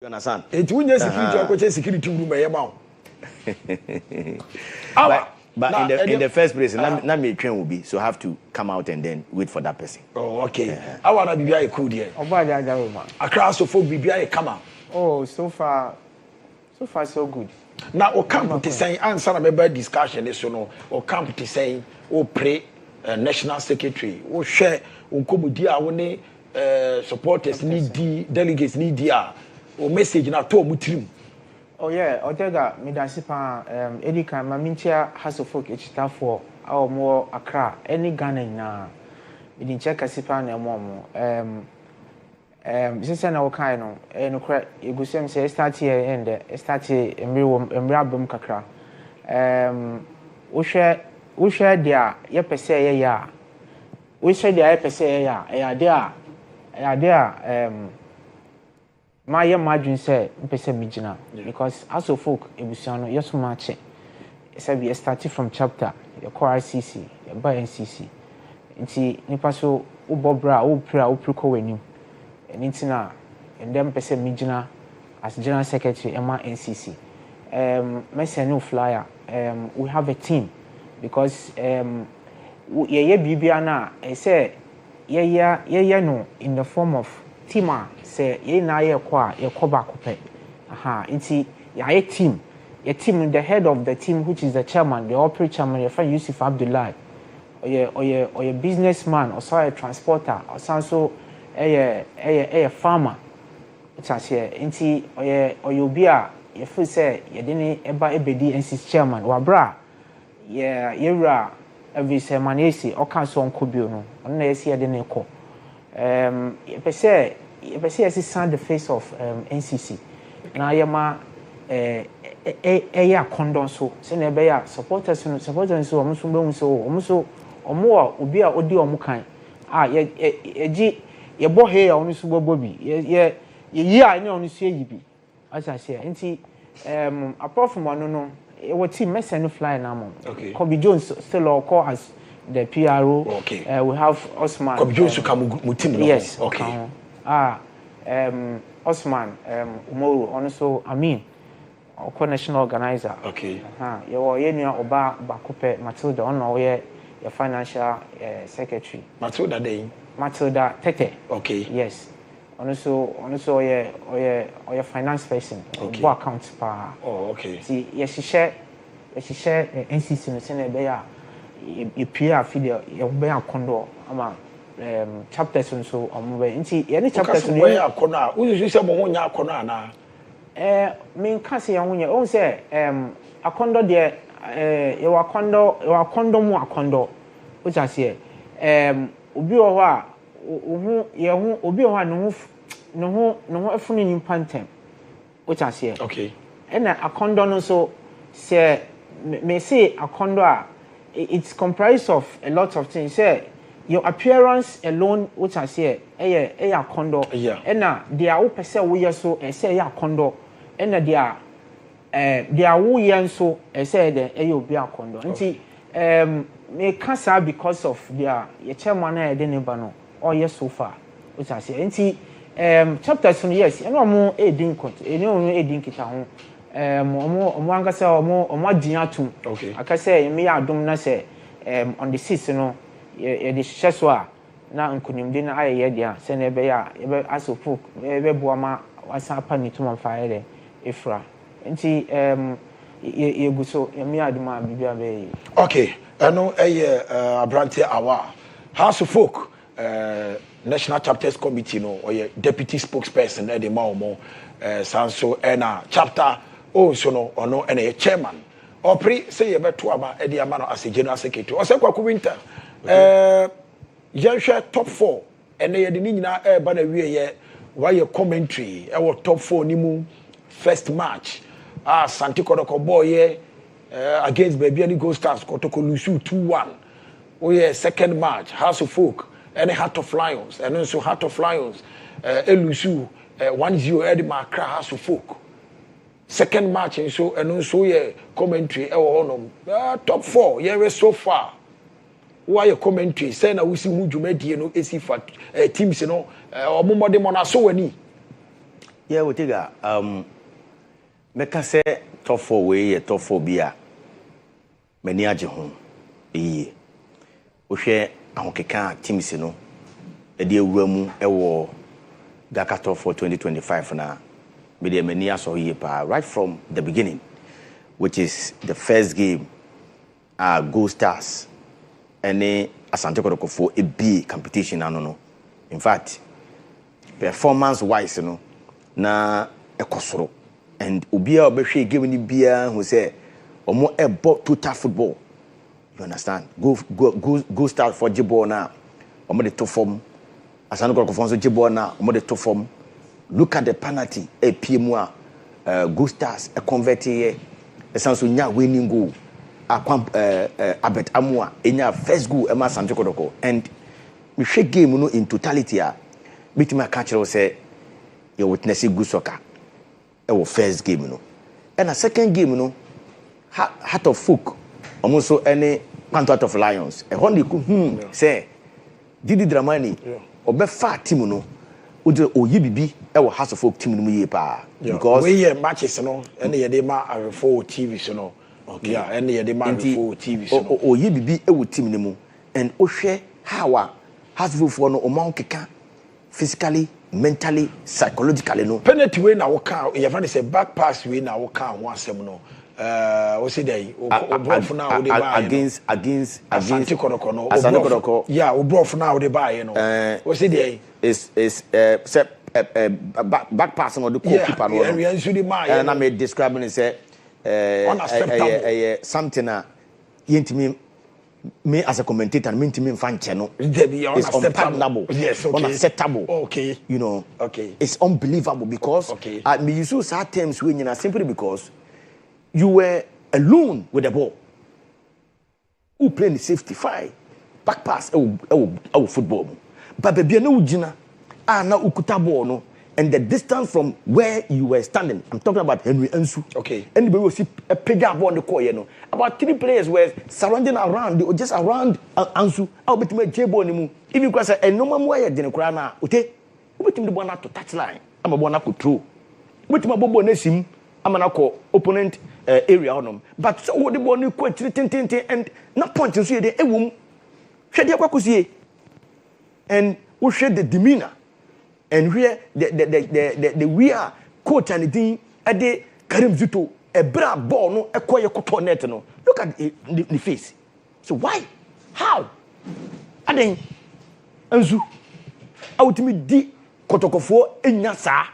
You understand? It won't security security room but in the first place, na me train will be, so I have to come out and then wait for that person. Oh, okay. I want to be very cool there. Across the folk be very come out. Oh, so far so good. Now, o camp to say answer a discussion is or camp to say or pray national secretary or share or come dia supporters need delegates need dia or message na to mutrim. Oh yeah, Otega Midasipa Edika Mamintia has a folk echita for our more Accra any Ghana na we didn't check a sipa na momo this is an okaino and crack you go say start here and start here emrabum kakra we share there ye pese ya we share there pese ya there my imagine say mpese mijina because as of folk ebusiano yeso mache say we start from chapter your core ICC your by NCC nti nipa so ubobra upra upriko wenim enti na ndem pese mijina as general secretary ema NCC me flyer we have a team because ye bibia na say ye no in the form of team say ye na ye kwa ye koba kope aha nti ya team the head of the team which is the chairman the operating chairman your friend Yusuf Abdullah or your businessman or so a transporter or so a farmer it's here nti or you be a you feel say you didn't eba ebedi NCC chairman wa bra ye ra every semanesi o kan so nkobio no on na yesi de ne ko you say the face of NCC na yema ya condon so se na be ya supporters so omo so be so omo obi a odi omo kan ye bo he ya onu so bobo bi ye yi a ne onu so yi bi asa se nti apart from one no what team mesen fly na mo Kobe Jones still call as the PRO. Okay. We have Osman. Kobe Jones come team. Yes. Okay. Osman Umoru also Amin our national organizer. Okay. You know Oba Bakupe Matilda on your financial secretary. Matilda Tete. Okay. Yes. Also your finance person. Okay. What accounts pa. Oh, okay. See, yes, she share NCC no sene be ya you peer feel you be a condo ama chapters so omwe nti any chapters no we akona uzu se mo nya akona na me nka se ya hunye on say akondo de you akondo mu akondo which I say obi o ho a ohu ye hu obi o ho a no ho afunu nyimpa ntem which I say okay and akondo no so say me say akondo a it's comprised of a lot of things say your appearance alone which I say akondo and they are opese we so say akondo and they are wo yen so say the obi akondo nti me kasa because of their chairman na de neba no all year so far which I say nti chapters no yes and omo edin kont eni onu edin kita ho omo angasa omo adin atum akase me adom na say on the 6th no ye de hyeso a na nkunimdi na aye dia se na be ya ye asofo be boama wasa pa ni tuma fa ye efra nti ye guso ye me adoma bibia be okay eno abrante awa house of folk national chapters committee no or deputy spokesperson e de maomo sanso ena chapter so no ono ena chairman opri say ye beto aba e de ama no as general secretary o se kwaku winter yenhwe top 4 ena ye de ni nyina e ba na wie ye why commentary e wo top 4 ni mu first match Asante Kotoko boy against baby any Gold Stars Kotoko Lusu 2-1 second match House of Folk and Heart of Lions and also Heart of Lions Lusu 1-0 Edema Accra House of Folk second match and so commentary top 4 so far why commentary say na we see mu dwumadi no esi fa teams no omomode mo na so wani Yeah, we take make say top 4 way top 4 bia mani GHOne eh wo hwe ahokeka teams no e de awura mu e wo Ghana top 4 2025 na me de mani aso ye pa right from the beginning, which is the first game Go Stars any Asante Kotoko for a B competition no. In fact, performance wise na ekosoro and obia obehwe game ni bia who say omo ebo total football. You understand? Go Stars for Jibor na omo de to form. Asante Kotoko for Jibor na omo de to form. Look at the penalty a PMU Go Stars a convert here esanso nya winning goal abet amua enya first goal ema Asante Kotoko, and we shake game no in totality meet my catcher will say you witness good soccer our first game no, and a second game no Heart of Folk almost any Continental of Lions a honey say Didi Dramani obe fat team no ode oyibibi e wo Heart of Folk team no ye pa because we matches no and ye dey ma for TV so no. Okay, yeah, and ye dey ma for TV so no oyibibi e wo team no mu, and o hwe how Heart of Folk no o ma keka physically, mentally, psychologically no. Penalty way na waka you find say back pass way na waka ho asem no. What say dey against Asante Kotoko no. Asante Kotoko. Yeah, o bro for now dey buy no. What say dey is back pass on the goalkeeper no. And I may describe it say something yentimi me as a commentator me intimi fanche no. It's unpardonable. Yes, okay. Unacceptable. Okay. You know. Okay. It's unbelievable because okay. Me use certain terms when simply because you were alone with the ball. Who playing the safety fine? Back pass football. But baby no ujina na ukuta ball no, and the distance from where you were standing. I'm talking about Henry Ansu. Okay. Anybody will see a pega ball on the court, you know. About 3 players were surrounding around, they were just around Ansu. I'll bet me J-ball ni mu. If you say a normal way didn't cry na, okay. Bet him the one to touch line. I'm a one to throw. Bet my bobo nesim. I'm an opponent area on them. But so what the ball you quite and not pointing so the womb. Shed your and we share the demeanor. And where the we are coach and the thing at the Karim Zito a bra ball no a quiet cotton net no. Look at the face. So why? How? And then Anzu ultimately di Kotoko for enyasa.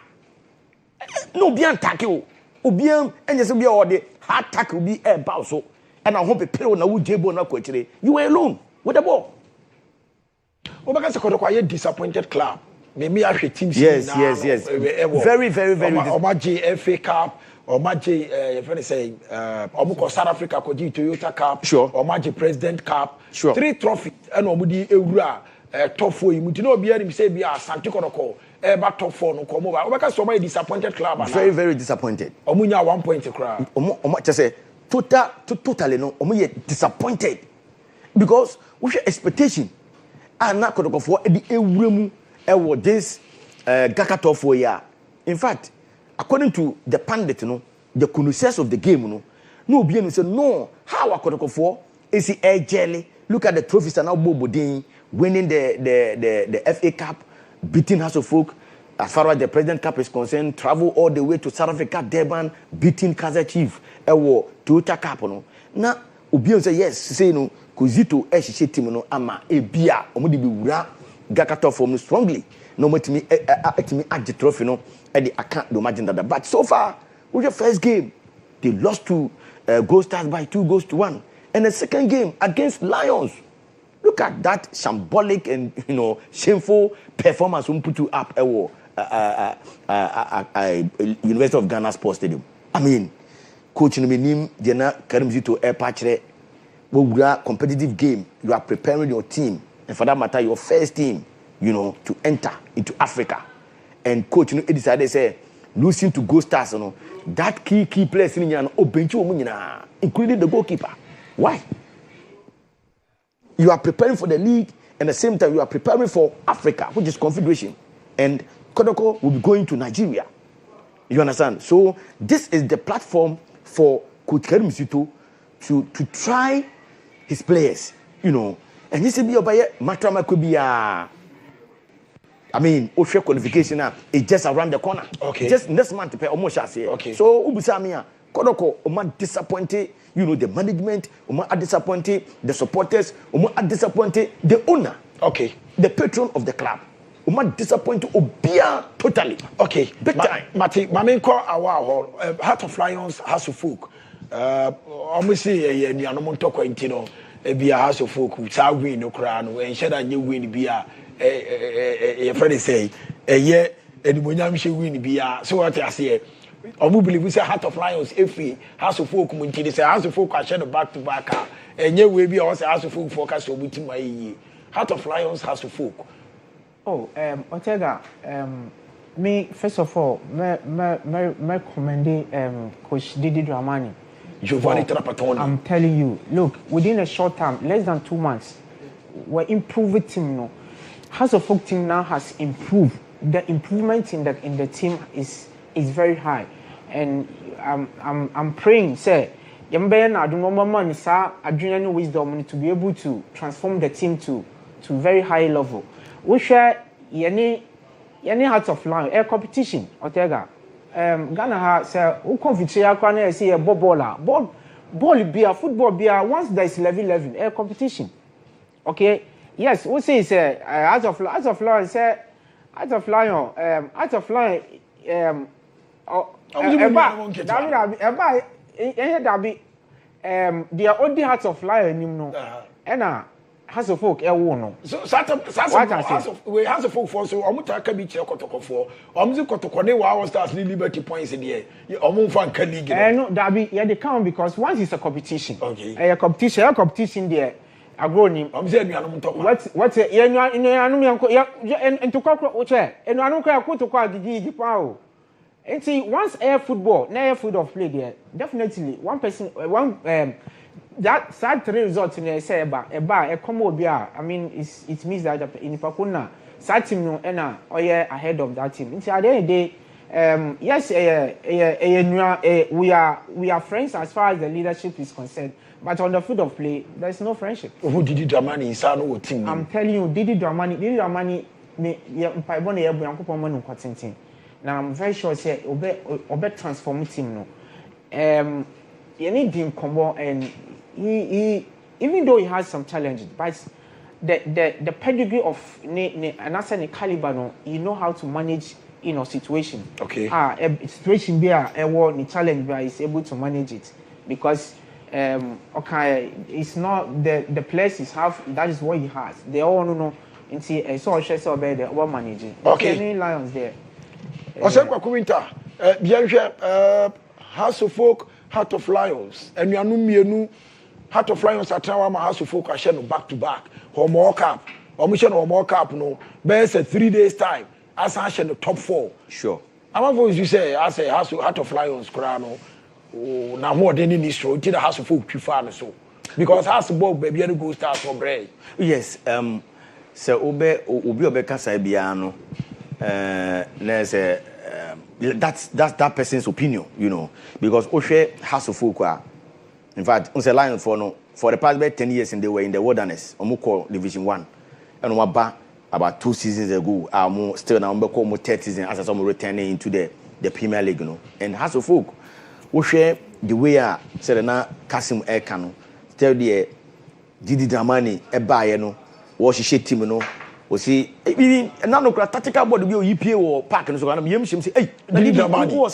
No bien tackle. Obiam and just be all the hard tackle be a bow so. And I hope a pillow na ujebo na kwechire. You were alone with the ball. Obaka Kotoko a disappointed club. Maybe I should team. Yes. Very. Omaji FA Cup, Omaji, if I say, Omuko South Africa, Koji Toyota Cup, sure. Omaji President Cup, sure. 3 trophies, and Omudi Eura, top 4. You know, be him say, be a Asante Kotoko, but top 4 no come over. Obaka so many disappointed club. Very disappointed. Omunya 1 point to crowd. Just say totally no. Omuye disappointed because we have expectation. And not Kotoko for the Ewuremu. This Ghana top 4 year. In fact, according to the pundit, the connoisseurs of the game, no bien say no. How a Kotoko for is he a jelly? Look at the trophies and now Bobo Ding winning the FA Cup, beating House of Folk. As far as the President Cup is concerned, travel all the way to South Africa, Durban, beating Kaizer Chiefs. Toyota Cup Now Obion say yes, say no. Kuzito she team no ama ebia omudi bi wura Ghana top form strongly no matimi age trophy no e the account do imagine that, but so far with the first game they lost to Go Stars by 2-1, and the second game against Lions, look at that shambolic and shameful performance we put you up University of Ghana Sports Stadium. I mean coach no menim Jena Karim Zito patchere we are competitive game. You are preparing your team, and for that matter, your first team, to enter into Africa. And coach, decided say losing to Go Stars, that key players in including the goalkeeper. Why? You are preparing for the league, and at the same time, you are preparing for Africa, which is Confederation. And Kotoko will be going to Nigeria. You understand? So this is the platform for Coach Karim Sito to try his players, you know. And he said, Matrama could be I mean, Osha qualification is just around the corner. Okay. Just next month to pay almost as here. Okay. So Ubusamia, Kodoko, Oma disappointed, you know, the management, Oma are disappointed, the supporters, Oma are disappointed, the owner. Okay. The patron of the club. Oma disappointed Obia totally. Okay. Big time. Mati, Mamenko Awa, Heart of Lions, House of Folk. Almost say a Nianomontoko intino, a Bia House of Folk, which I win no crown, and shed a new win Bia, a friend say, a year, and when I'm sure win Bia. So what I say, I believe we say Heart of Lions, if we House of Folk, Munti, say House of Folk, I shed back to back, and yet we be also House of Folk focus or within my year. Heart of Lions, House of Folk. Oh, Otega, me first of all, me commend Coach Didi Dramani. GHOne Trapattoni. I'm telling you, look, within a short time, less than 2 months, we're improving team. No, House of Folk team now has improved. The improvement in the team is very high, and I'm praying, say, Yambe na do normal man sa adrenaline wisdom to be able to transform the team to very high level. We share any Heart of Lion air competition. Otega, Ghana has who confidential akwana say a ball be a football be a once there is level air competition. Okay, yes, we say say Heart of Lion say Heart of Lion they are only Heart of Lion no and House of Folk no. So House of Folk for so omutaka bi che Kotoko for omzi Kotoko ne wa stars Liberty points in there omu fan kan league no that be yeah they count because once it's a competition. Okay. A competition there agroni omzi anuanum toko what anuanum yanko entokwa oche anuanum kwa kotoko agigi pa o. And see, once air football, now air foot of play there, definitely one that sad 3 results in the say a combo beer. I mean, it means that in Pakuna, sad team no ena or ahead of that team. At the end of the day, yes, we are friends as far as the leadership is concerned. But on the field of play, there is no friendship. Who Didi Dramani is no team? I'm telling you, Didi Dramani, me mpaibone yebu yankopo manu kwatintin. Now I'm very sure say obe transform team no. You need him combo and he even though he has some challenges, but the pedigree of and as a caliber no, he know how to manage situation. Okay. A situation be a war challenge but he's able to manage it because okay, it's not the place is half that is what he has. They all know and see a social so bad they all managing. Okay. Any lions there. Osekwa Kuminta, bienvenue House of Folk, Heart of Lions. And you are no Heart of Lions at Tawama House of Folk are back to back. Homo Cup, or mission Homo Cup, no, best 3 days time. As I the top 4. Sure. I'm going to say, I say House of Lions, Crano, now more than in this road, to the House of Folk, so. Because House of Folk, baby, go start for break. Yes, so Obi Kasaibiano. There's that's that person's opinion, you know, because Oshe House of Folk, in fact, on the line for the past 10 years, and they were in the wilderness, Omuko Division 1, and about 2 seasons ago, still now more 3rd season as some returning into the Premier League, you know, and House of Folk, Oshe the way said na Kasim Ekano, tell the Didi Dramani Eba, no, was she team, no. We see, even no tactical board will EPA or park and so on. Say, hey, Didi Dramani was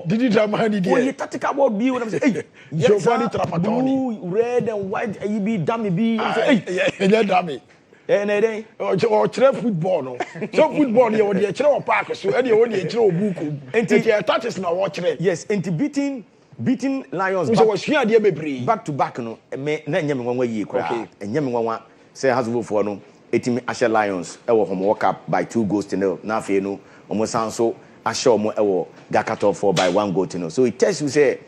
Didi Dramani, the tactical board be when I'm saying, hey, GHOne Trapattoni, red and white, you be dummy be, hey, yeah, dummy. And or football, no. So football, you want the channel park, so any only a channel book, and your touches now watching it. Yes, and beating Lions. So was here, dear baby, back to back, no, and me, Nanyam 1 way, okay, and Yam say has for no 18 Asher Lions ewo from World Cup by 2 goals to 0 na fe no omo sanso Asher omo ewo Gakato 4 by 1 goal to 0 so it tells you say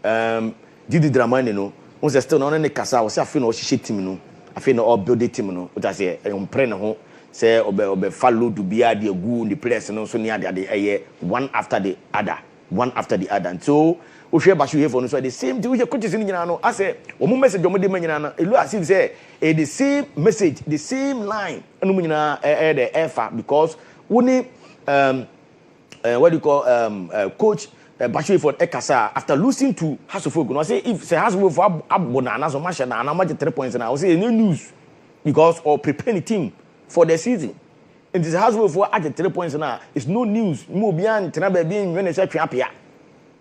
Didi Dramani no on say still no ne kasa o say afi no hihye team no afi no all build team no o ta say on pre ne ho say obe follow to be the good the players no so near the one after the other and so we share bashu here for so the same thing we coaches in no I say omo message omo de manyina no elu as if say the same message the same line anu nyina the effort because we what do you call coach bashu for ekasa after losing to Hasselhoff no say if say Hasselhoff for abona na so match na match 3 points na we say no news because or preparing the team for the season. And this has for at 3 points now. It's no news. Mo bian tena being when they say apia.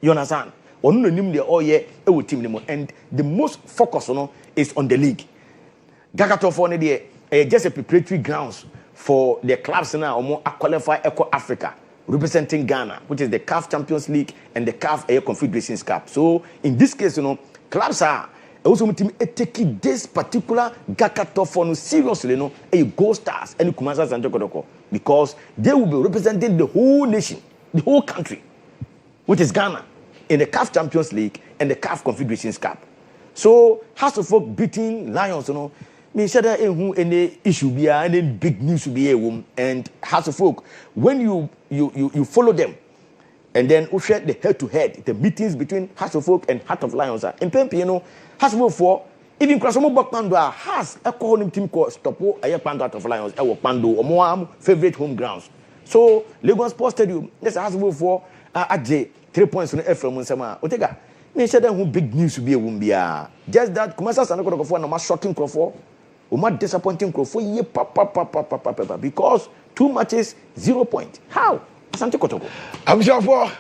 You understand? Onu no nim the all year e team nimo. And the most focus is on the league. Gakato for ne just a preparatory grounds for the clubs now or qualify Eco Africa representing Ghana, which is the CAF Champions League and the CAF Air Confederations Cup. So in this case, clubs are also team take this particular Gakato for no seriously Gold Stars and Kumasa Asante Kotoko because they will be representing the whole nation, the whole country, which is Ghana in the CAF Champions League and the CAF Confederations Cup. So Hasselhoff beating Lions, me said that any issue be any big news will be and Hasselhoff when you follow them. And then we share the head-to-head, the meetings between Hasselhoff and Heart of Lions. In Pempe, Hasselhoff for even Krasomo Bakpando has a calling team called Stopo, a Pando Heart of Lions, our Pando, or more favorite home grounds. So Lagos Sports Stadium, let's Hasselhoff for AJ 3 points on the F from Sama. Otega, me said that big news will be a wumbia. Just that Kumasa Sanako for no shocking crowd, or more disappointing crowd for ye papa because 2 matches, 0 points. How? Asante Kotoko. I'm sure for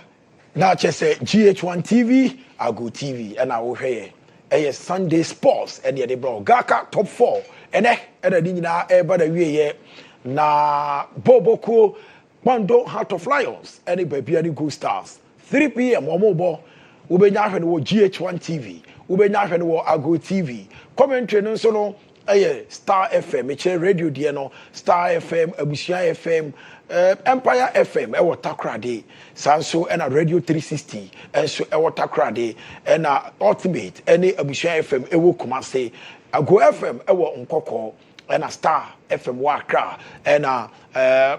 now, just say GHOne TV, Ago TV, and I will hear a Sunday Sports, and the bro Gaka top 4, and the Dina, everybody we na Boboko, Pando Heart of Lions, and the baby and Gold Stars. 3 p.m. or mobile, we be now GHOne TV, we be now Ago TV, commentary no so Star FM, it's radio Diano, Star FM, Abusia FM. Empire FM ewo takrade sanso and a radio 360 and so ewo takrade and a ultimate any Abusia FM ewo Kumase Ago FM ewo Nkoko and a Star FM wa Accra and a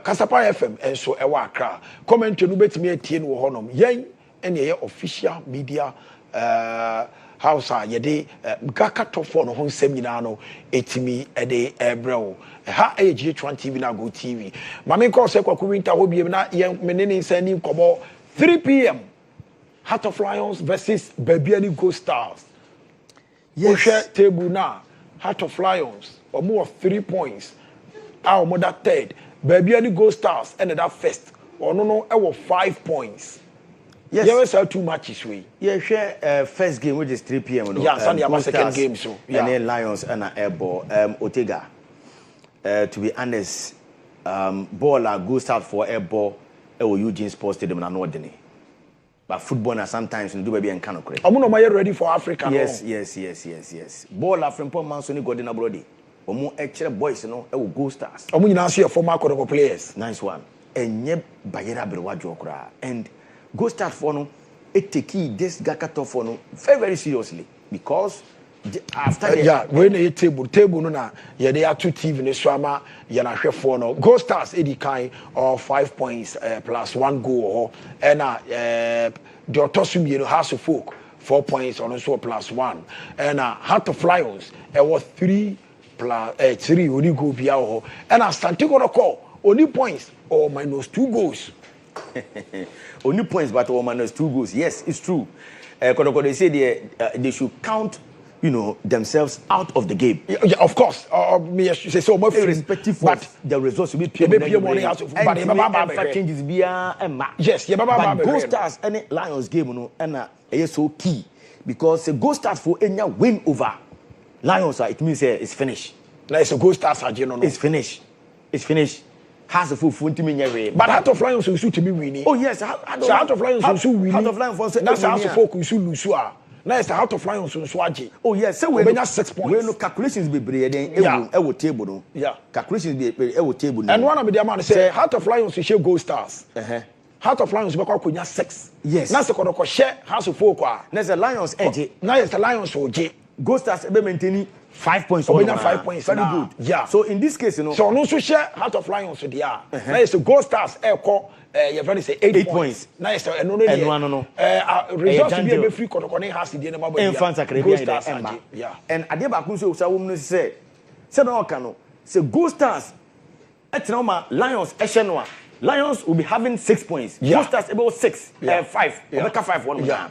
Kasapa FM and so ewo Accra comment no betimi atie no honom yen and ye official media house yede Gaka top 4 no ho nsem nyina no etimi ede ebreo ha GHOne TV na Go TV mame ko se kwaku winter ho biem na ye menene nsani kobo 3 p.m. Heart of Lions versus Babiani Gold Stars. Yes, share table now. Heart of Lions or more 3 points. Our mother third Babiani Gold Stars ended up first or no 5 points. Yes, you saw 2 matches we. Yeah, share first game which is 3 p.m. Yeah, Sunday second game so. Yeah, and then Lions and airball Otega. To be honest, ball goes out for airball or Eugene Sports Stadium and ordinary. But football sometimes do baby and cannot correct. I'm not ready for Africa. Yes. Ball from Paul Mansoni Godina Brody. Or more extra boys, will go stars. I'm going to see a former Kotoko players. Nice one. And yet Bayera Berwajokra and go start for no. It take this Gakato for no very seriously because after when the table no na they are 2 TV in Swama yana hwe for no Gold Stars edi kind or 5 points plus 1 goal and the Otosum Hasselhoff 4 points on also plus 1 and Heart of Lions was 3 plus 3 only go bia and Asante Kotoko only points or minus 2 goals. Only points but or minus 2 goals. Yes, it's true. Kotoko they say they should count themselves out of the game. Yeah, of course. Me say so much irrespective but the results will be pure money out of but changes be yes, but Gold Stars any Lions game is so key because the Gold Stars for any win over Lions it means it's finished. Now it's a Gold Stars it's finished. It's finished. Has a full but Heart of Lions will to be winning. Oh yes, Heart of Lions will win. Heart of Lions that's Hasselhoff will lose. Now it's the Heart of Lions on Swaji. Oh yes, so we have 6 points. We no calculations be brave then e table no. Yeah. Calculations be e table. And one of the man say Heart of Lions show Gold Stars. Heart of Lions be call 6. Yes. Now se Kotoko share Hasselhoff kwa. Now the Lions edge. Now it's the Lions oje. Gold Stars be maintain 5 points. Obenya 5 points. Very good. Yeah. So in this case, you know. So no so share Heart of Lions with the Now it's Gold Stars you very say 8 points. Now it's no results to be a free Kotoko has the name of Infants Caribbean. Yeah. And Adia Bakunso so woman say no cano. Say Gold Stars Etinoma Lions Eshenwa. Lions will be having 6 points. Yeah. Gold Stars about 6, 5. Obeka 5 1. Yeah.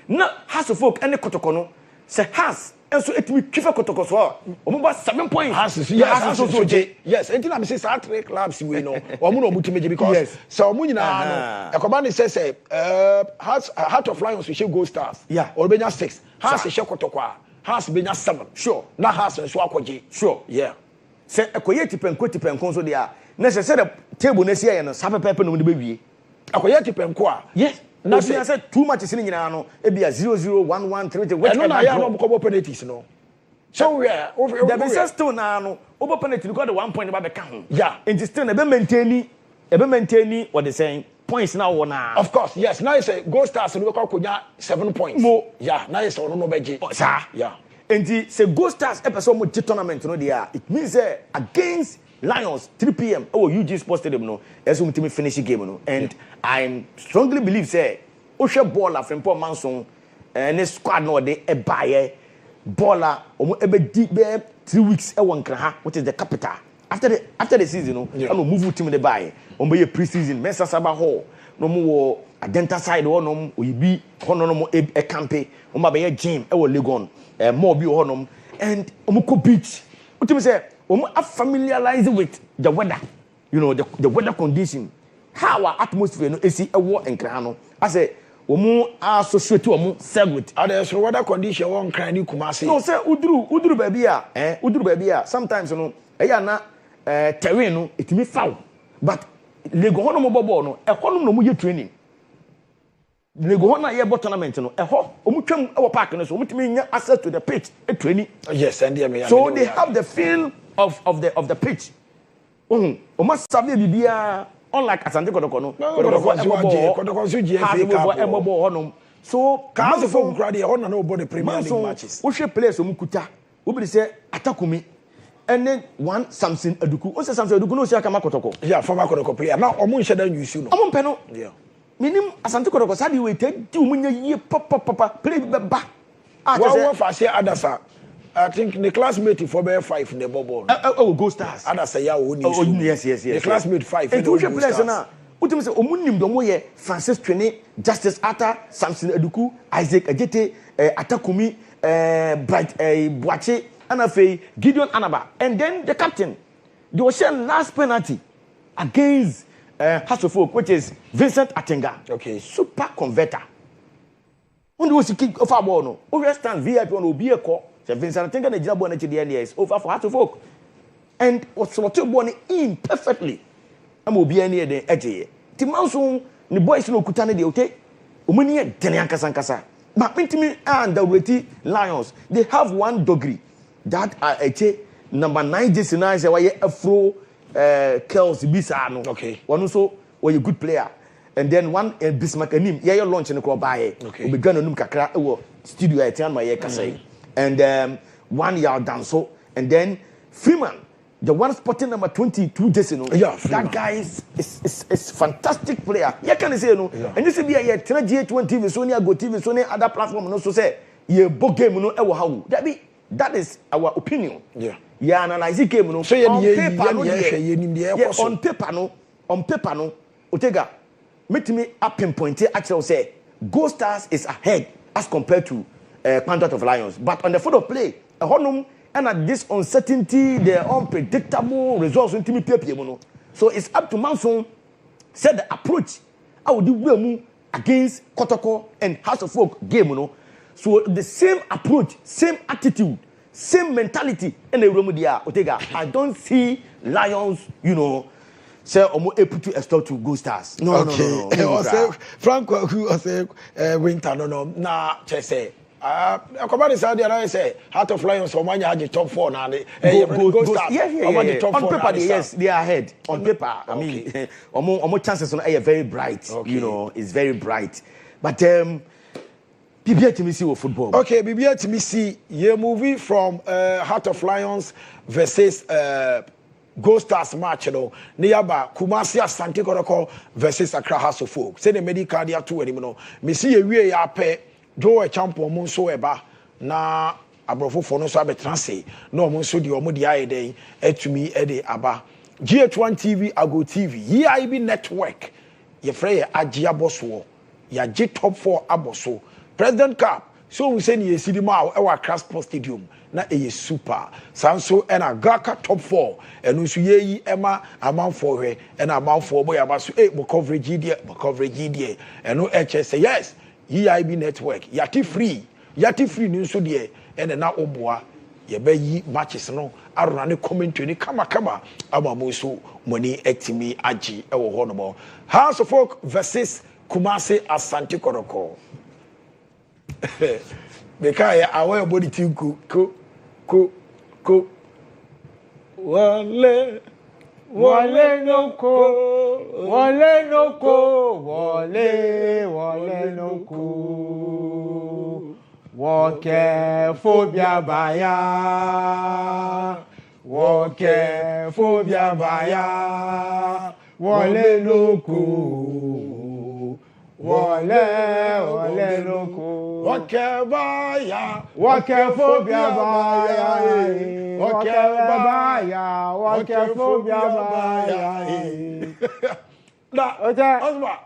Now House of Folk and the Kotokono say has and so it will keep a Kotoko so about 7 points. Yes, anything I'm saying start three clubs we know. Omuno mutumeje because so omunyina no Ekobani says Heart of Lions we should Gold Stars. Yeah. Obenya 6. Has she Kotoko. Has benya 7. Sure. Na has so akoje. Sure. Yeah. Say ekoye tipenko so dia. Na say the table na sia ye no sa pepe no de bewie. Akoye tipenko a. Yes. Na say too much is in nyina no e bia 0-0 1-1 3-3 which no na ya no ko penalties no. So we are the best still na no over penalty because the 1 point ba be ka ho. Yeah. And still na be maintain what they saying points now na. Of course, yes. Now it's a Gold Stars no ko konya 7 points. Yeah, now it's no beje. Sir. Yeah. And say Gold Stars episode mo tournament no there. It means against Lions 3 p.m. UG Sports Stadium no as we finish the game no and I strongly believe say Osha baller from Paul Manson and squad no dey e buy baller omo ebe di be 3 weeks e won kra which is the capital after the season no no move team dey buy omo be pre-season Mesa Saba Hall no mo wo Adenta side no oyibi hono no mo e campe omo be gym e wo Legon more bi hono and omo ko beach ultimate say are familiarized with the weather, you know, the weather condition. How our atmosphere is a war in Krano. I say, are associated to serve with others, weather condition one crying Kumasi. No, sir, Udru baby, Udru baby. Sometimes, you know, Ayana terrain, it may foul. But Legohono Mobono, a honor no training. Legohona year tournament no eho omutwam our park no so omutimi access to the pitch a training. Yes, and so they have the feel of the pitch. Must sabe bibia unlike Asante Kotoko no. Kotoko so cause for crowd on no body Premier League matches. We should play so mukuta. We be say Atakumi and then one Samson Aduku. O say Samson Aduku no say Akama Kotoko. Yeah, former Kotoko player. Now omo nhyeda nyu no. Omo peno. Yeah. Minim Asante Kotoko sadi we take do munya ye papa play ba. Well, if I say Adasa, I think the classmate for bear 5 in the bubble. Gold Stars. Adasa ya woni. Yes. The classmate 5. And which players na? Utim say omunim do mo ye Francis Twene, Justice Atta, Samson Aduku, Isaac Ajete, Atakumi, Bright Boache, Anafei, Gideon Anaba, and then the captain. They was share last penalty against House of Folk, which is Vincent Atenga. Okay. Super converter. When was kick off our ball no? Over stand VIP on Obi Eko. So Vincent Atenga na jina ball na the NDS over for House of Folk. And was slotted ball in perfectly. I'm Obi any the edge. The Manson the boys no kutane de okay. Omani e dene ankasa. But intimi and the Weti Lions, they have one degree that are number 9 jersey na say why afro Kels Bisa no. Okay. One also was a good player. And then one Bismarck Anim, yeah, launch in the crowd by we began to kakra studio at my kasai. And one yard danso, and then Freeman, the one spotting number 22 jersey no. Yeah, that guy is fantastic player. Yeah, can I say no? And this be a GHOne TV, Sony Go TV, Sony other platform no so say ye book game no e how. That is our opinion. Yeah, analyze game no. So on paper no, Otega, make me up pinpoint actually say Gold Stars is ahead as compared to Continental of Lions. But on the field of play, a honum and at this uncertainty, the unpredictable results in Timmy Pepe. So it's up to Manson said the approach I would do well against Kotoko and House of Folk game. So the same approach, same attitude, same mentality in the Romudia Otega. I don't see Lions, say omo able to start to Gold Stars. No. Franco who say winter no na say Akobani Saudi I say Heart of Lions Omanya had top 4 now. Gold Stars. Yeah. Top on 4 paper yes, they are ahead. On paper, I mean, omo chances are very bright. It's very bright. But bibia timi see football. Okay, bibia timi see ye movie from Heart of Lions versus Gold Stars match no nearby Kumasi Asante Kotoko versus Accra House of Folk. Say the medical dia to anymore. Me see a wie ya pe do a champion mun so eba na abrofo fo no so abetranse na omo so di omo di aye den etumi e de aba. GHOne TV, Ago TV, EIB network. Ye frey Ajia Bosso. Ya J top 4 Aboso. President Cup. So we say ye see the ma e wa Crassport Stadium. Na e super. Sanso and a Gaka top 4. And so ye Emma amount for her and amount for boy abasu mo coverage there. And no HS say yes. EIB network. Yati free news so there and na oboa. Ye be yi matches no aruna ne commentary ni kama ama mo so money etimi agi e wo ho no mo. House of Folk versus Kumasi Asante Kotoko. Because our body team ko wale no ko Woke phobia baya wale no ko woke phobia baya na ozma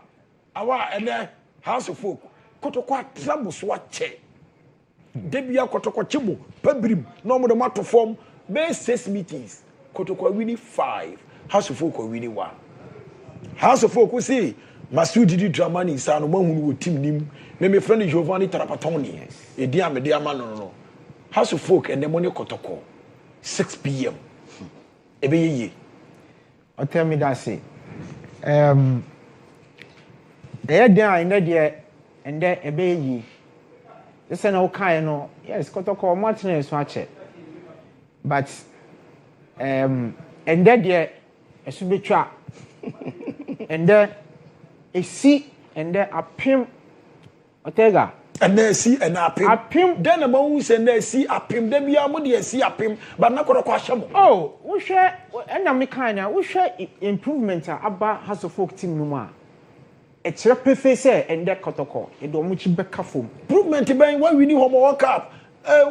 awa ene House of Folk Kotoko trabu so ache debia Kotoko chimu pabrim no mo de mato form be 6 meetings Kotoko winning 5 House of Folk winning 1 House of Folk see Masudi di Dramani sanu mahunu wo team nim me friend Giovanni Tarapatoni edi amede ama no House of Folk and the money Kotoko 6 p.m. ebe ye o tell me that say there in there and there ebe ye this na okay no yes Kotoko Martin so ache but and there esubetwa and there a see and there apim Otega and there see and apim then a man who send there see apim there be amudi see apim but na Kotoko ashamo oh we share and am kind we share improvement aba House of Folk team no ma e kire pefe say and there Kotoko e do mu chi beka fom improvement ben why we need World Cup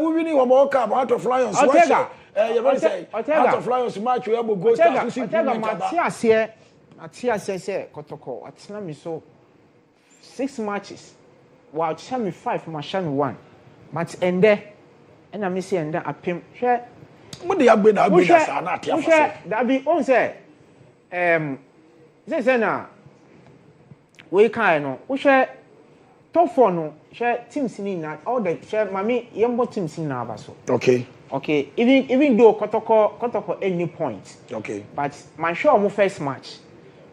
we need World Cup Heart of Lions Otega you better say Heart of Lions match we able go start to see Matia say Kotoko atena me so 6 matches wow chami 5 ma chami 1 but ende and I say ende apem hwe mo de agbe na sa na atia fa say that be on say say na we kan no wo hwe top 4 no hwe teams ni na all the hwe mami yembo teams ni na aba so okay even though Kotoko any point okay but man sure mo first match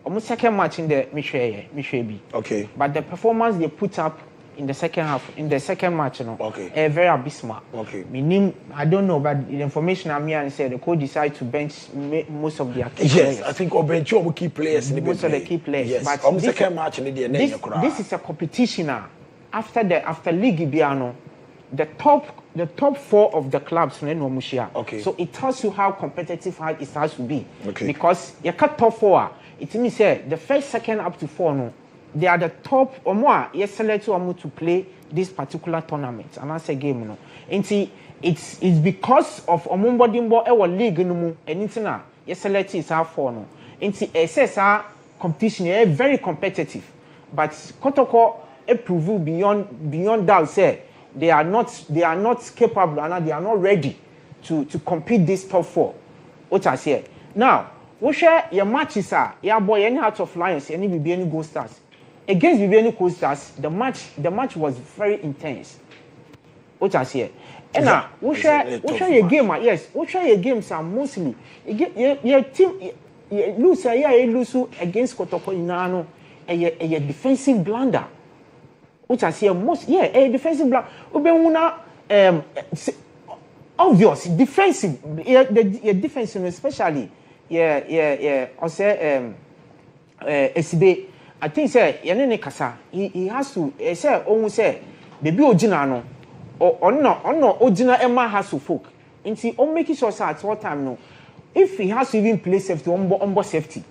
or second match in the Mishwe okay but the performance they put up in the second half in the second match you know okay very abysmal okay meaning I don't know but the information I'm hearing said the coach decided to bench most of their key players. I think bench all key players most of the key players yes. but on the second match in the this is a competition now after league biano the top 4 of the clubs no mushia okay so it tells you how competitive it has to be okay because you cut top 4 it means the first second up to 4 no they are the top or more yes select to play this particular tournament and that's a game no it's because of omumbodimbo e league no mu anything na yes select is how 4 no SS competition is very competitive but Kotoko prove beyond doubt say they are not capable and they are not ready to compete this top 4 what I say now we share your matches your boy any Heart of Lions any BBN Gold Stars against BBN Gold Stars the match was very intense what I say and now we share your game yes we share your games are mostly your team you lose against Kotoko inano a defensive blunder which I say most a defensive blunder obvious defensive the defensive especially I say Esibe I think say yenene kasa he has to say almost say baby ojina no ono ojina ema has folk nti o make sure say at all time no if he has to even play safety on safety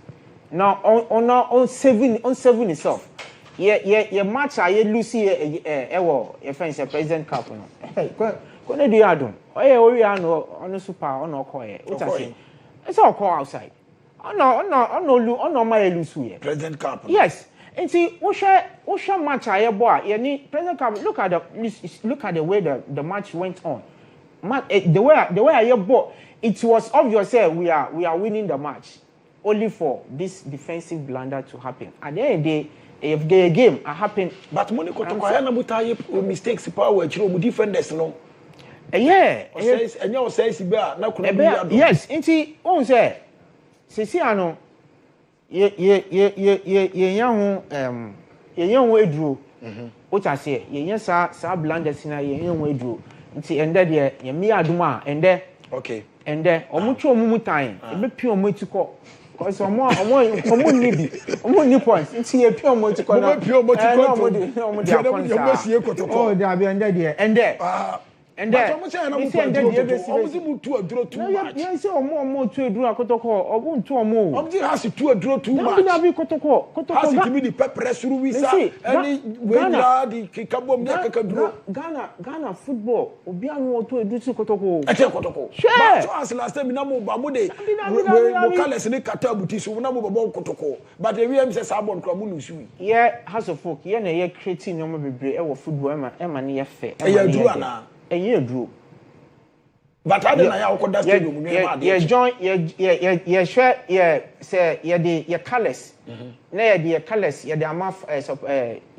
now on saving himself ye match aye lose ewo ye fence president cup no ko na do adom oye ori ano ono super ono okoye what I say it's all call outside ono ma lose here president cup yes and see wo share match aye bo a ye ni president cup look at the way the match went on the way aye bo it was obvious we are winning the match only for this defensive blunder to happen at the end of the day if the game happen but money Kotoko I na mutaye mistakes power chiro mu defenders no yeah enye o says be a na kuno bi yes nti on say sisi ano ye yan ho eduro o cha say ye yan sa blunders na ye yan ho eduro nti ende de ye mi aduma ende okay ende omucho omu time e be pi omu etiko because omo ni points nti ye pi omu etiko na pi omu etiko omu de oh da bi ende de ende and then but almost mu two aduro too much yes omo two aduro Kotoko obu two omo omo has two aduro too much na bi Kotoko has to be the pepper suru visa any we the kikabom ya kakaduro Ghana football obi anu two aduro to Kotoko Kotoko but so as last time na mo ba mo de we kales ni kata buti so na mo ba Kotoko but the we say sabon kra mo nusu yeah has of folk yeah na ye creating no mo bebre e wo football ema na ye fe e ya duro ana ye drew but I don't know how could that stadium ye join ye share ye say ye the ye colors na ye the colors ye the amaf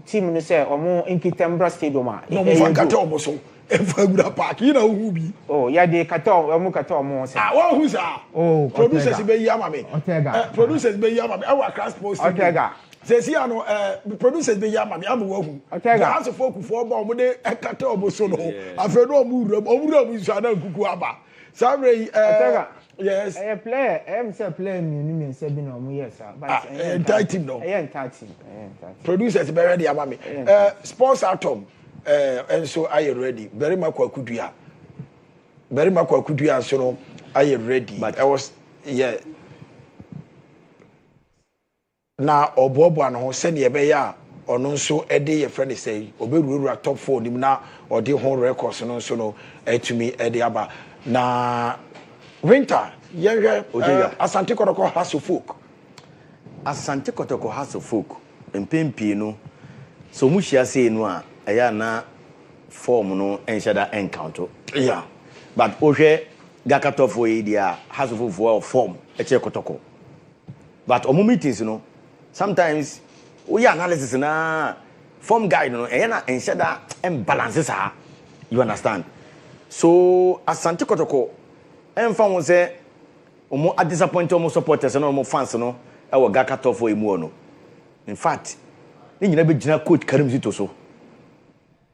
team no say omo Inkitembra stadium no mo fankata omo so e fagura park you know who be oh ye the kata omo kata omo say ah who say oh producers be yama me producers be yama me our class post Otega say see ano producers be yama me am wo hu gas folk for ba omo de ekata omo so no afa no omu nsu ana kuku aba sabre Otega yes a player say player me say bi na omo yes but entire team no entire team producers be ready ama me sports atom and so are you ready very makwa kudua so no are you ready but I was yeah na obobo an ho se ne be ya ono nso ede ye friend say oberuura top 4 nim na ode ho records no nso no etumi ede aba na winter yenhwe Asante Kotoko has folk Asante Kotoko has folk empempi no so mu hia sei no a eya na form no enshada encounter yeah but ohwe gakatofo yi dia has folk form eche Kotoko but omo meetings no sometimes we analysis na form guide no na enshada imbalances ha you understand so Asante Kotoko emfa won say omo a disappoint omo supporters no omo fans no e wo gakatofo emu no in fact ni nyina be gina coach Karim Zito so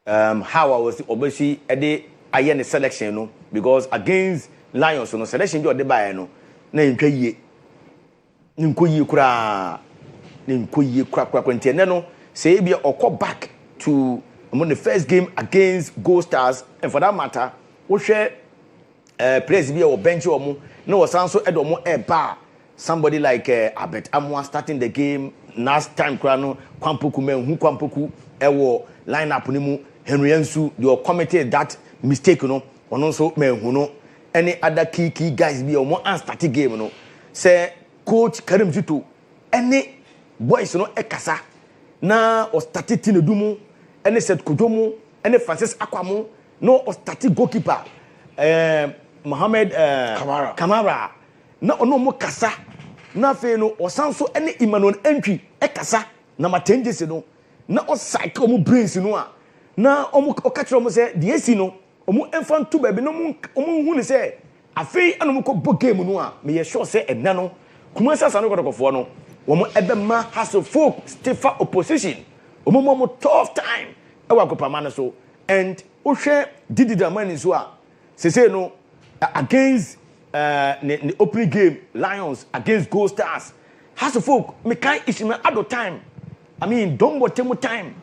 how I was obviously ede aye ne selection no because against Lions no selection jo de bae no na ntwa yie nkoyie kura no say be okọ back to the first game against Gold Stars and for that matter we share players be or bench omo no was also edomo eba somebody like Abet Amwa starting the game last time krano Kwampoku menhu Kwampoku ewo lineup ni mu Henry Ansu they committed that mistake no ono so menhu no any other key guys be omo and start game no say coach Karim Zito any boys no ekasa na o start tin edumu any set kojomu any Francis Akwamu no o start goalkeeper Mohamed Kamara na ono mo kasa na fe no o sanso any Emmanuel Entry ekasa na matenjes no na o cycle mo brains no a na o catch mo say the AC no omo enfant to baby no omo hu ni say afei anom ko bo game no a me ye sure say enna no kuma sasa no Kotoko no womo ebema has folk stiffer opposition omo tough time e wa kopama no so and ohwe didida man so a say no against the opening game Lions against Gold Stars has folk me kai ishima ado time I mean don't what time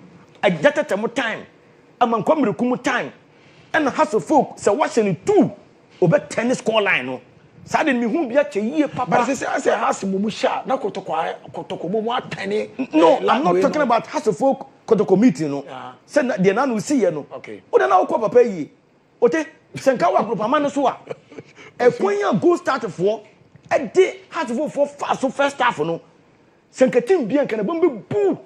I data time amankwamre kum time and House of Folk say watching 2 obe tennis score line no sa de me hu bia cheyie papa but I say House mumu sha na kotoko mumu atane no I'm not talking about House of Folk kotoko meeting no say de na no see ye no okay o de na wo papa yi ote senka wa group amano so a ekonya go start for e de House of Folk fast so first half no senka team bia kan bombe boo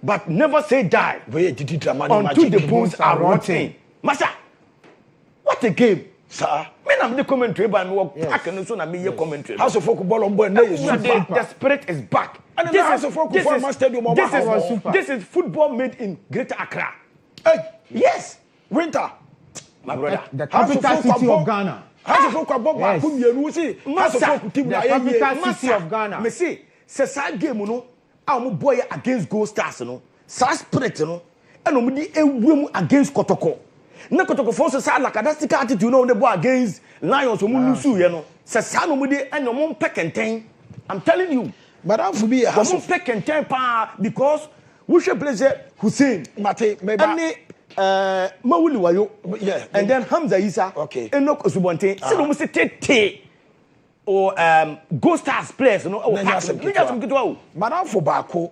but never say die we did drama until the bones are rotten masa what a game sir me na the commentary by me work pack no so na me ye commentary House of Folk ball on boy na the spirit is back and the House of Folk former stadium this is football made in Greater Accra yes winter my brother the capital city of Ghana House of Folk ball kum yenu see House of Folk team na the capital city of Ghana me see say game no our boy against Gold Stars no sa spirit no and o di ewem against Kotoko na Kotoko force sa like that stick attitude no the boy against Lions o mu lusu ye no say sa no mu di and o mu pekenten I'm telling you madam for be a House of pekenten pa because we should play Hussein Mate maybe any Mawuli Wayo yeah and then Hamza Isa okay Enoch Osubonte say no mu say tete or Ghost Stars players no madam for bako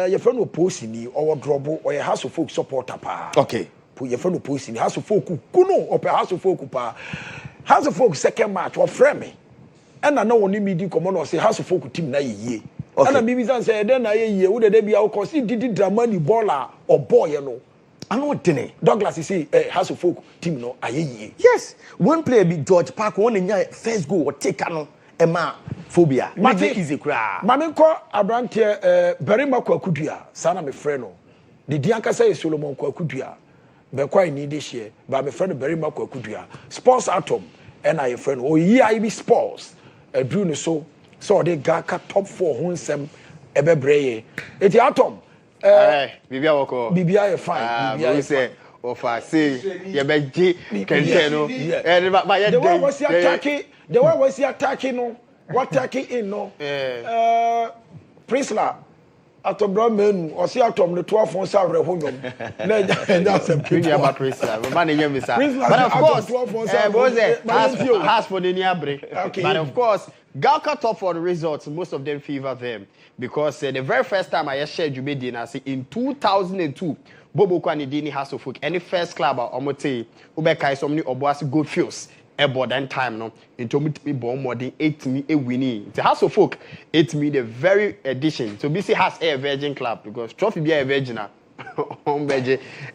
your friend opposing ni or drobo or your House of Folk supporter pa okay your friend opposing House of Folk kuno or House of Folk pa House of Folk second match or frame me and I know only media come on or say House of Folk team na ye and I maybe say then na ye would they be our cause did drama ni baller or boy you know I know what Denny Douglas is say House of Folk team no aye yes one player be George Park one in first goal or take no Emma phobia Mate easy cra mame ko abrantie Berima Kwakudua sana me friend no the dianka say Solomon Kwakudua be kwai ni this year but me friend Berima Kwakudua sports atom and I friend o yi I be sports drew no so they Gaka top 4 ho nsem ebebreye eti atom bibia woko bibia fine bibia say ofa say ye be ji kente no but ye the one was attacking no what attacking in no Prisla atobra menu o si atom no 12 on savre honyom na ja sem bibia ba Prisla man nye misa but of course has for the near break but of course Galka top for the results most of them favor them because the very first time I shared you made in 2002 Bobo Kwanidini House of Folk any first club omote ubeka somni oboasi Goldfields about that time no into me born more than 8 me a winning the House of Folk 8 me the very edition so BC has a virgin club because trophy be a virgin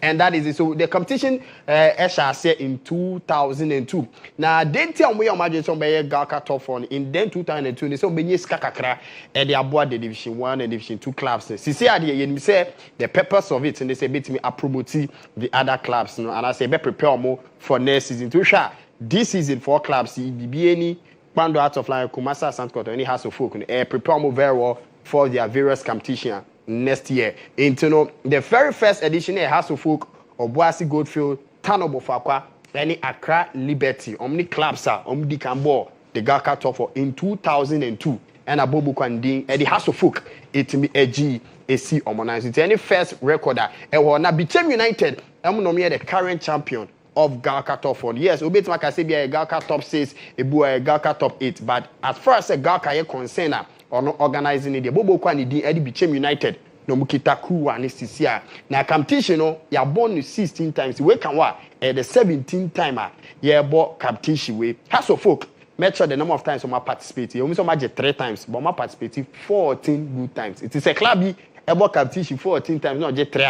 and that is it. So the competition shall say in 2002 now then tell me imagine some by Galka top on in then 2002 they so many skakakra and they aboard the division 1 and division 2 clubs see you say the purpose of it and they say bit me promote the other clubs and I say be prepare more for next season to share this season for clubs be any Bando out of line Kumasa Asante Kotoko any House of Folk prepare more very well for their various competition next year. Into the very first edition of House of Folk or Boasi Goldfield, Tanobo Fakwa, any Accra Liberty, Omni Clubs are Omni Cambo, the Galka top for in 2002. And a Bobu Kwandi, and the House of Folk, it me a G, a C, Omonize. It's any first recorder. And when I became United, I'm nominated the current champion of Galka top 4. Yes, Obet Makasebia, Galka top 6, a boy, Galka top 8. But as far as a Galka is concerned, or not organizing it, the Bobo Kwani di Eddie became United. No mukita crew and this na competition no ya born 16 times we can wa the 17th timer ya bought competition we House of Folk measure the number of times I participate you so much 3 times but I participate 14 good times it is a club about competition 14 times not just 3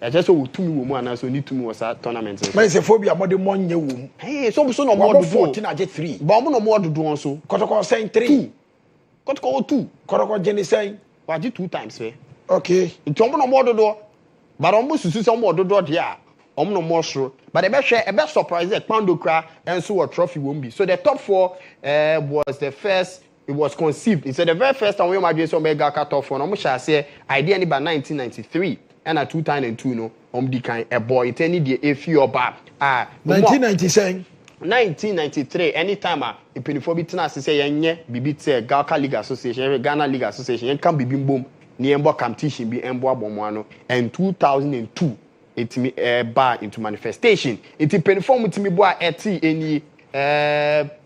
I just so 2 women and so need 2 was a tournament man say phobia more than 1 year womb hey so no more 14 I just 3 but no more to do also Kotoko saying 3 Kotoko 2 Kotoko Jenny saying why did 2 times we okay nti omo no more do but omo susu se omo do dia omo no more sure but e be surprise e Kpando kra enso what trophy won be so the top 4 was the first it was conceived it's the very first time we imagine so be Galka top 4 omo sha say idea ni by 1993 and at 2002 no omo di kan e boy it any the efi oba 1993 anytime ipinifo bi tena say yenye bibi te Galka League Association Ghana League Association can bibi mbom ni embo competition bi embo abomo ano and 2002 etimi ba into manifestation enti penform etimi bo a eti eni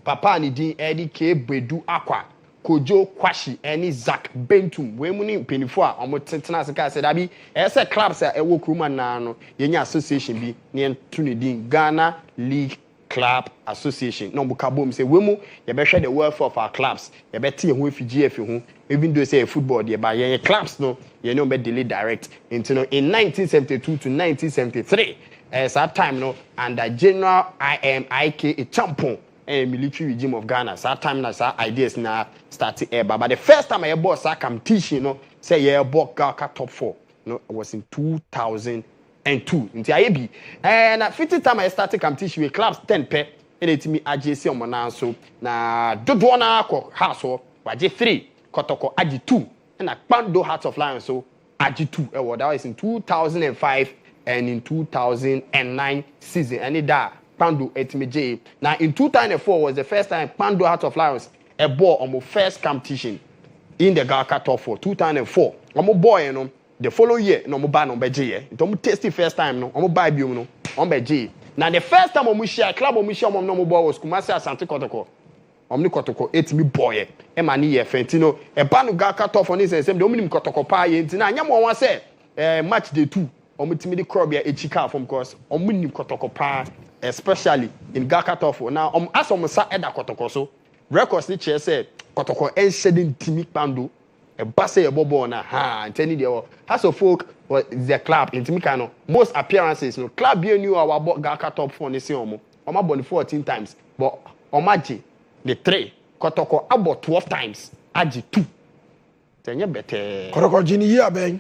papa ni din edi ke bedu akwa kojo kwashi eni zak bentum we mu ni penifo a omo tentena aseka se da bi ese clubs a ewo kruma na no yenya association bi ne entu ne din Ghana League Club Association no buka bom say we mu ye be hwe the welfare of our clubs ye be tie ho efi GF ho even though say football dey ba ye clubs no ye no be delay direct into no in 1972 to 1973 as that time no under General IMIK Champon military regime of Ghana that time na sa ideas na started but the first time I bought sa competition no say ye bought Ghana top 4 no it was in 2002 nti ayebi na 50 time I started competition with clubs 10 pe enetimi AJC omona so na dodo na akọ house ho waje 3 Kotoko agi 2 na Kpando Hearts of Lions so agi 2 that was in 2005 and in 2009 season and that Kpando etimi now in 2004 was the first time Kpando Hearts of Lions a ball on my first competition in the Ghana top 4 2004 omo boy you know the following year no mo ba no beje ye nto mo tasty first time no mo ba biom no on beje na the first time mo share club mo share mo no mo boy was Kumasi Asante Kotoko omni Kotoko etimi boy e ma ni ye fentino e ba no Ghana top 4 ni say de omni Kotoko pa ye ntina anya mo wan say match day 2 omo timi de crowd ya echika from course omni Kotoko pa especially in Ghana top 4 now as omo sa eda Kotoko so records ni che say Kotoko en shedding timi Kpando a basse a bobo na ha intending the has of folk was the club in Timikano most appearances no club you knew our Ghana top 4 nisi omo born 14 times but omaji the 3 Kotoko about 12 times aji 2 tenye better Kotoko jini year ben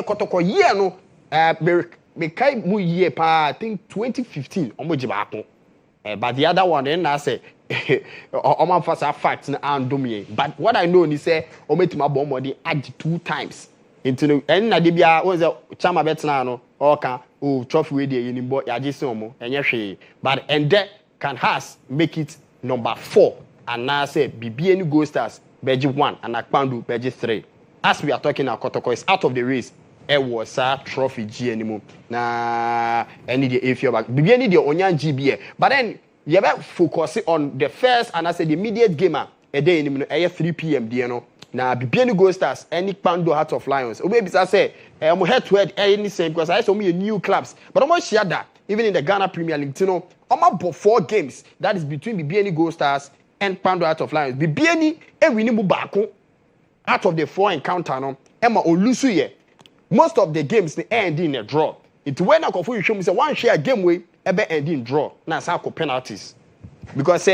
Kotoko year no me kai mu year pa I think 2015 omoji baako but the other one then I say Oma first facts and domie. But what I know is say Ometima Bomodi add 2 times. Into and Nadibia was a chama betanano or can trophy with the Unimbo Yajisomo and Yashi. But and that can has make it number 4. And now say BBN Go Stars Beji 1 and Akpandu Beji 3. As we are talking now, Kotoko is out of the race. It was a trophy G anymore. Na any the if you're back. BBN the Onyan GBA. But then you better focus on the first and I said the immediate gamer a day in 3 p.m. no. Now BBN Go Stars any Kpando Hearts of Lions. Maybe I say I'm head to head any same because I saw me new clubs. But I'm not share that even in the Ghana Premier League, you know, I'm about 4 games that is between BBN Go Stars and Kpando Hearts of Lions. BBN we need back out of the 4 encounter no. Emma Olusu ye. Most of the games they end in a draw. It when I confuse you show me say one share game way ebe ending draw na sako penalties because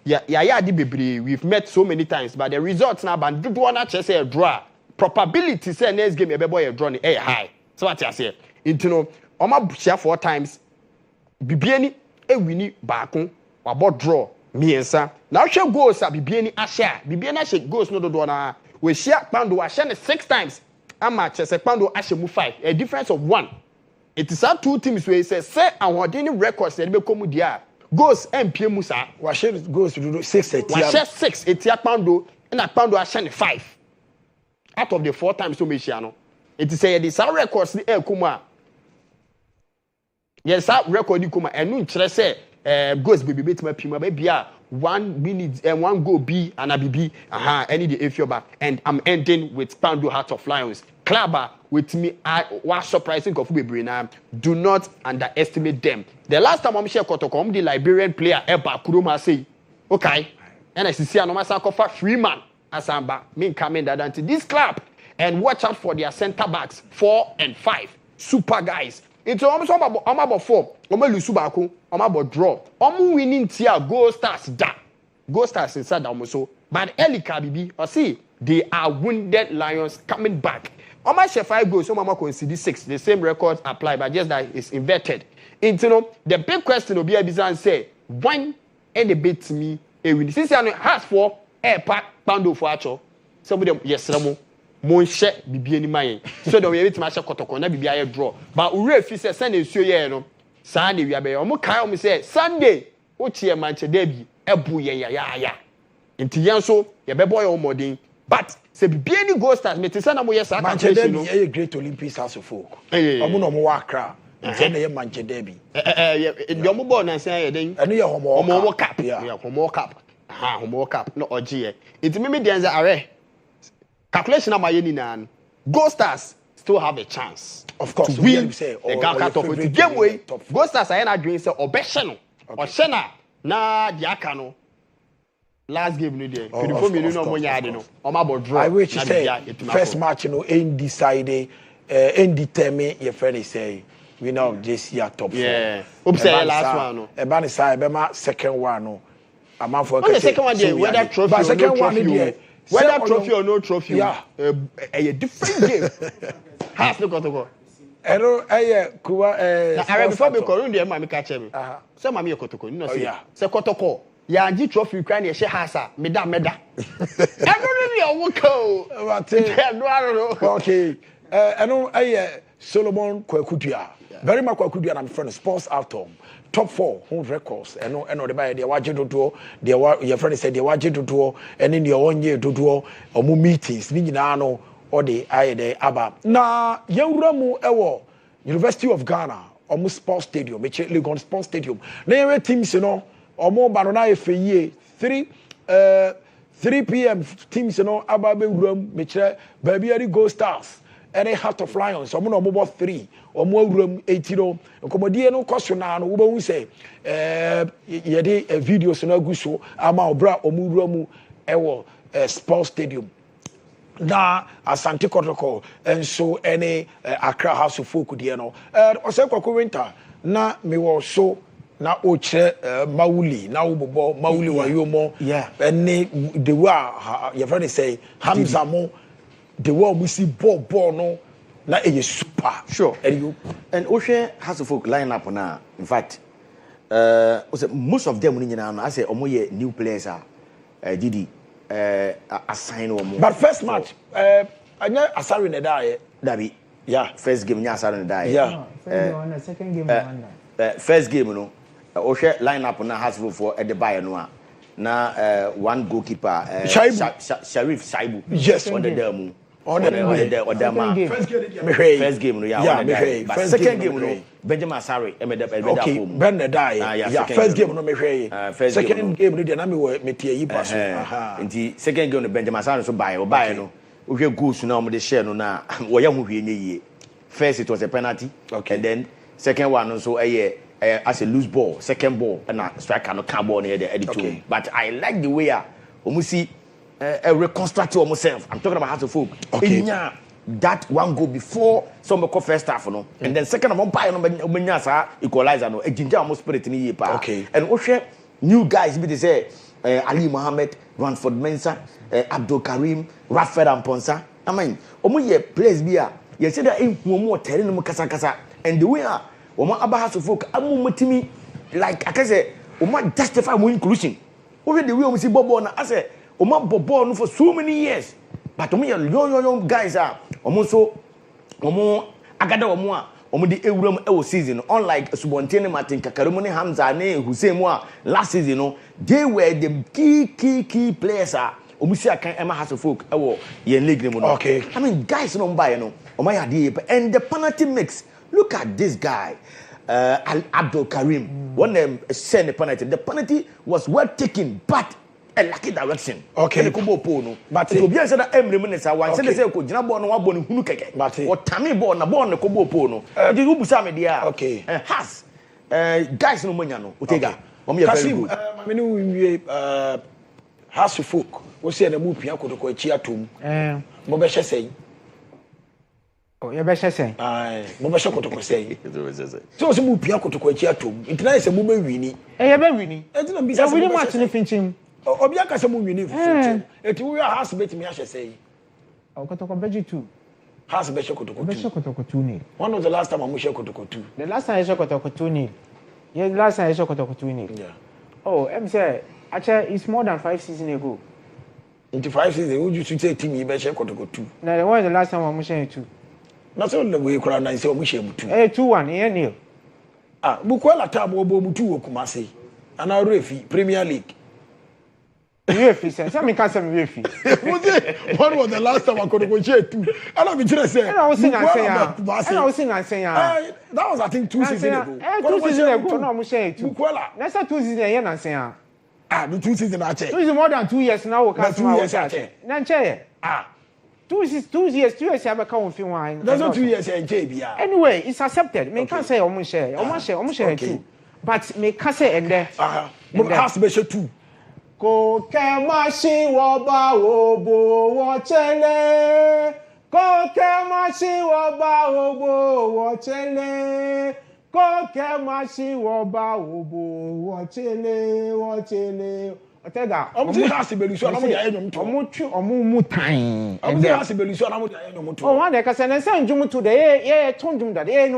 we've met so many times but the results now but do one actually say a draw probability say next game ebe boy a draw ni high so what I say into no oma share 4 times bibieni wini baako wabo draw miensa now share goals a bibieni ashare bibieni share goals no do na we share Kpando a share 6 times ama chese Kpando ashare mu 5 a difference of 1. It is our 2 teams where it says, say, and what any records that become dia goes MP Musa. Washe goes to do 6 Washe 6 etia Kpando and a Kpando Ashan 5. Out of the 4 times to Michiano. It is a this our records the air kuma. Yes, that record you kuma and no say goes baby bit my pima baby 1 minute and 1 goal B and a BB any the if you're back and I'm ending with Kpando Hearts of Lions. Klaba with me, I was surprising of Bebrina. Do not underestimate them. The last time I'm share Kotoko, the Liberian player Eba Kuruma say, okay, and I see a normal sacrifice Freeman Asamba, me coming that into this club and watch out for their center backs 4 and 5 super guys. It's almost about 4. Lusubaku, about draw. Winning tier Go Stars da. Go Stars inside almost. But Eli Kabibi, or see, they are wounded lions coming back. On my share 5 goals, so Mama conceded 6. The same record applied, but just that it's inverted. Into no, the big question will be a bizarre say, when any bit me a win. Since I has for air pack Kpando for actual. Some of them, yes, Ramo, mon share be any mine. So the way to match a Kotoko, never be a draw. But we refuse to send a suyo. Sunday, we are be almost Kyle say Sunday, what year match a debut, a booyah, ya. Into Yanso, your boy or moding. But se bibieni Go Stars me tesa na mo yes aka Manchester be a great Olympics as of folk. Omo no mo wa Accra. nti na ye manche derby the omo ball na say den eno ye homo cap yeah homo cap homo cap no ogie it me dey say are calculation am aye ni nan Gold Stars still have a chance of course to win the Ghana top 40 game way Gold Stars aye na doing say obehye no ohye na di aka no last game no there 24 million no money ade no omabo draw I wish say first match no undecided indeterminate your friend is say we know this year top 4 yeah hope say last one no e ba ni say be ma second one no amount for the second one there whether trophy or no trophy whether trophy or no trophy yeah a different game has no Kotoko ero kuwa na before me ko run there ma me ka che me say ma me Kotoko no say Kotoko ya nji trophy kra na ye she hasa meda every year wo ko okay eno Solomon Kwakudua very much Kwakudua na my friend sports outcome top 4 home records eno the buy the waje dodo your friend said the waje dodo ene ne onye dodo omu meetings ni nyina no or the aye aba na yewura mu ewo University of Ghana omu sports stadium Legon sports stadium na yewe teams no omu ba no na efeye 3 p.m. teams no aba be wuram me kire ba bia di Gold Stars any Heart of Lions omo no omo 3 omo awuram 80 no nkomodie no koso na no wo ba hu say ye dey videos no aguso ama obra omo wuram ewo sports stadium na Asante Kotoko enso any Accra House of Folk die no osekwa winter na me wo so na o kire Mauli na wo bobo Mauli wa yomo any the wa your friend say Hamza mo the world we see ball no na super sure and Oshe has a folk line up na in fact most of them nyina I say omoye new players Didi assign omo but first match anya asari na dae dabi first game nya asari na dae second game first game no Oshe line up na has for at the buy no na one goalkeeper Sharif Saibu yes on the demo on the first game no but second game no Benjamin Asare okay Ben die first game no me hwe second game no dey na me tie yi pass nti second game no Benjamin Asare so buy no we hwe goals na o de share no na wo ya ho hwe nye first it was a penalty and then second one no so as a loose ball second ball and a striker no can ball near the editor but I like the way omusi reconstruct yourself. I'm talking about House of Folk. Okay. That one go before some call first half, no, and then second one buy no equalizer no. Ginger almost spirit ni yepa. Okay. And Oshe new guys be they say Ali Mohammed, Ranford Mensah, Abdul Karim, Rafael Amponsa. I mean, ye players be you say that in more telling them kasa and the way omo aba House of Folk amu mutimi like I can say omo justify mo inclusion. Over the way we see Bobo na I say Oma bobo no for so many years but omo young guys omo so omo agada omo omo di ewuram ewo season unlike Subontene Martin Kakarumu ne Hamza ne Hussein mu last season no they were the key players omo si akan Emma House of Folk ewo ye league ne mu no okay I mean guys no mba ye no omo ya dey and the penalty mix look at this guy Abdul Karim one them send the penalty was well taken but a lucky direction. Okay. But to be answered every minute, I want to say, could you not born one born who keke? But what Tammy born a born a combo pono? Did you busame dia? Okay. Has guys no manyano. Utega. Kasim, menu House of Folk. We say na mu pia Kotoko echi atom. Mo be hye oh you be hye mo be Kotoko say. So mu pia Kotoko echi atom. Intina say mo be wini. You be wini. Intina bi say wini match ni finchim. Obi aka say mo wini finchim. Eti we House bet me hye say. Kotoko beji 2. House be Kotoko 2. Be Kotoko 2 When was the last time I share Kotoko 2? The last time I share Kotoko 2 yeah, the last time I share Kotoko 2 Yeah. Oh, I'm say actually it's more than 5 seasons ago. Into 5 seasons, would you say team you be share Kotoko 2? Now the one the last time I share 2. Not so the way crowd and say we share 2. 2-1 here nil. Bukwala tab obo mutu Kumasi. And our refi Premier League. UEFA sense. I mean, can't say UEFA. When was the last time I could negotiate two? And I'm just saying. And I was saying, that was I think 2 seasons ago. 2 seasons ago, no, I'm saying two. That's not 2 seasons ago, I'm saying. The 2 seasons I check. 2 years more than 2 years now. 2 years I check. Nanche. 2 years. 2 years. I have a count of wine. That's not 2 years in JB. Anyway, it's accepted. Me can't say almost share. Almost share too. But me can't say and there. Has to be sure too. Ko kemashi woba obo wochele. Ko kemashi woba obo wochele. Ko kemashi woba obo wochele. Otega. Has to be sure. I'm one that can send you to the told him that okay.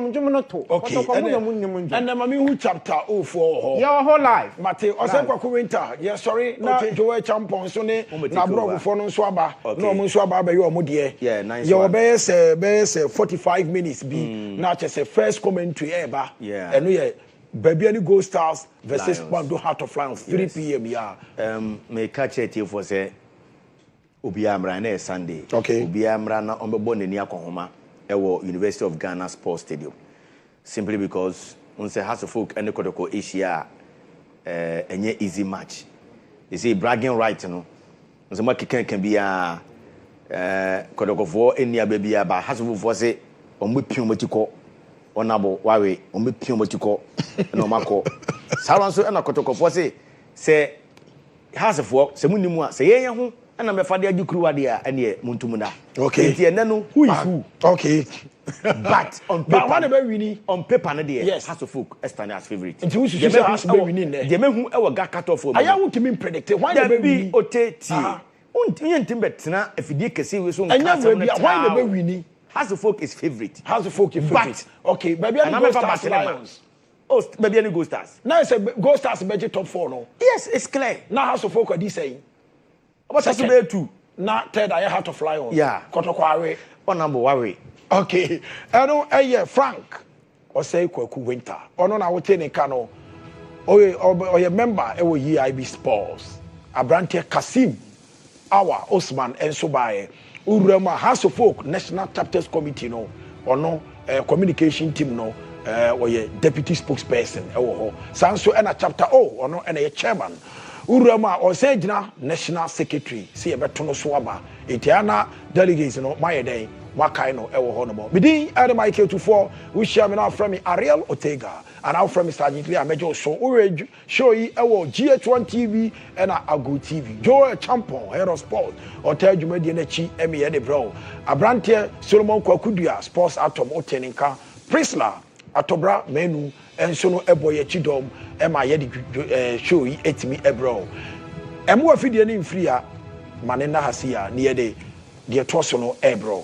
And then who chapter 04 your whole life. Mate, Osenko winter. Yeah, sorry. Now Joe Champon Sone, Nabro for no swaba, no Munswaba by your mudie. Yeah, nice. Your base 45 minutes be not just a first commentary ever. Yeah. And we Baby any Gold Stars versus Pando Heart of Lions 3 p.m. Yeah. Me catch it here for say Obiya Mrana Sunday. Okay. Obiya Mrana on the born in Yakohoma, University of Ghana Sports Stadium. Simply because on say House of Folk and the Kotoko Asia a easy match. You see bragging right, you know. On say can be a Kotoko for any baby but House of Folk say on we pure Onabo wawe omepio motiko no mako sawan so na kotoko fo say hasefo se munimu a se yen ho na me fade agikuru ade a ene muntum da okay enti ene no who is who okay but on paper one be winning on paper na there yes hasefo stand as favorite enti who should has be winning there je mehu e wo ga cut off aya wo kimi predict why they be winning oteti untim betena afidie kese we so nka why they be winning House of Folk is favorite. House of Folk is favorite. But, okay, baby, any Gold Stars Lions. Oh, baby, any Gold Stars. Now it's a Gold Stars budget top 4 no. Yes, it's clear. Now House of Folk are this saying. What's House of Folk 2? Now third, I Heart of Lions. Yeah. Kotoko on number worry. Okay. I know. Frank. Or say Kwaku Winter. Or no, I will tell you, Kano. Or your member. It will EIB Sports. Abrante Kasim. Our Osman and Sobaye. Urema House of Folk National Chapters Committee no or no communication team no or your deputy spokesperson sanso and a chapter or no and a chairman Urema or Sejna National Secretary see a betono swaba etiana delegates no my day wakaino honorable bidi adam IK24 we share me now from me Ariel Ortega and now from Mr. Ajitli Amejo so we show yi GHOne TV and Ago TV Joe Champon Hero Sport Hotel Jumedi Nechi Emi Ede Bro Abrante Solomon Kwakudua Sports Atom Oteninka Prisla Atobra Menu and Sono Eboye Chidom Emma Yedi show yi etimi ebro Emu afidie ni mfria manena hasia ni ede de tosono ebro.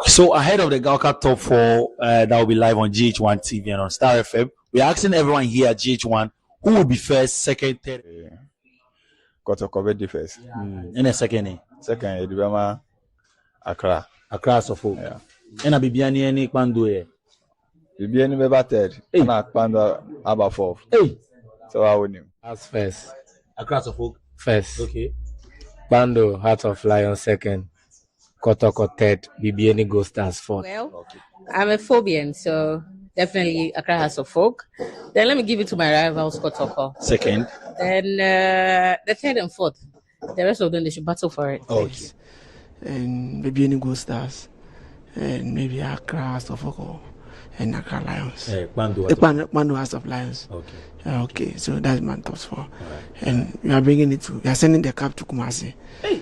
So ahead of the Galka Top 4 that will be live on GHOne TV and on Star FM, we're asking everyone here at GHOne who will be first, second, third. Kotoko be first. In a second. Second, Edubama Accra. Accra Sofo. Yeah. And a Bibiani any Pando. Bibiani be third. And a Pando about fourth. Hey. So I win him. As first. Accra Sofo. First. Okay. Pando Heart of Lion second. Kotoko third, BBN Gold Stars fourth. Well, I'm a Phobian, so definitely Accra House of Folk. Then let me give it to my rivals, Kotoko. Second. Then the third and fourth. The rest of them, they should battle for it. Okay. And BBN Gold Stars. And maybe Accra House of Folk and Accra Lions. Pando House of Lions. Okay. Okay, so that's my top 4. Right. And we are bringing it to, we are sending the cup to Kumasi. Hey.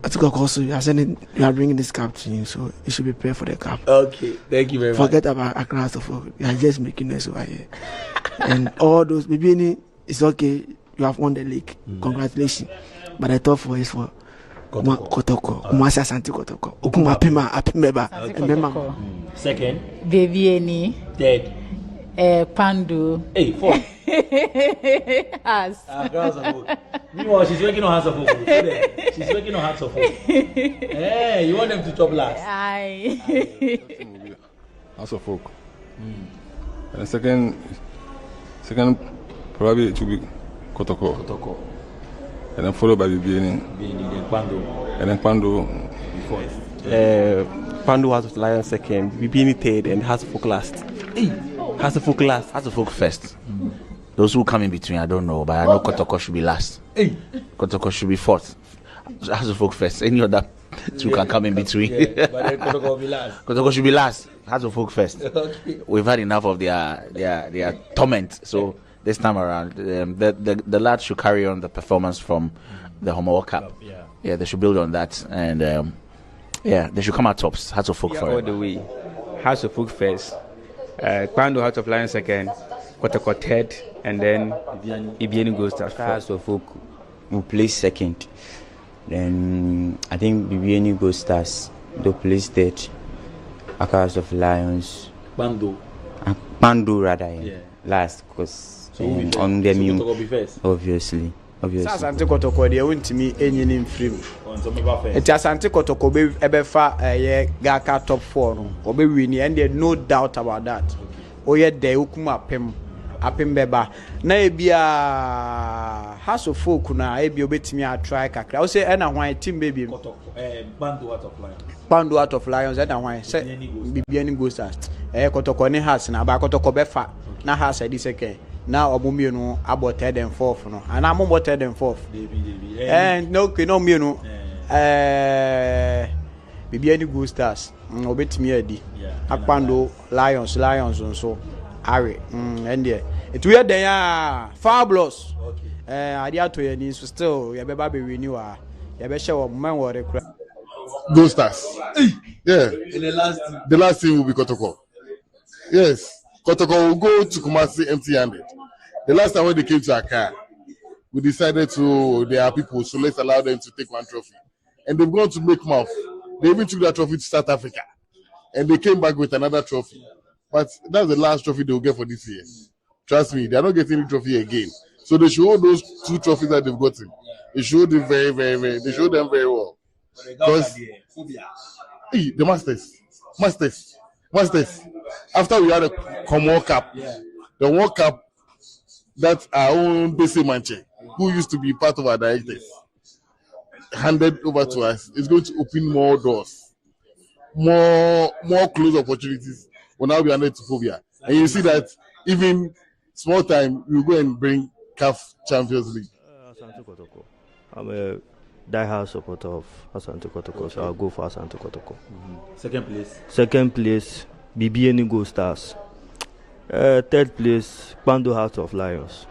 Also, you are bringing this cup to you, so you should be prepared for the cup. Okay, thank you very much. Forget about Accra House of Folk. You are just making us over here. And all those, maybe it's okay. You have won the league. Congratulations. But the top 4 is for Kotoko. Kumasi Asante Kotoko. Okumapima Apimeba. Second. Viviani. Third. Pandu. Hey, 4th. Has. Meanwhile, she's working on House of Folk. She's working on House of Folk. Hey, you want them to top last? Aye. House of Folk. And the second probably it will be Kotoko. And then followed by Bibiani. And then Pandu. Pandu House of Lions second, Bibiani third, and House of Folk last. House of Folk last. House of Folk first. Those who come in between, I don't know, but I know Kotoko should be last. Kotoko should be 4th. House of Folk first. Any other two can come in between. But then Kotoko will be last. Kotoko should be last. House of Folk first. Okay. We've had enough of their torment. So this time around, the lads should carry on the performance from the Homo Cup. Yeah, they should build on that, and they should come out tops. House of Folk all forever. the way. House of Folk first. Pandu House of Lions second. Kotoko third, and then Ibiani goes to House of Folk will place second. Then I think Ibiani goes stars. They'll place third. House of Lions. Pandu rather. Yeah. Last, because on the new. Obviously. Asante Kotoko they won't me any name free. It's Asante Kotoko be ebefa Gaka top 4 no. Obe win and there no doubt about that. Oye de ukuma apem beba. Na ebia House of Folk na ebia obetimi a try kakra. O say na hwan team baby. Pandu out of Lions na hwan say Bibiani go stars. Kotoko ne House na ba Kotoko befa na House edi second. Now Obumio no about 3rd and 4th no. And I'm about 3rd and 4th. And no me no. Bibiani go stars. Obetimi edi. Akpando Lions so are and there. It we there fabulous. Okay. Idea to your so still you better be renew you be share man worry. Go stars. Yeah. In the last team will be Kotoko. Yes. Kotoko will go to Kumasi empty-handed. The last time when they came to Accra, we decided they are people, so let's allow them to take one trophy. And they've gone to make mouth. They even took that trophy to South Africa. And they came back with another trophy. But that's the last trophy they will get for this year. Trust me, they're not getting any trophy again. So they show those 2 trophies that they've gotten. They showed them very, very, very. They showed them very well. Because the Masters. After we had a World Cup, the World Cup that our own Bese Manche, who used to be part of our directors, handed over to us, is going to open more doors, more close opportunities. Will now be handed to Phobia. And you see that even small time, we'll go and bring CAF Champions League. Asante Kotoko. I'm a die-hard supporter of Asante Kotoko, so I'll go for Asante Kotoko. Second place, Bibiani Go Stars. Third place, Pandu House of Lions.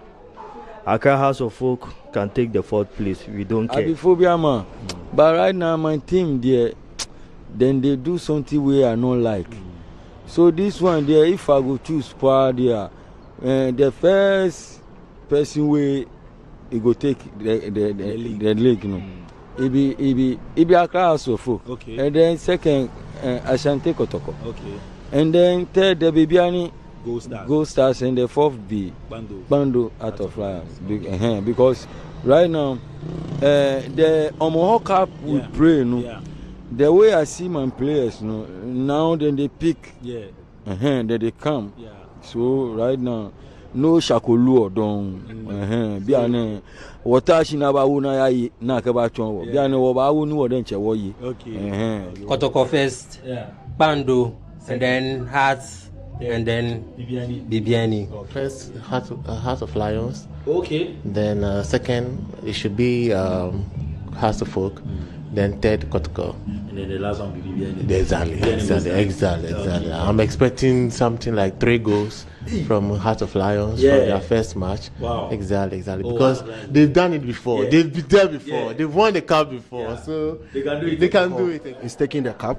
Accra House of Folk can take the 4th place. We don't care. Phobia man. But right now, my team there, then they do something we I don't like. So this one there, if I go choose power there, the first person way he go take the league, you know. It be Accra House of Folk. Okay. And then second, Asante Kotoko. Okay. And then third, the Bibiani Go Stars, and the 4th be Bandu out of Lions. Because right now, the Omoho Cup we pray, no. Yeah. The way I see my players, no, now then they pick, then they come. Yeah. So right now, no Shakolu or don. Biane, watashi na ba una ya na kaba chonwo. Biane wo ba unu wo den chewo yi. Okay. Kotoko first, Bando, and then Hearts, and then Bibiani. First, Heart of Lions. Okay. Then second, it should be House of Folk. Then third, Kotoko. And then the last one will be Bibiani. Exactly. I'm expecting something like 3 goals from Heart of Lions from their first match. Wow. Exactly. Because they've done it before. Yeah. They've been there before. Yeah. They've won the cup before. So they can do it. They can do it. He's taking the cup.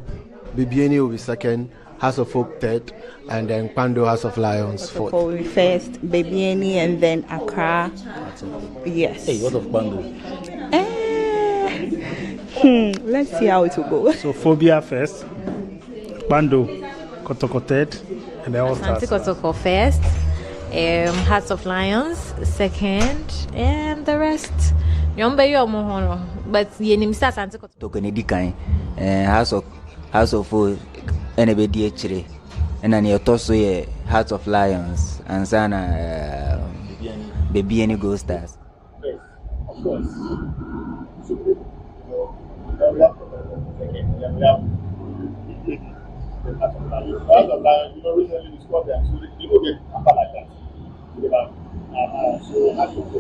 Bibiani will be second. House of Folk third, and then Pando House of Lions fourth. Kotoko first, Bebieni, and then Accra. Yes. Hey, what of Pando? Let's see how it will go. So Phobia first, Pando, Kotoko third, and then all Asante stars. Kotoko first, Hearts of Lions second, and the rest. But yenim sa Asante Kotoko ne dikan House of Folk NBD chire and your torso ye Hearts of Lions and sana baby any Ghost Stars. Yes, of course. Recently we scored them, so you don't get upper like that. So have to go.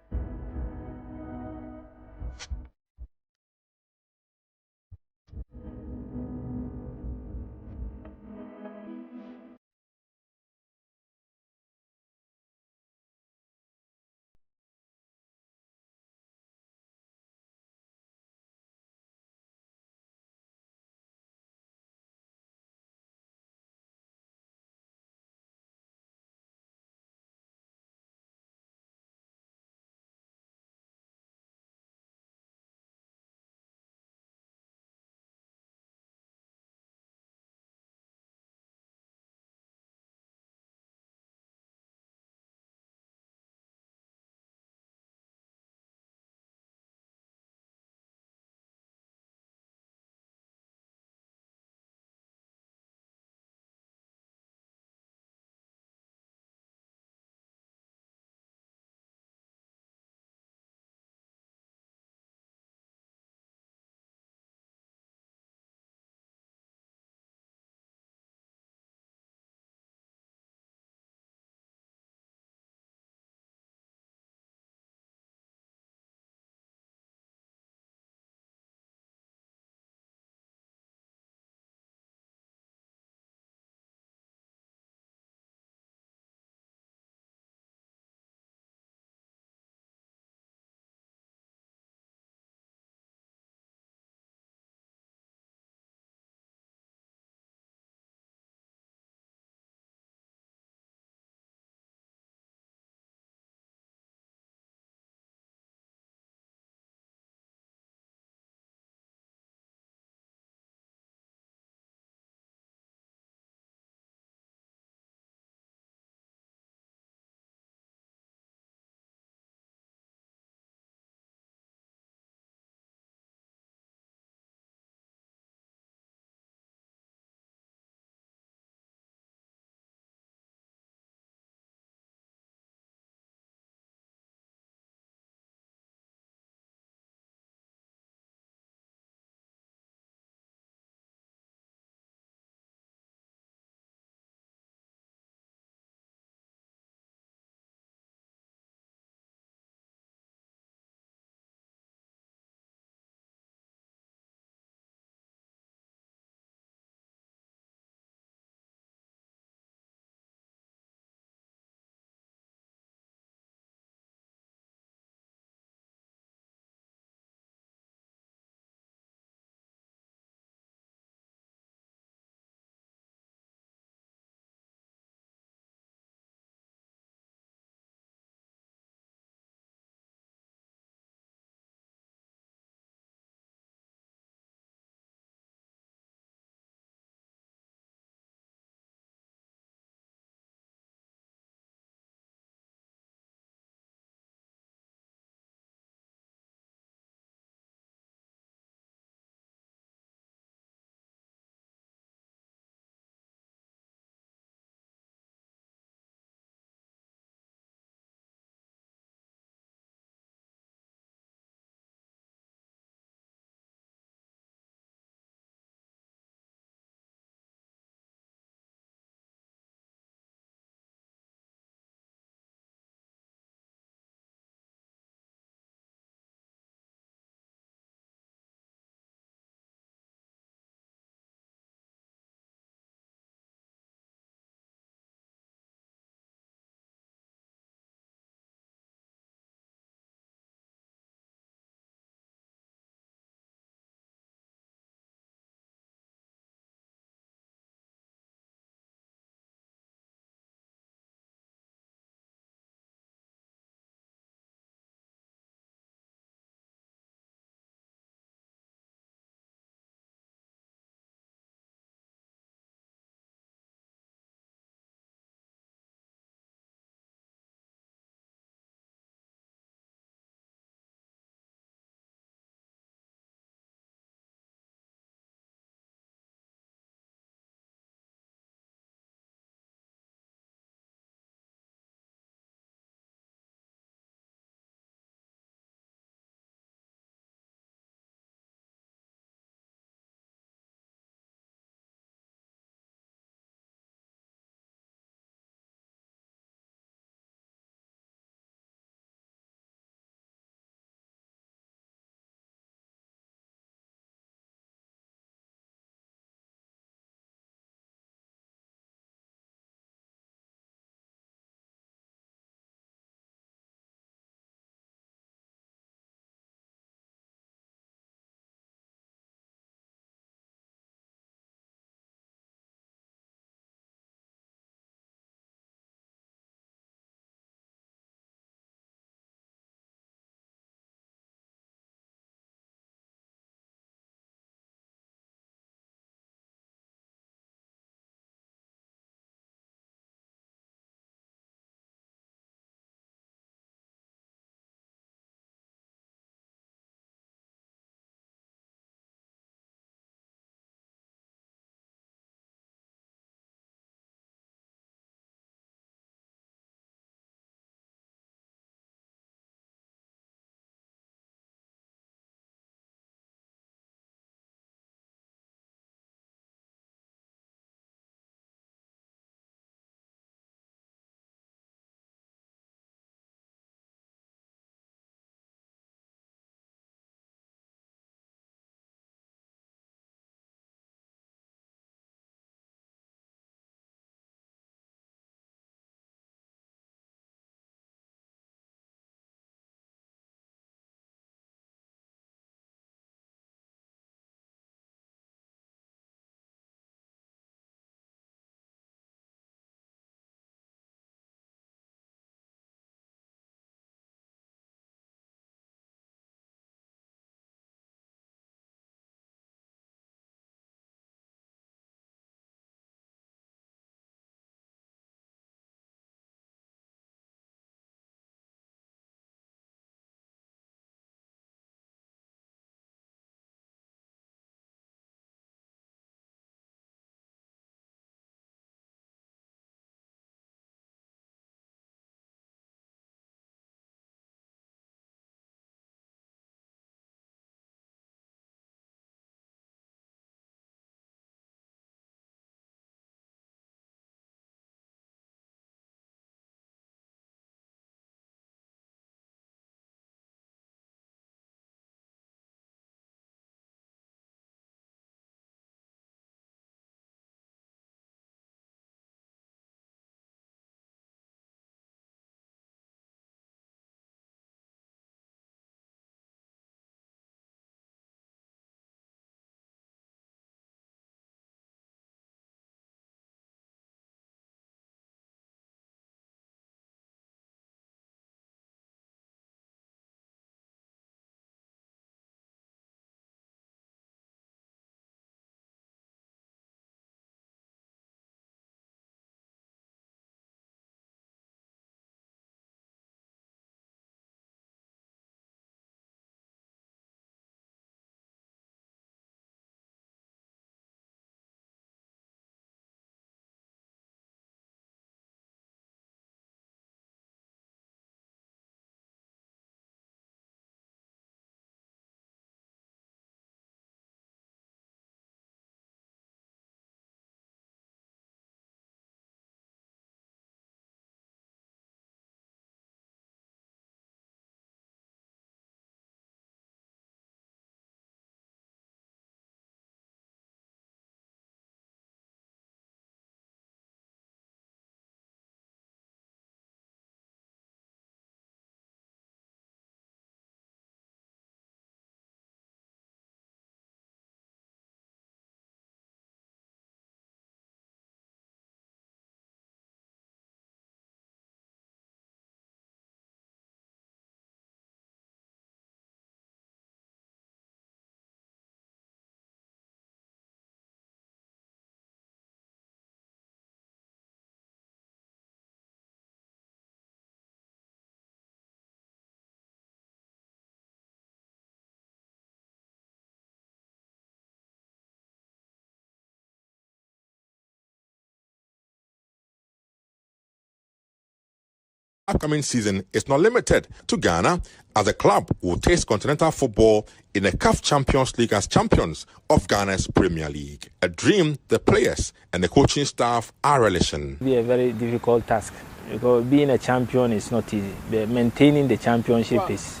Upcoming season is not limited to Ghana, as the club will taste continental football in the CAF Champions League as champions of Ghana's Premier League. A dream the players and the coaching staff are relishing. It will be a very difficult task because being a champion is not easy. But maintaining the championship is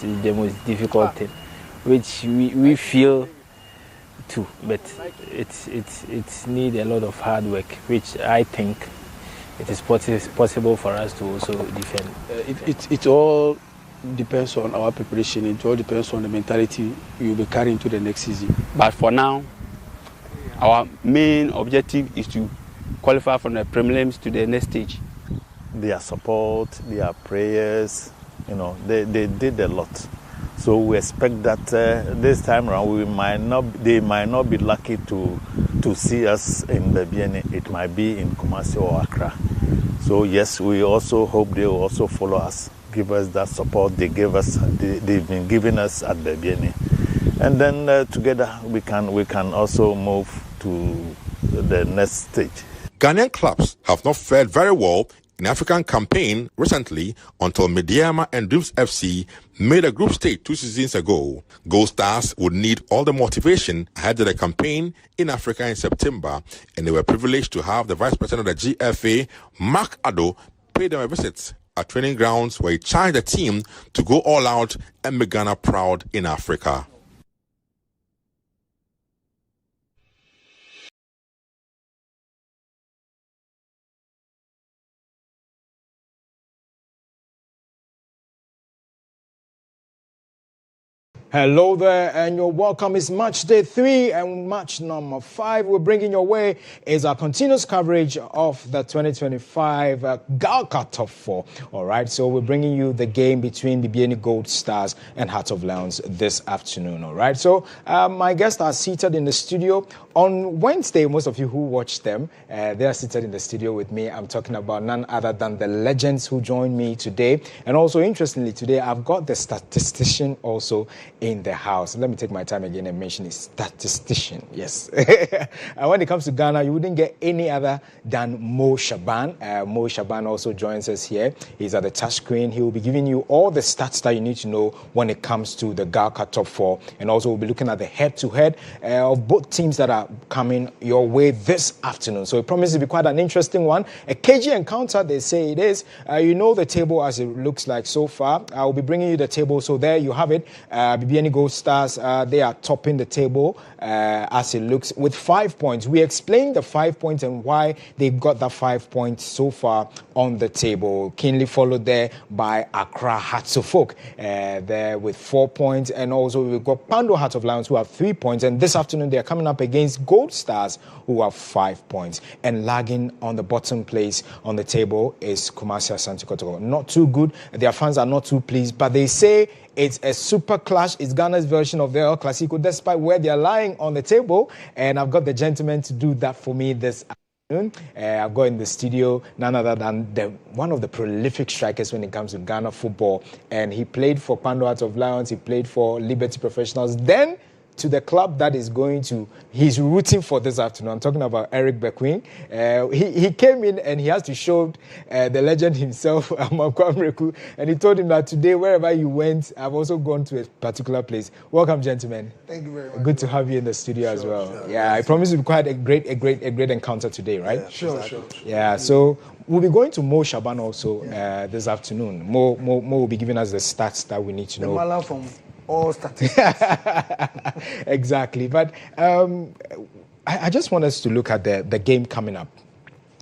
the most difficult thing, which we feel too. But it needs a lot of hard work, which I think it is possible for us to also defend. It all depends on our preparation. It all depends on the mentality we will be carrying to the next season. But for now, our main objective is to qualify from the prelims to the next stage. Their support, their prayers, they did a lot. So we expect that this time around they might not be lucky to see us in the BNA. It might be in Kumasi or Accra. So yes, we also hope they will also follow us, give us that support they've been giving us at the BNA. And then together we can also move to the next stage. Ghanaian clubs have not fared very well in the African campaign recently until Mediama and Dreams FC made a group stage 2 seasons ago. Gold Stars would need all the motivation ahead of the campaign in Africa in September, and they were privileged to have the Vice President of the GFA, Mark Addo, pay them a visit at training grounds where he charged the team to go all out and make Ghana proud in Africa. Hello there, and you're welcome. It's match day 3 and match number 5. We're bringing your way is our continuous coverage of the 2025 GHOne Top 4. All right, so we're bringing you the game between BBN Gold Stars and Hearts of Lions this afternoon. All right, so my guests are seated in the studio. On Wednesday, most of you who watched them, they are seated in the studio with me. I'm talking about none other than the legends who joined me today. And also, interestingly, today I've got the statistician also in the house. Let me take my time again and mention his statistician. Yes. And when it comes to Ghana, you wouldn't get any other than Mo Shaban. Mo Shaban also joins us here. He's at the touch screen. He will be giving you all the stats that you need to know when it comes to the GHOne Top 4. And also we'll be looking at the head-to-head of both teams that are coming your way this afternoon. So it promises to be quite an interesting one. A cagey encounter, they say it is. You know the table as it looks like so far. I will be bringing you the table. So there you have it. BBN Gold Stars, they are topping the table as it looks with 5 points. We explained the 5 points and why they got that 5 points so far on the table. Keenly followed there by Accra Hearts of Oak there with 4 points. And also we've got Pando Hearts of Lions who have 3 points. And this afternoon they are coming up against Gold Stars who have 5 points. And lagging on the bottom place on the table is Kumasi Asante Kotoko. Not too good. Their fans are not too pleased, but they say it's a super clash. It's Ghana's version of the El Clasico, despite where they're lying on the table. And I've got the gentleman to do that for me this afternoon. I've got in the studio none other than one of the prolific strikers when it comes to Ghana football. And he played for Pando Hearts of Lions. He played for Liberty Professionals. Then to the club that he's rooting for this afternoon. I'm talking about Eric Bequin. He came in and he has to show the legend himself, Amakwamreku, and he told him that today, wherever you went, I've also gone to a particular place. Welcome, gentlemen. Thank you very much. Good to have you in the studio as well. Sure. Yeah, I promise to be quite a great encounter today, right? Yeah, sure. Yeah, so we'll be going to Mo Shaban also this afternoon. Mo will be giving us the stats that we need to know. The Mala from all statistics. Exactly. But I just want us to look at the game coming up.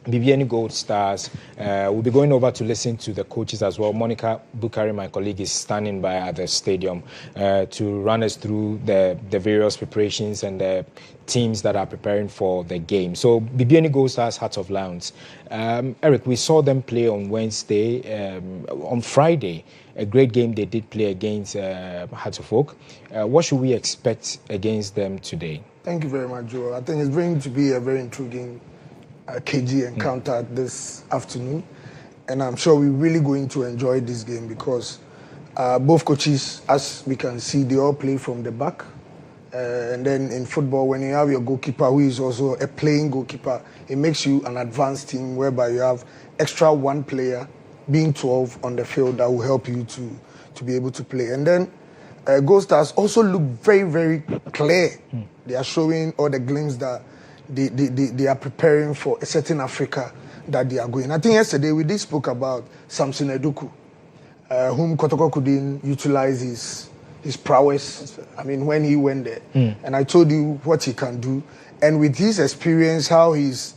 BBN Gold Stars. We'll be going over to listen to the coaches as well. Monica Bukari, my colleague, is standing by at the stadium to run us through the various preparations and the teams that are preparing for the game. So BBN Gold Stars, Hearts of Lions. Eric, we saw them play on Wednesday. On Friday, a great game they did play against Hearts of Oak. What should we expect against them today? Thank you very much, Joe. I think it's going to be a very intriguing KG encounter this afternoon, and I'm sure we're really going to enjoy this game because both coaches, as we can see, they all play from the back, and then in football, when you have your goalkeeper who is also a playing goalkeeper, it makes you an advanced team whereby you have extra one player being 12 on the field that will help you to be able to play. And then Gold Stars also look very, very clear. They are showing all the glimpses that they are preparing for a certain Africa that they are going. I think yesterday we did spoke about Samson Eduku, whom Kotoko couldn't utilize his prowess. I mean, when he went there. And I told you what he can do. And with his experience, how he's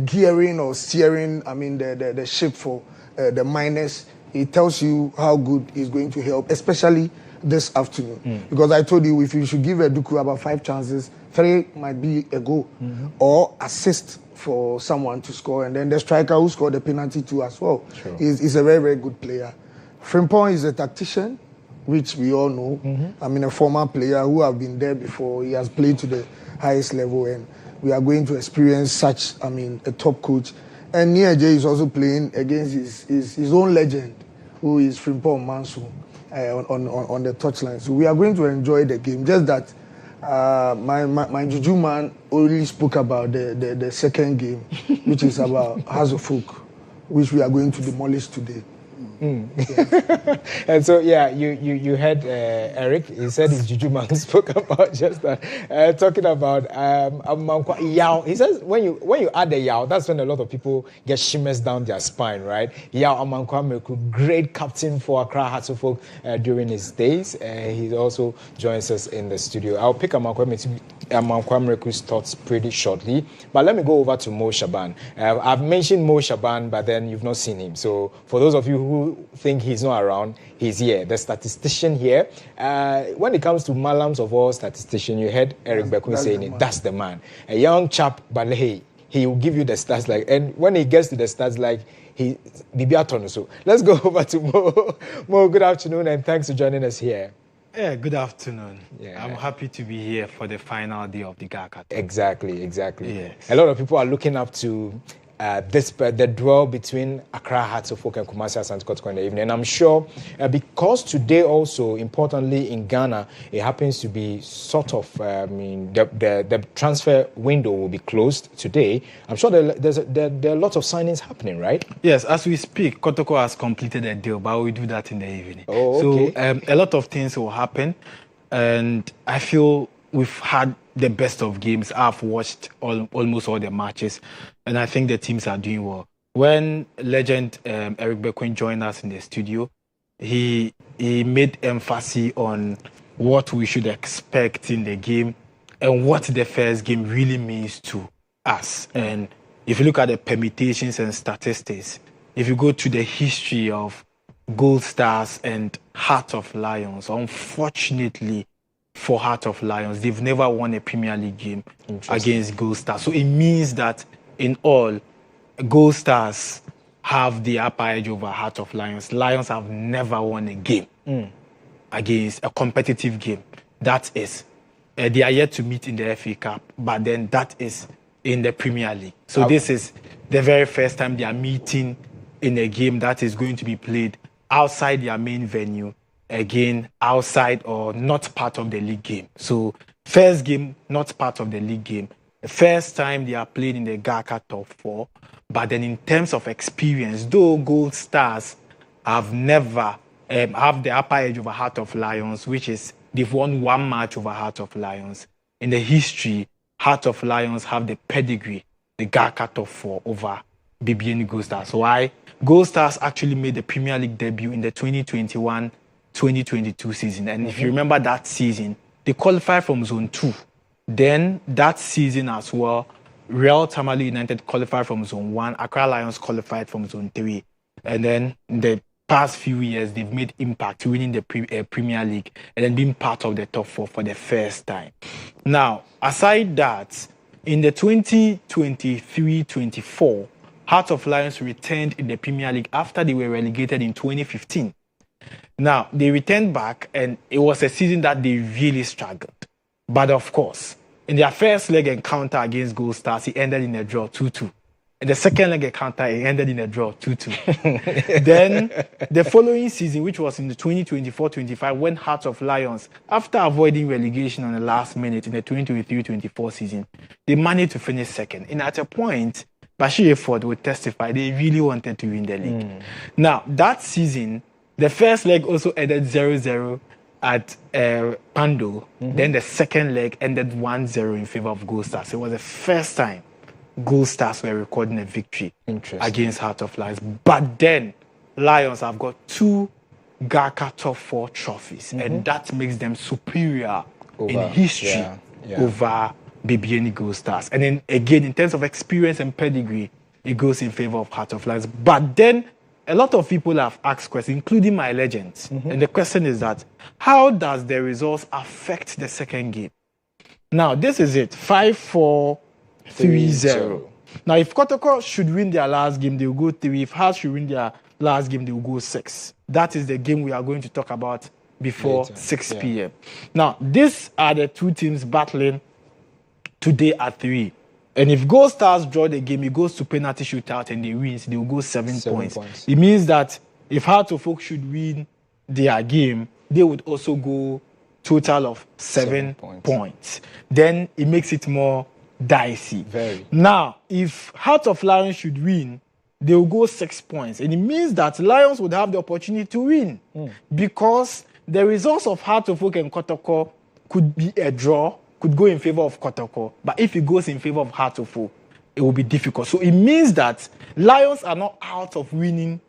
gearing or steering, I mean, the ship for the miners, it tells you how good he's going to help, especially this afternoon. Because I told you if you should give Eduku about 5 chances, 3 might be a goal or assist for someone to score. And then the striker who scored the penalty too as well. Sure. Is a very, very good player. Frimpong is a tactician, which we all know. I mean, a former player who have been there before. He has played to the highest level, and we are going to experience such, I mean, a top coach. And Nia J is also playing against his own legend, who is Frimpong Manso, on the touchline. So we are going to enjoy the game. Just that my Juju man only spoke about the second game, which is about House of Folk, which we are going to demolish today. And so, yeah, you heard Eric. He said his Juju man spoke about just that. Talking about Yao. He says when you add the Yao, that's when a lot of people get shimmers down their spine, right? Yao Amankwa Meku, great captain for Accra Hearts of Oak during his days. He also joins us in the studio. I'll pick Amankwa Meku's thoughts pretty shortly, but let me go over to Mo Shaban. I've mentioned Mo Shaban, but then you've not seen him. So for those of you who think he's not around, he's here, the statistician here. When it comes to Malams of all statistician, you heard Eric Bekun saying it, that's the man. A young chap, but hey, he will give you the stats like, and when he gets to the stats like, he Bibiaton. So let's go over to Mo. Mo, good afternoon and thanks for joining us here. Yeah, good afternoon. Yeah. I'm happy to be here for the final day of the GHOne. Exactly. Yes. A lot of people are looking up to the duel between Accra Hearts of Oak and Kumasi Asante Kotoko in the evening. And I'm sure because today also, importantly in Ghana, it happens to be sort of, the transfer window will be closed today. I'm sure there are lots of signings happening, right? Yes, as we speak, Kotoko has completed a deal, but we'll do that in the evening. Oh, okay. So a lot of things will happen, and I feel we've had the best of games. I've watched almost all the matches, and I think the teams are doing well. When legend Eric Bekun joined us in the studio, he made emphasis on what we should expect in the game and what the first game really means to us. And if you look at the permutations and statistics, if you go to the history of Gold Stars and Heart of Lions, unfortunately, for Heart of Lions, they've never won a Premier League game against Gold Stars. So it means that in all, Gold Stars have the upper edge over Heart of Lions. Lions have never won a game against a competitive game. That is, they are yet to meet in the FA Cup, but then that is in the Premier League. So this is the very first time they are meeting in a game that is going to be played outside their main venue. Again, outside or not part of the league game. So, first game, not part of the league game. The first time they are played in the GHOne top 4. But then in terms of experience, though Gold Stars have never have the upper edge over Heart of Lions, which is they've won 1 match over Heart of Lions. In the history, Heart of Lions have the pedigree, the GHOne top 4 over BBN Gold Stars. So Gold Stars actually made the Premier League debut in the 2021-2022 season. And if you remember that season, they qualified from Zone 2. Then that season as well, Real Tamale United qualified from Zone 1. Accra Lions qualified from Zone 3. And then in the past few years, they've made impact, winning the Premier League and then being part of the top 4 for the first time. Now, aside that, in the 2023-24, Heart of Lions returned in the Premier League after they were relegated in 2015. Now, they returned back, and it was a season that they really struggled. But of course, in their first leg encounter against Gold Stars, it ended in a draw 2-2. In the second leg encounter, it ended in a draw 2-2. Then, the following season, which was in the 2024-25, when Heart of Lions, after avoiding relegation on the last minute in the 2023-24 season, they managed to finish second. And at a point, Bashir Ford would testify they really wanted to win the league. Now, that season, the first leg also ended 0-0 at Pando. Then the second leg ended 1-0 in favor of Gold Stars. It was the first time Gold Stars were recording a victory against Heart of Lions. But then Lions have got 2 GHOne top 4 trophies, and that makes them superior in history over BBN Gold Stars. And then again, in terms of experience and pedigree, it goes in favor of Heart of Lions. But then a lot of people have asked questions, including my legends. And the question is that, how does the results affect the second game? Now, this is it. 5-4, 3-0. Now, if Kotoko should win their last game, they will go 3. If Heart should win their last game, they will go 6. That is the game we are going to talk about before 6 p.m. Now, these are the 2 teams battling today at 3. And if Gold Stars draw the game, it goes to penalty shootout and they win, they will go 7 points. It means that if Heart of Oak should win their game, they would also go total of 7 points. Then it makes it more dicey. Now, if Heart of Lions should win, they will go 6 points. And it means that Lions would have the opportunity to win because the results of Heart of Oak and Kotoko could be a draw, could go in favor of Kotoko. But if it goes in favor of Heart of Oak, it will be difficult. So it means that Lions are not out of winning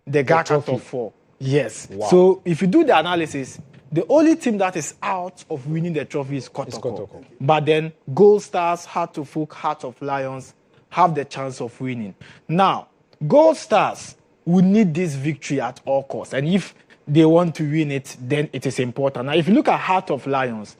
the GHOne top 4. Yes. Wow. So if you do the analysis, the only team that is out of winning the trophy is Kotoko. But then Gold Stars, Heart of Oak, Heart of Lions have the chance of winning. Now, Gold Stars will need this victory at all costs. And if they want to win it, then it is important. Now, if you look at Heart of Lions,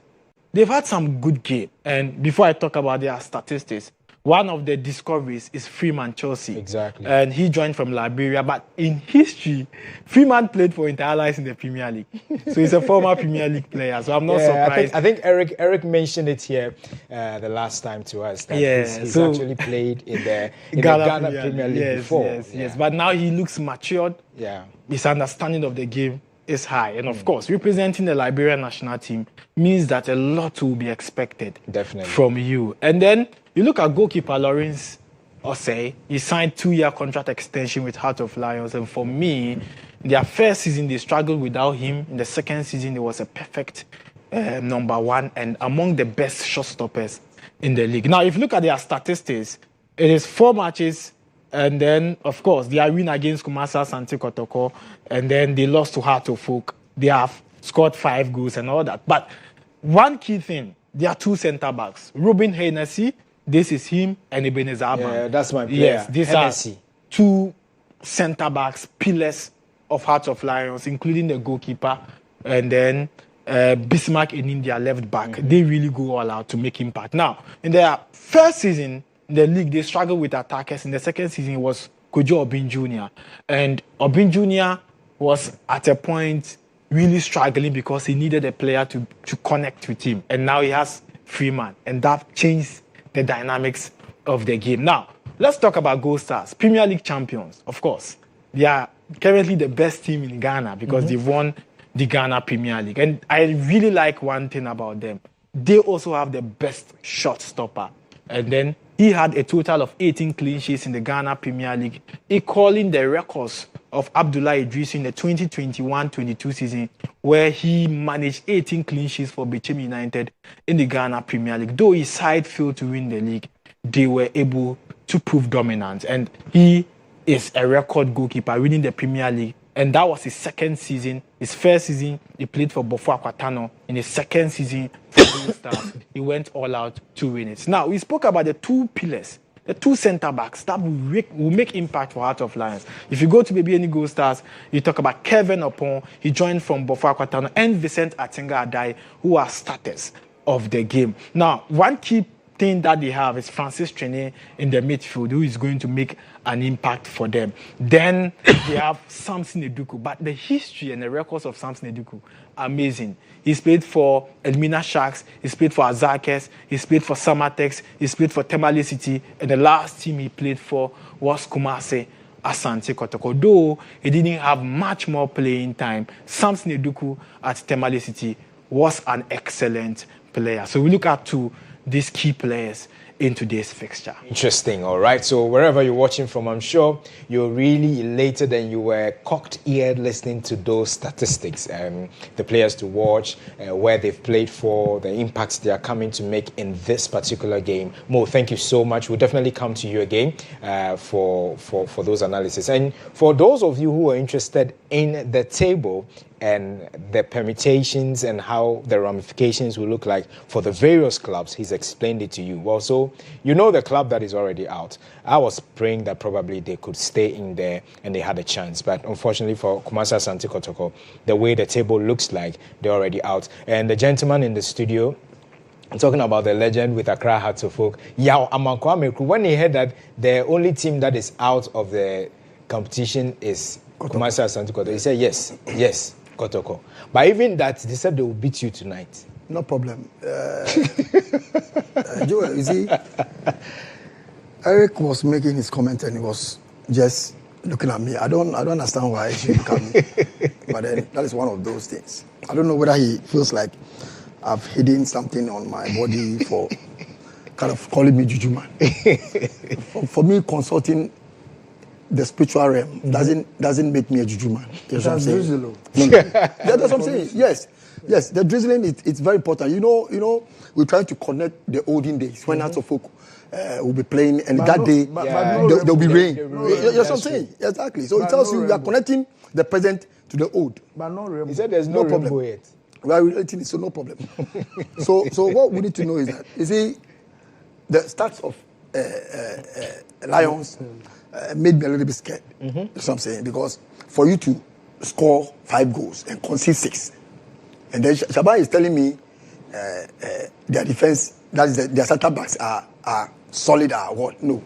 they've had some good game. And before I talk about their statistics, one of the discoveries is Freeman Chelsea. Exactly. And he joined from Liberia. But in history, Freeman played for Inter-Allies in the Premier League. So he's a former Premier League player. So I'm not surprised. I think Eric mentioned it here the last time to us. That he's actually played in the Ghana Premier League before. Yes. But now he looks matured. Yeah. His understanding of the game is high. And of course, representing the Liberian national team means that a lot will be expected from you. And then you look at goalkeeper Lawrence Osei. He signed 2-year contract extension with Heart of Lions. And for me, their first season, they struggled without him. In the second season, he was a perfect number 1 and among the best shot stoppers in the league. Now, if you look at their statistics, it is 4 matches. And then, of course, their win against Kumasi Asante Kotoko. And then they lost to Heart of Oak. They have scored 5 goals and all that. But one key thing, there are 2 centre-backs. Ruben Hennessy, this is him, and Ebenezer Aban. Yeah, that's my player. Yes, these Hennessy. are 2 centre-backs, pillars of Heart of Lions, including the goalkeeper. And then Bismarck in India, left back. They really go all out to make impact. Now, in their first season in the league, they struggled with attackers. In the second season, it was Kojo Obin Jr. And Obin Jr. was at a point really struggling because he needed a player to connect with him. And now he has Freeman. And that changed the dynamics of the game. Now, let's talk about Gold Stars. Premier League champions, of course. They are currently the best team in Ghana because they've won the Ghana Premier League. And I really like one thing about them. They also have the best shot stopper. And then he had a total of 18 clean sheets in the Ghana Premier League, equaling the records of Abdullah Idris in the 2021-22 season, where he managed 18 clean sheets for Bechem United in the Ghana Premier League. Though his side failed to win the league, they were able to prove dominance. And he is a record goalkeeper winning the Premier League. And that was his second season. His first season, he played for Bofo Akwatano. In his second season for Gold Stars, he went all out to win it. Now, we spoke about the 2 pillars, the 2 centre-backs that will make impact for Heart of Lions. If you go to BBN Gold Stars, you talk about Kevin Opon. He joined from Bofo Akwatano, and Vincent Atinga Adai, who are starters of the game. Now, one key thing that they have is Francis Trene in the midfield, who is going to make an impact for them. Then they have Samson Eduku. But the history and the records of Samson Eduku are amazing. He's played for Elmina Sharks, he's played for Azakes, he's played for Samatex, he's played for Temale City, and the last team he played for was Kumasi Asante Kotoko. Though he didn't have much more playing time, Samson Eduku at Temale City was an excellent player. So we look at these key players in today's fixture. Interesting. All right. So wherever you're watching from, I'm sure you're really elated and you were cocked-eared listening to those statistics, the players to watch, where they've played for, the impacts they are coming to make in this particular game. Mo, thank you so much. We'll definitely come to you again for those analysis. And for those of you who are interested in the table and the permutations and how the ramifications will look like for the various clubs, he's explained it to you. Well, so you know the club that is already out. I was praying that probably they could stay in there and they had a chance. But unfortunately for Kumasi Asante Kotoko, the way the table looks like, they're already out. And the gentleman in the studio, I'm talking about the legend with Accra Hearts of Oak, Yao Amankwa, when he heard that the only team that is out of the competition is Kumasi Asante Kotoko, he said, yes, Kotoko. But even that, they said they will beat you tonight. No problem. Joel, you see, Eric was making his comment and he was just looking at me. I don't understand why he look at me. But then that is one of those things. I don't know whether he feels like I've hidden something on my body for kind of calling me Juju man. For me, consulting the spiritual realm doesn't make me a Juju man. That's what I'm saying. No. That's what I'm saying. Yes, the drizzling it's very important. You know, we're trying to connect the olden days when Hearts of Oak will be playing, and that day there'll be rain. That's what I'm saying. Exactly. So it tells you we are connecting the present to the old. But no rainbow. He said there's no problem yet. We are relating it, so no problem. so what we need to know is that, you see, the stats of Lions made me a little bit scared. That's what I'm saying. Because for you to score 5 goals and concede 6, and then Shaban is telling me their defense, that is their center backs are solid or what? No.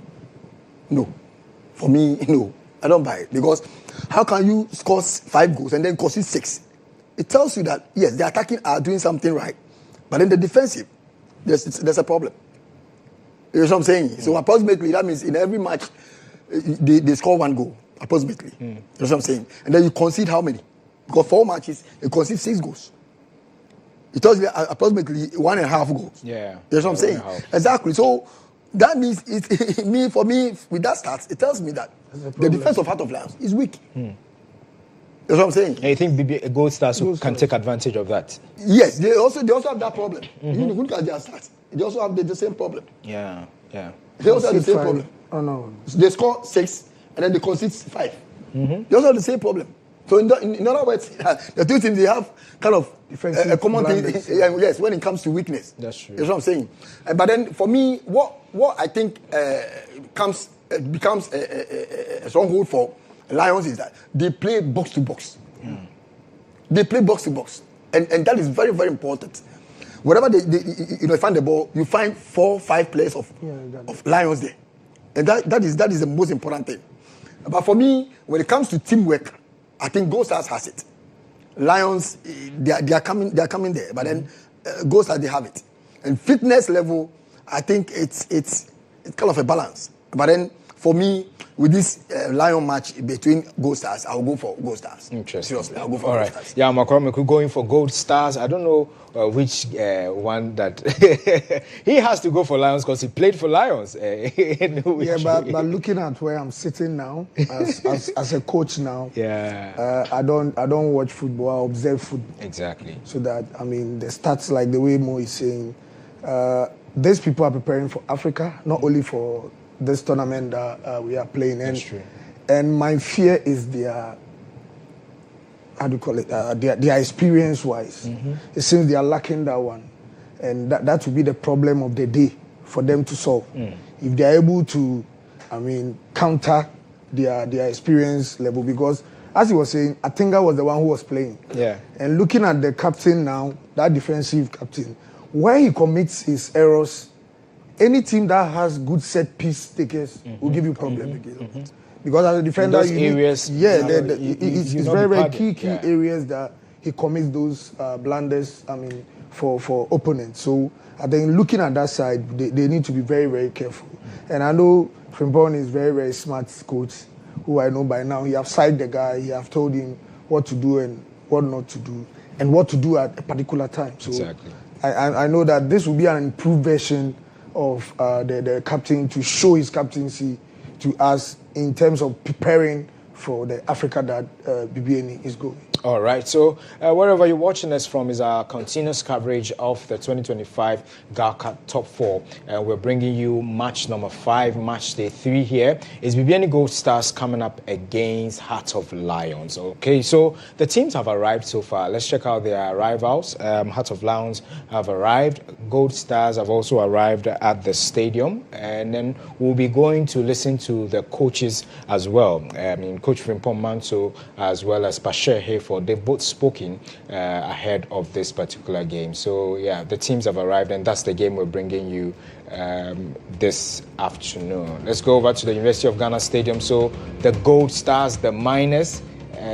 For me, no. I don't buy it. Because how can you score 5 goals and then concede 6? It tells you that, yes, the attacking are doing something right. But in the defensive, there's a problem. You know what I'm saying? So approximately, that means in every match, they score 1 goal, approximately. You know what I'm saying? And then you concede how many? Because 4 matches, you concede 6 goals. It tells you approximately 1.5 goals. Yeah. You know what I'm saying? Exactly. So that means, for me, with that stats, it tells me that the defense of Heart of Lions is weak. That's what I'm saying. And you think Gold Stars can take advantage of that? Yes, they also have that problem. You look at their stats. They also have the same problem. Yeah. They also have the same problem. Oh no. They score 6 and then they concede 5. They also have the same problem. So in other words, the two teams, they have kind of a common thing. Yes, when it comes to weakness. That's true. That's what I'm saying. But then for me, what I think becomes a stronghold for Lions is that they play box to box. They play box to box, and that is very, very important. Wherever they find the ball, you find 4-5 players of Lions there, and that is the most important thing. But for me, when it comes to teamwork, I think Gold Stars has it. Lions, they are coming there, but then Gold Stars, they have it. And fitness level, I think it's kind of a balance. But then for me, with this Lion match between Gold Stars, I'll go for Gold Stars. Interesting. Seriously, I'll go for Gold Stars. Yeah, Makoromeku going for Gold Stars. I don't know which one that he has to go for Lions because he played for Lions. But looking at where I'm sitting now as a coach now, I don't watch football. I observe football. Exactly. So that the stats, like the way Mo is saying, these people are preparing for Africa, not only for this tournament that we are playing. That's true. And my fear is their experience-wise. It seems they are lacking that one. And that will be the problem of the day for them to solve. If they are able to, counter their experience level. Because, as he was saying, Atinga was the one who was playing. Yeah. And looking at the captain now, that defensive captain, where he commits his errors, any team that has good set piece takers will give you problem again. Because as a defender, it's very, very key areas that he commits those blunders. For opponents. So I think looking at that side, they need to be very, very careful. And I know Frimpong is very, very smart coach, who I know by now. He have signed the guy. He have told him what to do and what not to do, and what to do at a particular time. So exactly. I know that this will be an improved version of the captain to show his captaincy to us in terms of preparing for the Africa that BBN is going. All right, so wherever you're watching us from is our continuous coverage of the 2025 Gal Cup Top 4. We're bringing you match number 5, match day 3 here. It's BBN Gold Stars coming up against Heart of Lions. Okay, so the teams have arrived so far. Let's check out their arrivals. Heart of Lions have arrived. Gold Stars have also arrived at the stadium. And then we'll be going to listen to the coaches as well. Coach Frimpong Manso as well as Pasher Hayford. They've both spoken ahead of this particular game. So, yeah, the teams have arrived, and that's the game we're bringing you this afternoon. Let's go over to the University of Ghana Stadium. So, the Gold Stars, the Miners,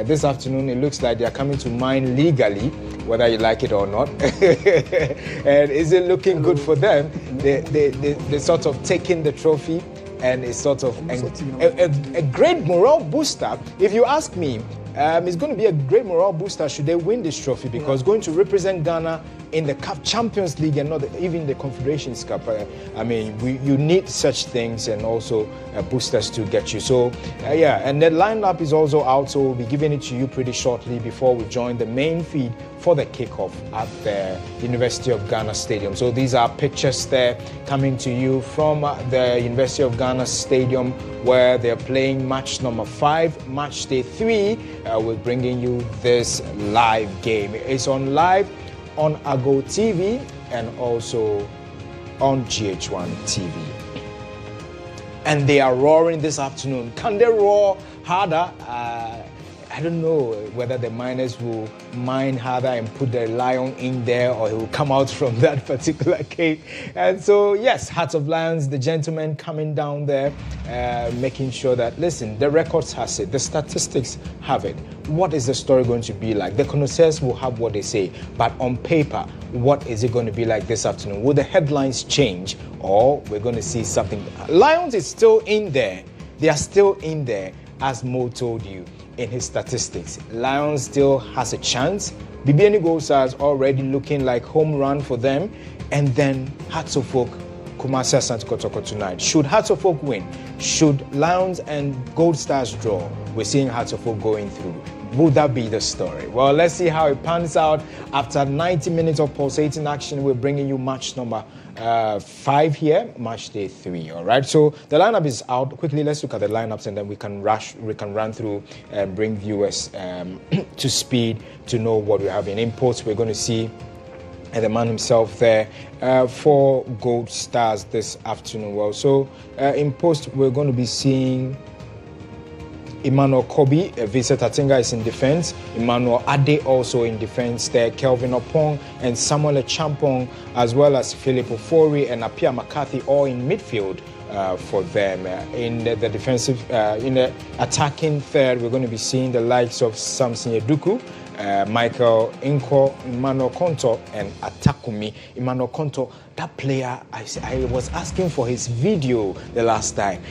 this afternoon, it looks like they're coming to mine legally, whether you like it or not. And is it looking good for them? They're sort of taking the trophy, and it's sort of a great morale booster. If you ask me, it's going to be a great morale booster should they win this trophy, because going to represent Ghana in the CAF Champions League and not even the Confederations Cup. You need such things, and also boosters to get you. So, and the lineup is also out, so we'll be giving it to you pretty shortly before we join the main feed for the kickoff at the University of Ghana Stadium. So these are pictures there coming to you from the University of Ghana Stadium, where they're playing match number 5, match day 3. We're bringing you this live game. It's on live on Ago TV and also on GHOne TV. And they are roaring this afternoon. Can they roar harder? I don't know whether the Miners will mine harder and put the Lion in there, or he will come out from that particular cave. And so, yes, Hearts of Lions, the gentlemen coming down there, making sure that, listen, the records has it, the statistics have it. What is the story going to be like? The connoisseurs will have what they say, but on paper, what is it going to be like this afternoon? Will the headlines change, or we're going to see something? Lions is still in there. They are still in there, as Mo told you in his statistics. Lions still has a chance. BBN Gold Stars already looking like home run for them. And then Hearts of Oak, Kumasi Asante Kotoko tonight. Should Hearts of Oak win? Should Lions and Gold Stars draw? We're seeing Hearts of Oak going through. Would that be the story? Well, let's see how it pans out. After 90 minutes of pulsating action, we're bringing you match number 5 here, match day 3. All right, so the lineup is out. Quickly, let's look at the lineups, and then we can run through and bring viewers to speed to know what we have in imports. We're going to see the man himself there for Gold Stars this afternoon. Well, so in post, we're going to be seeing Emmanuel Kobe, Vincent Tatinga is in defense. Emmanuel Ade also in defense there. Kelvin Opong and Samuel Champong, as well as Philip Ofori and Apia McCarthy, all in midfield for them. In the defensive, in the attacking third, we're going to be seeing the likes of Samson Yeduku, Michael Inko, Emmanuel Konto, and Atakumi. Emmanuel Konto, that player, I was asking for his video the last time.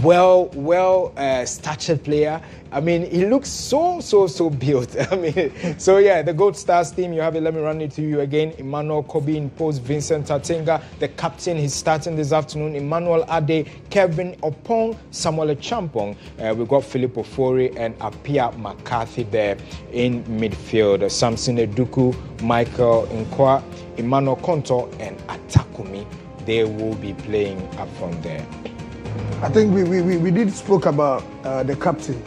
Well statured player. I mean, he looks so built. I mean, so yeah, the Gold Stars team, you have it. Let me run it to you again. Emmanuel Kobe in post, Vincent Tatinga, the captain, he's starting this afternoon. Emmanuel Ade, Kevin Opong, Samuel Champong. We've got Philip Ofori and Apia McCarthy there in midfield. Samson Eduku, Michael Nkwa, Emmanuel Konto, and Atakumi. They will be playing up from there. I think we did spoke about the captain.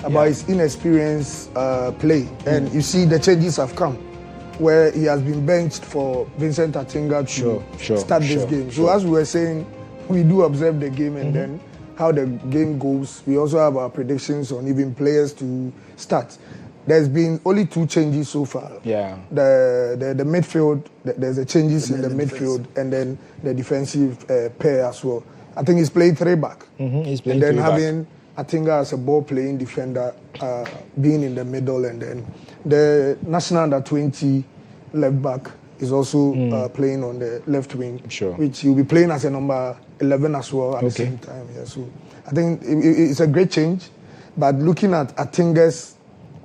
About his inexperienced play. And you see the changes have come, where he has been benched for Vincent Tatinga to start this game. So as we were saying, we do observe the game and then how the game goes. We also have our predictions on even players to start. There's been only 2 changes so far. The midfield, there's a changes in the midfield, and then the defensive pair as well. I think he's playing 3-back. He's playing, and then having Atinga as a ball-playing defender, being in the middle, and then the national under-20 left-back is also playing on the left wing, which he'll be playing as a number 11 as well at the same time. Yeah, so I think it's a great change, but looking at Atinga's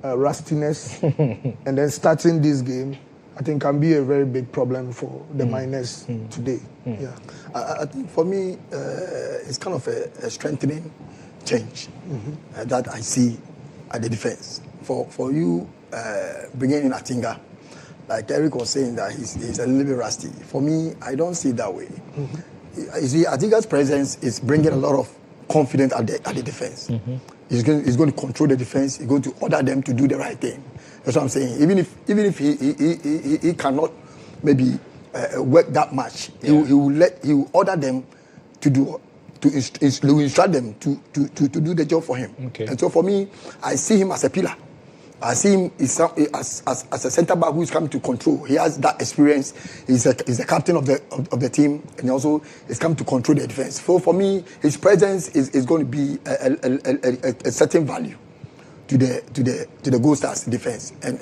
rustiness and then starting this game, I think can be a very big problem for the miners today. Yeah, I think for me, it's kind of a strengthening change that I see at the defense. For you bringing in Atinga, like Eric was saying that he's a little bit rusty. For me, I don't see it that way. You see, Atinga's presence is bringing a lot of confidence at the defense. He's going to control the defense. He's going to order them to do the right thing. That's what I'm saying. Even if he cannot maybe work that much, he will order them to instruct them to do the job for him. Okay. And so for me, I see him as a pillar. I see him as a centre back who is coming to control. He has that experience. He's a captain of the team, and he also is coming to control the defense. So for me, his presence is going to be a certain value to the Gold Stars defense and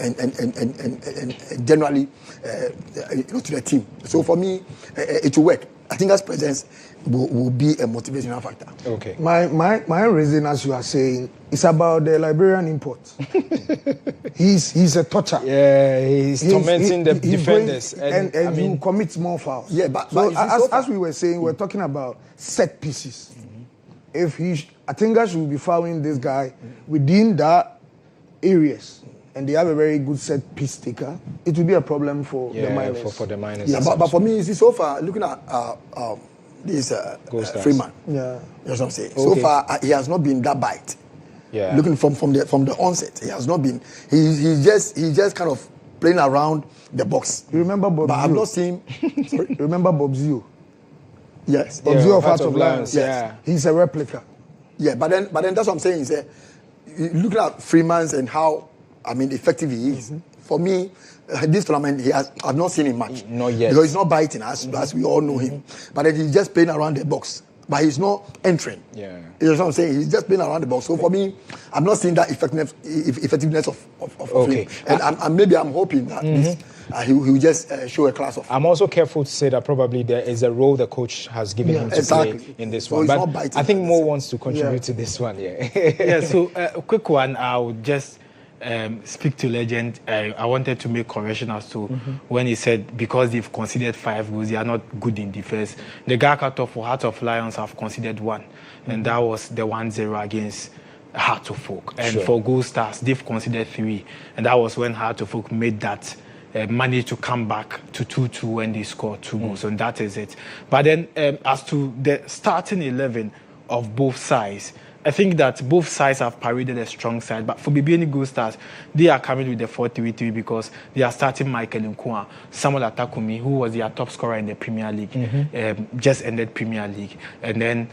generally to the team. So for me, it will work. I think his presence will be a motivational factor. Okay. My reason, as you are saying, is about the Liberian import. he's a toucher. Yeah, he's tormenting the defenders. And he commits more fouls. Yeah, but as we were saying, we're talking about set pieces. If I think I should be fouling this guy within that areas, and they have a very good set piece taker, it will be a problem for the miners. For the miners. Yeah, but for me, you see, so far, looking at this Freeman, that's what I'm saying. Okay. So far, he has not been that bite. Yeah. Looking from the onset, he has not been. He's just kind of playing around the box. You remember Bob? But I've not seen. Sorry, remember Bob Zio? Yes. Bob Zio of Heart of Lions. Yes. Yeah. He's a replica. Yeah, but then that's what I'm saying. Is looking at Freeman's and how effective he is. For me, this tournament, I've not seen him much. Not yet. Because he's not biting as we all know him. But then he's just playing around the box. But he's not entering. Yeah. You know what I'm saying? He's just playing around the box. So for me, I'm not seeing that effectiveness of him. And maybe I'm hoping that he will just show a class of. I'm also careful to say that probably there is a role the coach has given him to play in this one. But I think Mo wants to contribute to this one. Yeah. So a quick one. I would just speak to Legend. I wanted to make correction as to when he said because they've conceded 5 goals, they are not good in defense. The guy cut off for Heart of Lions have conceded 1, and that was the 1-0 against Heart of Folk. And for Gold Stars, they've conceded 3, and that was when Heart of Folk made that managed to come back to 2-2 when they scored 2 goals, and that is it. But then as to the starting 11 of both sides, I think that both sides have paraded a strong side, but for BBN Gold Stars, they are coming with the 4-3-3 because they are starting Michael Nkua, Samuel Atakumi, who was their top scorer in the Premier League, just ended Premier League, and then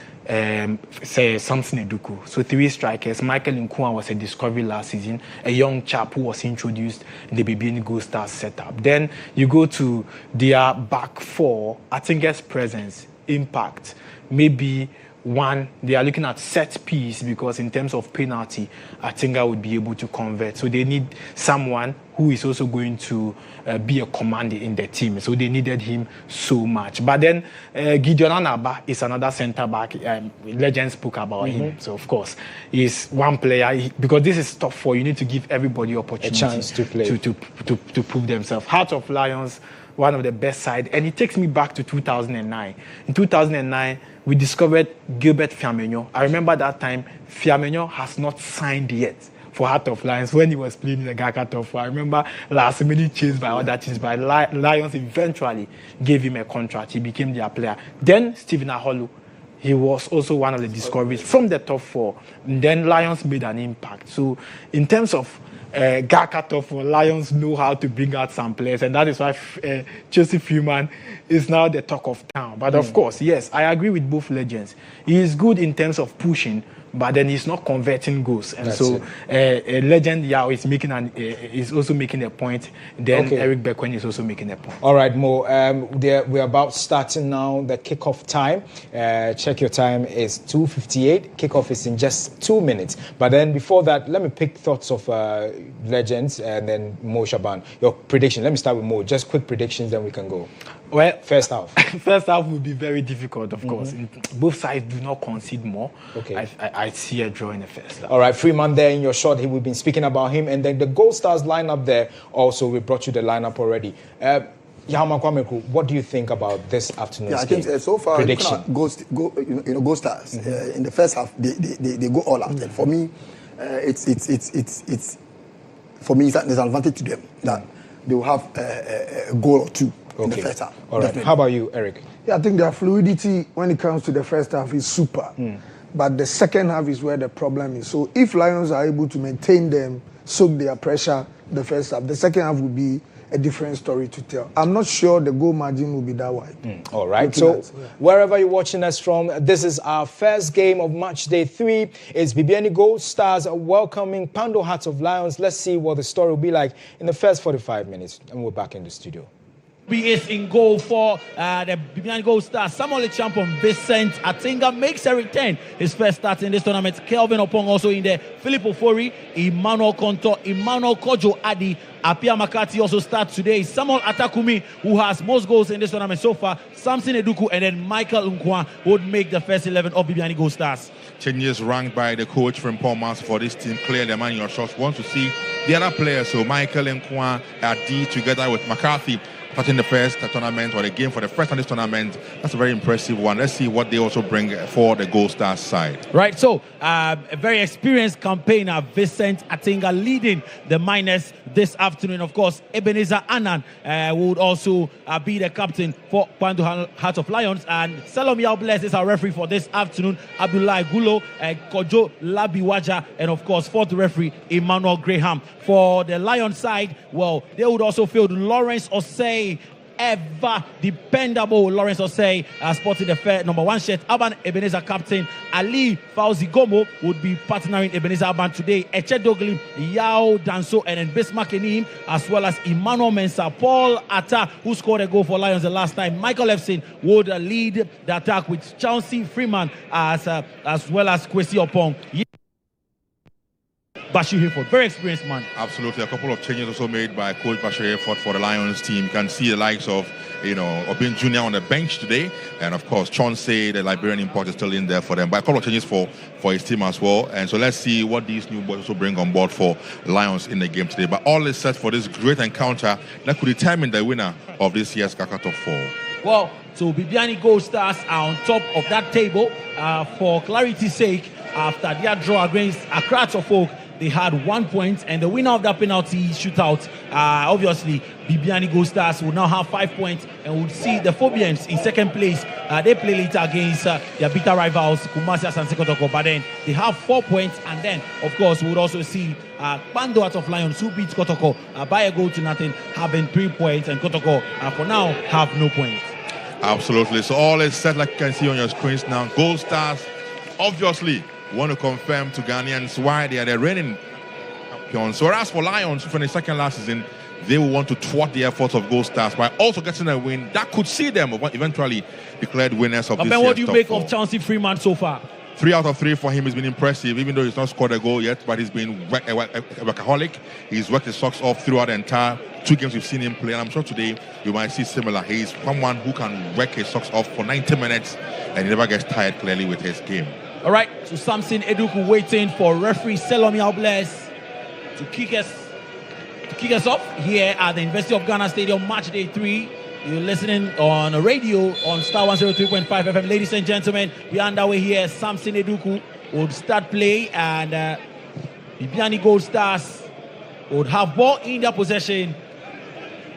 Samson Eduku. So 3 strikers. Michael Nkua was a discovery last season, a young chap who was introduced in the BBN Gold Stars setup. Then you go to their back 4, I think his presence, impact, maybe. One, they are looking at set piece because in terms of penalty, I think I would be able to convert. So they need someone who is also going to be a commander in the team. So they needed him so much. But then Gideon Anaba is another centre back. Legend spoke about him. So of course, he's one player. Because this is top 4, you need to give everybody opportunity. A chance to play. To prove themselves. Heart of Lions, one of the best side. And it takes me back to 2009. In 2009, we discovered Gilbert Fiamenyo. I remember that time, Fiamenyo has not signed yet for Heart of Lions when he was playing in the Gaka Top 4. I remember last minute changed by other teams, but Lions eventually gave him a contract. He became their player. Then Stephen Aholu, he was also one of the discoveries from the top 4. And then Lions made an impact. So in terms of Gaka Top 4, Lions know how to bring out some players, and that is why Chelsea Freeman is now the talk of town. But of course, yes, I agree with both legends. He is good in terms of pushing, but then he's not converting goals. And Legend Yao is also making a point. Then Eric Beckwen is also making a point. All right, Mo. We're about starting now the kickoff time. Check your time. It's 2:58. Kickoff is in just 2 minutes. But then before that, let me pick thoughts of Legends and then Mo Shaban. Your prediction. Let me start with Mo. Just quick predictions, then we can go. Well, first half. First half will be very difficult, of course. Both sides do not concede more. Okay. I see a draw in the first half. All right, Freeman there in your shot. We've been speaking about him. And then the Gold Stars lineup there. Also, we brought you the lineup already. Yahama Kwameku, what do you think about this afternoon's I think game? so far, prediction. Gold Stars in the first half they go all out. And for me, it's there's an advantage to them that they will have a goal or two in the first half. All right. Definitely. How about you, Eric? Yeah, I think their fluidity when it comes to the first half is super. But the second half is where the problem is. So if Lions are able to maintain them, soak their pressure the first half, the second half will be a different story to tell. I'm not sure the goal margin will be that wide. All right. So wherever you're watching us from, this is our first game of match day 3. It's BBN Gold Stars welcoming Pando Hearts of Lions. Let's see what the story will be like in the first 45 minutes. And we're back in the studio. Is in goal for the BBN Gold Stars. Samuel champion Vincent Atinga makes a return. His first start in this tournament. Kelvin Opong also in there. Philip Ofori, Emmanuel Konto, Emmanuel Kojo Adi, Apia Makati also starts today. Samuel Atakumi, who has most goals in this tournament so far. Samson Eduku and then Michael Nkwa would make the first 11 of BBN Gold Stars. Changes ranked by the coach from Paul Master for this team. Clearly, man, your shots want to see the other players. So Michael Nkwa, Adi together with McCarthy. Starting the first tournament or the game for the first time this tournament. That's a very impressive one. Let's see what they also bring for the Gold Stars side. Right, so a very experienced campaigner, Vincent Atinga, leading the miners this afternoon. Of course, Ebenezer Annan would also be the captain for Pando Hearts of Lions. And Salome Albles is our referee for this afternoon. Abdullah Gulo, Kojo Labiwaja, and of course, fourth referee, Emmanuel Graham. For the Lions side, well, they would also field Lawrence Osei, ever dependable Lawrence Osei, sporting the fair number 1 shirt. Aban Ebenezer captain Ali Fauzi Gomo would be partnering Ebenezer Aban today. Eche Dogli, Yao Danso, and then Bismarck Enim, as well as Emmanuel Mensah, Paul Atta, who scored a goal for Lions the last time. Michael Efson would lead the attack with Chauncey Freeman as well as Kwesi Opong. Bashir Hayford, very experienced man. Absolutely. A couple of changes also made by Coach Bashir Hayford for the Lions team. You can see the likes of, Obin Jr. on the bench today. And of course, Chauncey, the Liberian import, is still in there for them. But a couple of changes for his team as well. And so let's see what these new boys also bring on board for Lions in the game today. But all is set for this great encounter that could determine the winner of this year's GHOne Top 4. Well, so BBN Gold Stars are on top of that table. For clarity's sake, after their draw against Accra Folk, they had 1 point, and the winner of that penalty shootout, obviously, BBN Gold Stars will now have 5 points and will see the Phobians in second place. They play later against their bitter rivals, Kumasi Asante Kotoko, but then they have 4 points, and then, of course, we would also see Pando Hearts of Lions, who beats Kotoko by a goal to nothing, having 3 points, and Kotoko, for now, have no points. Absolutely. So all is set, like you can see on your screens now. Gold Stars, obviously, want to confirm to Ghanaians why they are the reigning champions. So as for Lions, who finished second last season, they will want to thwart the efforts of Gold Stars by also getting a win that could see them eventually declared winners of this year's what do you Top make 4. of Chauncey Freeman so far? 3 out of 3 for him has been impressive, even though he's not scored a goal yet, but he's been a workaholic. He's worked his socks off throughout the entire 2 games we've seen him play, and I'm sure today you might see similar. He's someone who can work his socks off for 90 minutes and he never gets tired clearly with his game. All right, so Samson Eduku waiting for referee Salome Albles to kick us off here at the University of Ghana Stadium, match day 3. You're listening on radio on Star 103.5 FM. Ladies and gentlemen, we are underway here. Samson Eduku would start play, and BBN Gold Stars would have ball in their possession.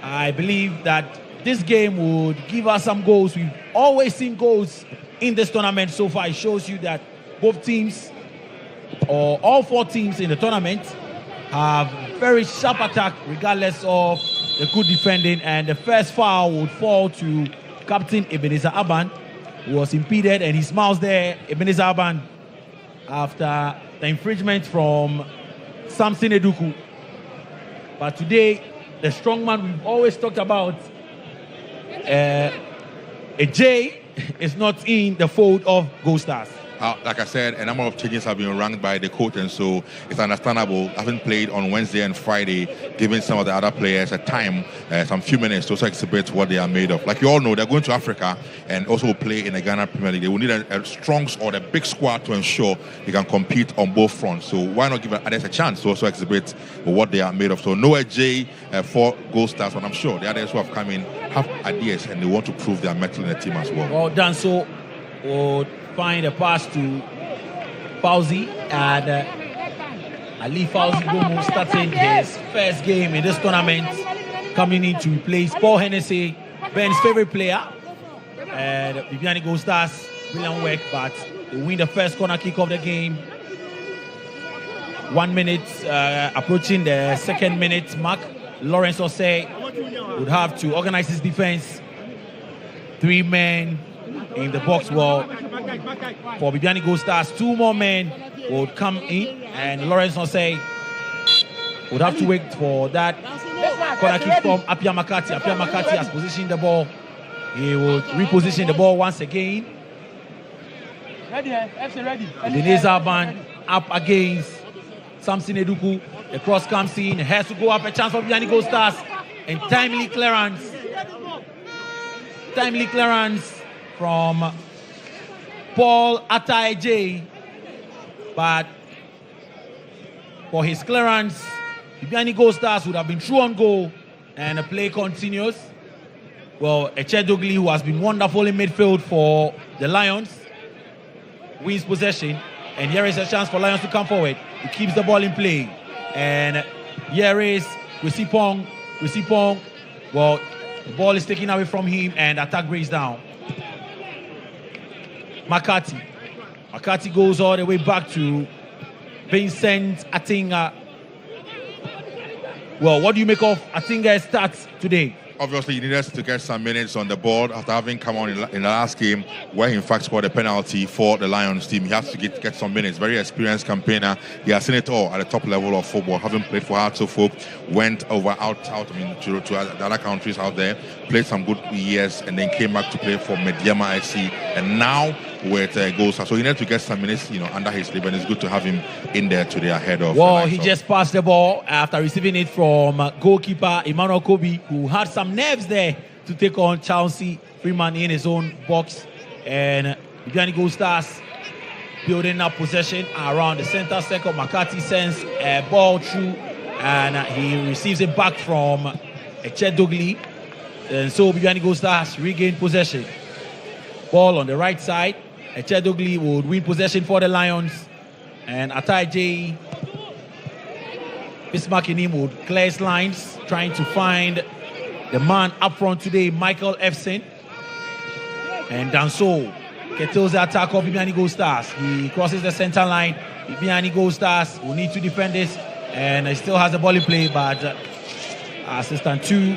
I believe that this game would give us some goals. We've always seen goals in this tournament so far. It shows you that both teams, or all 4 teams in the tournament, have very sharp attack regardless of the good defending, and the first foul would fall to Captain Ebenezer Aban, who was impeded, and he smiles there. Ebenezer Aban, after the infringement from Samson Eduku. But today, the strong man we've always talked about, a J, is not in the fold of Gold Stars. like I said, a number of changes have been ranked by the coach, and so it's understandable. Having played on Wednesday and Friday, giving some of the other players a time, some few minutes to also exhibit what they are made of. Like you all know, they're going to Africa and also play in the Ghana Premier League. They will need a strong or a big squad to ensure they can compete on both fronts. So why not give others a chance to also exhibit what they are made of? So Noah J, 4 goal stars, but I'm sure the others who have come in have ideas and they want to prove their mettle in the team as well. Well done. So would find a pass to Fauzi, and Ali Fauzi Gomu starting his first game in this tournament, coming in to replace Paul Hennessy, Ben's favorite player. And Bibiani Gold Stars, brilliant work, but they win the first corner kick of the game. 1 minute, approaching the second minute mark. Lawrence Osei would have to organize his defense. 3 men in the box. Well, for Bibiani Gold Stars, 2 more men would come in, and Lawrence Osei would have to wait for that corner kick from Apia Makati. Apia Makati has positioned the ball. He would reposition the ball once again. Ebenezer Ban up against Samson Eduku. The cross comes in, has to go up, a chance for Bibiani Gold Stars, and timely clearance. Timely clearance from Paul Ataije, but for his clearance, Bibiani Gold Stars would have been through on goal, and the play continues. Well, Echedogli, who has been wonderful in midfield for the Lions, wins possession, and here is a chance for Lions to come forward. He keeps the ball in play, and here is Wisipong. Well, the ball is taken away from him, and attack breaks down. Makati goes all the way back to Vincent Atinga. Well, what do you make of Atinga's stats today? Obviously, he needed to get some minutes on the board after having come on in the last game, where he in fact scored a penalty for the Lions team. He has to get some minutes. Very experienced campaigner. He has seen it all at the top level of football. Having played for Hartlepool, went out to the other countries out there, played some good years, and then came back to play for Mediama FC, and now with goals. So he needed to get some minutes, under his sleeve, and it's good to have him in there today ahead of. Well, he just passed the ball after receiving it from goalkeeper Emmanuel Kobe, who had some nerves there to take on Chelsea Freeman in his own box, and Bibiani Gold Stars building up possession around the center circle. Makati sends a ball through, and he receives it back from Echedogli, and so Bibiani Gold Stars regain possession. Ball on the right side. Echedogli would win possession for the Lions, and Ataije Bismarck in him would clear his lines, trying to find the man up front today, Michael Efson. And Danso kettles the attack of Bibiani Gold Stars. He crosses the center line. Bibiani Gold Stars will need to defend this, and he still has the ball in play, but assistant 2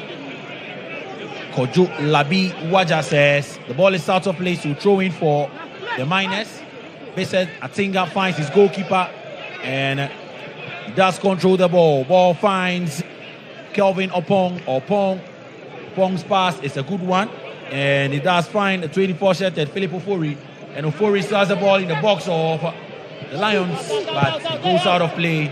Kojo Labi Waja says the ball is out of place to throw in for the Miners. Vincent Atinga finds his goalkeeper, and he does control the ball. Ball finds Kelvin Opong. Opong's pass is a good one, and he does find the 24-shirted Philip Ofori, and Ofori starts the ball in the box of the Lions, but it goes out of play,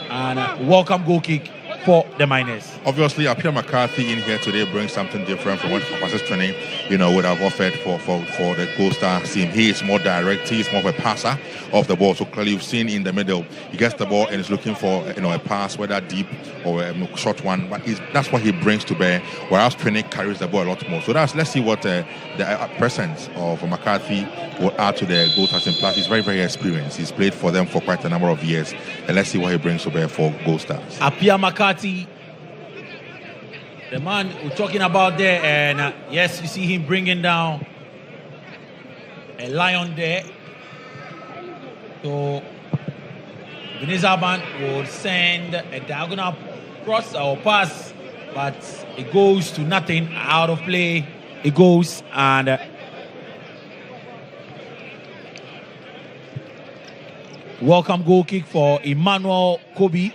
and welcome goal kick for the Miners. Obviously, Apia McCarthy in here today brings something different from what Francis Training, would have offered for the Gold Star team. He is more direct. He is more of a passer of the ball. So clearly, you've seen in the middle, he gets the ball and is looking for a pass, whether deep or a short one. But that's what he brings to bear. Whereas Training carries the ball a lot more. So let's see what the presence of McCarthy will add to the Gold Star team. Plus, he's very, very experienced. He's played for them for quite a number of years, and let's see what he brings to bear for Gold Stars. Apia McCarthy, the man we're talking about there, and yes, you see him bringing down a Lion there. So Ebenezer Ban will send a diagonal cross or pass, but it goes to nothing, out of play. It goes, and welcome goal kick for Emmanuel Kobe,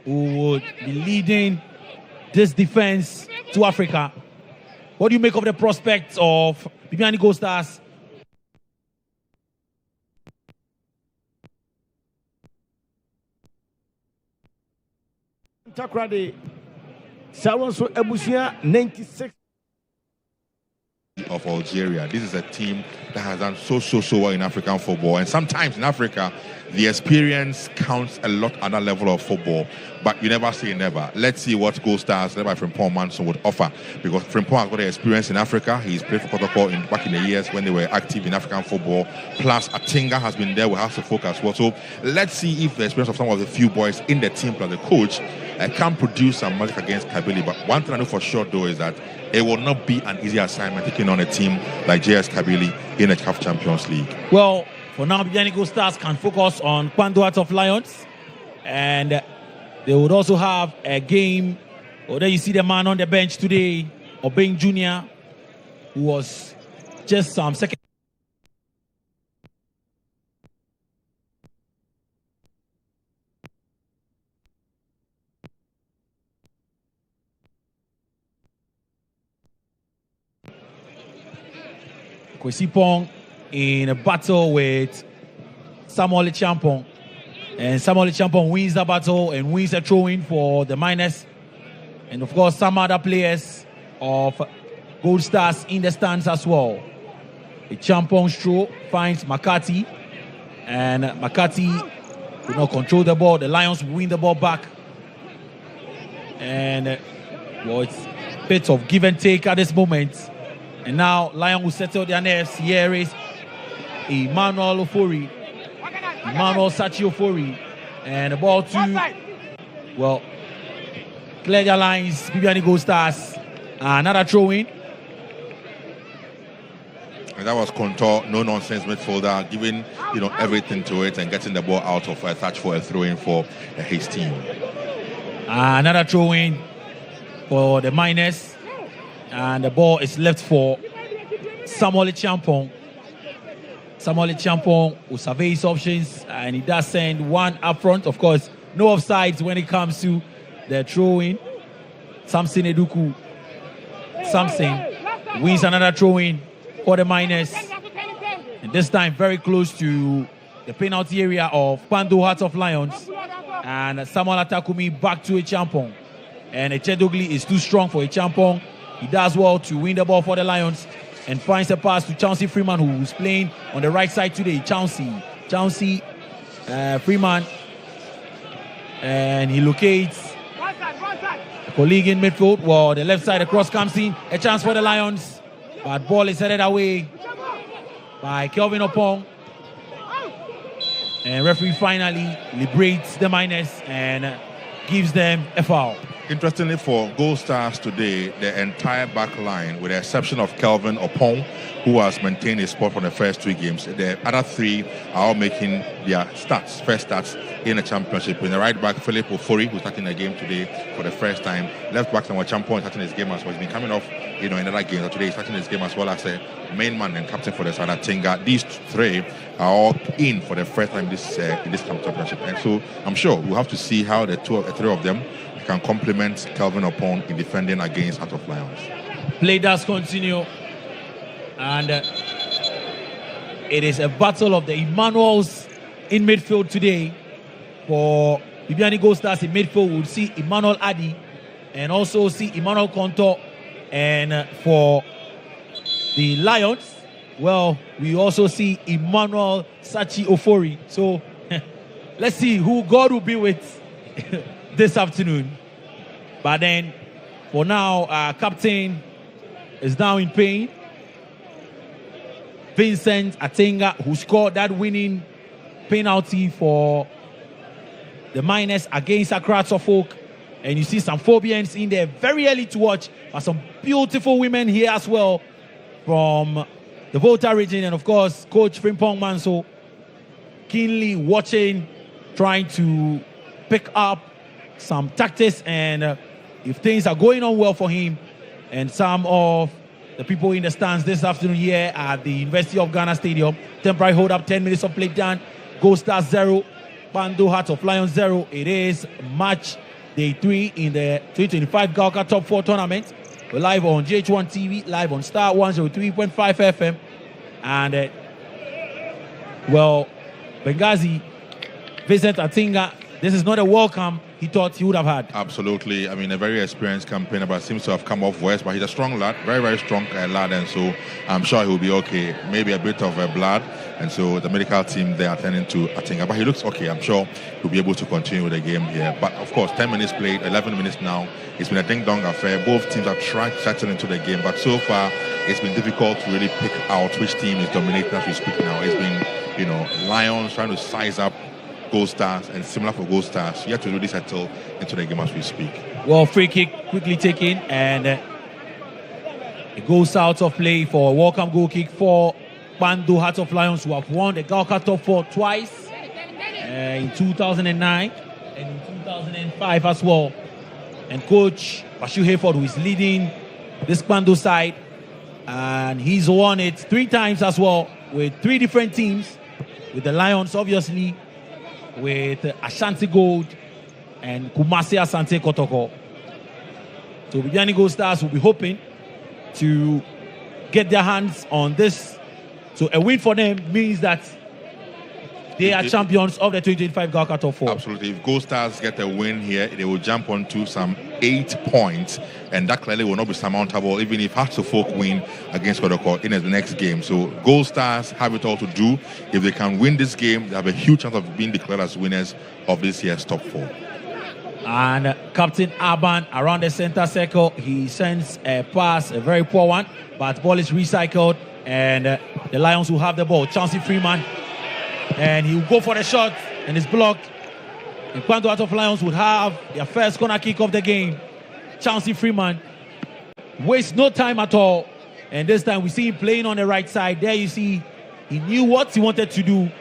who would be leading this defense to Africa. What do you make of the prospects of Bibiani Gold Stars Takrade Sawanso Ebusia 96 of Algeria. This is a team that has done so well in African football, and sometimes in Africa the experience counts a lot at that level of football, but you never say never. Let's see what Gold Stars led by Frimpong Manson would offer, because Frimpong has got the experience in Africa. He's played for Kotoko back in the years when they were active in African football, plus Atinga has been there with House of Folk as well. So let's see if the experience of some of the few boys in the team plus the coach can produce some magic against Kabylie. But one thing I know for sure though is that it will not be an easy assignment taking on a team like JS Kabylie in the CAF Champions League. Well, for now, Bibiani Gold Stars can focus on Kwando Hearts of Lions, and they would also have a game. Or there you see the man on the bench today, Obeng Jr., who was just some second. Kwesi Pong in a battle with Samuel Champong, and Samuel Champong wins the battle and wins a throw-in for the Miners, and of course some other players of Gold Stars in the stands as well. A Champong throw finds McCarthy, and McCarthy could not control the ball. The Lions win the ball back, and well, it's a bit of give and take at this moment. And now Lion will settle their nerves. Here is Emmanuel Ofori. Emmanuel Sachi Ofori. And the ball to, well, clear their lines. Bibiani Gold Stars. Another throw-in. And that was Contour, no nonsense midfielder, giving everything to it and getting the ball out of a touch for a throw-in for his team. Another throw-in for the Miners. And the ball is left for Samuel Champong. Samuel Champong will survey his options, and he does send one up front. Of course, no offsides when it comes to the throw-in. Samson Eduku. Samson wins another throw-in for the Miners. And this time very close to the penalty area of Kwando Hearts of Lions. And Samuel Atakumi back to a Champong. And Echedogli is too strong for a Champong. He does well to win the ball for the Lions and finds a pass to Chauncey Freeman, who is playing on the right side today. Chauncey Freeman, and he locates a colleague in midfield. Well, the left side, the cross comes in, a chance for the Lions, but ball is headed away by Kelvin Opong, and referee finally liberates the Miners and gives them a foul. Interestingly, for Gold Stars today, the entire back line, with the exception of Kelvin Opong, who has maintained his spot for the first 2 games, the other 3 are all making their first starts in the championship. In the right back, Philip Ofori, who's starting the game today for the first time. Left back, Samuel Champong, starting his game as well. He's been coming off, in other games. Today, he's starting his game as well as a main man and captain for the side, Tinga. These 3 are all in for the first time in this championship. And so I'm sure we'll have to see how the 3 of them can complement Kelvin Opong in defending against Heart of Lions. Play does continue, and it is a battle of the Emmanuels in midfield today. For Bibiani Gold Stars in midfield, we'll see Emmanuel Adi and also see Emmanuel Contour. And for the Lions, well, we also see Emmanuel Sachi Ofori. So let's see who God will be with this afternoon. But then, for now, our captain is now in pain. Vincent Atenga, who scored that winning penalty for the Miners against Accra Suffolk. And you see some Phobians in there, very early to watch, but some beautiful women here as well from the Volta region. And of course, Coach Frimpong Manso keenly watching, trying to pick up some tactics, and if things are going on well for him. And some of the people in the stands this afternoon here at the University of Ghana Stadium. Temporary hold up, 10 minutes of play done. Gold Stars 0, Kwando Hearts of Lions 0. It is match day 3 in the 2025 Galka Top 4 tournament. We're live on GHOne TV, live on Star 103.5 FM. And, well, Benghazi, Vincent Atinga this is not a welcome he thought he would have had. Absolutely. I mean, a very experienced campaigner, but seems to have come off worse. But he's a strong lad, very, very strong lad, and so I'm sure he'll be okay. Maybe a bit of blood, and so the medical team they are attending to Atinga. But he looks okay. I'm sure he'll be able to continue with the game here. But of course, 10 minutes played, 11 minutes now. It's been a ding-dong affair. Both teams have tried to settle into the game, but so far it's been difficult to really pick out which team is dominating as we speak now. It's been, Lions trying to size up Gold Stars, and similar for Gold Stars. You have to really settle into the game as we speak. Well, free kick quickly taken, and it goes out of play for a welcome goal kick for Bando Hearts of Lions, who have won the Galka Top 4 twice, in 2009 and in 2005 as well. And coach Bashu Hayford, who is leading this Bando side, and he's won it 3 times as well with 3 different teams, with the Lions obviously, with Ashanti Gold and Kumasi Asante Kotoko. So Bibiani Gold Stars will be hoping to get their hands on this. So a win for them means that they are champions of the 2025 Galka Top 4. Absolutely. If Gold Stars get a win here, they will jump on to some 8 points, and that clearly will not be surmountable even if Hearts of Folk win against Kodoko in the next game. So Gold Stars have it all to do. If they can win this game, they have a huge chance of being declared as winners of this year's Top 4. And Captain Aban around the center circle, he sends a pass, a very poor one, but ball is recycled, and the Lions will have the ball. Chauncey Freeman, and he will go for the shot, and it's blocked. And Quanto Hearts of Lions would have their first corner kick of the game. Chauncey Freeman wastes no time at all, and this time we see him playing on the right side. There you see he knew what he wanted to do,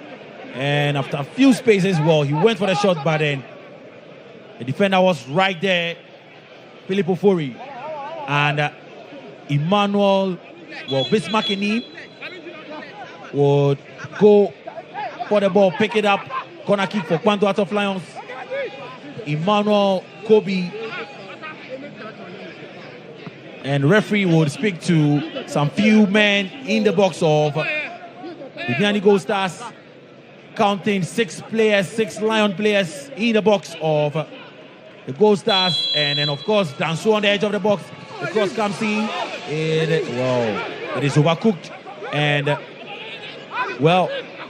and after a few spaces, well, he went for the shot, but then the defender was right there, Philip Ofori, and Emmanuel, Bismarckini would go for the ball, pick it up, corner kick for Quanto Hearts of Lions. Emmanuel Kobe, and referee would speak to some few men in the box of Bibiani Gold Stars, counting 6 players, 6 Lion players in the box of the Gold Stars, and then of course Danso on the edge of the box. The cross comes in, it is overcooked, and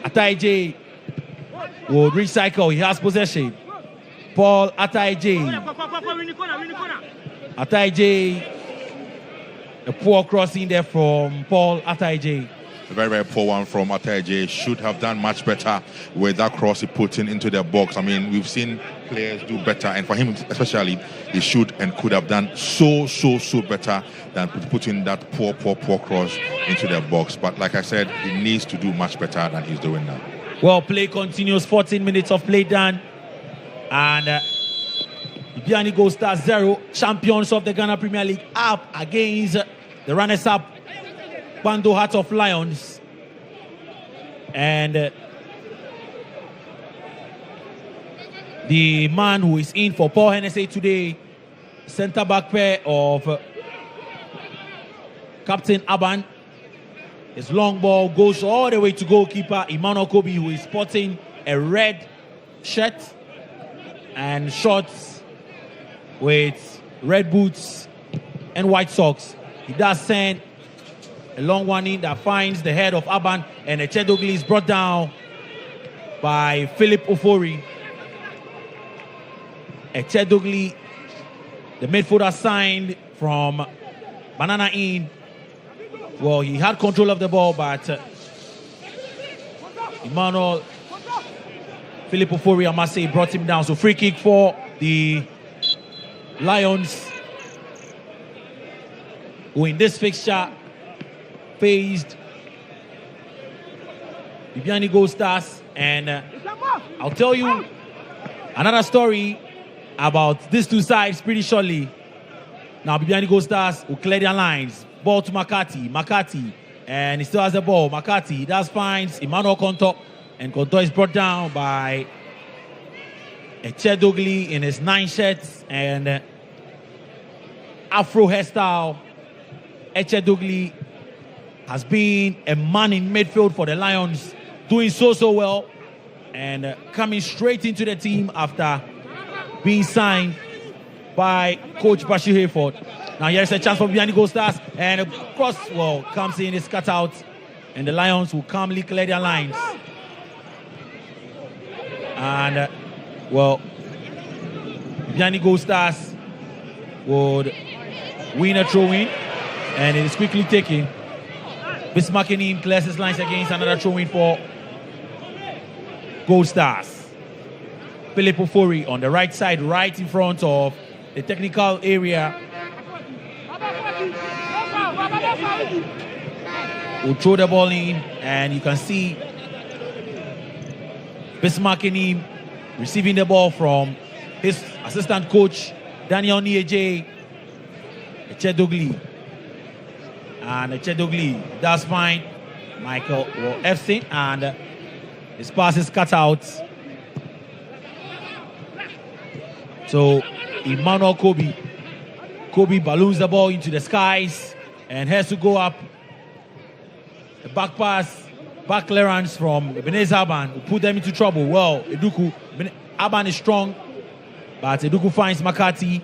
Ataije will recycle. He has possession. Paul Ataije, a poor crossing there from Paul Ataije. A very, very poor one from Ataije. Should have done much better with that cross he put into the box. I mean, we've seen players do better, and for him especially, he should and could have done so better than putting that poor cross into the box. But like I said, he needs to do much better than he's doing now. Well, play continues. 14 minutes of play done, and Bibiani Gold Stars 0, champions of the Ghana Premier League, up against the runners-up Bando Hearts of Lions. And the man who is in for Paul Hennessy today, centre-back pair of Captain Aban. His long ball goes all the way to goalkeeper Emmanuel Kobe, who is sporting a red shirt and shorts with red boots and white socks. He does send a long one in that finds the head of Aban, and Echedogli is brought down by Philip Ofori. Echedogli, the midfielder signed from Banana Inn. Well, he had control of the ball, but Emmanuel Philip Ofori, I must say, brought him down. So free kick for the Lions, who in this fixture faced Bibiani Gold Stars. And I'll tell you another story about these two sides pretty shortly. Now Bibiani Gold Stars will clear their lines. Ball to Makati, and he still has the ball. Makati, he does finds Emmanuel Konto, and Konto is brought down by Echedogli in his 9 shirts and Afro hairstyle. Echedogli has been a man in midfield for the Lions, doing so well. and coming straight into the team after being signed by Coach Bashir Hayford. Now here's a chance for Bibiani Gold Stars, and a cross comes in, is cut out, and the Lions will calmly clear their lines. And Bibiani Gold Stars would win a throw-in, and it is quickly taken. Bismarcking clears his lines against another throw-in for Gold Stars. Philip Ofori on the right side, right in front of the technical area. Will throw the ball in, and you can see Bismarcking receiving the ball from his assistant coach, Daniel Nieje Echedogli. And Echedogli does fine. Michael Efsin, and his pass is cut out. So Emmanuel Kobe balloons the ball into the skies and has to go up. The back pass, back clearance from Ebenezer Aban will put them into trouble. Well, Aban is strong, but Eduku finds McCarthy,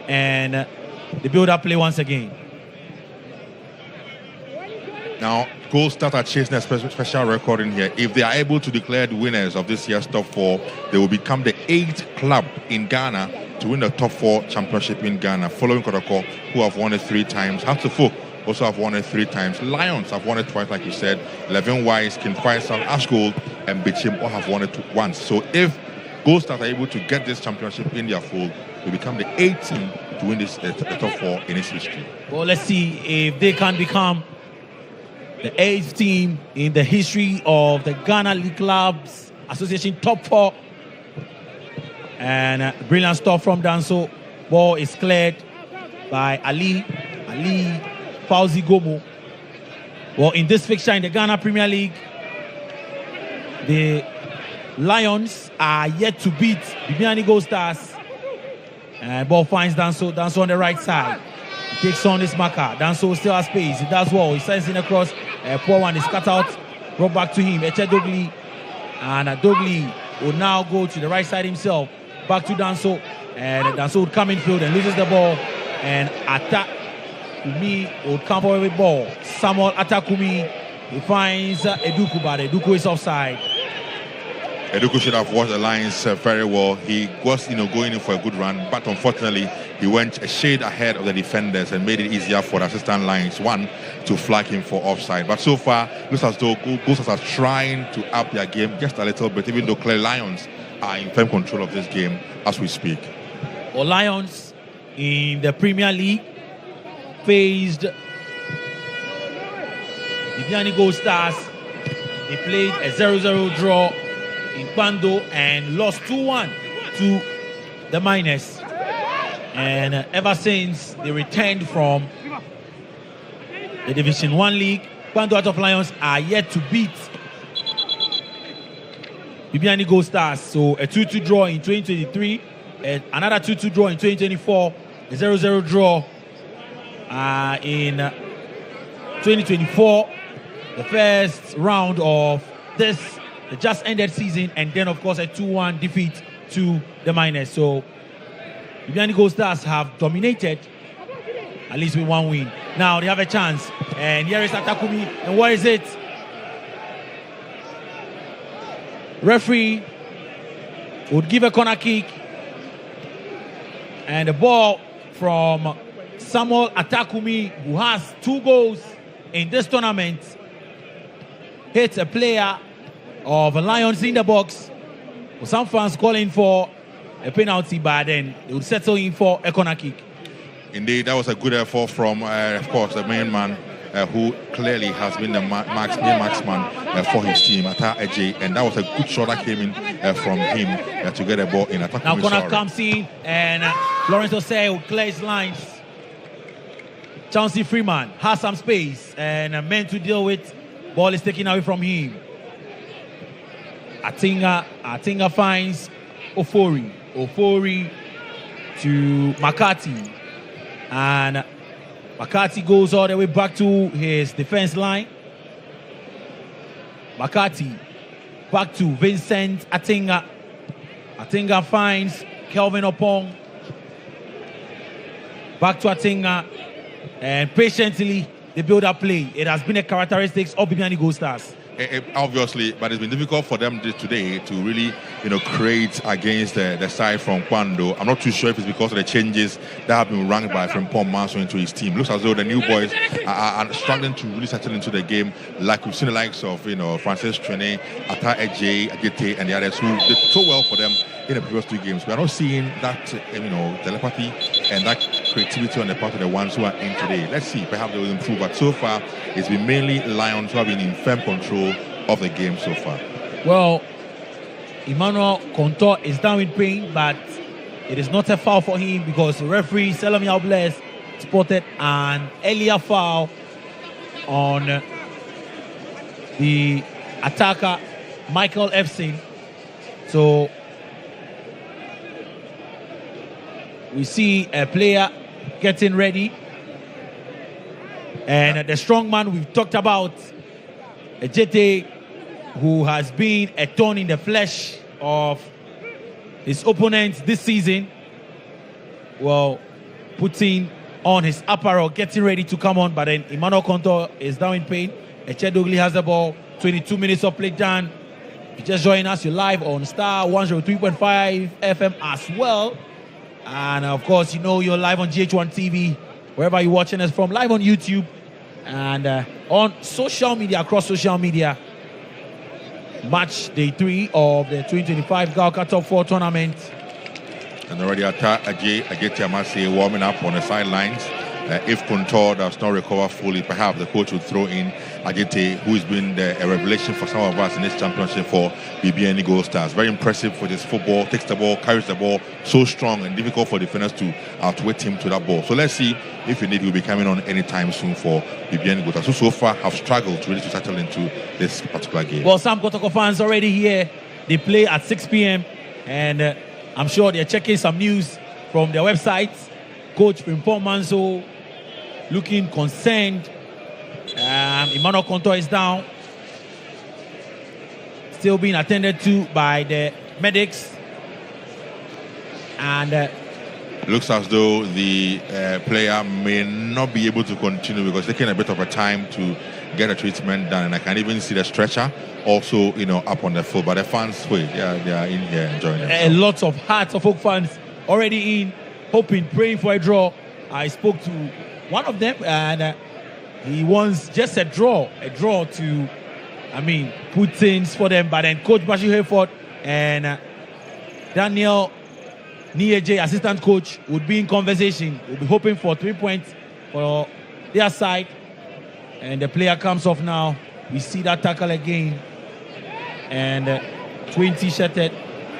and the build-up play once again. Now, Gold Stars are chasing a special record in here. If they are able to declare the winners of this year's top 4, they will become the 8th club in Ghana to win the top 4 championship in Ghana, following Kotoko, who have won it 3 times. Hatufo also have won it 3 times. Lions have won it twice, like you said. 11 Wise, King Faisal, Ashgold, and Bichim all have won it once. So if Gold Stars are able to get this championship in their fold, they become the 8th team to win this the top 4 in its history. Well, let's see if they can become the 8th team in the history of the Ghana League Clubs Association top 4. And brilliant stuff from Danso. Ball is cleared by Ali Fauzi Gomo. Well, in this fixture in the Ghana Premier League, the Lions are yet to beat Bibiani Gold Stars. And ball finds Danso on the right side. He takes on this marker. Danso still has space. He does well. He sends in across. Poor one is cut out. Brought back to him. Eche Dogli. And Dogli will now go to the right side himself. Back to Danso. And Danso would come in field and loses the ball. And Atakumi would come forward with ball. Samuel Atakumi. He finds Eduku, but Eduku is offside. Eduku should have watched the lines very well. He was, going in for a good run, but unfortunately, he went a shade ahead of the defenders and made it easier for the assistant lines one to flag him for offside. But so far, looks as though Gold Stars are trying to up their game just a little bit, even though Clay Lions are in firm control of this game as we speak. Well, Lions in the Premier League faced Bibiani Gold Stars. They played a 0-0 draw in Bando and lost 2-1 to the Miners. And ever since they returned from the Division 1 League, Bando Out of Lions are yet to beat Bibiani Gold Stars. So a 2-2 draw in 2023, another 2-2 draw in 2024, a 0-0 draw in 2024, the first round of this the just ended season, and then of course a 2-1 defeat to the Miners. So Bibiani Gold Stars have dominated, at least with 1 win. Now they have a chance, and here is Atakumi, and what is it? Referee would give a corner kick, and the ball from Samuel Atakumi, who has 2 goals in this tournament, hits a player of Lions in the box. Well, some fans calling for a penalty, but then they would settle in for a corner kick. Indeed, that was a good effort from, of course, the main man who clearly has been the marksman for his team, Ata Eje, and that was a good shot that came in from him to get a ball in. Now corner comes in, and Lawrence Osei will clear his lines. Chauncey Freeman has some space and meant to deal with. Ball is taken away from him. Atinga finds Ofori to McCarthy, and McCarthy goes all the way back to his defense line. McCarthy Back to Vincent Atinga. Atinga finds Kelvin Opong. Back to Atinga. And patiently, they build up play. It has been a characteristic of Bibiani Gold Stars. Obviously, but it's been difficult for them today to really, create against the side from Kwando. I'm not too sure if it's because of the changes that have been ranked by Frimpong Manso into his team. Looks as though the new boys are struggling to really settle into the game, like we've seen the likes of, Francis Trene, Ata Eje, Agete, and the others who did so well for them in the previous 2 games. We are not seeing that, telepathy and that creativity on the part of the ones who are in today. Let's see, perhaps they will improve. But so far, it's been mainly Lions who have been in firm control of the game so far. Well, Emmanuel Konto is down in pain, but it is not a foul for him because the referee, Selomi Albles, spotted an earlier foul on the attacker, Michael Efsin. So, we see a player getting ready. And the strong man we've talked about, Ejete, who has been a thorn in the flesh of his opponents this season, well, putting on his apparel, getting ready to come on. But then Emmanuel Konto is down in pain. Echedogli has the ball. 22 minutes of play done. If you just join us, you're live on Star 103.5 FM as well. And of course, you're live on GHOne TV, wherever you're watching us from, live on YouTube and on social media, across social media. Match day 3 of the 2025 Galka Top 4 tournament. And already Agete Amase warming up on the sidelines. If Kontor does not recover fully, perhaps the coach would throw in Agete, who has been a revelation for some of us in this championship for BBN Gold Stars. Very impressive with his football, takes the ball, carries the ball, so strong and difficult for defenders to outwit him to that ball. So let's see if indeed he'll be coming on anytime soon for BBN Gold Stars, who so far have struggled to really settle into this particular game. Well, some Kotoko fans already here. They play at 6 p.m. and I'm sure they're checking some news from their websites. Coach Frimpong Manso looking concerned. Emmanuel Konto is down. Still being attended to by the medics. And looks as though the player may not be able to continue because it's taking a bit of a time to get a treatment done. And I can even see the stretcher also, up on the field. But the fans, they are in here enjoying it. And lots of Hearts of Oak fans already in, hoping, praying for a draw. I spoke to one of them and he wants just a draw to, put things for them. But then Coach Bashi Hayford and Daniel Nieje, assistant coach, would be in conversation. We'll be hoping for 3 points for their side. And the player comes off now. We see that tackle again. And 20-shirted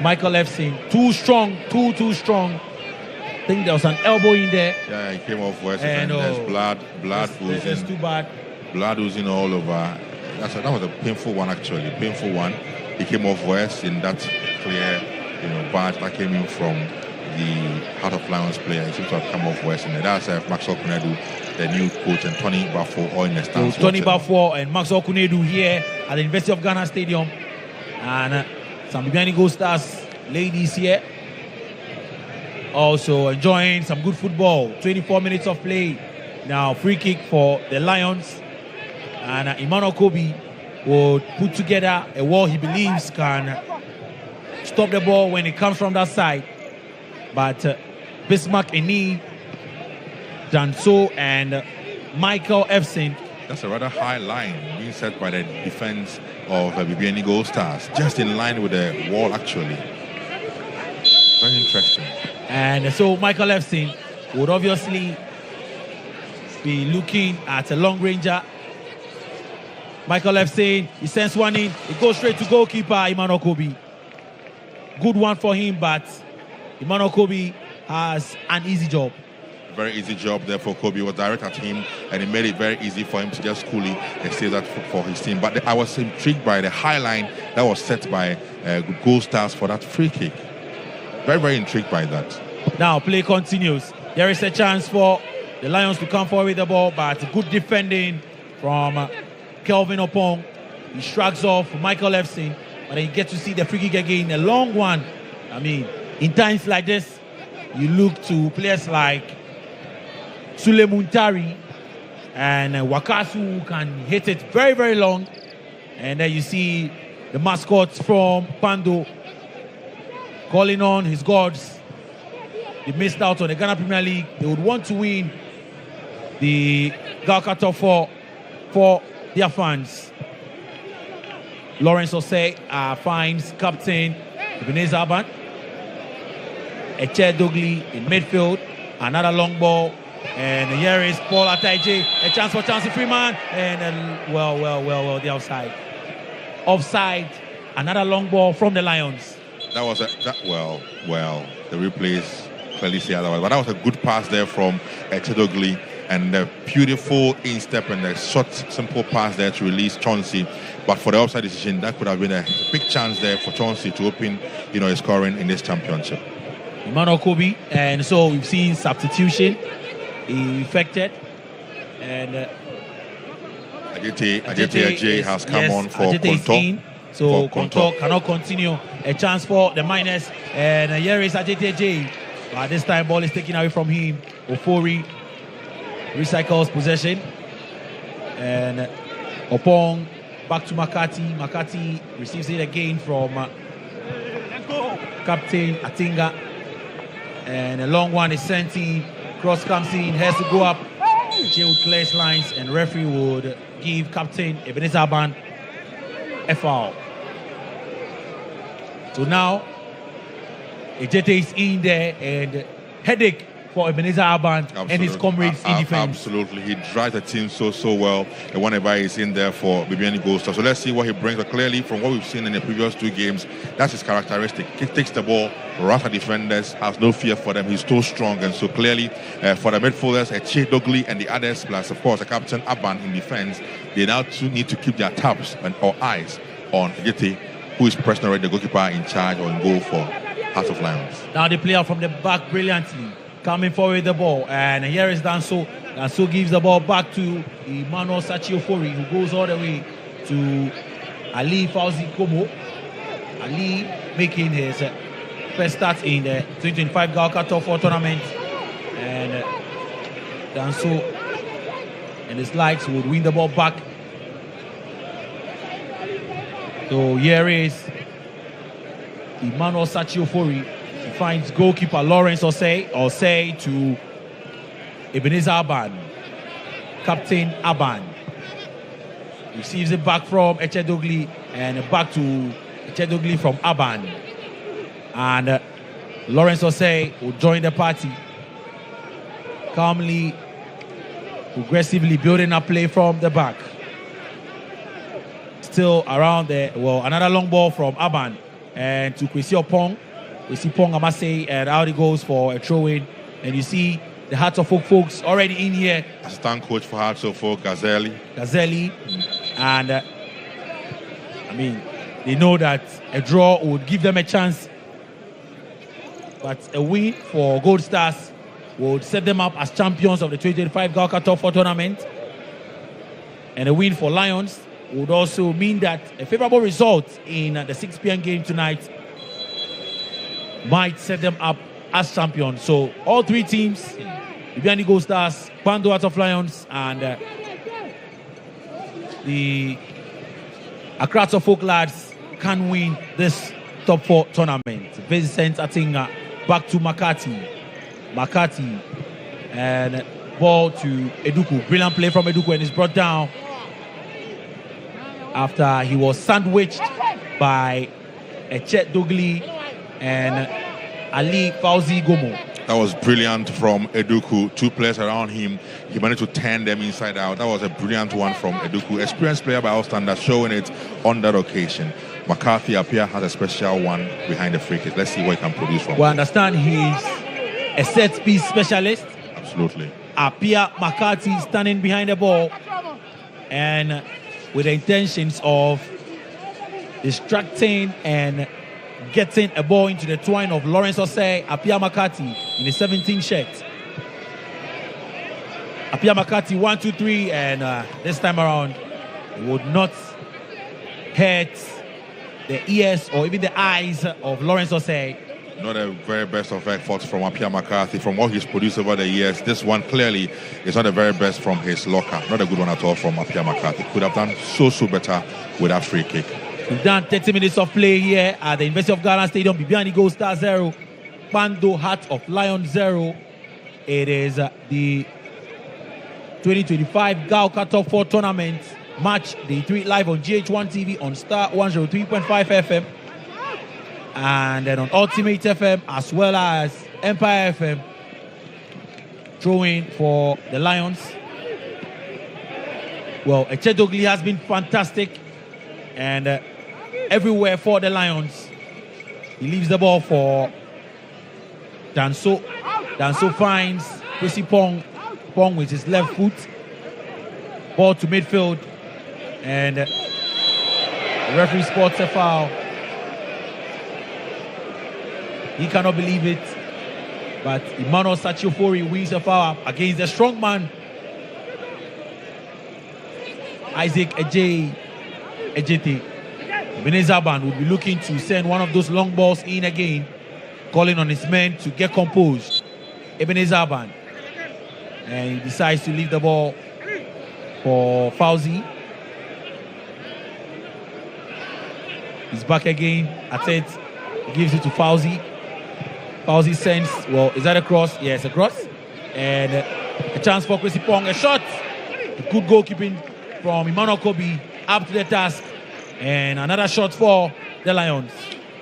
Michael Efsin. Too strong. I think there was an elbow in there. Yeah, he came off worse. And there's blood oozing. That's too bad. Blood oozing all over. That was a painful one, actually. Painful one. He came off worse in that clear, badge that came in from the Heart of Lions player. He seems to have come off worse in there. That's Maxwell Kunedu, the new coach, and Tony Bafo all in the stands. So Tony Bafo and Maxwell Kunedu here at the University of Ghana Stadium. And some Bibiani Gold Stars ladies here. Also enjoying some good football. 24 minutes of play. Now free kick for the Lions. And Emmanuel Kobe will put together a wall he believes can stop the ball when it comes from that side. But Bismarck Eni, Danso and Michael Efsin. That's a rather high line being set by the defense of BBN Gold Stars. Just in line with the wall, actually. Very interesting. And so Michael Efsin would obviously be looking at a long ranger. Michael Efsin, he sends one in. It goes straight to goalkeeper Emmanuel Kobe. Good one for him, but Emmanuel Kobe has an easy job. Very easy job there for Kobe. He was direct at him, and it made it very easy for him to just coolly save that for his team. But I was intrigued by the high line that was set by Gold Stars for that free kick. Very, very intrigued by that. Now play continues. There is a chance for the Lions to come forward with the ball, but good defending from Kelvin Opong. He shrugs off Michael Efsin. but then you get to see the free kick again, a long one. I mean, in times like this, you look to players like Sule Muntari and Wakasu, who can hit it very, very long. And then you see the mascots from Pando calling on his gods. They missed out on the Ghana Premier League. They would want to win the Galka Top 4 for their fans. Lawrence Osei finds captain Ebenezer Aban. Eche Dogli in midfield. Another long ball. And here is Paul Ataije. A chance for Chancey Freeman. And well, the offside. Offside. Another long ball from the Lions. That was the replays clearly say otherwise. But that was a good pass there from Eche Dogli. And the beautiful instep and the short, simple pass there to release Chauncey. But for the offside decision, that could have been a big chance there for Chauncey to open, his scoring in this championship. Emmanuel Kobe, and so we've seen substitution effected. And Ajay has come on for Konto. So Konto cannot continue. A chance for the miners. And here is Ajay. But this time ball is taken away from him. Ofori recycles possession. And Opong back to Makati. Makati receives it again from Captain Atinga. And a long one is sent in. Cross comes in, has to go up. Jay would clear his lines, and referee would give Captain Ebenezer Aban a foul. So now, Ejete is in there, and headache for Ebenezer Aban and his comrades in defense. Absolutely. He drives the team so well. And whenever he's in there for Bibiani Gold Star. So let's see what he brings. But clearly, from what we've seen in the previous two games, that's his characteristic. He takes the ball, runs at defenders, has no fear for them. He's so strong. And so clearly, for the midfielders, Eche Dogli and the others, plus of course the captain Aban in defense, they now too need to keep their tabs or eyes on Ejete, who is personally the goalkeeper in charge or in goal for Hearts of Lions. Now they play out from the back brilliantly. Coming forward with the ball, and here is Danso. Danso gives the ball back to Emmanuel Sachiofori, who goes all the way to Ali Fauzi Komo. Ali making his first start in the 2025 Galka Top 4 tournament, and Danso and his lights would win the ball back. So here is Emmanuel Sachiofori. Finds goalkeeper Lawrence Osei to Ebenezer Aban. Captain Aban receives it back from Eche Dogli and back to Eche Dogli from Aban. And Lawrence Osei will join the party. Calmly, progressively building up play from the back. Still around there. Well, another long ball from Aban and to Kwesi Opong. We see Pong Amase, and out he goes for a throw-in. And you see the Hearts of Folk folks already in here. Assistant coach for Hearts of Folk, Gazeli. And they know that a draw would give them a chance. But a win for Gold Stars would set them up as champions of the 2025 Galka Top 4 tournament. And a win for Lions would also mean that a favorable result in the 6 p.m. game tonight might set them up as champions. So all three teams, Bibiani Gold Stars, Pando Hearts of Lions, and the Accra Hearts of Folk lads can win this top 4 tournament. Vincent Atinga back to Makati, and ball to Eduku. Brilliant play from Eduku, and is brought down after he was sandwiched by Eche Dogli and Ali Fauzi Gomo. That was brilliant from Eduku. Two players around him. He managed to turn them inside out. That was a brilliant one from Eduku. Experienced player by all standards, showing it on that occasion. McCarthy Apia has a special one behind the free kick. Let's see what he can produce from We understand he's a set piece specialist. Absolutely. Apia McCarthy standing behind the ball and with the intentions of distracting and getting a ball into the twine of Lawrence Osei, Apia McCarthy in the 17 shirt. Apia McCarthy 1, 2, 3, and this time around it would not hurt the ears or even the eyes of Lawrence Osei. Not the very best of efforts from Apia McCarthy. From what he's produced over the years, this one clearly is not the very best from his locker. Not a good one at all from Apia McCarthy. Could have done so better with that free kick. We've done 30 minutes of play here at the University of Ghana Stadium. Bibiani Gold Star 0, Bando Heart of Lion 0. It is the 2025 GHOne Top 4 Tournament match day 3 live on GHOne TV on Star 103.5 FM. And then on Ultimate FM as well as Empire FM. Throwing for the Lions. Well, Echedogli has been fantastic and everywhere for the Lions. He leaves the ball for Danso. Danso finds Chrissy Pong with his left foot. Ball to midfield. And the referee spots a foul. He cannot believe it. But Emmanuel Sachiofori wins a foul against the strong man, Isaac Ejete. Ebenezer Ban will be looking to send one of those long balls in again, calling on his men to get composed. Ebenezer Ban. And he decides to leave the ball for Fauzi. He's back again at it. He gives it to Fauzi. Fauzi sends, well, is that a cross? Yes, a cross. And a chance for Chrissy Pong. A shot. A good goalkeeping from Emmanuel Kobe up to the task. And another shot for the Lions.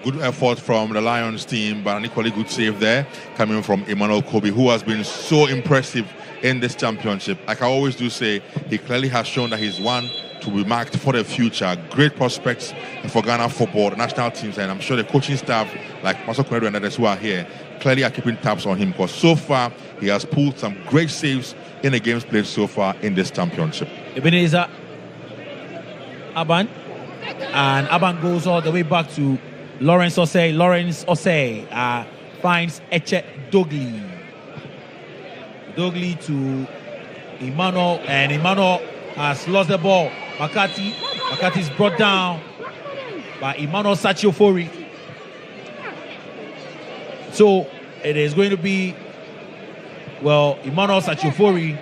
Good effort from the Lions team, but an equally good save there coming from Emmanuel Kobe, who has been so impressive in this championship. Like I always do say, he clearly has shown that he's one to be marked for the future. Great prospects for Ghana football, the national teams, and I'm sure the coaching staff like Maso Konedo and others who are here clearly are keeping tabs on him, because so far he has pulled some great saves in the games played so far in this championship. Ebenezer Aban, and Aban goes all the way back to Lawrence Osei. Lawrence Osei finds Eche Dogli. Dogli to Emmanuel, and Emmanuel has lost the ball. McCarthy is brought down by Emmanuel Sachiofori. So it is going to be, well, Emmanuel Sachiofori,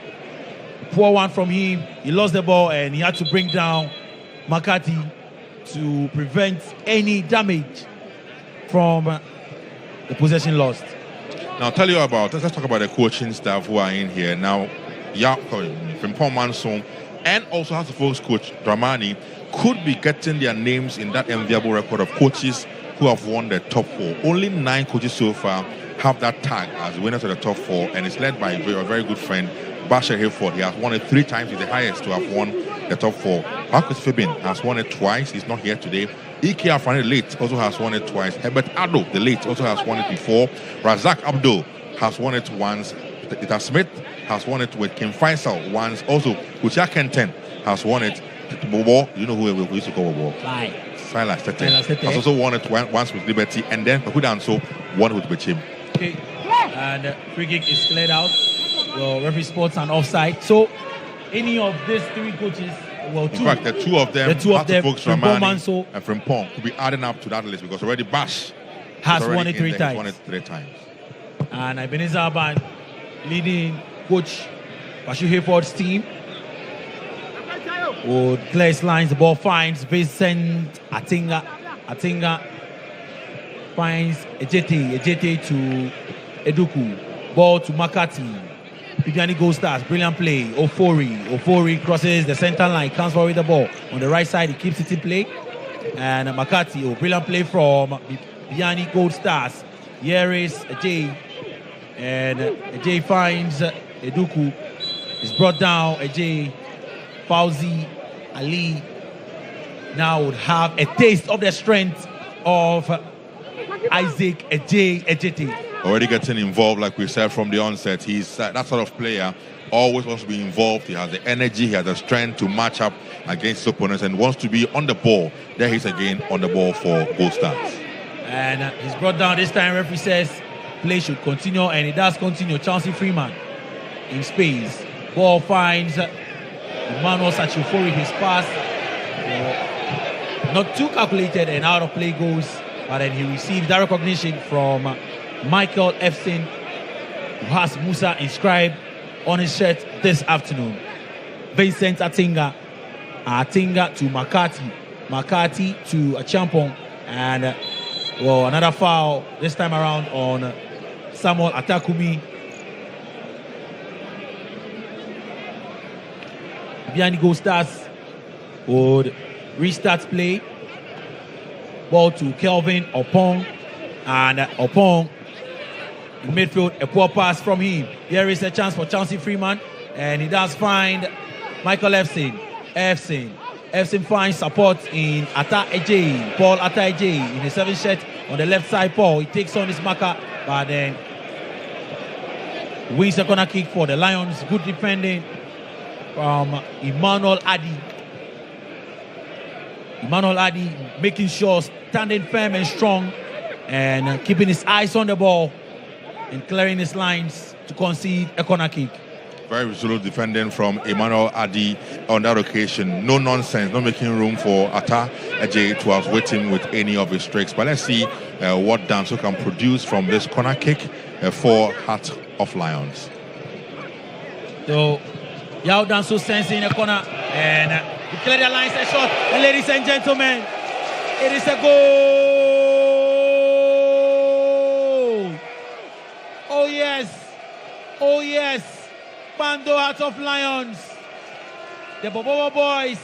poor one from him. He lost the ball and he had to bring down McCarthy to prevent any damage from the possession lost. Now, tell you about, let's talk about the coaching staff who are in here. Now, Frimpong Manson and also House of Folks coach Dramani could be getting their names in that enviable record of coaches who have won the top 4. Only 9 coaches so far have that tag as winners of the top 4, and it's led by a very good friend, Bashir Hayford. He has won it 3 times. He's the highest to have won the top 4. Marcus Fibin has won it twice. He's not here today. Ike Afrani the late also has won it twice. Herbert Addo the late also has won it before. Razak Abdul has won it once. Peter Smith has won it with Kim Faisal once. Also, Kuchia Kenten has won it. Bobo, you know who we used to call Bobo? Silas Tete has also won it once with Liberty, and then Pakudanso won it with Bechim. Okay, and free kick is cleared out. Well, referee spots an offside. So, any of these 3 coaches, well, in fact, the two of them, folks Ramani and Frimpong, could be adding up to that list, because already Bash has won it 3 times. He's won it 3 times. And Ebenezer Aban leading coach Bashir Hayford's team. Would clear his lines, the ball finds Vincent Atinga. Atinga finds Ejete to Eduku. Ball to Makati. Bibiani Gold Stars, brilliant play. Ofori crosses the center line, comes forward with the ball. On the right side, he keeps it in play. And Makati, brilliant play from Bibiani Gold Stars. Here is Ajay. And Ajay finds Eduku. Is brought down. Ajay, Fauzi, Ali now would have a taste of the strength of Isaac Ejete. Already getting involved, like we said from the onset. He's that sort of player, always wants to be involved. He has the energy, he has the strength to match up against his opponents, and wants to be on the ball. There he's again on the ball for Gold Stars. And he's brought down this time. Referee says play should continue, and it does continue. Chauncey Freeman in space. Ball finds Emmanuel Sachiofori, his pass. not too calculated and out of play goals, but then he received that recognition from Michael Efsin, who has Musa inscribed on his shirt this afternoon. Vincent Atinga to McCarthy to Achampong, and another foul this time around on Samuel Atakumi. Biani Gold Stars would restart play. Ball to Kelvin Opong, and Opong in midfield, a poor pass from him. Here is a chance for Chauncey Freeman, and he does find Michael Efsin. Efsin finds support in Paul Atta Ejei in the 7th shirt on the left side. Paul, he takes on his marker, but then wins a corner kick for the Lions. Good defending from Emmanuel Adi. Emmanuel Adi making sure, standing firm and strong, and keeping his eyes on the ball and clearing his lines to concede a corner kick. Very resolute defending from Emmanuel Adi on that occasion. No nonsense, not making room for Atta Ejei to outwit him with any of his tricks. But let's see what Danso can produce from this corner kick for Heart of Lions. So, Yao Danso sends in a corner, and he cleared the lines, a shot. And ladies and gentlemen, it is a goal! Oh yes! Oh yes! Pando Heart of Lions. The Bobobo boys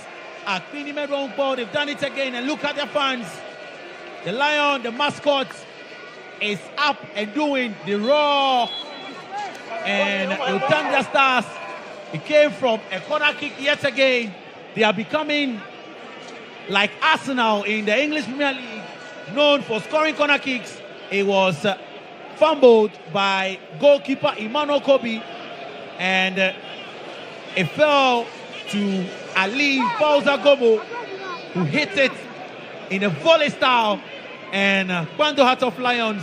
are cleaning the wrong ball. They've done it again, and look at their fans. The Lion, the mascot, is up and doing the roar. And the Thunder Stars, it came from a corner kick yet again. They are becoming like Arsenal in the English Premier League, known for scoring corner kicks. It was fumbled by goalkeeper Emmanuel Kobe, and it fell to Ali Fauza Gobo, who hit it in a volley style, and Pando Heart of Lions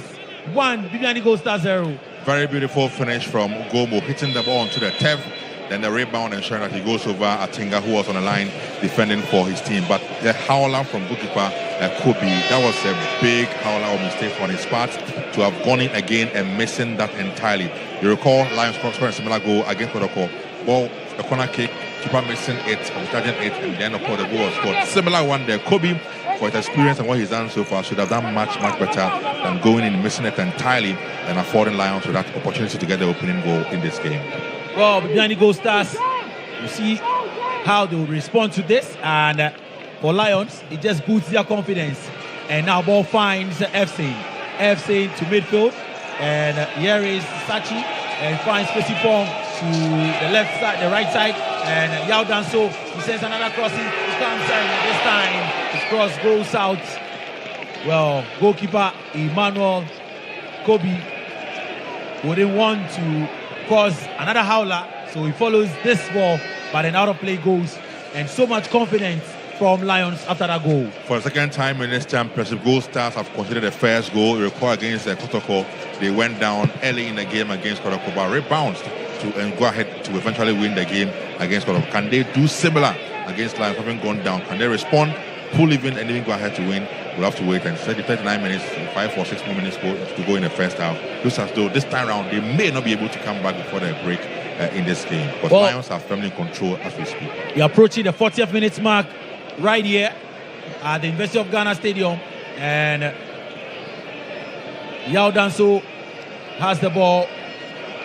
1, Bibiani Gold Star 0. Very beautiful finish from Gomo, hitting the ball onto the turf, then the rebound ensuring that he goes over Atinga, who was on the line defending for his team. But the howler from goalkeeper Kobe, that was a big howler or mistake on his part to have gone in again and missing that entirely. You recall Lions scored a similar goal against Kotoko. Ball, a corner kick, keeper missing it, charging it, and then of course the goal was scored. Similar one there. Kobe, for his experience and what he's done so far, should have done much better than going in and missing it entirely and affording Lions with that opportunity to get the opening goal in this game. Well, behind the Gold Stars, you see how they will respond to this, and for Lions, it just boosts their confidence. And now ball finds Efsin to midfield, and here is Sachi, and finds Pesipong to the left side, the right side, and Yao Danso, he sends another crossing, he comes in, this time his cross goes out. Well, goalkeeper Emmanuel Kobe wouldn't want to cause another howler, so he follows this ball, but an out of play goes, and so much confidence from Lions after that goal. For the second time in this championship, Gold Stars have considered the first goal. You recall against Kotoko, they went down early in the game against Kotoko, but rebounded to go ahead to eventually win the game against Kotoko. Can they do similar against Lions, having gone down? Can they respond, pull even, and even go ahead to win? We'll have to wait and see. 39 minutes, 5 or 6 more minutes to go in the first half. Looks as though this time around they may not be able to come back before the break in this game. But Lions are firmly in control as we speak. We're approaching the 40th minutes mark right here at the University of Ghana Stadium, and Yao Danso has the ball,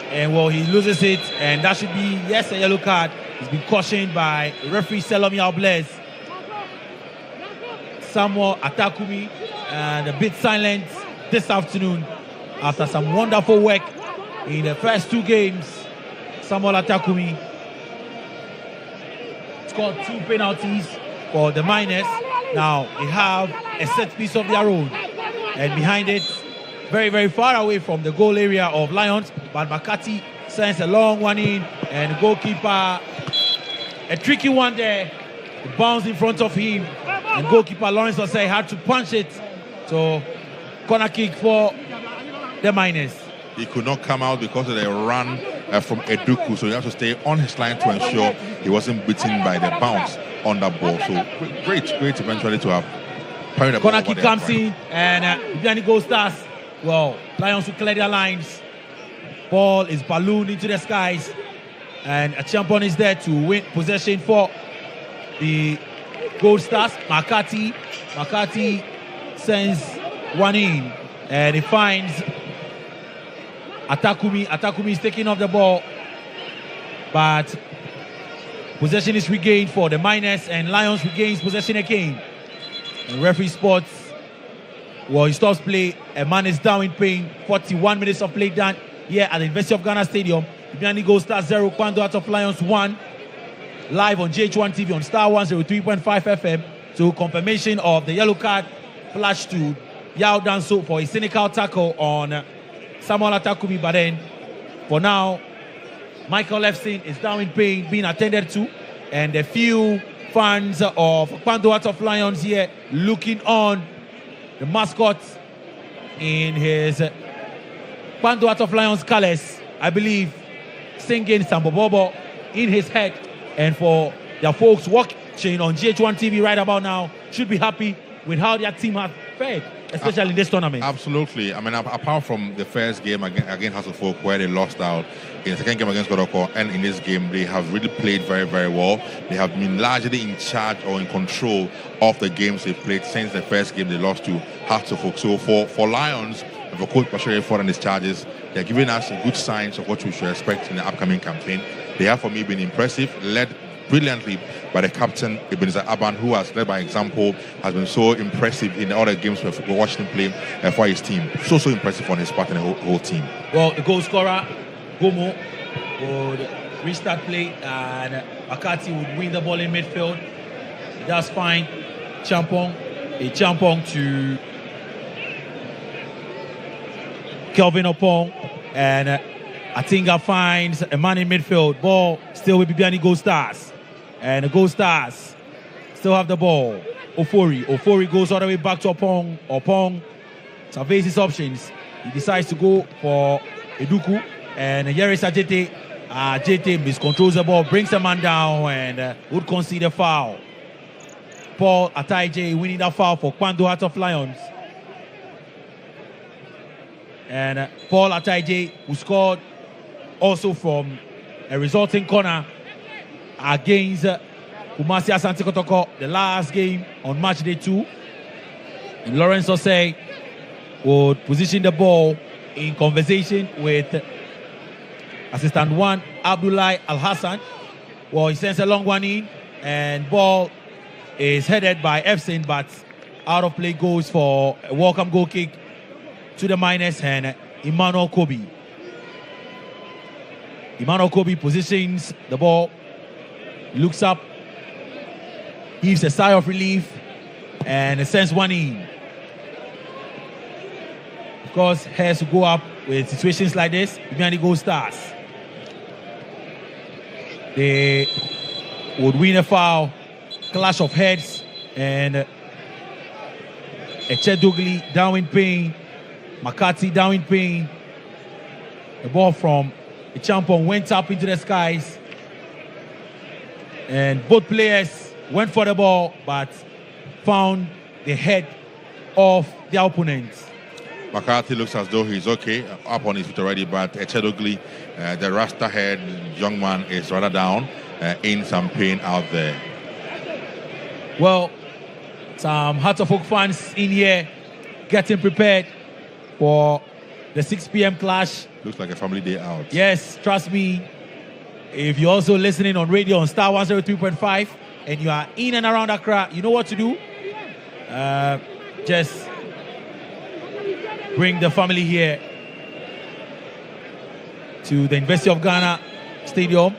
and well, he loses it, and that should be, yes, a yellow card. He's been cautioned by referee Selomi Albles. Samuel Atakumi, and a bit silent this afternoon after some wonderful work in the first 2 games. Samuel Atakumi scored 2 penalties for the Miners. Now they have a set piece of their own, and behind it, very, very far away from the goal area of Lions, but Makati sends a long one in, and the goalkeeper, a tricky one there, it bounced in front of him, and goalkeeper Lawrence Osei had to punch it. So corner kick for the Miners. He could not come out because of the run from Eduku, so he has to stay on his line to ensure he wasn't beaten by the bounce on that ball. So great eventually to have. Corner kick comes in, and Bibiani Gold Stars. Well, Lions will clear their lines. Ball is ballooned into the skies, and a champion is there to win possession for the Gold Stars. McCarthy sends one in, and he finds Atakumi. Atakumi is taking off the ball, but possession is regained for the Miners, and Lions regains possession again. And referee spots, well, he stops play. A man is down in pain. 41 minutes of play done here at the University of Ghana Stadium. Bibiani Gold Stars 0, Kwando Hearts of Lions 1. Live on GHOne TV on Star 103.5 FM. So confirmation of the yellow card flashed to Yao Danso for a cynical tackle on Samuel Atakumi. But then, for now, Michael Lefson is down in pain, being attended to, and a few fans of Kwando Hearts of Lions here looking on the mascot in his Kwando Hearts of Lions colors, I believe, singing Sambobobo in his head. And for the folks watching on GHOne TV right about now, should be happy with how their team has fared, especially in this tournament. Absolutely. I mean, apart from the first game against House of Folk, where they lost out, in the second game against Kotoko, and in this game, they have really played very, very well. They have been largely in charge or in control of the games they've played since the first game they lost to Hearts of Folk. So for Lions, and for Coach Bashir Ford and his charges, they're giving us good signs of what we should expect in the upcoming campaign. They have, for me, been impressive, led brilliantly by the captain, Ebenezer Aban, who has led by example, has been so impressive in all the games we've watched him play for his team. So impressive on his part and the whole team. Well, the goal scorer, Gomo, would restart play, and Akati would win the ball in midfield. That's fine. Champong to Kelvin Opong, and Atinga finds a man in midfield. Ball still with Bibiani Gold Stars. And the Gold Stars still have the ball. Ofori goes all the way back to Opong. Opong surveys his options. He decides to go for Eduku. And Yeris Ajete miscontrols the ball, brings the man down, and would concede a foul. Paul Ataije winning that foul for Kwando Hearts of Lions. And Paul Ataije, who scored also from a resulting corner against Kumasi Asante Kotoko, the last game on match day 2. And Lawrence Osei would position the ball in conversation with assistant 1, Abdullah Al-Hassan. Well, he sends a long one in, and ball is headed by Efsin, but out of play goes for a welcome goal kick to the Miners, and Emmanuel Kobe. Emmanuel Kobe positions the ball, looks up, gives a sigh of relief, and sends one in. Of course, has to go up with situations like this. Bibiani Gold Stars, they would win a foul, clash of heads, and Echedogli down in pain, McCarthy down in pain. The ball from the champion went up into the skies, and both players went for the ball but found the head of the opponent. McCarthy looks as though he's okay, up on his feet already, but Echedogli, the Rasta head young man, is rather down, in some pain out there. Well, some Hearts of Oak fans in here getting prepared for the 6 p.m. clash. Looks like a family day out. Yes, trust me. If you're also listening on radio on Star 103.5 and you are in and around Accra, you know what to do. Just bring the family here to the University of Ghana Stadium.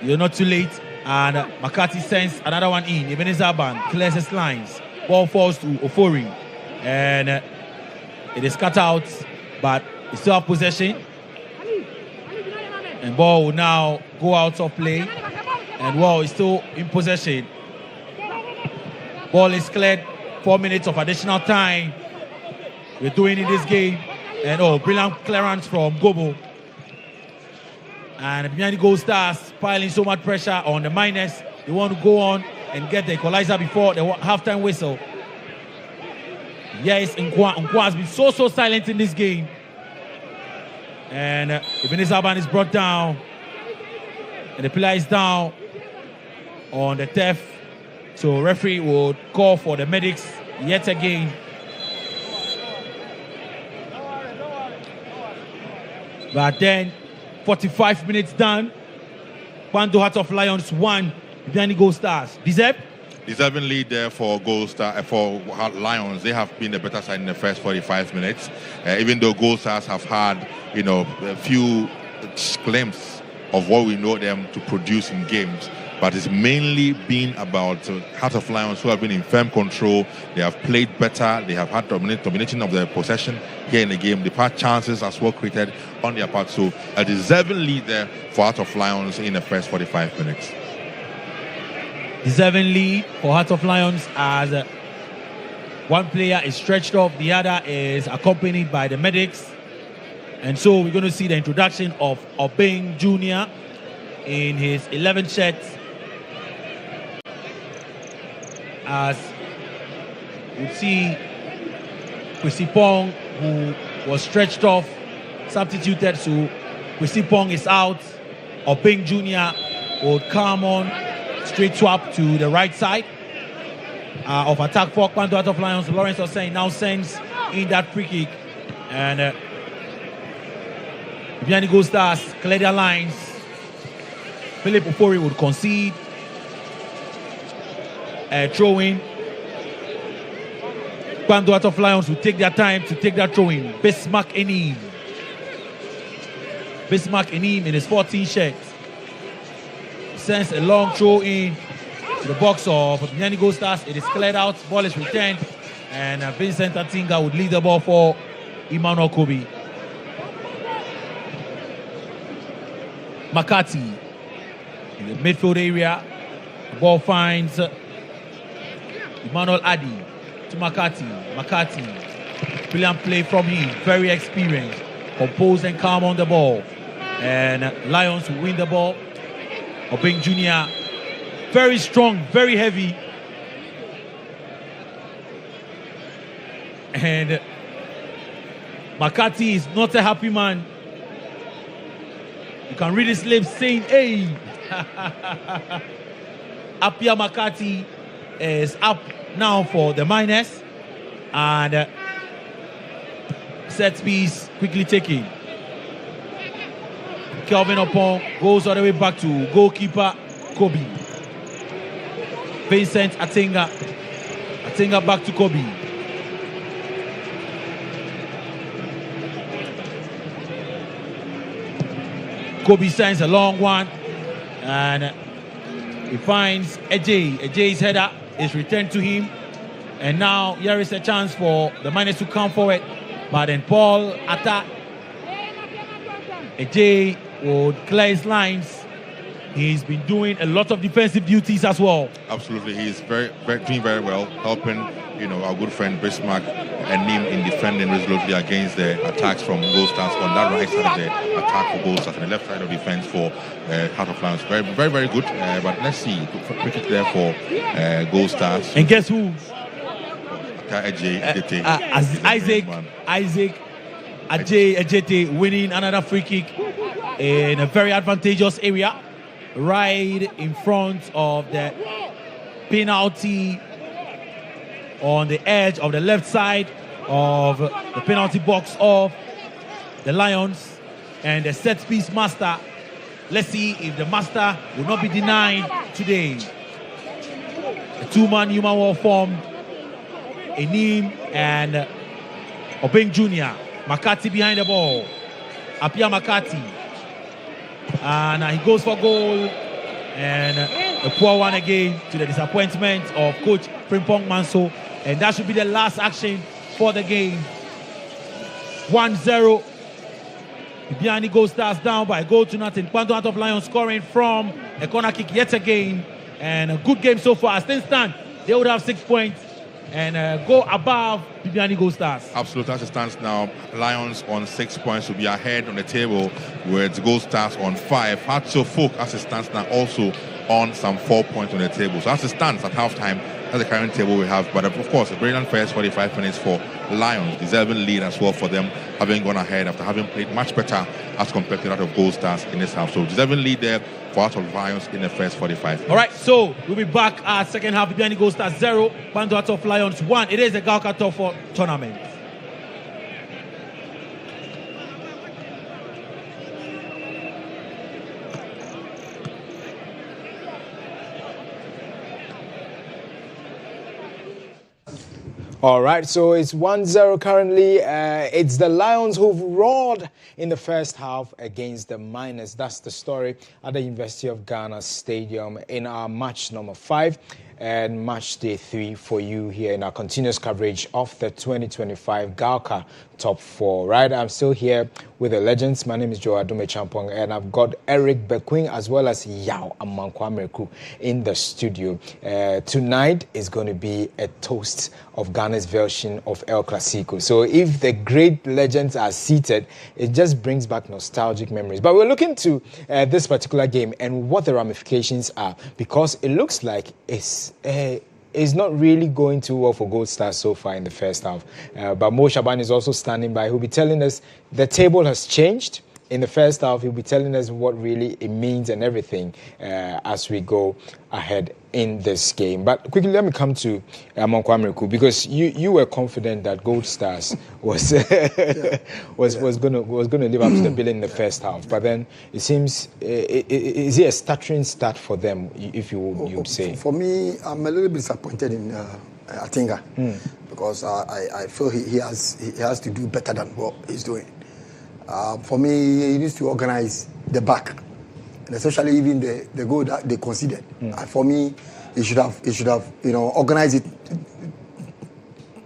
You're not too late. And McCarthy sends another one in. Ebenezer Aban clears his lines. Ball falls to Ofori. And it is cut out, but he still have possession. And ball will now go out of play. And ball is still in possession. Ball is cleared. 4 minutes of additional time we're doing in this game. And brilliant clearance from Gobo. And Bibiani Gold Stars piling so much pressure on the Miners. They want to go on and get the equalizer before the halftime whistle. Yes, Nkwa has been so silent in this game. And Ebenezer Aban is brought down. And the player is down on the turf. So referee would call for the medics yet again. But then 45 minutes done. Kwando Heart of Lions 1, Viviani Gold Stars. Deserving lead there for Gold Star for Lions. They have been the better side in the first 45 minutes. Even though Gold Stars have had, a few glimpses of what we know them to produce in games. But it's mainly been about Heart of Lions, who have been in firm control. They have played better. They have had domination of their possession here in the game. They've had chances as well created on their part. So a deserving lead there for Heart of Lions in the first 45 minutes. Deserving lead for Heart of Lions as one player is stretched off, the other is accompanied by the medics. And so we're going to see the introduction of Obeng Jr. in his 11th shirt, as we see Kwesi Pong, who was stretched off, substituted. So Kwesi Pong is out. Obeng Jr. would come on, straight swap to the right side of attack for Kwando Heart of Lions. Lawrence Osei now sends in that free kick, and Viviani Gold Stars clear their lines. Philip Ofori would concede a throw-in. Kwando Heart of Lions will take their time to take that throw-in. Bismarck Enim in his 14th shirt sends a long throw-in to the box of Viviani Gold Stars. It is cleared out, ball is returned, and Vincent Atinga would lead the ball for Emmanuel Kobe. Makati in the midfield area. The ball finds Emmanuel Adi to Makati. Brilliant play from him. Very experienced. Composed and calm on the ball. And Lions will win the ball. Obeng Jr. Very strong, very heavy. And Makati is not a happy man. You can read his lips saying, hey. Apia Makati is up now for the minus. And set piece quickly taken. Kelvin Opon goes all the way back to goalkeeper Kobe. Vincent Atinga back to Kobe. Kobe sends a long one, and he finds Ejay. Ejay's header is returned to him, and now here is a chance for the miners to come forward, but then Paul Atta, Ejay would clear his lines. He's been doing a lot of defensive duties as well. Absolutely, he's doing very well, helping our good friend Bismarck and him in defending resolutely against the attacks from Gold Stars on that right side of the attack for Gold Stars and the left side of defense for Heart of Lions. Very, very, very good. But let's see, quick it there for Gold Stars. And guess who? Isaac Ejete winning another free kick in a very advantageous area, right in front of the penalty, on the edge of the left side of the penalty box of the Lions. And the set piece master, let's see if the master will not be denied today. A two-man human wall formed, Enim and Obeng Jr. Makati behind the ball. Apia Makati. And he goes for goal. And a poor one again, to the disappointment of coach Frimpong Manso. And that should be the last action for the game. 1-0. Bibiani Gold Stars down by a goal to nothing. Kwando Heart of Lions scoring from a corner kick yet again. And a good game so far. As things stand, they would have 6 points and go above Bibiani Gold Stars. Absolutely, as it stands now, Lions on 6 points will be ahead on the table with Gold Stars on 5. Hearts of Folk, as it stands now, also on some 4 points on the table. So as it stands at halftime, that's the current table we have. But of course, a brilliant first 45 minutes for Lions, deserving lead as well for them, having gone ahead after having played much better as compared to that of Gold Stars in this half. So deserving lead there for Heart of Lions in the first 45. All right, so we'll be back at second half. Bibiani Gold Stars 0, Bando Heart of Lions 1. It is a Galka Top 4 tournament. All right, so it's 1-0 currently. It's the Lions who've roared in the first half against the Miners. That's the story at the University of Ghana Stadium in our match number 5 and match day 3 for you here in our continuous coverage of the 2025 Galka Top 4. Right, I'm still here with the legends. My name is Joe Adume Champong, and I've got Eric Bequing as well as Yao Amankwameku in the studio. Tonight is going to be a toast of Ghana's version of El Clasico. So if the great legends are seated, it just brings back nostalgic memories. But we're looking to this particular game and what the ramifications are, because it looks like it's not really going too well for Gold Stars so far in the first half. But Mo Shaban is also standing by. He'll be telling us the table has changed. In the first half, he'll be telling us what really it means and everything as we go ahead in this game. But quickly, let me come to Amankwameku, because you were confident that Gold Stars was going to live up to the billing in the first half. But then it seems is it a stuttering start for them, if you would say? For me, I'm a little bit disappointed in Atinga because I feel he has to do better than what he's doing. For me, he needs to organize the back, and especially even the goal that they conceded. For me, he should have organized it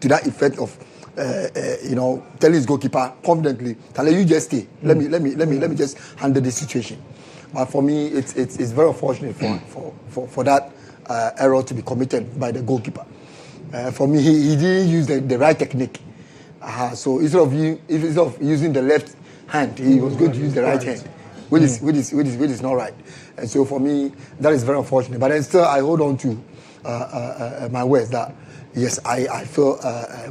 to that effect of telling his goalkeeper confidently, "Tell you just stay. Let me just handle the situation." But for me, it's very unfortunate for that error to be committed by the goalkeeper. For me, he didn't use the right technique. So instead of using the left hand, he was going to use the right hand, which is not right. And so for me, that is very unfortunate. But then still, I hold on to my words that yes, I feel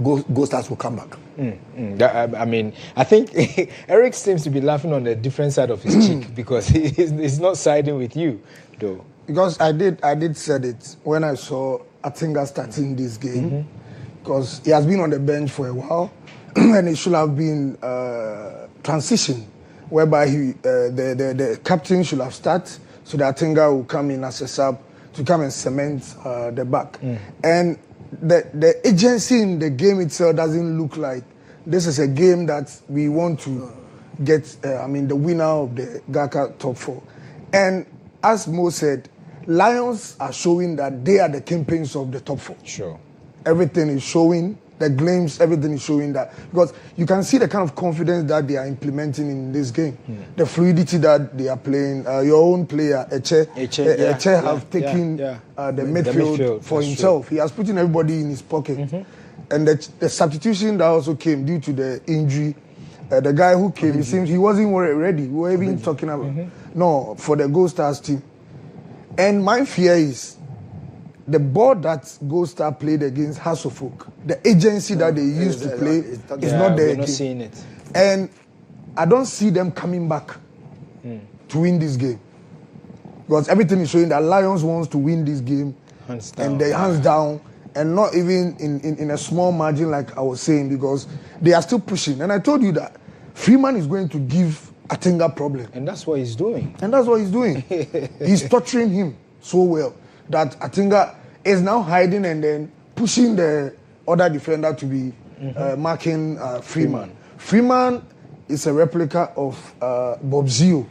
Gold Stars will come back. I mean, I think Eric seems to be laughing on the different side of his cheek because he's not siding with you, though. Because I did said it when I saw Atinga starting this game, because he has been on the bench for a while, and it should have been transition, whereby the captain should have started, so that Atinga will come in as a sub to come and cement the back. And the agency in the game itself doesn't look like this is a game that we want to get, the winner of the Galka Top 4. And as Mo said, Lions are showing that they are the kingpins of the Top 4. Sure. Everything is showing, the glimpse, everything is showing that. Because you can see the kind of confidence that they are implementing in this game. The fluidity that they are playing. Your own player, Eche have taken the midfield for himself. True. He has put in everybody in his pocket. And the substitution that also came due to the injury, the guy who came, it seems he wasn't ready. We were even talking about, for the Gold Stars team. And my fear is the ball that Gold Star played against Hasselhoff, the agency that they used to play is not there again. We're not seeing it. And I don't see them coming back to win this game. Because everything is showing that Lions wants to win this game. Hands down. And they hands down. And not even in a small margin like I was saying, because they are still pushing. And I told you that Freeman is going to give Atinga problem. And that's what he's doing. He's torturing him so well that Atinga is now hiding and then pushing the other defender to be marking Freeman. Freeman is a replica of Bob Zio.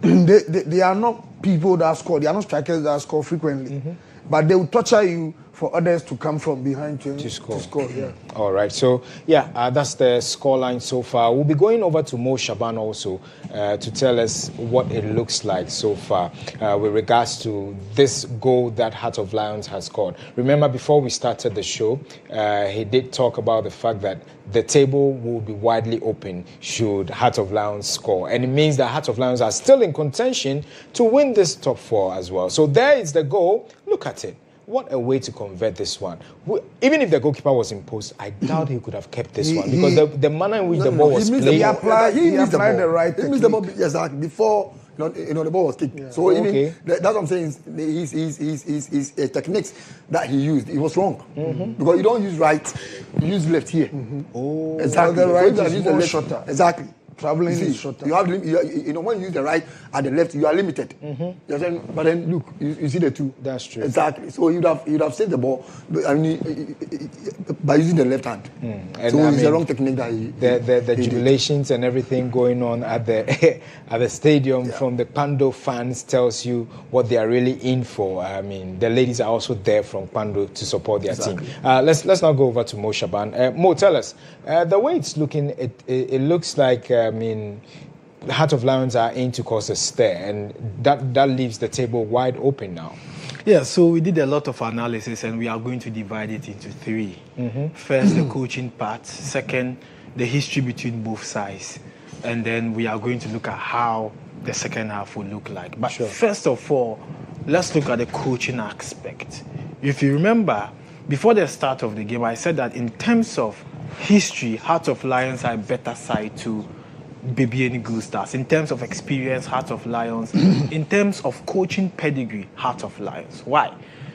They are not people that score. They are not strikers that score frequently. but they will torture you for others to come from behind to score. Yeah. All right. So, that's the scoreline so far. We'll be going over to Mo Shaban also to tell us what it looks like so far with regards to this goal that Heart of Lions has scored. Remember, before we started the show, he did talk about the fact that the table will be widely open should Heart of Lions score. And it means that Heart of Lions are still in contention to win this top 4 as well. So there is the goal. Look at it. What a way to convert this one. Even if the goalkeeper was imposed, I doubt he could have kept this one because the manner in which the ball was played. He applied the right technique. He missed the ball exactly before the ball was kicked. Yeah. So that's what I'm saying. His techniques that he used, it was wrong because you don't use right, you use left here. Oh, exactly. So the right is more shorter. Exactly. Traveling is shorter. You have when you use the right and the left, you are limited. But then look, you see the two. That's true. Exactly. So you'd have saved the ball, by using the left hand. So it's the wrong technique that the jubilations and everything going on at the at the stadium from the Pando fans tells you what they are really in for. I mean, the ladies are also there from Pando to support their team. Let's now go over to Mo Shaban. Mo, tell us the way it's looking. It looks like. The Heart of Lions are in to cause a stir, and that leaves the table wide open now. Yeah, so we did a lot of analysis, and we are going to divide it into 3. First, the coaching part. Second, the history between both sides. And then we are going to look at how the second half will look like. But first of all, let's look at the coaching aspect. If you remember, before the start of the game, I said that in terms of history, Heart of Lions are a better side to Bibiani Blue Stars. In terms of experience, Heart of Lions. In terms of coaching pedigree, Heart of Lions. Why?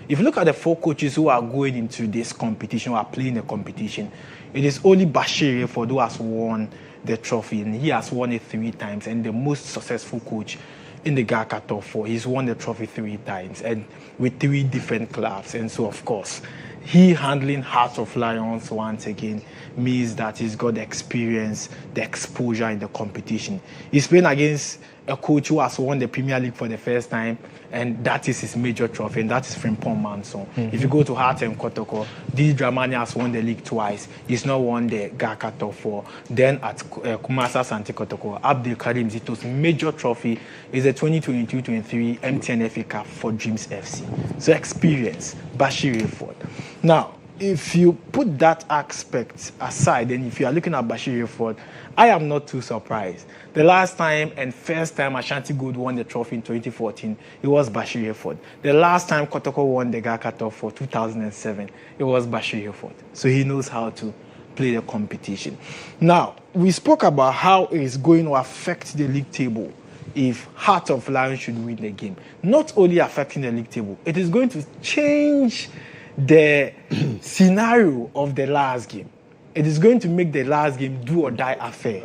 If you look at the 4 coaches who are going into this competition, who are playing the competition, it is only Bashir Ford who has won the trophy, and he has won it 3 times, and the most successful coach in the GHOne top 4. He's won the trophy 3 times, and with 3 different clubs. And so, of course, he handling Heart of Lions once again means that he's got the experience, the exposure in the competition. He's playing against a coach who has won the Premier League for the first time, and that is his major trophy, and that is Frimpong Manson. If you go to Asante Kotoko, D. Dramani has won the league twice. He's not won the GHOne top 4. Then at Kumasi Asante Kotoko, Abdul Karim Zito's major trophy is the 2022-23 MTN FA Cup for Dreams FC. So experience, Bashir Ford. Now, if you put that aspect aside, and if you are looking at Bashir Ford, I am not too surprised. The last time and first time Ashanti Gold won the trophy in 2014, it was Bashir Ford. The last time Kotoko won the GHOne top 4, 2007, it was Bashir Ford. So he knows how to play the competition. Now, we spoke about how it is going to affect the league table if Heart of Lions should win the game. Not only affecting the league table, it is going to change the scenario of the last game. It is going to make the last game do or die affair.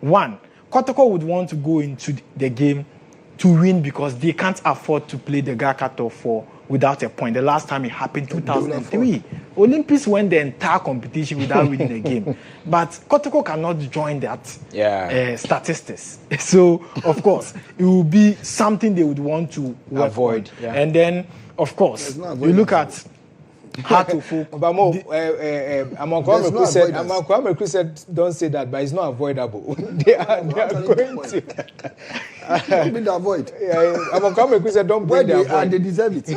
One, Kotoko would want to go into the game to win because they can't afford to play the GHOne top 4 without a point. The last time it happened, 2003. Olympics won the entire competition without winning the game. But Kotoko cannot join that statistics. So, of course, it will be something they would want to avoid. And then, of course, you look at how to folk. But more, Kwame Chris said, don't say that, but it's not avoidable. they are going to. Don't bring the avoid. Kwame Chris said, don't bring the avoid. And they deserve it.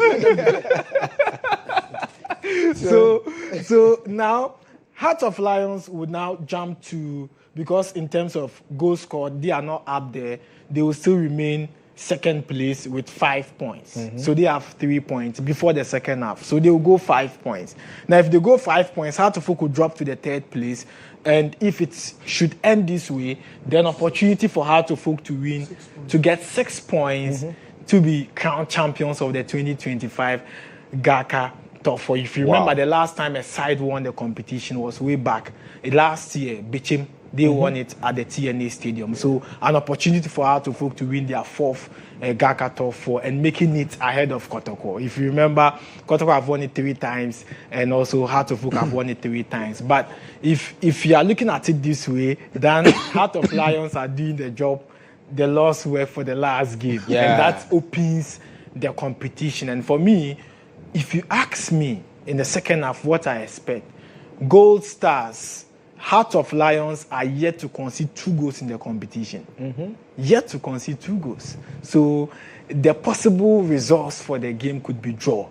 So now, Heart of Lions would now jump to, because in terms of goals scored, they are not up there. They will still remain second place with 5 points. So they have 3 points before the second half. So they will go 5 points. Now, if they go 5 points, Heart of Folk will drop to the 3rd place. And if it should end this way, then opportunity for Heart of Folk to win, to get 6 points, to be crowned champions of the 2025 GHOne top 4. If you remember, the last time a side won the competition was way back last year, Bichim. They won it at the TNA Stadium. So an opportunity for Heart of Folk to win their 4th GHOne top 4 and making it ahead of Kotoko. If you remember, Kotoko have won it 3 times, and also Heart of Folk have won it 3 times. But if you are looking at it this way, then Heart of Lions are doing the job the Lord's work for the last game. And that opens the competition. And for me, if you ask me in the second half what I expect, Gold Stars, Heart of Lions are yet to concede 2 goals in the competition. Yet to concede 2 goals. So the possible results for the game could be draw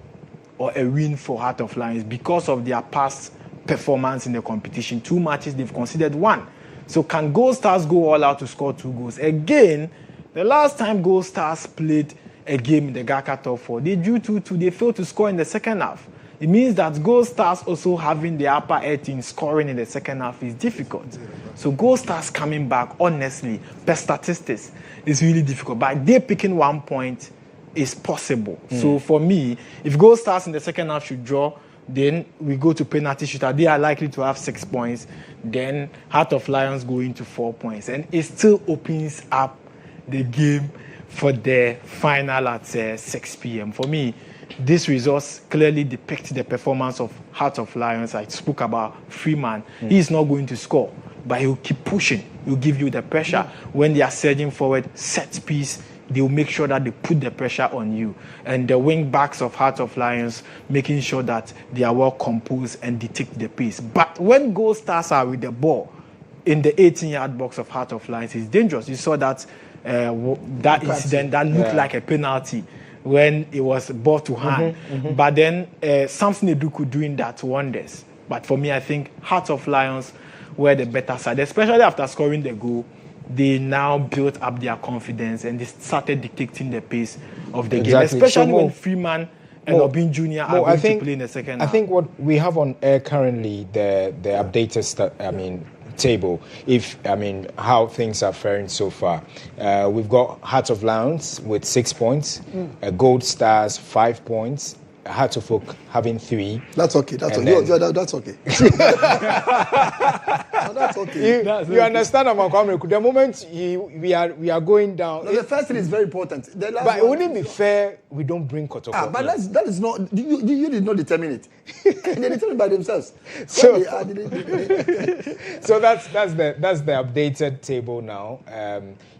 or a win for Heart of Lions because of their past performance in the competition. 2 matches, they've conceded 1. So can Gold Stars go all out to score 2 goals? Again, the last time Gold Stars played a game in the GHOne Top 4, they drew 2-2. They failed to score in the second half. It means that Gold Stars also having the upper edge in scoring in the second half is difficult. So Gold Stars coming back, honestly, per statistics, is really difficult. But they picking 1 point is possible. So for me, if Gold Stars in the second half should draw, then we go to penalty shootout. They are likely to have 6 points. Then Heart of Lions go into 4 points. And it still opens up the game for the final at 6 p.m. For me, these results clearly depict the performance of Heart of Lions. I spoke about Freeman. He is not going to score, but he will keep pushing. He will give you the pressure. When they are surging forward, set piece, they will make sure that they put the pressure on you. And the wing backs of Heart of Lions, making sure that they are well composed and detect the pace. But when Gold Stars are with the ball in the 18-yard box of Heart of Lions, it's dangerous. You saw that incident that looked like a penalty when it was ball to hand. But then Samson Eduku doing that wonders. But for me, I think Heart of Lions were the better side, especially after scoring the goal. They now built up their confidence and they started dictating the pace of the game, especially when Freeman and Obin Jr. are going to play in the second half. I think what we have on air currently, the updated table, how things are faring so far. We've got Heart of Lions with 6 points, Gold Stars 5 points, Heart of Oak having 3. That's okay. That's okay. That's okay. That's okay. You understand, Amakwame? The moment we are going down. No, the first thing is very important. But it wouldn't be fair we don't bring Kotoko. But that is not. You did not determine it. They determine by themselves. So that's the updated table now.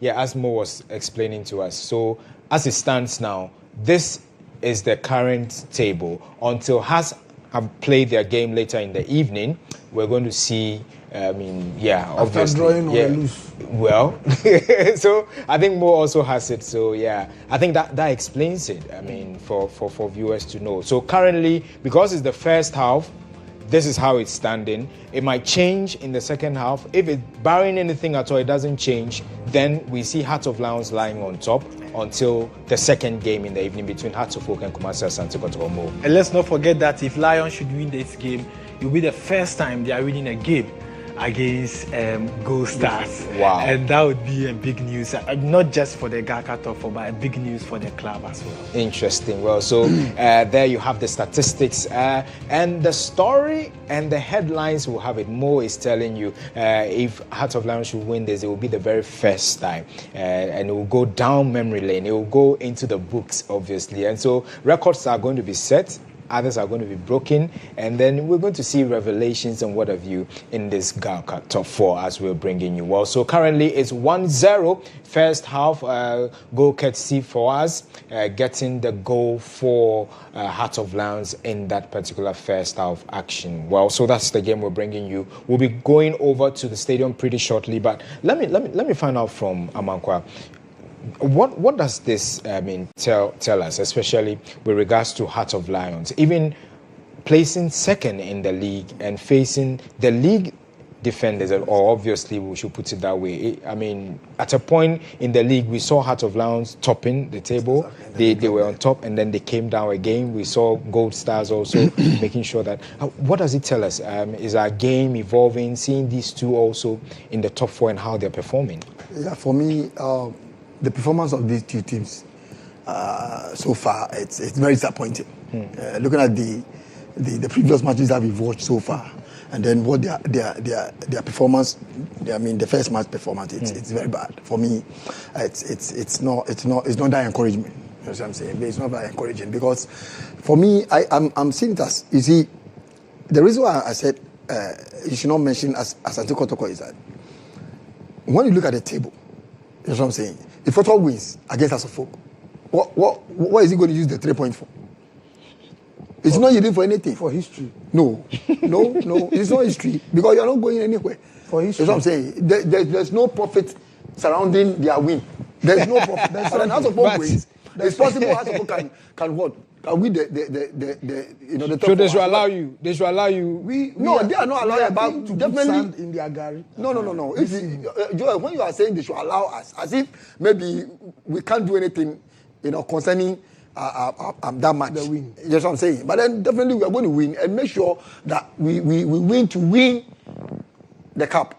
As Mo was explaining to us. So as it stands now, this is the current table. Until Hearts have played their game later in the evening, we're going to see. Obviously, after drawing or lose. Well, so I think Mo also has it. So I think that explains it. For viewers to know. So currently, because it's the first half, this is how it's standing. It might change in the second half. If it barring anything at all, it doesn't change, then we see Heart of Lions lying on top until the second game in the evening between Heart of Oak and Kumasi Asante Kotoko. And let's not forget that if Lions should win this game, it will be the first time they are winning a game against Gold Stars. Wow. And that would be a big news, not just for the GHOne Top 4, but a big news for the club as well. Interesting. Well, so there you have the statistics and the story and the headlines will have it. Mo is telling you if Heart of Lions should win this, it will be the very first time. And it will go down memory lane. It will go into the books, obviously. And so records are going to be set. Others are going to be broken, and then we're going to see revelations and what have you in this GHOne Top 4 as we're bringing you. Well, so currently it's 1-0 first half, goal courtesy for us, getting the goal for Heart of Lions in that particular first half action. Well, so that's the game we're bringing you. We'll be going over to the stadium pretty shortly, but let me find out from Amankwa. What does this tell us, especially with regards to Heart of Lions, even placing second in the league and facing the league defenders, or obviously we should put it that way. At a point in the league, we saw Heart of Lions topping the table. They were on top, and then they came down again. We saw Gold Stars also making sure that. What does it tell us? Is our game evolving? Seeing these two also in the top 4 and how they're performing? Yeah, for me. The performance of these two teams so far, it's very disappointing. Looking at the previous matches that we've watched so far, and then what their performance, the first match performance, it's very bad for me. It's not that encouraging. You know what I'm saying? It's not very encouraging because for me, I'm seeing it as, you see, the reason why I said you should not mention Asante Kotoko is that when you look at the table, you know what I'm saying? If Kotoko wins against Asante, what is he going to use the 3 points for? It's not yielding for anything. For history. No. It's not history because you're not going anywhere. For history. That's what I'm saying. There's no profit surrounding their win. There's no profit. But an House of Folk wins. It's possible House of Folk can what? Can win the top. So they should allow you. They should allow you. They are not allowing about to definitely sand in their gari. No. Joel, when you are saying they should allow us, as if maybe we can't do anything, concerning that match. The win. That's what I'm saying. But then definitely we are going to win and make sure that we win to win the cup.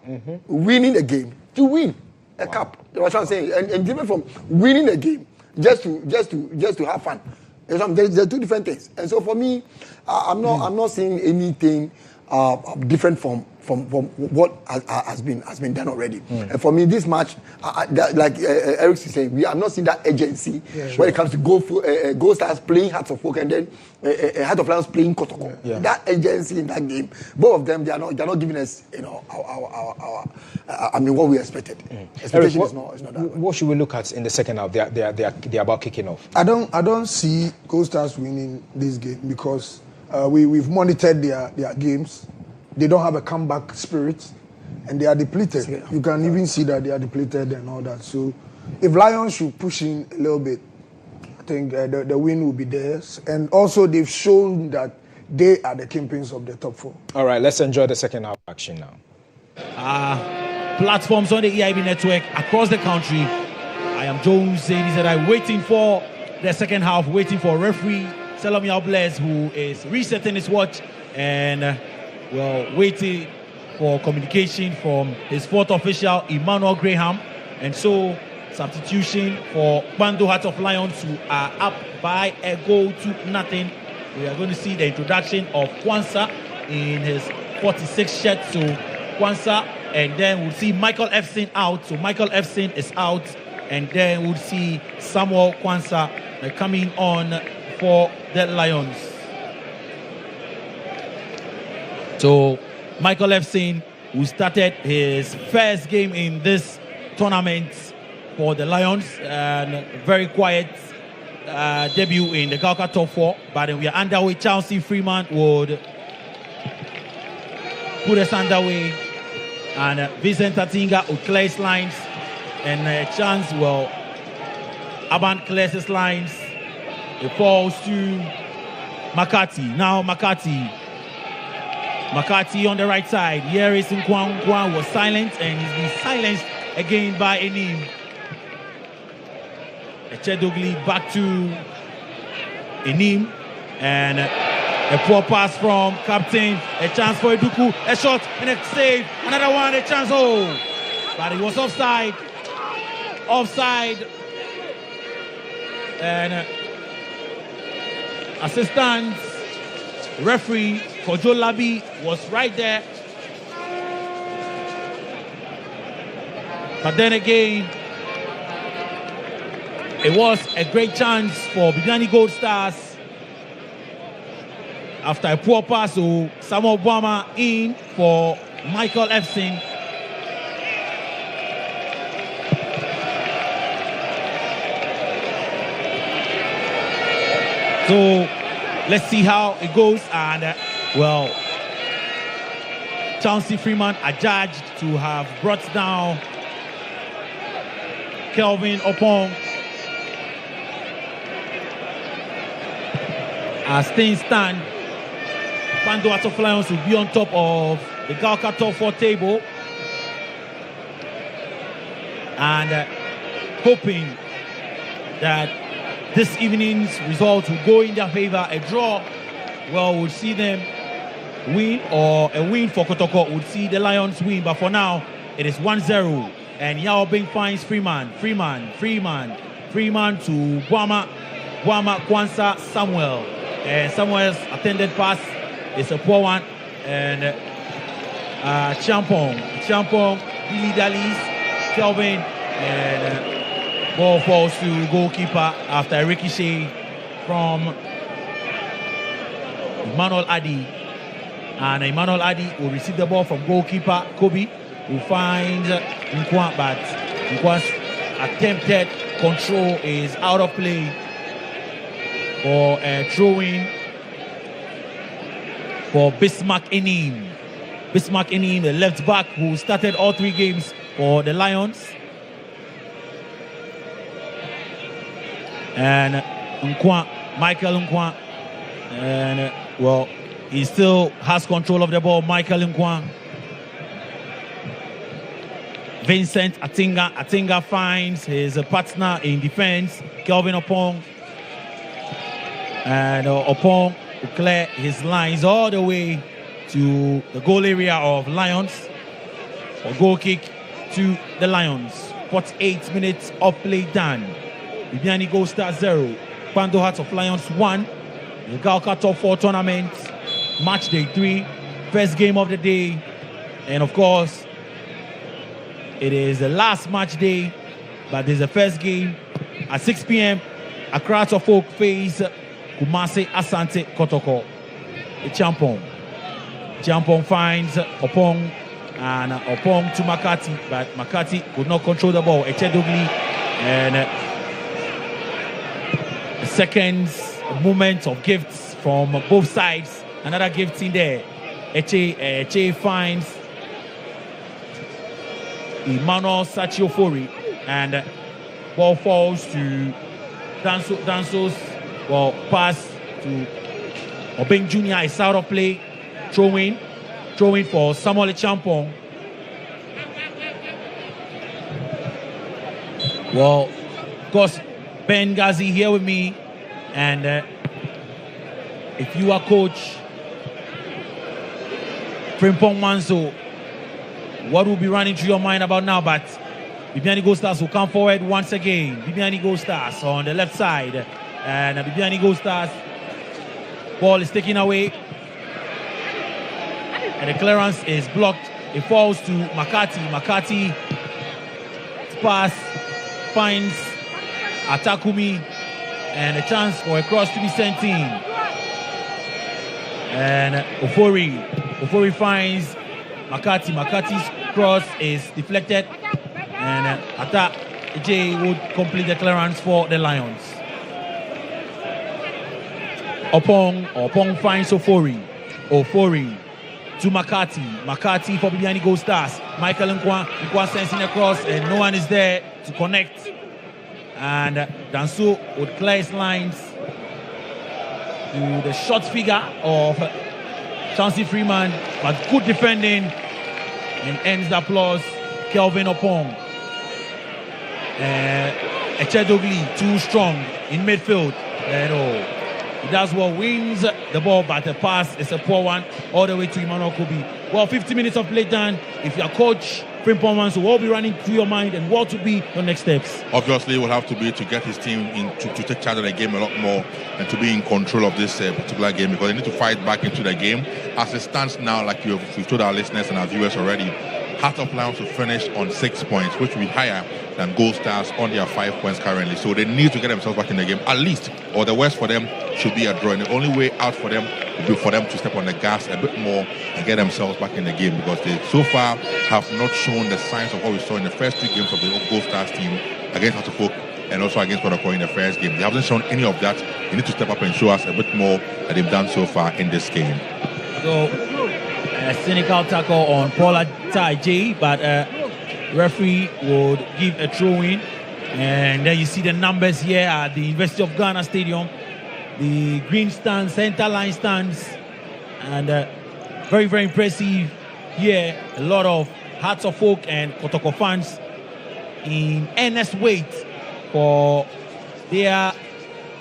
Winning the game to win a cup. That's what I'm saying. And different from winning the game just to have fun. There are two different things. And so for me, I'm not seeing anything different from what has been done already. And for me, this match, like Eric is saying, we have not seen that urgency when it comes to Gold Stars playing Hearts of Folk and then Heart of Lions playing Kotoko. Yeah. That urgency in that game, both of them, they are not giving us, what we expected. Expectation is not that. What should we look at in the second half? They're about kicking off. I don't see Gold Stars winning this game because we've monitored their games. They don't have a comeback spirit, and they are depleted. You can even see that they are depleted and all that. So, if Lions should push in a little bit, I think the win will be theirs. And also, they've shown that they are the kingpins of the top 4. All right, let's enjoy the second half action now. Platforms on the EIB network across the country. I am Jones ladies that I'm waiting for the second half, waiting for referee Salome Albles, who is resetting his watch and waiting for communication from his fourth official, Emmanuel Graham. And so, substitution for Bando Heart of Lions, who are up by a goal to nothing. We are going to see the introduction of Kwanzaa in his 46th shirt. So, Kwanzaa, and then we'll see Michael Efson out. So, Michael Efson is out. And then we'll see Samuel Kwanzaa coming on for the Lions. So, Michael Efson, who started his first game in this tournament for the Lions, and very quiet debut in the Galka top 4. But we are underway. Chelsea Freeman would put us underway, and Vincent Tatinga would clear his lines, and Chance will Aban clears his lines. It falls to McCarthy. Now McCarthy on the right side. Here is Nkwan. Nkwan was silent and he's been silenced again by Enim. Echedogli back to Enim. And a poor pass from captain. A chance for Eduku. A shot and a save. Another one. A chance. Oh! But it was offside. Offside. And assistant referee Kojo Labi was right there. But then again, it was a great chance for Bibiani Gold Stars. After a poor pass to Samuel Obama in for Michael Efson. So let's see how it goes. And Chauncey Freeman are judged to have brought down Kelvin Opong. As things stand, Bando Heart of Lions will be on top of the Galka top 4 table. And hoping that this evening's result will go in their favor. A draw, we'll see them win, or a win for Kotoko would see the Lions win. But for now, it is 1-0. And Yao Bing finds Freeman to Buama, Kwanzaa, Samuel. And Samuel's attended pass is a poor one. And Champong, Billy Dalis, Kelvin, and ball falls to goalkeeper after a ricochet from Emmanuel Adi. And Emmanuel Adi will receive the ball from goalkeeper Kobe, who finds Nkwan, but Nkwan's attempted control is out of play for a throw-in for Bismarck Enim. Bismarck Enim, the left back who started all 3 games for the Lions. And Michael Nkwa. And, well, he still has control of the ball, Michael Nkwa. Vincent Atinga. Atinga finds his partner in defense, Kelvin Opong. And Opong will clear his lines all the way to the goal area of Lions. For goal kick to the Lions. 48 minutes of play done. Bibiani Gold Stars 0. Pando Hearts of Lions 1. The Galka Top 4 tournament. Match day 3. First game of the day. And of course, it is the last match day. But there's a first game at 6 p.m. Accra Top Folk face Kumasi Asante Kotoko. The Champong. Champong finds Opong. And Opong to Makati. But Makati could not control the ball. Echedogli. And second moment of gifts from both sides. Another gift in there. Eche finds Emmanuel Sachiofori, and ball falls to Danso's pass to Obeng Jr. is out of play. Throwing for Samuel Champong. Well, of course, Ben Ghazi here with me, and if you are coach Frimpong Manso, what will be running through your mind about now? But Bibiani Gold Stars will come forward once again. Bibiani Gold Stars on the left side, and Bibiani Gold Stars ball is taken away, and the clearance is blocked. It falls to Makati. Makati pass finds Atakumi, and a chance for a cross to be sent in. And Ofori finds Makati. Makati's cross is deflected, and Ata J would complete the clearance for the Lions. Opong finds Ofori to Makati. Makati for Bibiani Gold Stars. Michael Nkwa sends in a cross, and no one is there to connect. And Danso would clear his lines to the short figure of Chauncey Freeman, but good defending, and ends the applause. Kelvin Opong. Echedogli too strong in midfield. He does well, wins the ball, but the pass is a poor one all the way to Emmanuel Kobe. Well, 50 minutes of play done. If you're coach Frimpong Manso, what will be running through your mind, and what will be your next steps? Obviously, it will have to be to get his team to take charge of the game a lot more and to be in control of this particular game, because they need to fight back into the game. As it stands now, like we've told our listeners and our viewers already, Heart of Lions will finish on 6 points, which will be higher than Gold Stars on their 5 points currently. So they need to get themselves back in the game, at least, or the worst for them should be a draw. And the only way out for them will be for them to step on the gas a bit more and get themselves back in the game, because they so far have not shown the signs of what we saw in the first 2 games of the Gold Stars team against Heart of Folk and also against Kotoko in the first game. They haven't shown any of that. They need to step up and show us a bit more that they've done so far in this game. So, a cynical tackle on Paula Tai, but referee would give a throw-in. And then you see the numbers here at the University of Ghana Stadium. The green stands, center line stands, and very, very impressive here. A lot of Hearts of Folk and Kotoko fans in earnest wait for their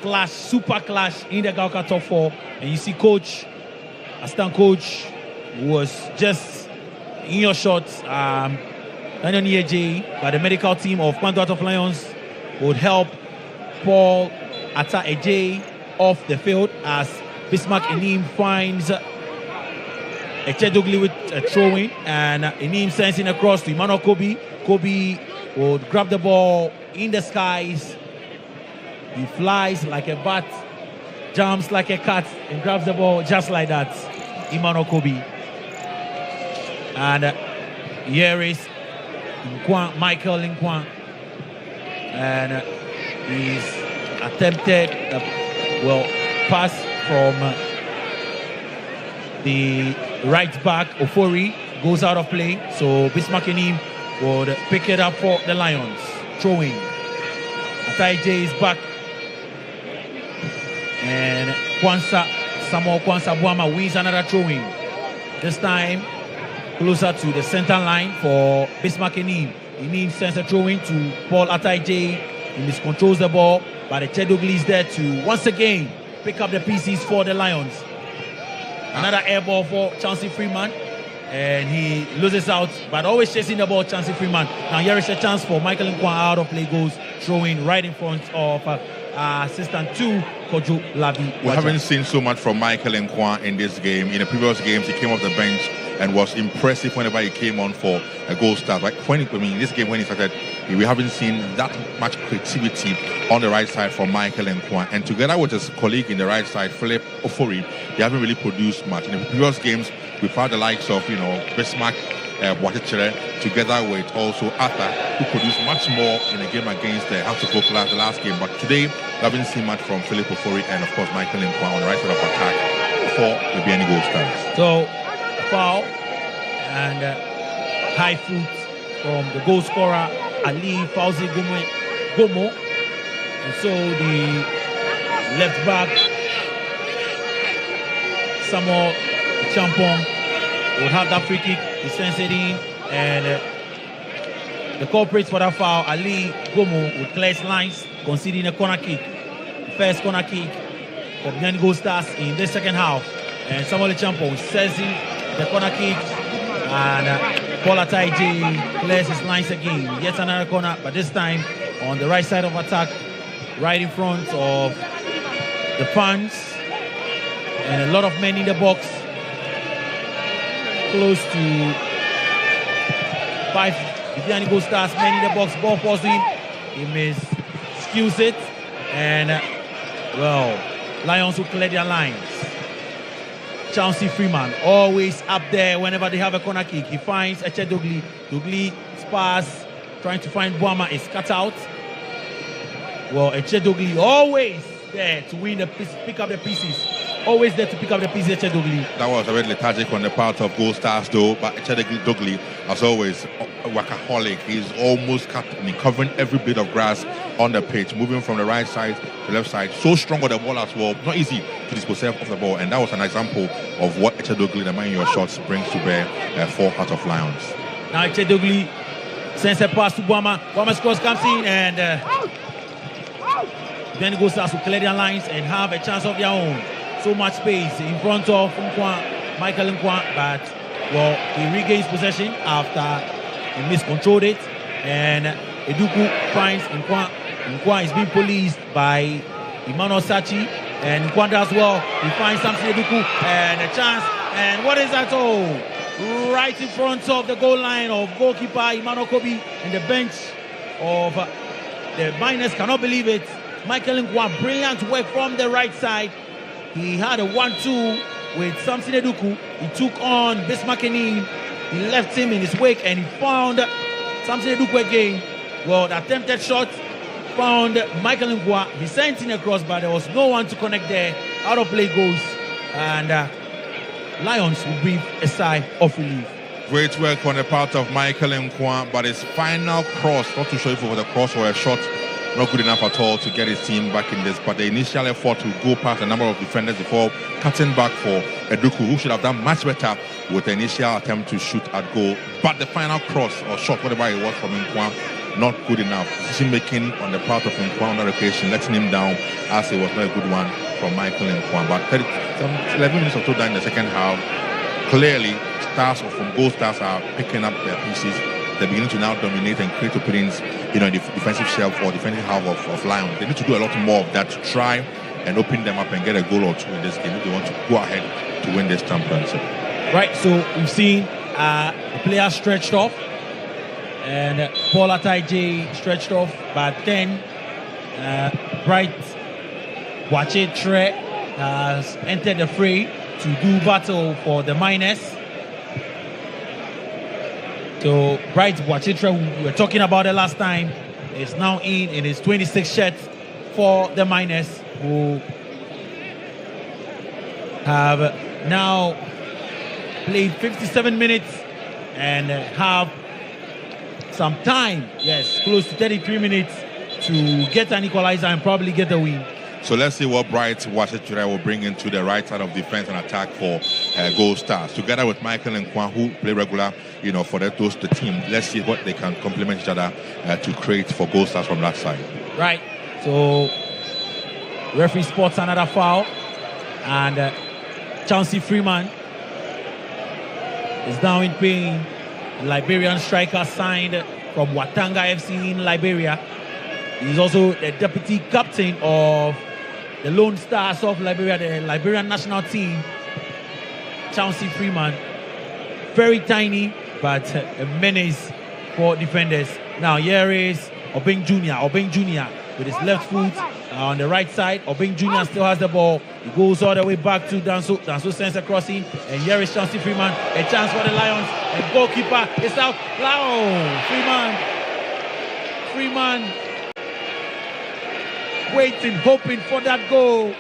clash, super clash in the Galka Top 4. And you see assistant coach was just in your shots. Daniel Nieje, but the medical team of Pando Hearts of Lions would help Paul Ata Ej off the field as Bismarck Enim finds Echedogli with a throw-in, and Enim sends in across to Emmanuel Kobe. Kobe would grab the ball in the skies. He flies like a bat, jumps like a cat, and grabs the ball just like that. Emmanuel Kobe. And here is Michael Nkwa, and he's attempted pass from the right back, Ofori, goes out of play. So Bismarck Enim would pick it up for the Lions. Throwing. Atai J is back. And Samuel Kwansa Buama wins another throwing. This time closer to the center line for Bismarck Enim. Enim sends a throw-in to Paul Atai J. He miscontrols the ball, but the Chedogli is there to once again pick up the pieces for the Lions. Another air ball for Chauncey Freeman, and he loses out, but always chasing the ball, Chauncey Freeman. Now here is a chance for Michael Nkwan, out of play goes, throwing right in front of assistant 2, Kojo Labi. We haven't seen so much from Michael Nkwan in this game. In the previous games, he came off the bench and was impressive whenever he came on for a goal start. Like in this game when he started, we haven't seen that much creativity on the right side from Michael Nkwan. And together with his colleague in the right side, Philip Ofori, they haven't really produced much. In the previous games, we've had the likes of, Bismarck, Boatichere, together with also Arthur, who produced much more in the game against the House of Folk the last game. But today, we haven't seen much from Philip Ofori and, of course, Michael Nkwan on the right side of attack for the BNI goal stars. So, foul and high foot from the goal scorer Ali Fauzi Gomo, and so the left back Samuel Champong would have that free kick. He sends it in, and the culprit for that foul, Ali Gomo, would clear his lines, conceding a corner kick, first corner kick for Benin Gold Stars in the second half. And Samuel Champong sends in the corner kick, and Paul Atai J clears his lines again. Yet another corner, but this time on the right side of attack, right in front of the fans, and a lot of men in the box. Close to 5 Viviani Gold Stars men in the box. Ball falls to him. He miscues it, and Lions will clear their lines. Chauncey Freeman always up there whenever they have a corner kick. He finds Eche Dogli. Dogli spars, trying to find Boama, is cut out. Eche Dogli always there to win the piece, pick up the pieces. Always there to pick up the pieces, Eche Dogli. That was a bit lethargic on the part of Gold Stars though, but Eche Dogli, as always, a workaholic. He's almost covering every bit of grass on the pitch, moving from the right side to the left side. So strong with the ball as well. Not easy to dispose of the ball, and that was an example of what Eche Dogli, the man in your shots, brings to bear for Heart of Lions. Now Eche Dogli sends a pass to Boama. Boama's cross comes in, and then Gold Stars will clear their lines and have a chance of their own. So much space in front of Michael Nkwan, but he regains possession after he miscontrolled it, and Eduku finds Nkwan. Nkwan is being policed by Emmanuel Sachi, and Nkwan does well. He finds Samson Eduku, and a chance, and what is that? Right in front of the goal line of goalkeeper Emmanuel Kobi, and the bench of the Miners cannot believe it. Michael Nkwan, brilliant work from the right side. He had a 1-2 with Samson Eduku. He took on Bismarck Enim. He left him in his wake, and he found Samson Eduku again. The attempted shot found Michael Nkwa. He sent in across, but there was no one to connect there. Out of play goes, and Lions will breathe a sigh of relief. Great work on the part of Michael Nkwa, but his final cross, not too sure if it was a cross or a shot, not good enough at all to get his team back in this. But the initial effort to go past a number of defenders before cutting back for Eduku, who should have done much better with the initial attempt to shoot at goal. But the final cross or shot, whatever it was from Nkwan, not good enough. Decision making on the part of Nkwan on that occasion, letting him down, as it was not a good one from Michael Nkwan. But 11 minutes or so down in the second half, clearly stars from Gold Stars are picking up their pieces. They're beginning to now dominate and create openings, in the defensive shelf or defensive half of Lions. They need to do a lot more of that to try and open them up and get a goal or two in this game if they want to go ahead to win this championship. Right, so we've seen the players stretched off, and Paul Atai J stretched off, but then Bright Wache Tre has entered the fray to do battle for the Miners. So Bright Wachitre, who we were talking about it last time, is now in his 26th shirt for the Miners, who have now played 57 minutes and have some time, yes, close to 33 minutes to get an equalizer and probably get the win. So let's see what Bright Wasichure will bring into the right side of defense and attack for Gold Stars. Together with Michael and Kwan, who play regular, for the team. Let's see what they can complement each other to create for Gold Stars from that side. Right. So referee spots another foul, and Chauncey Freeman is now in pain. Liberian striker signed from Watanga FC in Liberia. He's also the deputy captain of the Lone Stars of Liberia, the Liberian national team. Chauncey Freeman, very tiny, but a menace for defenders. Now here is Obeng Jr. With his left foot on the right side. Obeng Jr. still has the ball. He goes all the way back to Danso. Danso sends a crossing, and here is Chauncey Freeman. A chance for the Lions. And goalkeeper is out. Wow! Freeman waiting, hoping for that goal.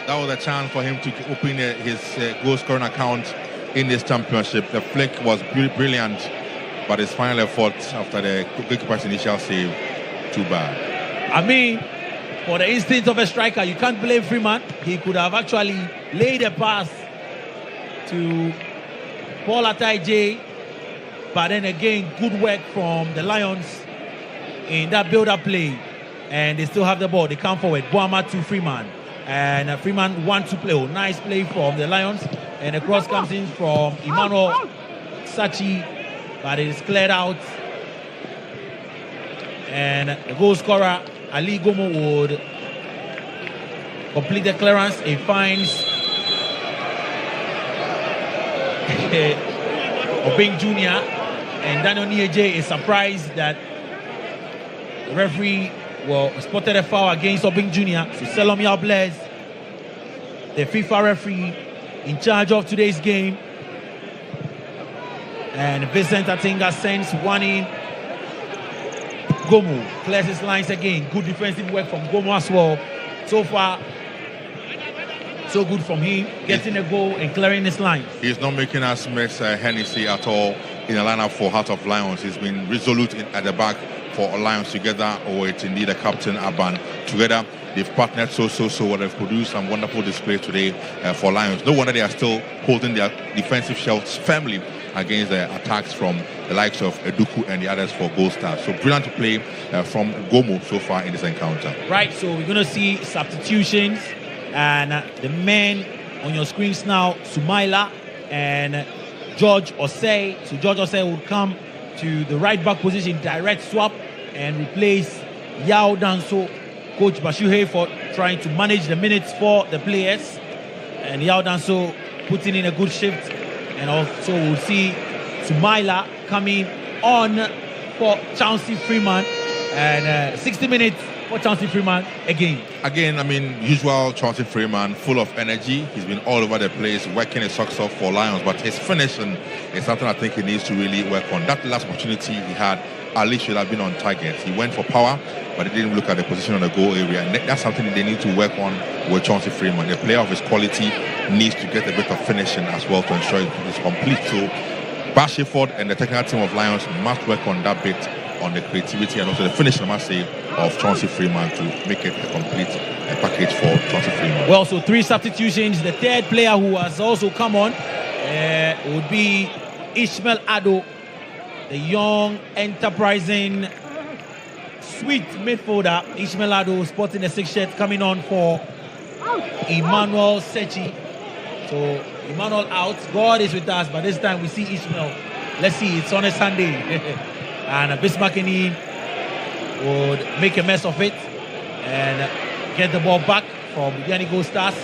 That was a chance for him to open his goal scoring account in this championship. The flick was brilliant, but his final effort after the goalkeeper's initial save, too bad. I mean, for the instinct of a striker, you can't blame Freeman. He could have actually laid a pass to Paul Ataije, but then again, good work from the Lions in that build-up play. And they still have the ball. They come forward. Boama to Freeman. And Freeman wants to play. Oh, nice play from the Lions. And the cross comes in from Emmanuel Sachi, but it is cleared out. And the goal scorer, Ali Gomo, would complete the clearance. He finds Obeng Jr. And Daniel Nieje is surprised that the referee spotted a foul against Obeng Jr. So Selomia Blaise, the FIFA referee in charge of today's game. And Vincent Atinga sends one in. Gomu clears his lines again. Good defensive work from Gomu as well. So far, so good from him, getting a goal and clearing his lines. He's not making us miss Hennessy at all in the lineup for Heart of Lions. He's been resolute at the back for Lions together, or it's indeed a captain Aban. Together, they've partnered so well. They've produced some wonderful display today for Lions. No wonder they are still holding their defensive shells firmly against the attacks from the likes of Eduku and the others for Gold Stars. So brilliant to play from Gomu so far in this encounter. Right, so we're going to see substitutions, and the men on your screens now, Sumaila and George Osei. So George Osei will come to the right back position, direct swap, and replace Yao Danso. Coach Bashu Hayford trying to manage the minutes for the players, and Yao Danso putting in a good shift. And also we'll see Sumaila coming on for Chauncey Freeman, and 60 minutes for Chauncey Freeman again. Again, I mean, usual Chauncey Freeman, full of energy. He's been all over the place, working his socks off for Lions, but his finishing is something I think he needs to really work on. That last opportunity he had, at least should have been on target. He went for power, but he didn't look at the position on the goal area. And that's something they need to work on with Chauncey Freeman. The player of his quality needs to get a bit of finishing as well to ensure it's complete. So Bash Hayford and the technical team of Lions must work on that bit, on the creativity and also the finishing, I must say, of Chauncey Freeman to make it a complete package for Chauncey Freeman. Well, so 3 substitutions. The third player who has also come on would be Ishmael Ado, the young, enterprising, sweet midfielder. Ishmael Ado sporting the 6th shirt, coming on for Emmanuel Sechi. So Emmanuel out. God is with us, but this time we see Ishmael. Let's see, it's on a Sunday. And Bismarckini would make a mess of it and get the ball back from Bibiani Gold Stars.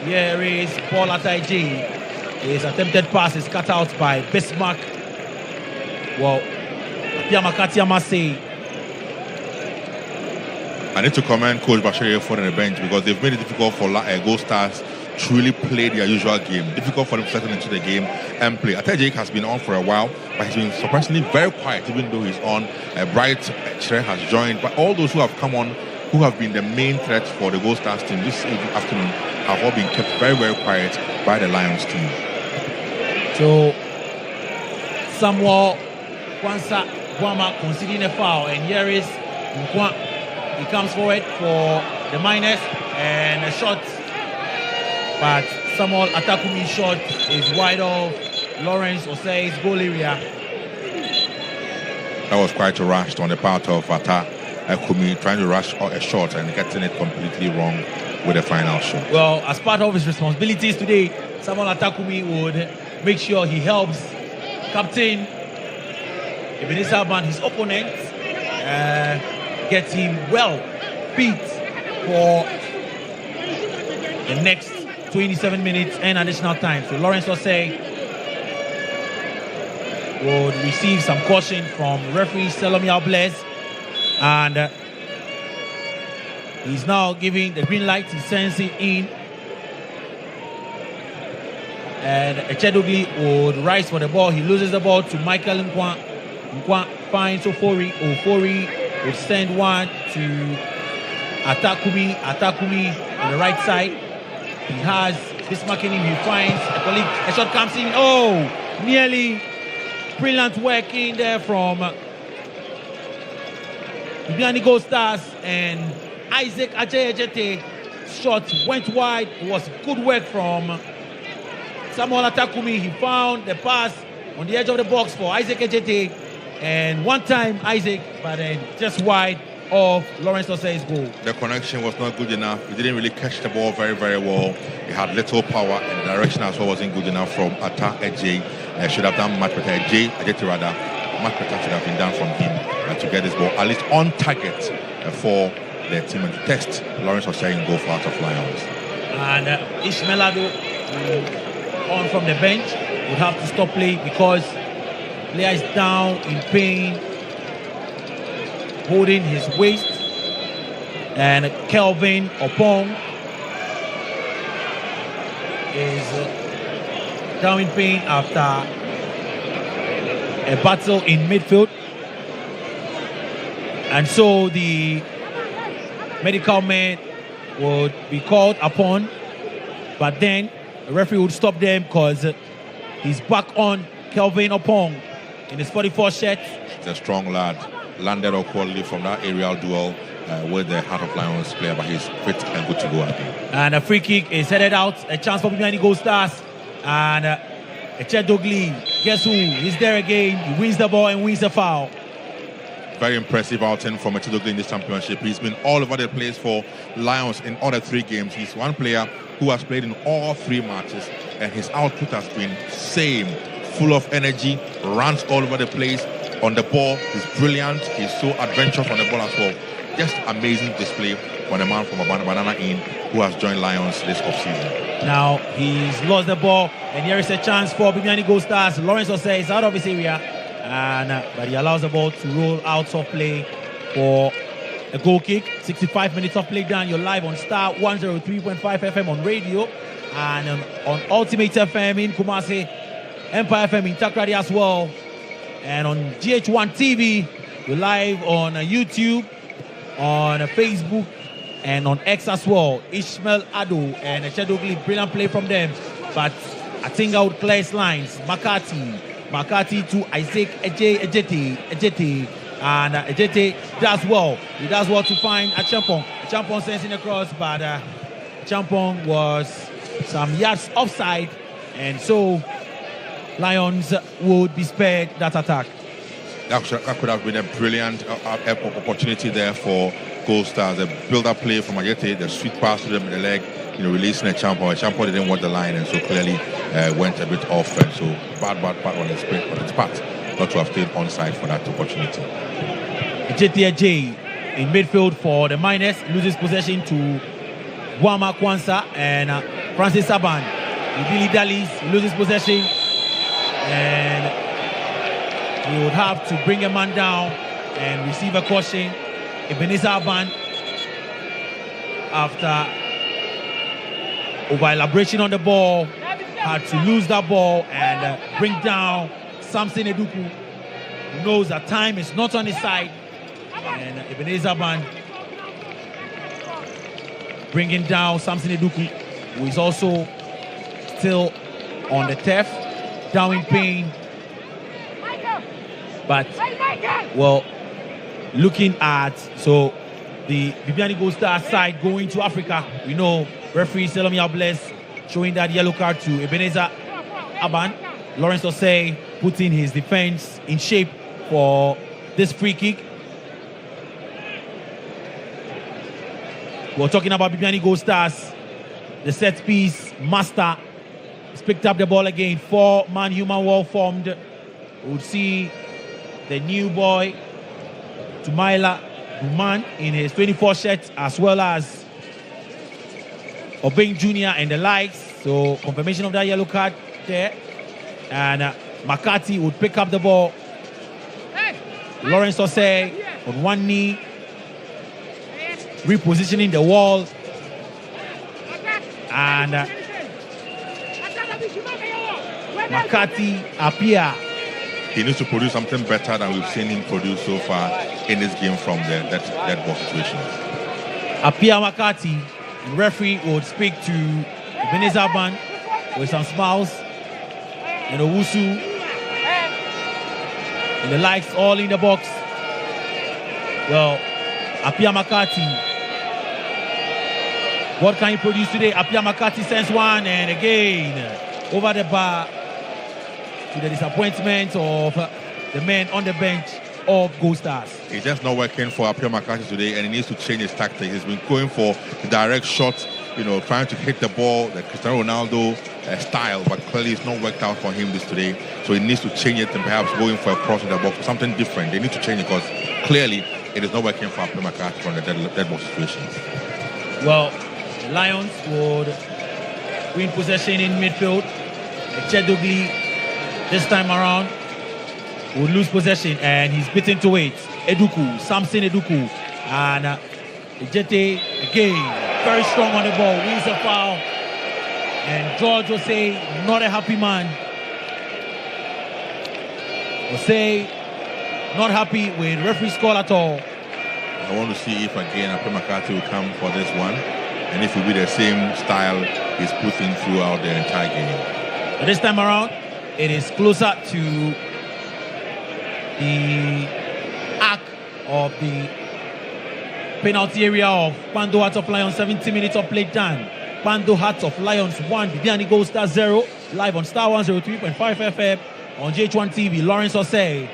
Here is Paul Ataiji. His attempted pass is cut out by Bismarck. Well, Piamakati Amase. I need to commend Coach Bashir for the bench, because they've made it difficult for Gold Stars to really play their usual game. Difficult for them to settle into the game and play. Ataije has been on for a while, but he's been surprisingly very quiet, even though he's on. Bright Chere has joined, but all those who have come on, who have been the main threat for the Gold Stars team this afternoon, have all been kept very quiet by the Lions team. So Samuel Kwanzaa Boama conceding a foul, and here is Nkwa. He comes forward for the minus and a shot, but Samuel Atakumi's shot is wide off Lawrence Osei's goal area. That was quite rushed on the part of Akumi, trying to rush a shot and getting it completely wrong with the final shot. Well, as part of his responsibilities today, Samuel Atakumi would make sure he helps Captain Ebenezer Ban, his opponent, gets him well beat for the next 27 minutes and additional time. So Lawrence Osei would receive some caution from referee Selomi Albles, and he's now giving the green light. He sends it in, and Echedogli would rise for the ball. He loses the ball to Michael Nkwa. Nkwa finds Ofori. Ofori would send one to Atakumi. Atakumi on the right side. He has Bismarck in him. He finds a colleague. A shot comes in. Oh, nearly. Brilliant work in there from Bibiani Gold Stars, and Isaac Ajay shot went wide. It was good work from Samuel Atakumi. He found the pass on the edge of the box for Isaac Ajay, and one time Isaac, but then just wide of Lawrence Osei's goal. The connection was not good enough. He didn't really catch the ball very, very well. He had little power, and the direction as well wasn't good enough from Ata Ajay. Should have done much better. Ajay rather, much better should have been done from him to get this ball at least on target for the team and to test Lawrence Osei and go for Heart of Lions. And Ishmael Ado on from the bench would have to stop play because player is down in pain, holding his waist, and Kelvin Opong is down in pain after a battle in midfield, and so the medical man would be called upon, but then the referee would stop them because he's back on Kelvin Opong in his 44 shirt. He's a strong lad, landed up quality from that aerial duel with the Heart of Lions player, but he's fit and good to go again. And a free kick is headed out, a chance for Bibiani Gold Stars. And Echedogli, guess who? He's there again. He wins the ball and wins the foul. Very impressive outing from Echedogli in this championship. He's been all over the place for Lions in all the 3 games. He's one player who has played in all 3 matches, and his output has been same, full of energy, runs all over the place on the ball. He's brilliant. He's so adventurous on the ball as well. Just amazing display from a man from Banana Inn who has joined Lions this offseason. Now he's lost the ball, and here is a chance for Bibiani Gold Stars. Lawrence Osei is out of his area, and but he allows the ball to roll out of play for a goal kick. 65 minutes of play done. You're live on Star 103.5 FM on radio, and on Ultimate FM in Kumasi, Empire FM in Takrady as well, and on GHOne TV. You're live on YouTube, on Facebook, and on X as well. Ishmael Ado and Echedogli, brilliant play from them, but Atinga would clear his lines. Makati to Isaac Ejete, and Ejete does well. He does well to find Achampong. Achampong sends in across, but Achampong was some yards offside, and so Lions would be spared that attack. That could have been a brilliant opportunity there for Gold Stars. The build-up play from Ajete, the sweet pass to them in the leg, releasing a Champon. Champon didn't want the line, and so clearly went a bit off. And so bad on his part, not to have stayed onside for that opportunity. Ajete in midfield for the miners, loses possession to Wama Kwanzaa and Francis Saban. He really dallies, loses possession, and he would have to bring a man down and receive a caution. Ebenezer Ban, after over elaboration on the ball, had to lose that ball and bring down Samson Eduku, who knows that time is not on his side. And Ebenezer Ban bringing down Samson Eduku, who is also still on the turf. down in pain. But, well, looking at, so the Bibiani Gold Star side going to Africa, we know referee Selomi Albles showing that yellow card to Ebenezer Aban. Lawrence Osei putting his defense in shape for this free kick. We're talking about Bibiani Gold Stars. The set piece master has picked up the ball again. 4-man human wall formed. We'll see the new boy, Tumaila Buman, in his 24 shirt, as well as Obeng Jr. and the likes. So confirmation of that yellow card there. And McCarthy would pick up the ball. Lawrence Osei on one knee, repositioning the wall. And McCarthy appear. He needs to produce something better than we've seen him produce so far in this game from that ball situation. Apia McCarthy, the referee would speak to Ebenezer Aban with some smiles, and Owusu and the likes all in the box. Well, Apia McCarthy, what can he produce today? Apia McCarthy sends one, and again over the bar, to the disappointment of the men on the bench of Gold Stars. It's just not working for Apia McCarthy today, and he needs to change his tactics. He's been going for the direct shot, trying to hit the ball, the Cristiano Ronaldo style, but clearly it's not worked out for him this today. So he needs to change it and perhaps going for a cross in the box, something different. They need to change it because clearly it is not working for Apia McCarthy from the dead ball situation. Well, the Lions would win possession in midfield. Chedogli this time around would lose possession, and he's beaten to it. Samson Eduku, and Ejete again very strong on the ball, wins a foul, and George Osei not a happy man. Osei not happy with referee's call at all. I want to see if again Apia McCarthy will come for this one, and if it will be the same style he's putting throughout the entire game. But this time around, it is closer to the arc of the penalty area of Pando Hearts of Lions. 70 minutes of play time. Pando Hearts of Lions 1, Bibiani Gold Star 0. Live on Star 103.5 FM on GHOne TV. Lawrence Osei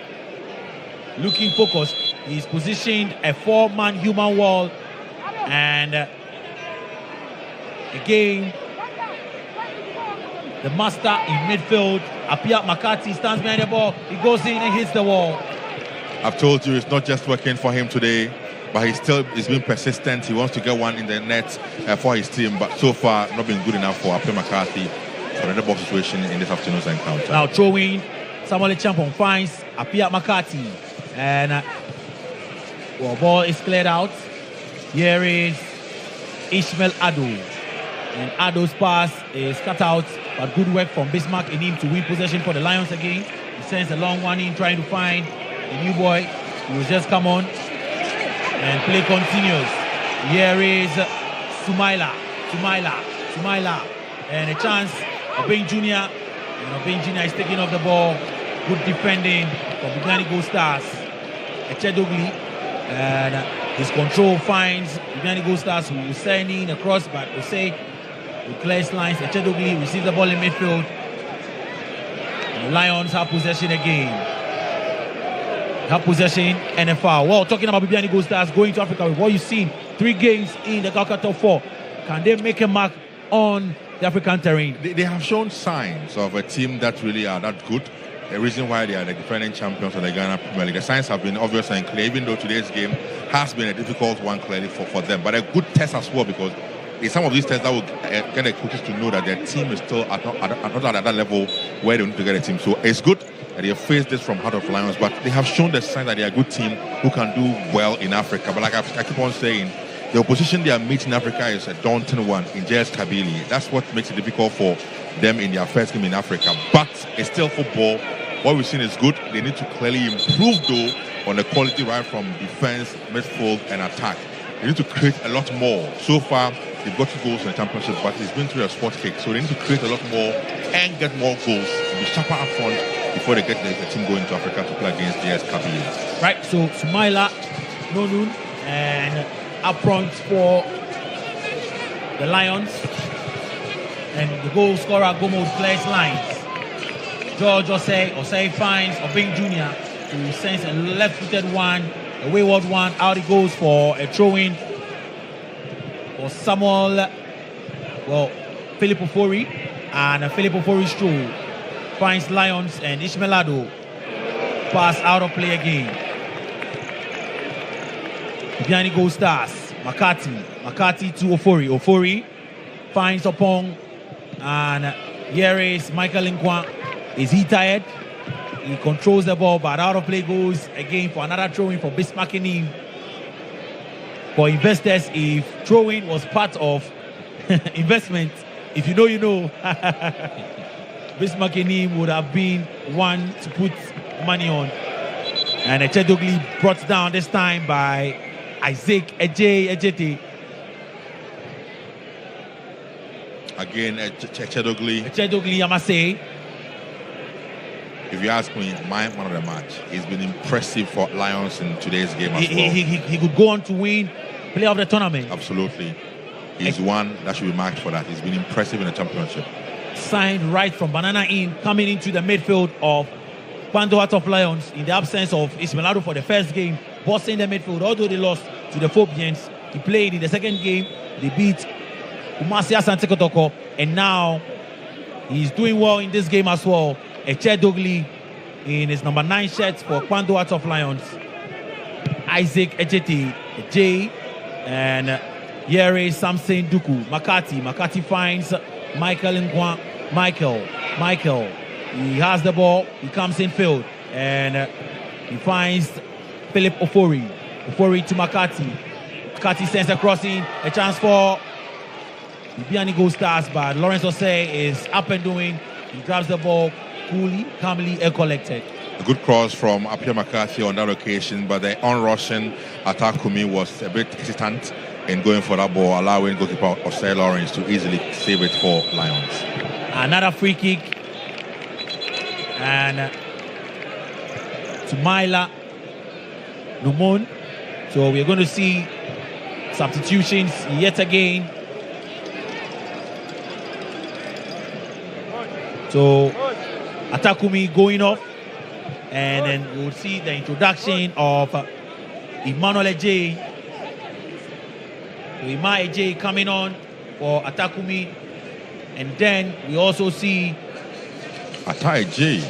looking focused. He's positioned a 4-man human wall, and again the master in midfield, Apia McCarthy, stands behind the ball. He goes in and hits the wall. I've told you it's not just working for him today, but he's been persistent. He wants to get one in the net for his team, but so far not been good enough for Apia McCarthy for the ball situation in this afternoon's encounter. Now throwing, Samuel Champon finds Apia McCarthy, and ball is cleared out. Here is Ishmael Ado, and Ado's pass is cut out. But good work from Bismarck in him to win possession for the Lions again. He sends a long one in, trying to find the new boy who has just come on. And play continues. Here is Sumaila. And a chance, Obeng Jr. And Obeng Jr. is taking off the ball. Good defending from Bibiani Gold Stars. Echedogli. And his control finds Bibiani Gold Stars, who is sending across, but Osei with clears lines. Echedogli receives the ball in midfield. And the Lions have possession again. Have possession and a foul. Well, talking about Bibiani Gold Stars going to Africa with what you've seen, 3 games in the GHOne top 4. Can they make a mark on the African terrain? They have shown signs of a team that really are that good. The reason why they are the defending champions of the Ghana Premier League. The signs have been obvious and clear, even though today's game has been a difficult one clearly for them. But a good test as well, because in some of these tests that will get the coaches to know that their team is still not at that level where they need to get a team. So it's good that they have faced this from Heart of Lions, but they have shown the sign that they are a good team who can do well in Africa. But like I keep on saying, the opposition they are meeting in Africa is a daunting one in JS Kabylie. That's what makes it difficult for them in their first game in Africa. But it's still football. What we've seen is good. They need to clearly improve, though, on the quality right from defense, midfield, and attack. They need to create a lot more. So far, they've got 2 goals in the championship, but it's been through a sport kick. So they need to create a lot more and get more goals to be sharper up front before they get the team going to Africa to play against JS Kabylie. Right, so Sumaila, Nonun, and up front for the Lions. And the goal scorer Gomo clears lines. George Osei finds Obeng Jr. who sends a left-footed one, a wayward one. Out it goes for a throw-in for Samuel, Philip Ofori. And Philip Ofori's throw finds Lions, and Ishmaelado pass out of play again. Behind goal Stars. Makati to Ofori. Ofori finds Opong, and here is Michael Nkwa. Is he tired? He controls the ball, but out of play goes again for another throw-in for Bismarck Enim. For investors, if throw-in was part of investment, if you know, you know, Bismarck Enim would have been one to put money on. And Echedogli brought down this time by Isaac Ejete. Again, Echedogli. Echedogli, I must say. If you ask me, my man of the match, he's been impressive for Lions in today's game as well. He could go on to win player of the tournament. Absolutely. He's one that should be marked for that. He's been impressive in the championship. Signed right from Banana Inn, coming into the midfield of Kwando Hearts of Lions in the absence of Ishmaelado for the first game, bossing the midfield. Although they lost to the Phobians, he played in the second game. They beat Kumasi Asante Kotoko, and now he's doing well in this game as well. Echedogli in his number 9 shirt for Kwando Hearts of Lions. Isaac Ejete, J, and here is Samson Duku. Makati finds Michael Nkwa. Michael, he has the ball. He comes in field, and he finds Philip Ofori. Ofori to Makati. Makati sends a crossing, a chance for Bibiani Gold Stars, but Lawrence Osei is up and doing. He grabs the ball coolly, calmly, and collected. A good cross from Apia McCarthy on that occasion, but the on-rushing Atakumi was a bit hesitant in going for that ball, allowing goalkeeper Osei Lawrence to easily save it for Lions. Another free kick, and Sumaila Numon. So we're going to see substitutions yet again. So Atakumi going off, and then we'll see the introduction of Emmanuel Ejay. So Emmanuel Ejay coming on for Atakumi, and then we also see Ejay,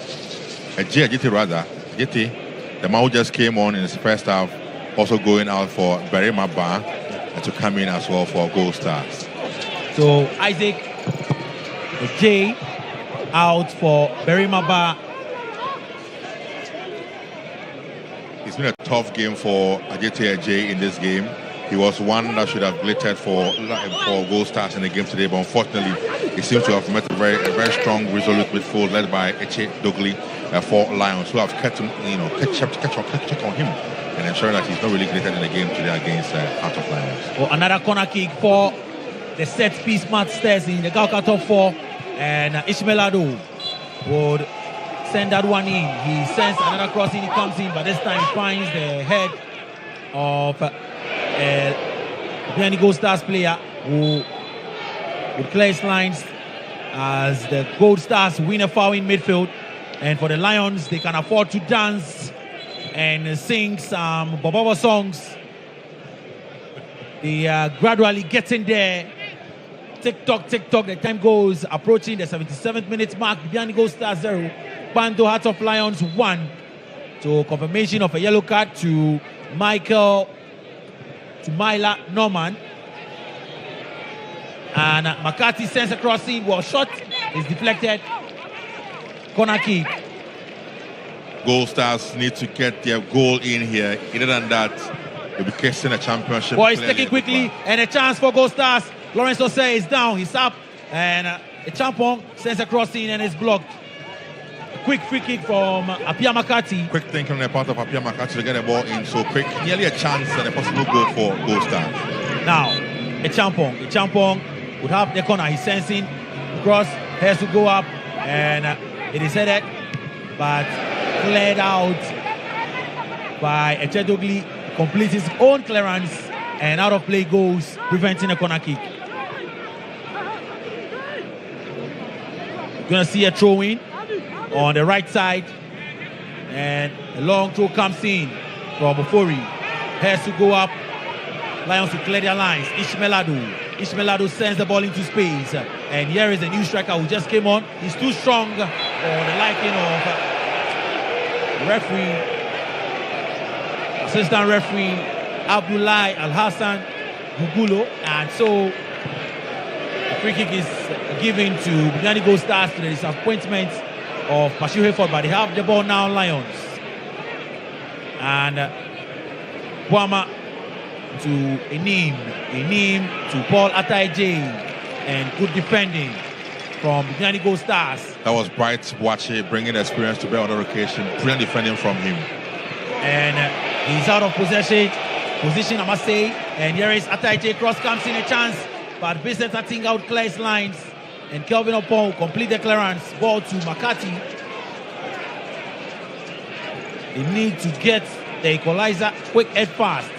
the man who just came on in his first half, also going out for Berima Ba, and to come in as well for Gold Stars. So Isaac Ejay out for Berima Ba. It's been a tough game for Ajete Ejay in this game. He was one that should have glittered for Gold Stars in the game today, but unfortunately, he seems to have met a very strong, resolute midfield led by Echedogli for Lions, who have kept him, check on him, and ensuring that he's not really glittered in the game today against Hearts of Lions. Oh, another corner kick for the set piece masters in the Gauka top 4, and Ishmaelado would send that one in. He sends another crossing, he comes in, but this time finds the head of Bibiani Gold Stars player who would clear his lines as the Gold Stars win a foul in midfield. And for the Lions, they can afford to dance and sing some Bobobo songs. They are gradually getting there. Tick-tock, the time goes, approaching the 77th minute mark. Bibiani Gold Stars 0, Kwando Hearts of Lions 1. So confirmation of a yellow card to Myla Norman. And McCarthy sends a crossing. Well, shot is deflected. Corner kick. Gold Stars need to get their goal in here. Other than that, they'll be casing a championship. Boy, he's taking quickly, and a chance for Gold Stars. Lawrence Osei is down. He's up, and a champon sends a crossing and it's blocked. Quick free kick from Apia McCarthy. Quick thinking on the part of Apia McCarthy to get the ball in so quick. Nearly a chance and a possible goal for Gold Stars. Now, a champon would have the corner. He's sensing cross, has to go up, and It is headed, but cleared out by Echedogli. Completes his own clearance, and out of play goes, preventing a corner kick. Gonna see a throw in on the right side, and a long throw comes in from Ofori. Has to go up. Lions to clear their lines. Ishmaelado sends the ball into space, and here is a new striker who just came on. He's too strong for the liking of referee, assistant referee Abdullahi Al Hassan Gugulo, and so a free kick is given to Bibiani Gold Stars to the disappointment of Pashu Hayford, but they have the ball now, Lions. And Boama to Enim to Paul Ataije, and good defending from Bibiani Gold Stars. That was Bright Boache bringing experience to bear on the occasion. Brilliant defending from him. And he's out of position, I must say. And here is Ataije, cross comes in, a chance, but Vincent Atinga outclays lines, and Kelvin Opon complete the clearance. Ball to Makati. They need to get the equalizer quick and fast.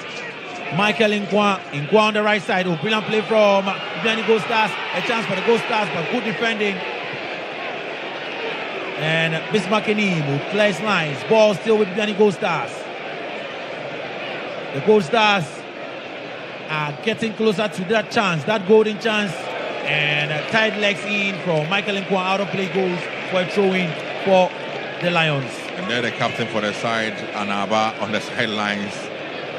Michael Nkwa on the right side. Oh, brilliant play from Bibiani Gold Stars. A chance for the Gold Stars, but good defending. And Bismarck Enim who clears lines. Ball still with Bibiani Gold Stars. The Gold Stars are getting closer to that chance, that golden chance. And tight legs in from Michael Nkwa. Out of play goes for a throw-in for the Lions. And they're the captain for the side, Anaba, on the sidelines,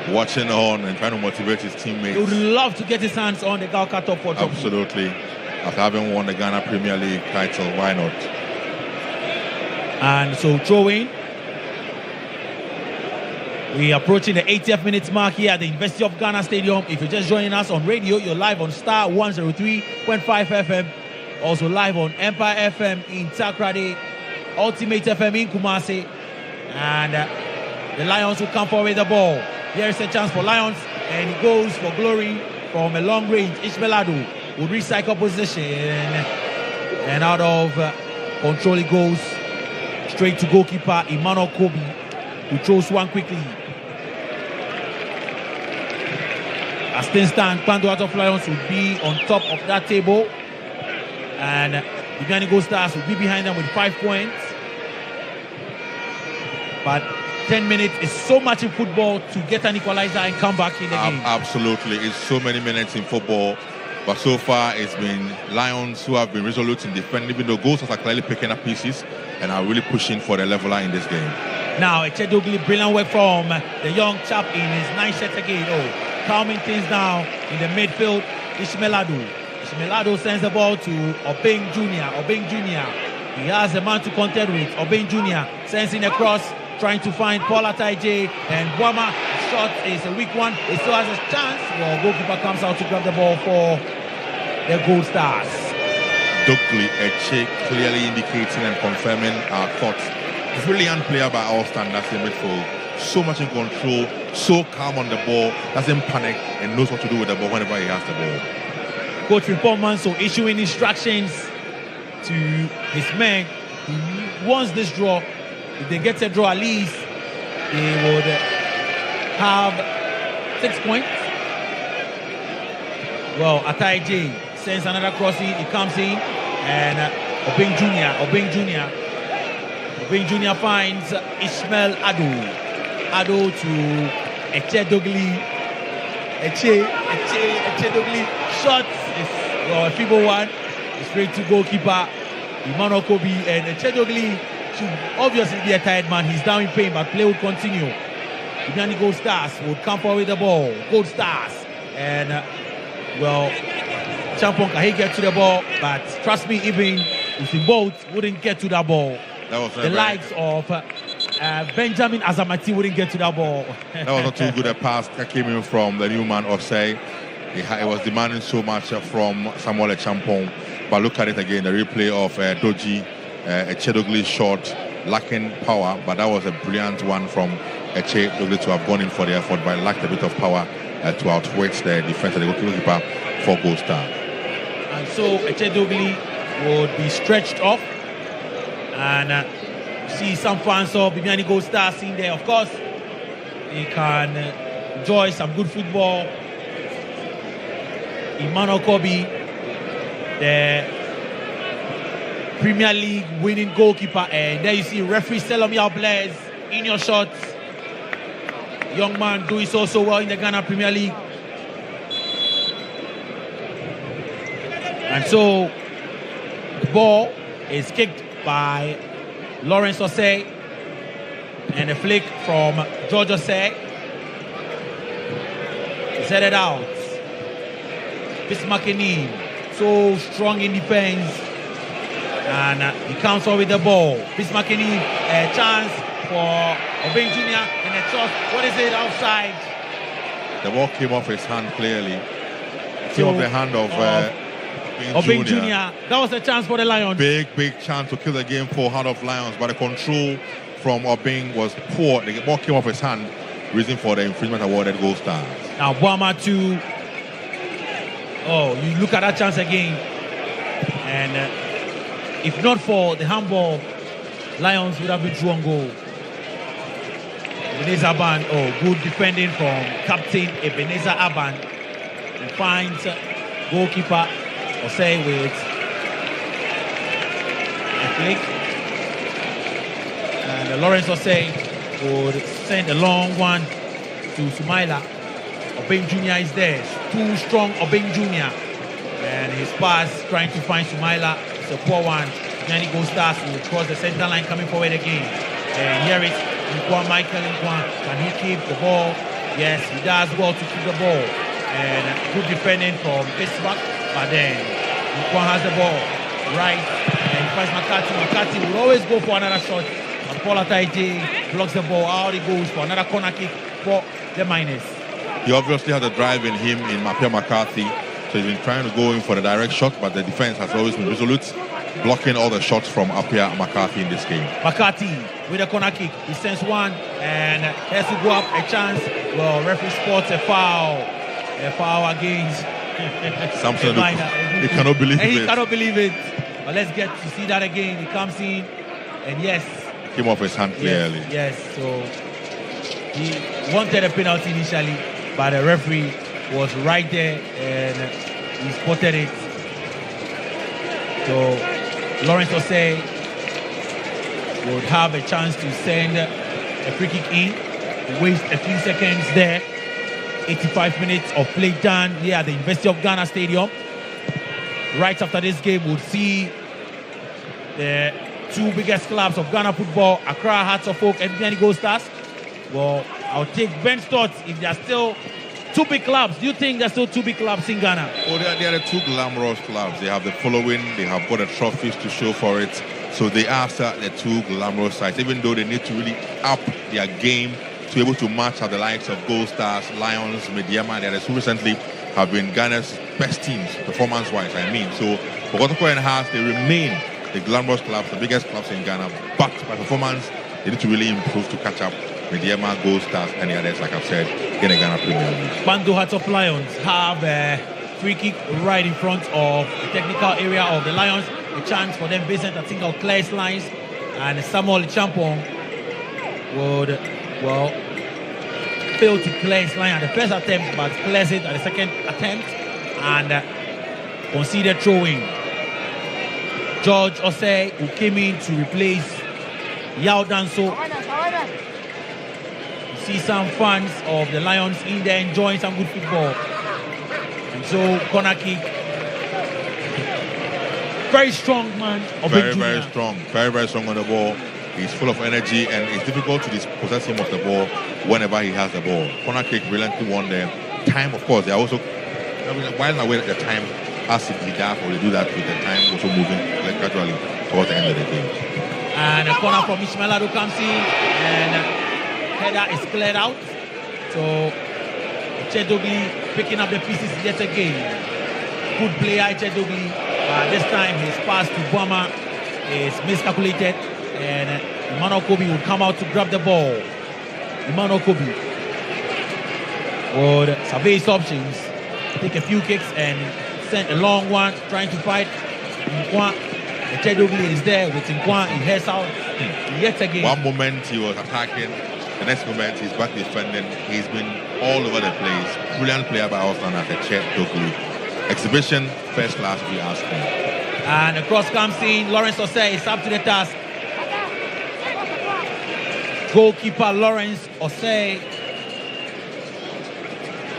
watching on and trying to motivate his teammates. He would love to get his hands on the Galka top 4 trophy. Absolutely. After having won the Ghana Premier League title, why not? And so throw-in. We are approaching the 80th minute mark here at the University of Ghana Stadium. If you're just joining us on radio, you're live on Star 103.5 FM. Also live on Empire FM in Takrady, Ultimate FM in Kumasi. And the Lions will come forward with the ball. Here is a chance for Lions, and he goes for glory from a long range. Ishmaelado will recycle position, and out of control he goes straight to goalkeeper Emmanuel Kobe, who throws one quickly. As things stand, Pando out of Lions will be on top of that table, and Bibiani Gold Stars will be behind them with 5 points. But 10 minutes is so much in football to get an equalizer and come back in the game. Absolutely. It's so many minutes in football. But so far, it's been Lions who have been resolute in defending, even though goals are clearly picking up pieces and are really pushing for the leveler in this game. Now, Echedogli, brilliant work from the young chap in his 9th shirt again. Oh, calming things down in the midfield. Ishmaelado sends the ball to Obeng Jr. He has a man to contend with. Obeng Jr. sends in a cross, trying to find Paul Ataije, and Boama. Shot is a weak one. He still has a chance. Well, goalkeeper comes out to grab the ball for the Gold Stars. Dokli Eche clearly indicating and confirming our thoughts. Brilliant player by all standards in midfield. So much in control, so calm on the ball, doesn't panic, and knows what to do with the ball whenever he has the ball. Coach Paul Manso issuing instructions to his men. He wants this draw. If they get a draw at least, they would have 6 points. Well, Ataije sends another crossing. He comes in, and Obeng Jr. finds Ishmael Ado to Echedogli. Echedogli shot is a feeble one. Straight to goalkeeper Emmanuel Kobe, and Echedogli should obviously be a tired man. He's down in pain, but play would continue. Bibiani Gold Stars would come forward with the ball. Gold Stars, and well, Champon Kahi get to the ball, but trust me, even Usain Bolt wouldn't get to that ball. That was the likes of Benjamin Azamati wouldn't get to that ball. That was not too good a pass that came in from the new man Osei. It was demanding so much from Samuel Champon. But look at it again, the replay of Doji, Echedogli shot, lacking power, but that was a brilliant one from Echedogli to have gone in for the effort, but lacked a bit of power to outwit the defense of the goalkeeper for Gold Star. And so Echedogli would be stretched off, And see some fans of Bibiani Gold Stars in there. Of course, they can enjoy some good football. Emmanuel Kobe, the Premier League winning goalkeeper, and there you see referee Selomi Blaise in your shots. Young man doing so well in the Ghana Premier League. And so the ball is kicked by Lawrence Osei, and a flick from George Osei. Set it out. Bismarckini, so strong in defense, and he comes over with the ball. Bismarckini, a chance for Obeng Jr. and a shot. What is it, outside? The ball came off his hand clearly. It came off the hand of Obeng Jr. That was a chance for the Lions. Big chance to kill the game for Heart of Lions, but the control from Obeng was poor. The ball came off his hand, reason for the infringement awarded Gold Stars. Now Boama to... Oh, you look at that chance again. And if not for the handball, Lions would have been through on goal. Ebenezer Aban, good defending from Captain Ebenezer Aban. He finds goalkeeper Osei with a flick. And Lawrence Osei would send a long one to Sumaila. Obeng Jr. is there. Too strong Obeng Jr. And his pass trying to find Sumaila. It's a poor one. Bibiani Gold Stars will cross the center line coming forward again. And here is Michael Nkwan. Can he keep the ball? Yes, he does well to keep the ball. And good defending from Bismarck. But then Nkwan has the ball. Right. And he finds McCarthy. McCarthy will always go for another shot. But Paul Ataite blocks the ball. Out he goes for another corner kick for the Miners. He obviously has a drive in him in Mapia McCarthy. So he's been trying to go in for the direct shot, but the defense has always been resolute, blocking all the shots from Apia McCarthy in this game. McCarthy with a corner kick. He sends one and has to go up a chance. Well, referee spots a foul. A foul against Samson. He cannot believe it. He cannot believe it. But let's get to see that again. He comes in and yes. Came off his hand clearly. Yes. So he wanted a penalty initially, but the referee was right there and he spotted it. So Lawrence Osei would have a chance to send a free kick in. Waste a few seconds there. 85 minutes of play done here at the University of Ghana Stadium. Right after this game, we'll see the two biggest clubs of Ghana football, Accra Hearts of Oak and Bibiani Gold Stars. Well, I'll take Ben's thoughts if there are still two big clubs. Do you think there's still two big clubs in Ghana? Oh, they are the two glamorous clubs. They have the following, they have got the trophies to show for it. So they are the two glamorous sides, even though they need to really up their game to be able to match at the likes of Gold Stars, Lions, Mediama, and who recently have been Ghana's best teams, performance-wise, I mean. So for Kotoko and Hearts, they remain the glamorous clubs, the biggest clubs in Ghana, but by performance, they need to really improve to catch up Mediama, Gold Stars, and the others, like I've said, in the Ghana Premier League. Bando Hearts of Lions have a free kick right in front of the technical area of the Lions. A chance for them, Vincent, I think, of Claire's lines, and Samuel Champong would, well, fail to clear his line at the first attempt, but clears it at the second attempt and conceded throwing. George Osei, who came in to replace Yao Danso. You see some fans of the Lions in there enjoying some good football. And so, corner kick. Very strong man. Very strong. Very strong on the ball. He's full of energy and it's difficult to dispossess him of the ball whenever he has the ball. Corner kick brilliantly won there. Time, of course, they are also, while away at the time, as if he does or they do that with the time also moving gradually towards the end of the game. And a corner from Ishmael Ado comes in and header is cleared out. So Chedogli picking up the pieces yet again. Good player Chedogli, but this time his pass to Boama is miscalculated. And Emmanuel Kobe would come out to grab the ball. Emmanuel Kobe would survey his options, take a few kicks and send a long one, trying to fight. Nkwan Echedogli is there with Nkwan. He heads out yet again. One moment he was attacking, the next moment he's back defending. He's been all over the place. Brilliant player by Austin at Echedogli. Exhibition, first class, we ask him. And across comes in Lawrence Osei is up to the task. Goalkeeper Lawrence Osei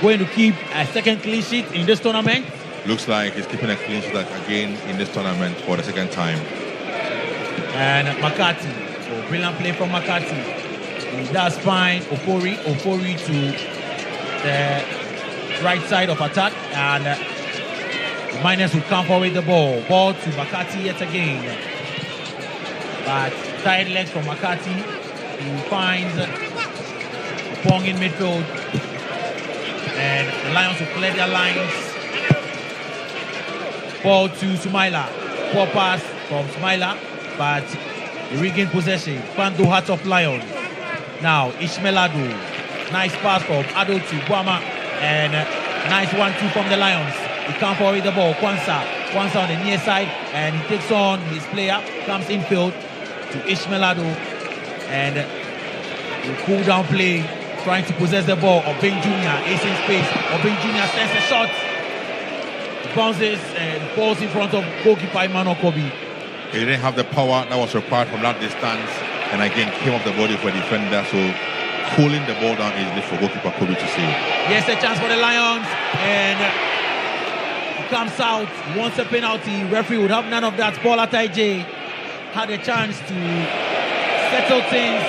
going to keep a second clean sheet in this tournament. Looks like he's keeping a clean sheet again in this tournament for the second time. And McCarthy, brilliant play from McCarthy. He does find Ofori to the right side of attack, and the Miners will come forward the ball. Ball to McCarthy yet again. But tired legs from McCarthy. He finds Pong in midfield. And the Lions will clear their lines. Ball to Sumaila. Poor pass from Sumaila, but they regain possession. Pando Heart of Lions. Now Ishmael Ado. Nice pass from Ado to Guama. And nice 1-2 from the Lions. He can't forward the ball. Kwanzaa on the near side, and he takes on his player, comes infield to Ishmael Ado, and the cool down play, trying to possess the ball. Obeng Jr. is in space. Obeng Jr. sends a shot. He bounces and falls in front of goalkeeper Emmanuel Kobe. He didn't have the power that was required from that distance, and again came off the body for a defender, so cooling the ball down easily for goalkeeper Kobe to save. Yes, a chance for the Lions, and comes out, wants a penalty. Referee would have none of that. Paul Ataije had a chance to settle things,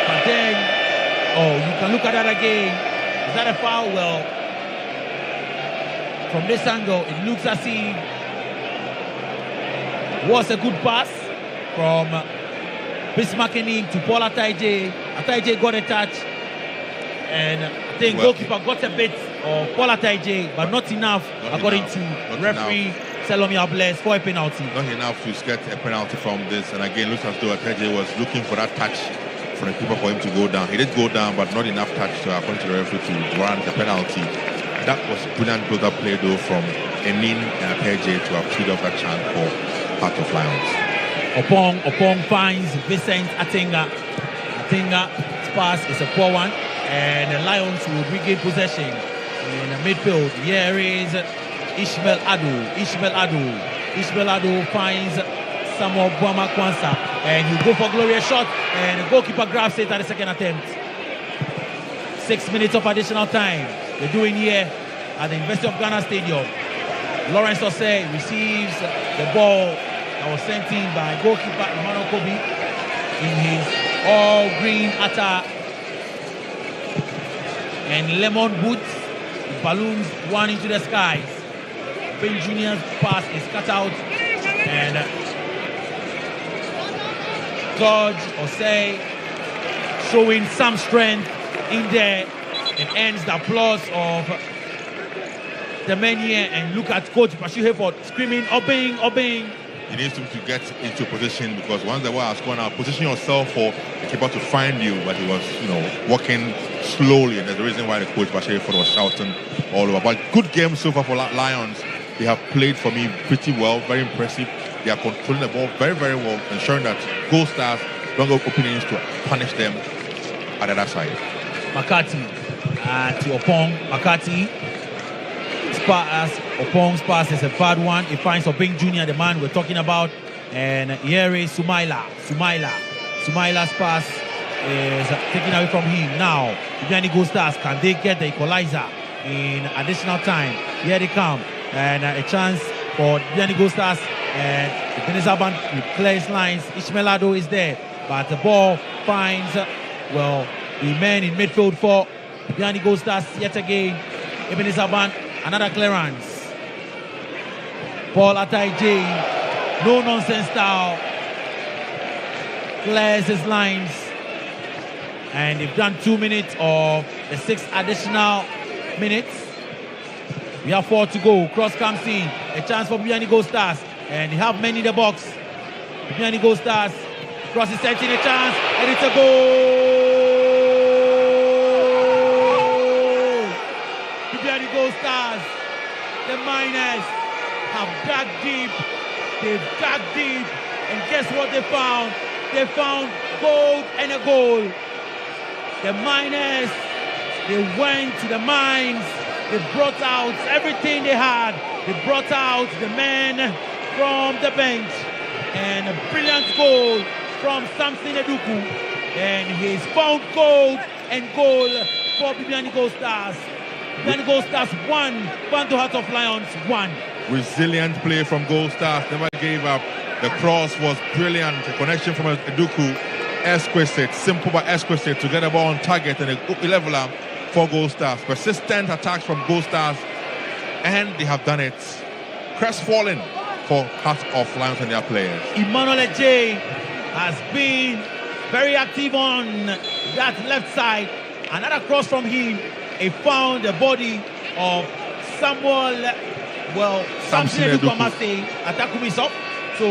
but then, you can look at that again. Is that a foul? Well, from this angle, it looks as if it was a good pass from Bismarckening to Paul Ataije. Ataije got a touch, and I think goalkeeper got a bit of Paul Ataije, but not enough, according to referee Selomi Ables, for a penalty. Not enough to get a penalty from this, and again looks as though Ataije was looking for that touch from the keeper for him to go down. He did go down, but not enough touch to according to the referee to warrant the penalty. That was brilliant build-up play though from Emin and Ataije to have freed up that chance for Heart of Lions. Opong finds Vincent Atenga. Atenga's pass is a poor one, and the Lions will regain possession in the midfield. Here is Ishmael Ado. Ishmael Ado finds Samuel Boama Kwanzaa, and he'll go for a glorious shot, and the goalkeeper grabs it at the second attempt. 6 minutes of additional time. They're doing here at the University of Ghana Stadium. Lawrence Osei receives the ball that was sent in by goalkeeper Emmanuel Kobe in his all-green attire and lemon boots. The balloons one into the skies. Ben Jr.'s pass is cut out, and George Osei showing some strength in there, and ends the applause of the men here. And look at Coach Bashu Hayford screaming, obeying. He needs to get into position, because once the ball has gone out, position yourself for the keeper to find you. But he was, walking slowly, and there's a reason why the coach Bashu Hayford was shouting all over. But good game so far for Lions. They have played for me pretty well, very impressive. They are controlling the ball very, very well, ensuring that Gold Stars don't go openings to punish them at the other side. McCarthy to Opong. McCarthy. Opong's pass is a bad one. He finds Obeng Jr., the man we're talking about. And here is Sumaila. Sumaila's pass is taken away from him. Now, Ibiani Gold Stars, can they get the equalizer in additional time? Here they come. And a chance for Ibiani Gold Stars. And Ebenezer Band will clear his lines. Ishmael Ado is there. But the ball finds, the man in midfield for Ibiani Gold Stars yet again. Ebenezer Band. Another clearance. Paul Ataije, no nonsense style, clears his lines, and they've done 2 minutes of the 6 additional minutes. We have 4 to go. Cross comes in, a chance for Biani Gold Stars, and they have many in the box. Biani Gold Stars, cross is sent in, a chance, and it's a goal. Biani Gold Stars, the Miners have dug deep They've dug deep, and guess what they found? They found gold and a goal. The miners, they went to the mines, they brought out everything they had. They brought out the men from the bench, and a brilliant goal from Samson Eduku, and he's found gold and goal for Bibiani Gold Stars. Bibiani Gold Stars 1, Bantu Heart of Lions 1. Resilient play from Gold Stars, never gave up. The cross was brilliant. A connection from Eduku, exquisite, simple but exquisite to get the ball on target, and a leveler for Gold Stars. Persistent attacks from Gold Stars, and they have done it. Crestfallen for Heart of Lions and their players. Emmanuel J has been very active on that left side. Another cross from him. He found the body of Samson Eduku Amase at Takumisop. So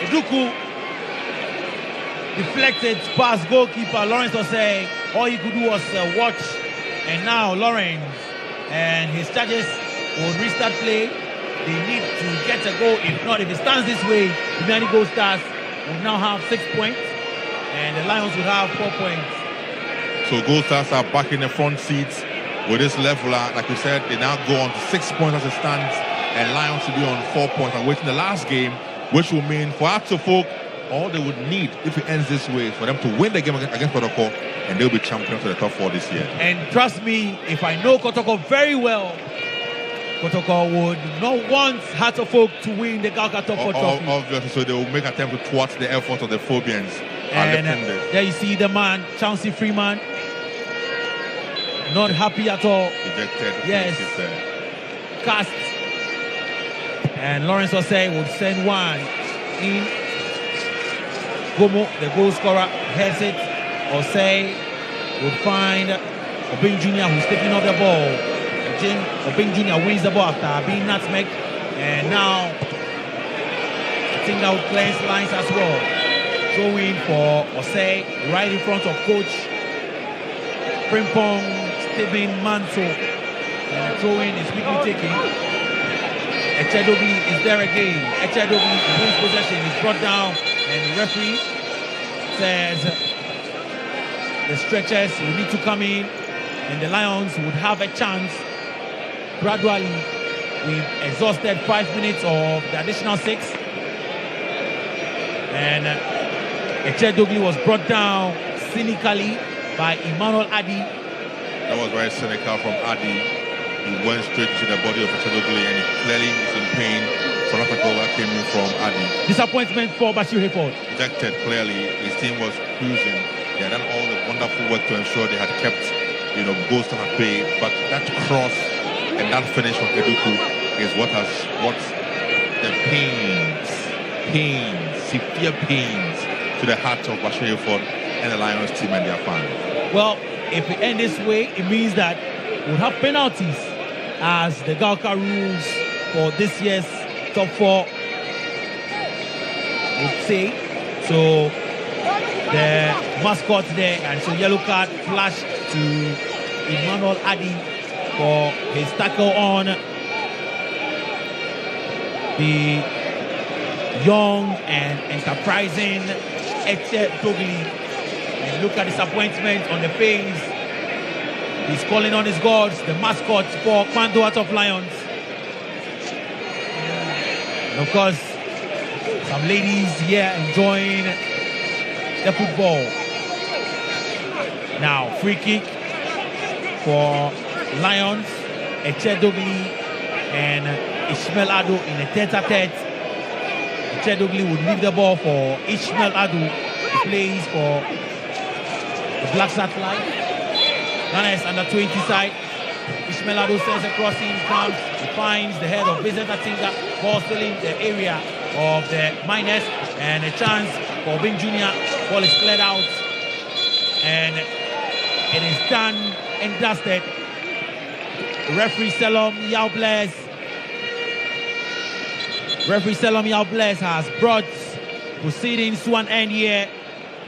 Eduku deflected past goalkeeper Lawrence Osei. All he could do was watch, and now Lawrence and his charges will restart play. They need to get a goal. If not, if it stands this way, Bibiani Gold Stars will now have 6 points, and the Lions will have 4 points. So Gold Stars are back in the front seats with this leveler. Like we said, they now go on to 6 points as it stands, and Lions will be on 4 points and waiting the last game, which will mean for Folk, all they would need if it ends this way for them to win the game against Kotoko, and they'll be champions of the top 4 this year. And trust me, if I know Kotoko very well, Kotoko would not want Folk to win the Galka Top 4 trophy. Obviously, so they will make attempt to thwart the efforts of the Phobians. And there you see the man, Chauncey Freeman, not happy at all. Ejected. Yes. Cast. And Lawrence Osei would send one in. Gomo, the goal scorer, heads it. Osei would find Obing Jr., who's taking off the ball. Obing Jr. wins the ball after being nutmegged. And now, I think that would cleanse lines as well. Throwing for Osei, right in front of coach Frimpong Stephen Manso. And the throw-in is quickly taken. Echedobi is there again. Echedobi wins possession, is brought down, and the referee says the stretchers will need to come in, and the Lions would have a chance. Gradually, we've exhausted 5 minutes of the additional 6. And Echedobi was brought down cynically by Emmanuel Adi. That was very cynical from Adi. He went straight to the body of Echedobi, and he clearly is in pain from that tackle that came in from Adi. Disappointment for Bashir Hayford. Rejected clearly. His team was cruising. They had done all the wonderful work to ensure they had kept, Gold Stars at bay. But that cross and that finish from Eduku is what the severe pains to the heart of Bashir Hayford and the Lions team and their fans. Well, if we end this way, it means that we'll have penalties, as the Galka rules for this year's top 4 would say. So the mascot there, and so yellow card flashed to Emmanuel Adi for his tackle on the young and enterprising Echedobi. And look at disappointment on the face. He's calling on his gods, the mascot for Kwanto Heart of Lions. And of course, some ladies here enjoying the football. Now, free kick for Lions. Echedobi and Ishmael Ado in a tete-a-tete. Echedobi would leave the ball for Ishmael Ado, who plays for the Black Satellite. Ghana's under 20 side. Ishmael Ado sends a crossing, comes, he finds the head of Vincent Atinga, ball still in the area of the miners, and a chance for Bing Jr. Ball is cleared out, and it is done and dusted. Referee Selom Yaubles has brought proceedings to an end here.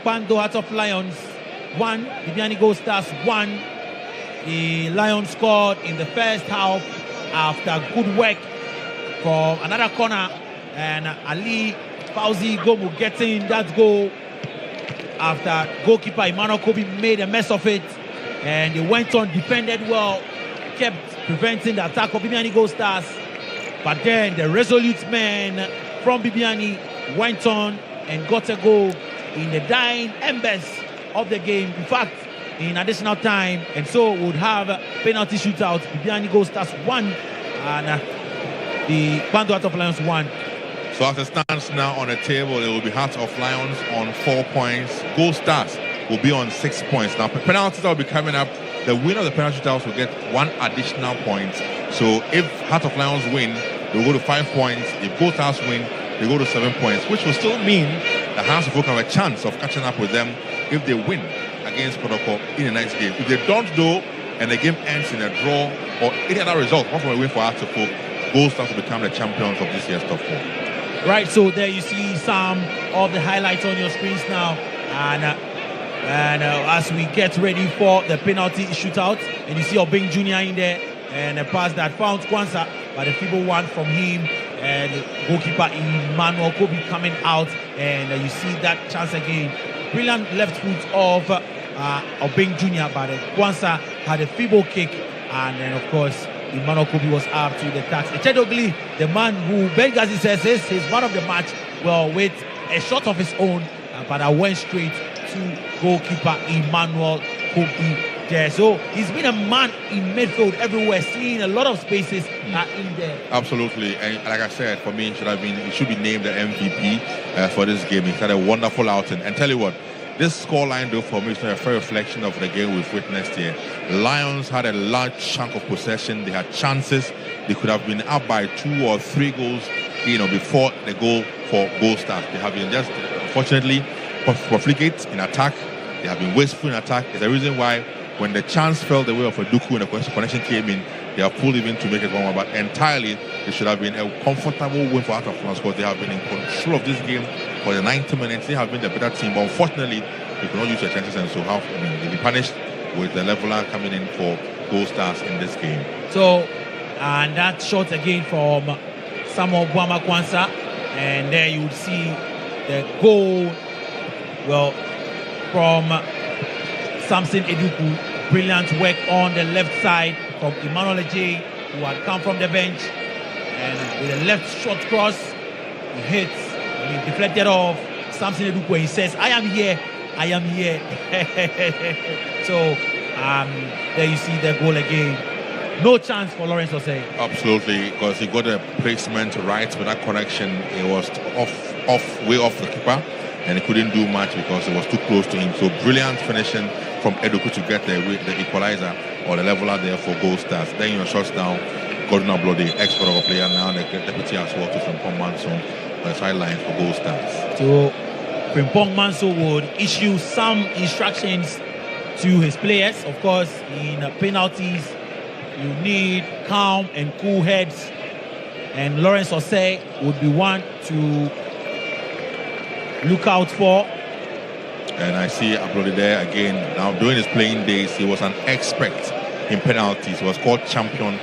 Kwanto Heart of Lions 1, Bibiani Gold Stars 1. The Lions scored in the first half after good work from another corner. and Ali Fauzi Gomu getting that goal after goalkeeper Emmanuel Kobe made a mess of it, and they went on, defended well, kept preventing the attack of Bibiani Gold Stars. But then the resolute men from Bibiani went on and got a goal in the dying embers of the game. In fact, in additional time, and so would have a penalty shootout. Bibiani Gold Stars 1 and the Bando Heart of Lions 1. So as it stands now on the table, it will be Heart of Lions on 4 points. Gold Stars will be on 6 points. Now, penalties that will be coming up. The winner of the penalty shootouts will get 1 additional point. So if Heart of Lions win, they will go to 5 points. If Gold Stars win, they go to 7 points, which will still mean the Hearts of Oak have a chance of catching up with them if they win against Kotoko in the next game. If they don't do, and the game ends in a draw or any other result, apart from a win for Hearts of Oak, Gold Stars will become the champions of this year's top 4. Right, so there you see some of the highlights on your screens now, and as we get ready for the penalty shootout, and you see Obeng Jr. in there, and a pass that found Kwanzaa, but a feeble one from him, and goalkeeper Emmanuel Kobe coming out, and you see that chance again. Brilliant left foot of Obeng Jr., but Kwanzaa had a feeble kick, and then of course Emmanuel Kobe was up to the task. Echedogli, the man who Benghazi says is his man of the match, well, with a shot of his own, but I went straight to goalkeeper Emmanuel Kobe there. So he's been a man in midfield everywhere, seeing a lot of spaces in there. Absolutely, and like I said, for me, he should be named the MVP for this game. He had a wonderful outing, and tell you what, this scoreline, though, for me, is not a fair reflection of the game we've witnessed here. Lions had a large chunk of possession. They had chances. They could have been up by 2 or 3 goals, before the goal for Gold Stars. They have been just, unfortunately, profligate in attack. They have been wasteful in attack. It's the reason why, when the chance fell the way of a Duku and the connection came in, they have pulled even to make it 1-1. But entirely, it should have been a comfortable win for Heart of Lions because they have been in control of this game for the 90 minutes. They have been the better team, but unfortunately, they could not use their chances, and so they'll be punished with the leveler coming in for Gold Stars in this game. So, and that shot again from Samuel Buama Kwanzaa, and there you would see the goal, well, from Samson Eduku. Brilliant work on the left side from Emmanuel J, who had come from the bench, and with a left short cross, he hits, he deflected off Samson Eduku. He says, I am here. So there you see the goal again. No chance for Lawrence Osei. Absolutely, because he got the placement right with that correction. It was way off the keeper, and he couldn't do much because it was too close to him. So brilliant finishing from Eduku to get the equalizer or the leveler there for Gold Stars. Then your shots down, Gordon Ablo, the ex-Kotoko player, now the deputy as well to Frimpong Manso on the sideline for Gold Stars. So Frimpong Manso would issue some instructions to his players. Of course, in penalties, you need calm and cool heads, and Lawrence Osei would be one to look out for. And I see Ablodi there again. Now, during his playing days, he was an expert in penalties. He was called champion,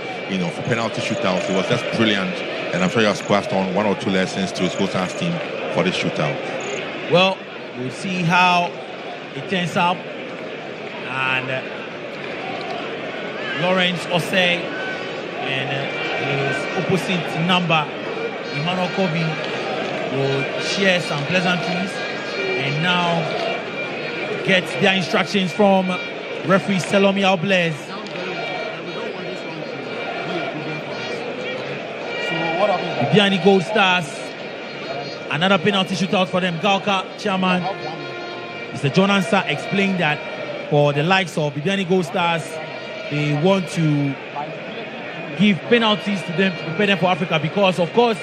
for penalty shootouts. He was just brilliant. And I'm sure he has passed on 1 or 2 lessons to his Gold Stars team for this shootout. Well, we'll see how it turns out. And Lawrence Osei and his opposite number, Emmanuel Kobe, will share some pleasantries. And now get their instructions from referee Selomi Albles. Bibiani Gold Stars, another penalty shootout for them. Galka chairman Mr. John Ansah explained that for the likes of Bibiani Gold Stars, they want to give penalties to them to prepare them for Africa, because of course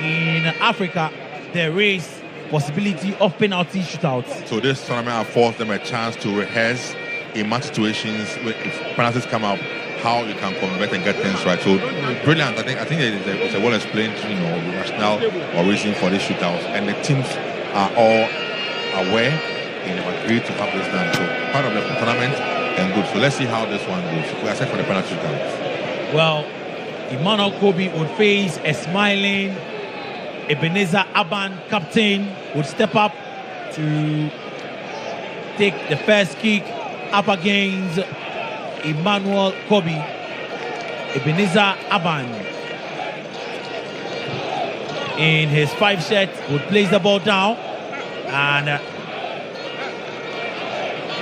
in Africa there is possibility of penalty shootouts. So this tournament has forced them a chance to rehearse in match situations if penalties come up, how you can convert and get things right. So brilliant. I think it's a well explained, rationale or reason for these shootouts, and the teams are all aware and have agreed to have this done. So part of the tournament and good. So let's see how this one goes. We are set for the penalty shootouts. Well, Emmanuel Kobe would face a smiling Ebenezer Aban, captain, would step up to take the first kick up against Emmanuel Kobe. Ebenezer Aban, in his 5 shirt, would place the ball down, and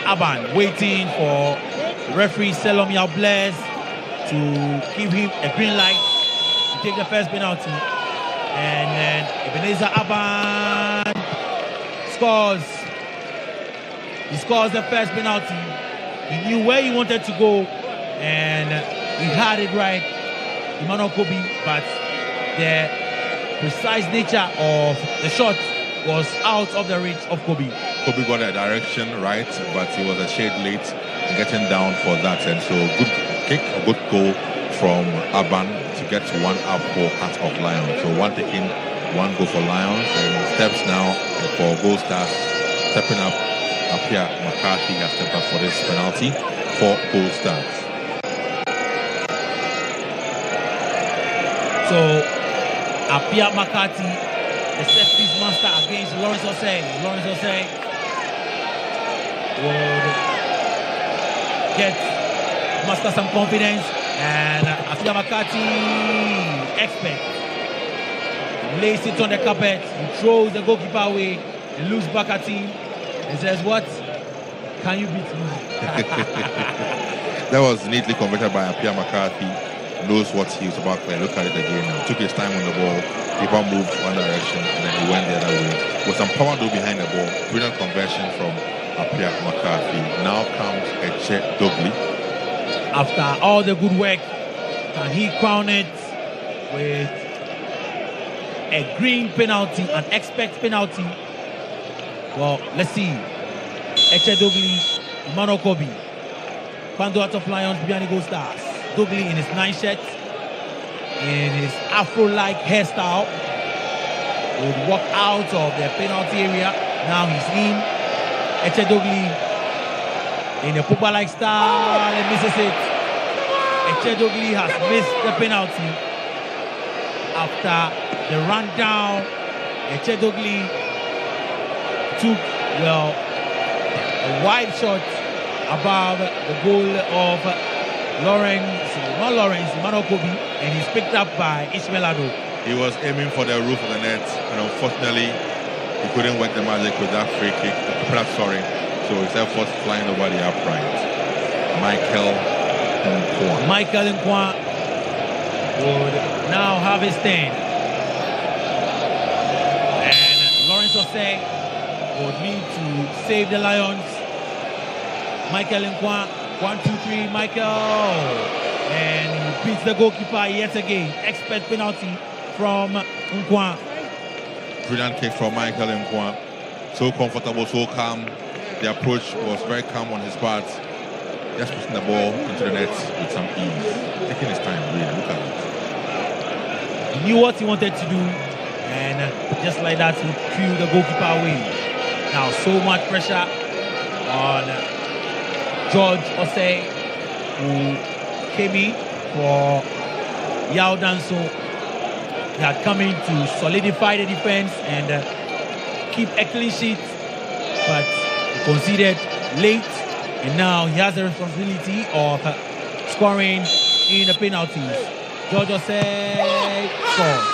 Aban waiting for referee Selomi Blaise to give him a green light to take the first penalty. And then Ebenezer Aban scores. He scores the first penalty. He knew where he wanted to go, and he had it right, Emmanuel Kobe, but the precise nature of the shot was out of the reach of Kobe. Kobe got a direction right, but he was a shade late in getting down for that. And so good kick, a good goal from Aban to get 1 up for Heart of Lions. So 1 taking, 1 goal for Lions, and steps now for Gold Stars. Stepping up, Apia McCarthy has stepped up for this penalty for Gold Stars. So Apia McCarthy, the set piece master against Lawrence Osei. Lawrence Osei would muster some confidence, and Apia McCarthy, expert, lays it on the carpet, he throws the goalkeeper away, and looks back at him and says, "What? Can you beat me?" That was neatly converted by Apia McCarthy. Knows what he was about to look at it again now. Took his time on the ball. Keeper moved one direction and then he went the other way. With some power though behind the ball. Brilliant conversion from Apia McCarthy. Now comes Eche Dogli. After all the good work, can he crown it with a green penalty, an expert penalty? Well, let's see. Eche Dogli, Emmanuel Kobe, Kwando out of Lions, Biani Gold Stars. Dogli in his 9 shirt, in his afro-like hairstyle, would walk out of the penalty area. Now he's in. Eche Dogli in a Pogba-like style and misses it. Eche Dogli has missed the penalty. After the run down, Eche Dogli took, well, a wide shot above the goal of Emmanuel Kobe, and he's picked up by Ishmael Ado. He was aiming for the roof of the net, and unfortunately, he couldn't work the magic with that free kick. So his efforts flying over the upright. Michael Nkwa would now have his stand. And Lawrence Osei would need to save the Lions. Michael Nkwa, 1, 2, 3, Michael, and he beats the goalkeeper yet again. Expert penalty from Nkwa. Brilliant kick from Michael Nkwa. So comfortable, so calm. The approach was very calm on his part. Just pushing the ball into the net with some ease. Taking his time, really. Look at it. He knew what he wanted to do, and just like that, he threw the goalkeeper away. Now, so much pressure on George Osei, who came in for Yao Danso. He had come in to solidify the defense and keep a clean sheet, but he conceded late, and now he has the responsibility of scoring in the penalties. George Osei scores.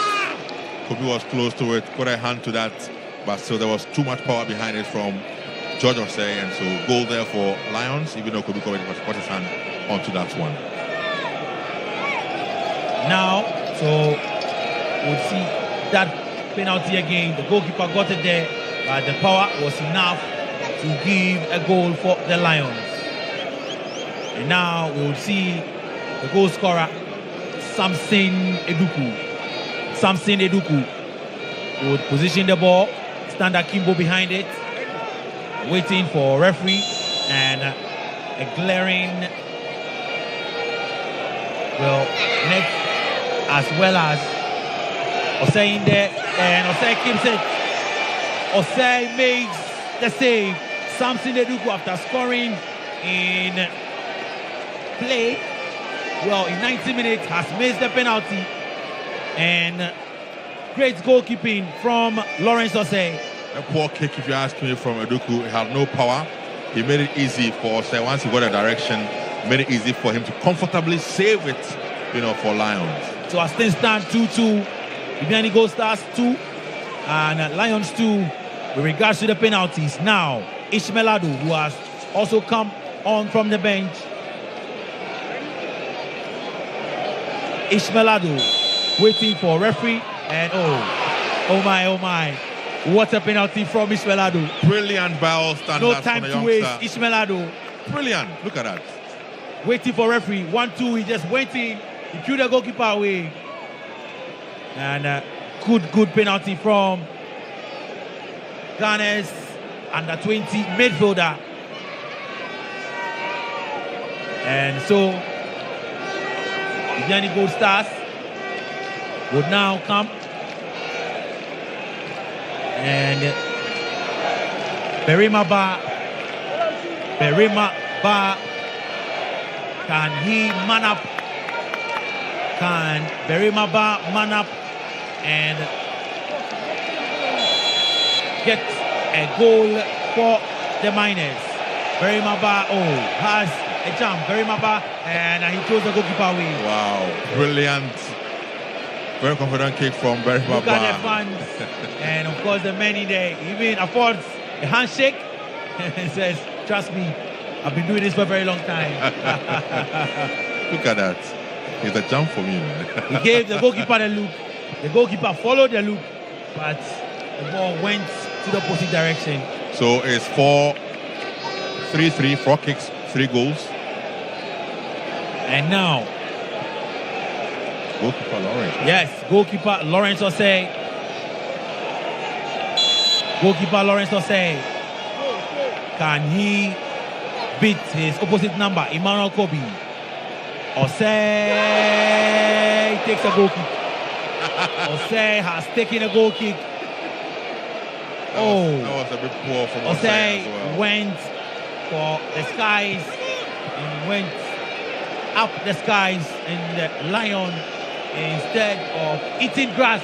Kobe was close to it, got a hand to that, but still there was too much power behind it from George Osei, and so goal there for Lions, even though Kobe put his hand onto that one. Now, so we'll see that penalty again. The goalkeeper got it there, but the power was enough to give a goal for the Lions. And now we will see the goal scorer, Samson Eduku. Samson Eduku would position the ball, stand akimbo behind it, waiting for referee, and a glaring net, as well as Osei in there, and Osei keeps it. Osei makes the save. Samson Eduku, after scoring in play, in 90 minutes, has missed the penalty, and Great goalkeeping from Lawrence Osei. A poor kick, if you ask me, from Eduku. He had no power. He made it easy for Osei. Once he got a direction, made it easy for him to comfortably save it, for Lions. So as things stand 2-2, Ibiani Gold Stars 2 and Lions 2 with regards to the penalties. Now, Ishmaeladu, who has also come on from the bench. Ishmaeladu waiting for referee, and oh my. What a penalty from Ishmaeladu. Brilliant ball standards. No time to waste, Ishmaeladu. Brilliant, look at that. Waiting for referee, 1-2, he just waiting. He threw the goalkeeper away. And good penalty from Ghana's under-20 midfielder. And so, Ibiani Gold Stars would now come. And Berima Ba, can he man up? Can Berima Ba man up and get a goal for the Miners? Berima Ba, has a jump. Berima Ba, and he throws the goalkeeper away. Wow, brilliant. Very confident kick from Berima Ba. Look at the fans. And of course the man in there even affords a handshake and says, trust me, I've been doing this for a very long time. Look at that. It's a jump for me, man. He gave the goalkeeper the look. The goalkeeper followed the look, but the ball went to the opposite direction. So it's 4-3-3, 4 kicks, 3 goals. And now, goalkeeper Lawrence. Yes, goalkeeper Lawrence Osei. Goalkeeper Lawrence Osei. Can he beat his opposite number, Emmanuel Kobe? Osei takes a goal kick. Osei has taken a goal kick. That was a bit poor from Osei as well. Went for the skies and went up the skies, and the Lion, instead of eating grass,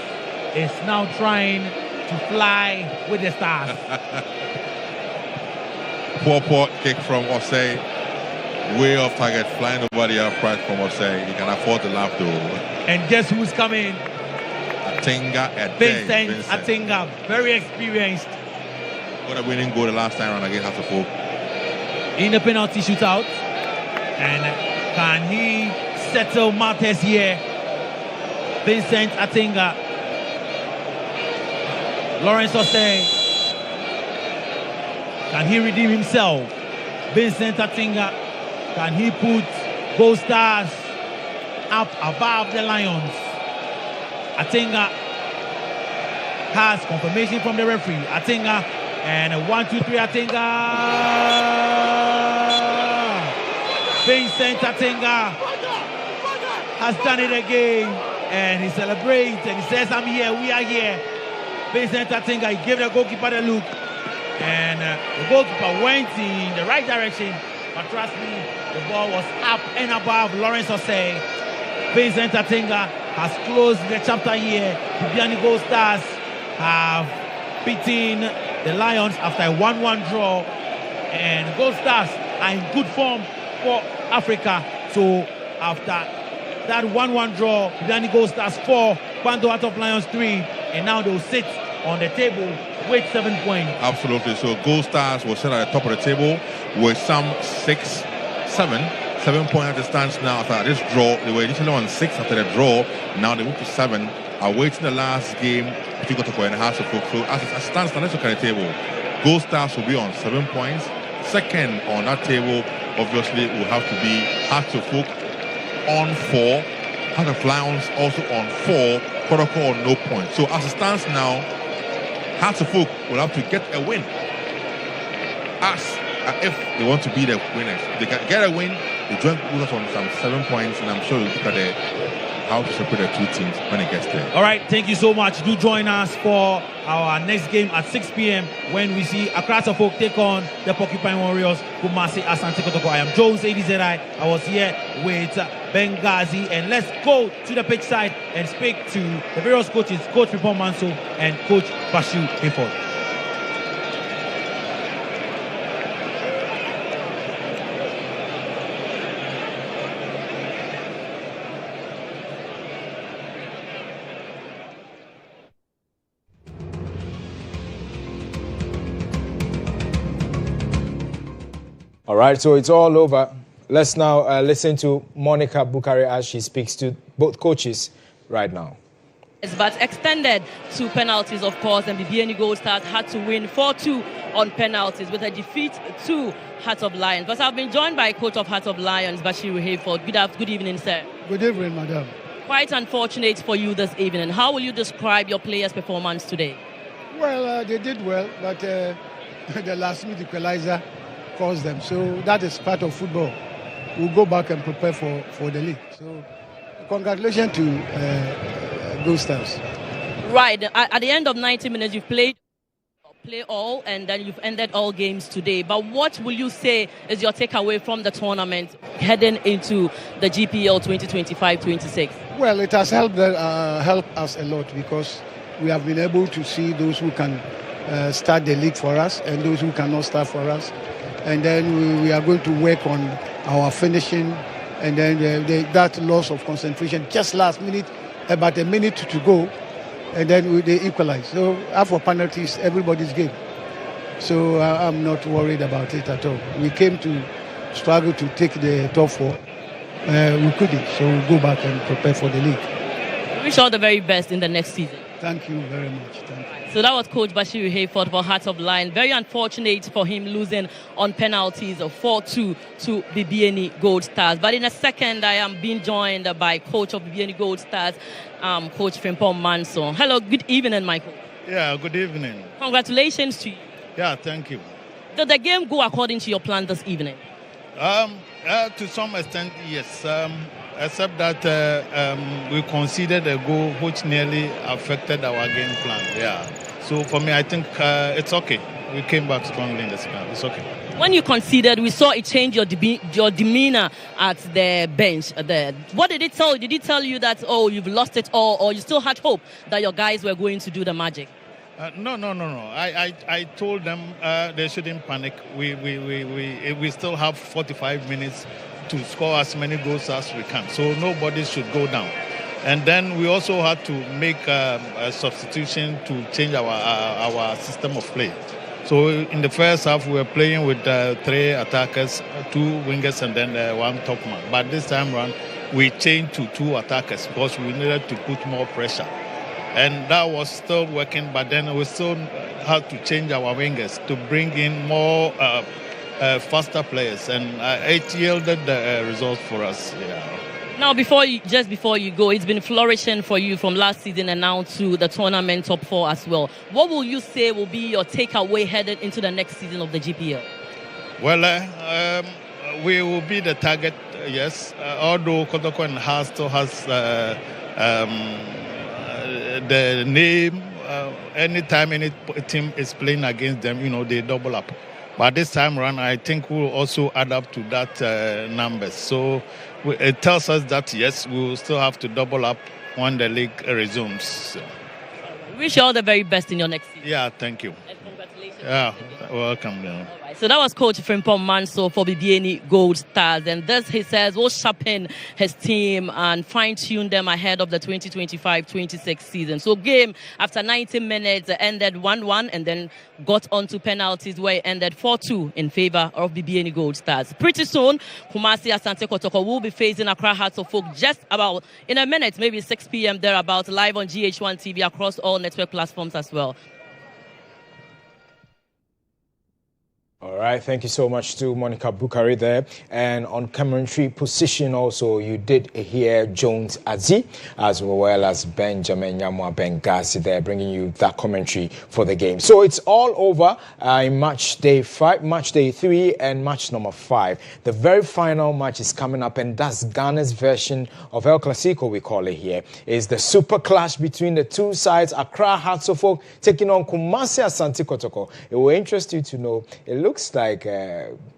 is now trying to fly with the stars. Poor kick from Osei. Way off target, flying over the upright from Osei. He can afford to laugh though. And guess who's coming? Atenga Vincent Atenga, very experienced. Got a winning goal the last time around against Hatterfolk. In the penalty shootout. And can he settle matters here? Vincent Atenga. Lawrence Osei. Can he redeem himself? Vincent Atenga. Can he put Gold Stars up above the Lions? Atenga has confirmation from the referee. Atenga and a 1-2-3 Atenga. Vincent Atenga has done it again, and he celebrates and he says, "I'm here, we are here." Vincent Atenga, he gave the goalkeeper the look, and the goalkeeper went in the right direction, but trust me, the ball was up and above Lawrence Osei. Vincent Atenga has closed the chapter here. The Ibiani Gold Stars have beaten the Lions after a 1-1 draw, and Gold Stars are in good form for Africa. So after that 1-1 draw, the Ibiani Gold Stars 4, Kwando out of Lions 3, and now they'll sit on the table with 7 points. Absolutely. So Gold Stars will sit at the top of the table with some 7 points at the stands now after this draw. They were initially on 6 after the draw. Now they moved to 7, awaiting the last game between GHOne and Hatterfolk. So as it stands now, let's look at the table. Gold Stars will be on 7 points. Second on that table, obviously, will have to be Hatterfolk on 4. Heart of Lions also on 4. Kotoko on no points. So as it stands now, Hatterfolk will have to get a win. If they want to be the winners, they can get a win. They join us on some 7 points, and I'm sure you'll look at how to separate the 2 teams when it gets there. All right, thank you so much. Do join us for our next game at 6 p.m. when we see Accra Folk take on the Porcupine Warriors, Kumasi Asante Kotoko. I am Jones ADZI. I was here with Benghazi, and let's go to the pitch side and speak to the various coaches, Coach Frimpong Manso and Coach Bashir Hayford. All right, so it's all over. Let's now listen to Monica Bukari as she speaks to both coaches right now. But extended to penalties, of course, and BBN Gold Stars had to win 4-2 on penalties with a defeat to Hearts of Lions. But I've been joined by coach of Hearts of Lions, Bashir Hayford. Good evening, sir. Good evening, madam. Quite unfortunate for you this evening. How will you describe your players' performance today? Well, they did well, but the last-minute equalizer caused them. So that is part of football. We'll go back and prepare for the league. So congratulations to Gold Stars. Right. At the end of 90 minutes, you've play all, and then you've ended all games today. But what will you say is your takeaway from the tournament heading into the GPL 2025-26? Well, it has helped us a lot because we have been able to see those who can start the league for us and those who cannot start for us. And then we are going to work on our finishing, and then that loss of concentration just last minute, about a minute to go, and then they equalize. So after penalties, everybody's game. So I'm not worried about it at all. We came to struggle to take the top four. We couldn't, so we'll go back and prepare for the league. Wish all the very best in the next season. Thank you very much. Thank you. So that was Coach Bashir Hayford for Hearts of Lion. Very unfortunate for him losing on penalties of 4-2 to BBN Gold Stars. But in a second, I am being joined by Coach of BBN Gold Stars, Coach Frimpong Manso. Hello, good evening, Michael. Yeah, good evening. Congratulations to you. Yeah, thank you. Did the game go according to your plan this evening? To some extent, yes. Except that we conceded a goal which nearly affected our game plan. Yeah. So for me, I think it's okay. We came back strongly in the second half. It's okay. When you conceded, we saw it change your demeanor at the bench there. What did it tell you? Did it tell you that, oh, you've lost it all, or you still had hope that your guys were going to do the magic? No. I told them they shouldn't panic. We still have 45 minutes to score as many goals as we can. So nobody should go down. And then we also had to make a substitution to change our system of play. So in the first half, we were playing with 3 attackers, 2 wingers, and then 1 top man. But this time around, we changed to 2 attackers because we needed to put more pressure. And that was still working, but then we still had to change our wingers to bring in more faster players, and it yielded the results for us. Yeah. Now, before you go, it's been flourishing for you from last season and now to the tournament top 4 as well. What will you say will be your takeaway headed into the next season of the GPL? Well, we will be the target, yes. Although Kotoko and Haas still has the name. Anytime any team is playing against them, they double up. But this time around, I think we'll also add up to that numbers. So it tells us that, yes, we will still have to double up when the league resumes. So. Wish you all the very best in your next season. Yeah, thank you. And congratulations. Yeah, welcome. Yeah. So that was Coach Frimpong Manso for BBN Gold Stars. And this, he says, will sharpen his team and fine-tune them ahead of the 2025-26 season. So game, after 90 minutes, ended 1-1 and then got on to penalties where it ended 4-2 in favor of BBN Gold Stars. Pretty soon, Kumasi Asante Kotoko will be facing Accra Hearts of Folk just about in a minute, maybe 6 p.m. thereabouts, live on GHOne TV across all network platforms as well. All right, thank you so much to Monica Bukari there. And on commentary position also, you did hear Jones Azi, as well as Benjamin Nyamwa Bengasi there, bringing you that commentary for the game. So it's all over in match day 5, match day 3, and match number 5. The very final match is coming up, and that's Ghana's version of El Clasico, we call it here. It's the super clash between the two sides, Accra Hearts of Folk taking on Kumasi Asante Kotoko. It will interest you to know, it looks like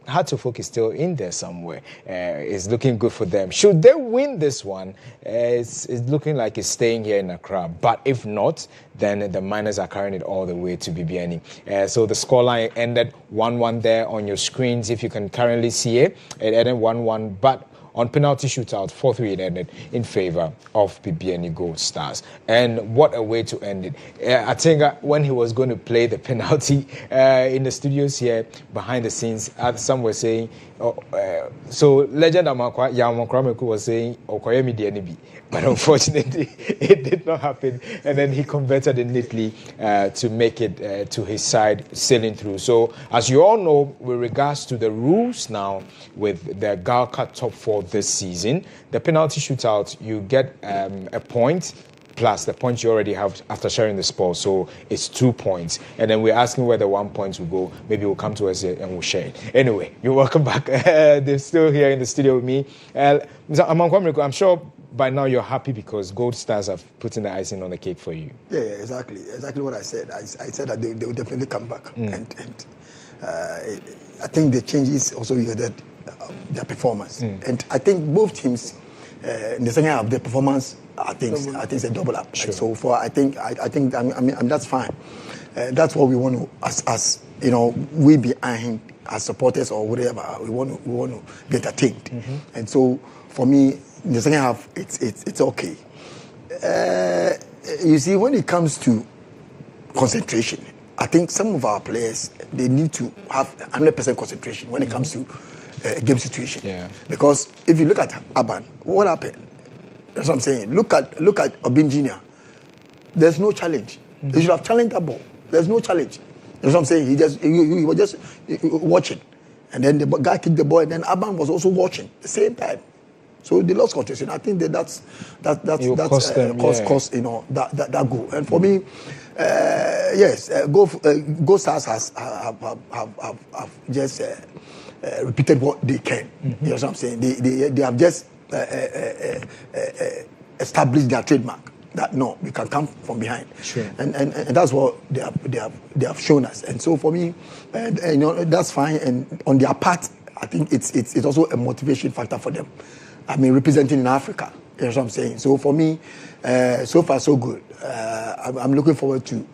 Hearts of Oak is still in there somewhere. It's looking good for them. Should they win this one, it's looking like it's staying here in Accra. But if not, then the Miners are carrying it all the way to BBNE. So the scoreline ended 1-1 there on your screens. If you can currently see it, it ended 1-1. But on penalty shootout, 4-3 it ended in favor of BBNE Gold Stars. And what a way to end it. I think when he was going to play the penalty in the studios here, behind the scenes, some were saying, so legend Amakwa Yamakwameku was saying, Okoyemi Dianibi. But unfortunately, it did not happen. And then he converted it neatly to make it to his side, sailing through. So, as you all know, with regards to the rules now with the Galka top 4 this season, the penalty shootout, you get a point plus the points you already have after sharing the spoil. So it's 2 points. And then we're asking where the 1 point will go. Maybe we'll come to us and we'll share it. Anyway, you're welcome back. They're still here in the studio with me. I'm sure by now you're happy because Gold Stars have put in the icing on the cake for you. Yeah, exactly. Exactly what I said. I said that they will definitely come back. And I think the changes also yielded their performance. And I think both teams, in the second half, their performance, I think it's a double up. Sure. So for I think that's fine. That's what we want to, as you know, we behind as supporters or whatever. We want to get attained. And so for me, in the second half, it's okay. You see, when it comes to concentration, I think some of our players, they need to have 100% concentration when it comes to game situation. Yeah. Because if you look at Aban, what happened? That's what I'm saying. Look at Obin Jr. There's no challenge. He should have challenged that ball. There's no challenge. That's what I'm saying. He was just watching. And then the guy kicked the ball, and then Aban was also watching at the same time. So they lost concentration. I think that's cost you know that goal. And for me, yes, Go Stars have just repeated what they can. You know what I'm saying? They have just established their trademark. That no, we can come from behind. Sure. And that's what they have shown us. And so for me, you know, that's fine. And on their part, I think it's also a motivation factor for them. I mean, representing in Africa. You know what I'm saying? So for me, so far so good. I'm looking forward to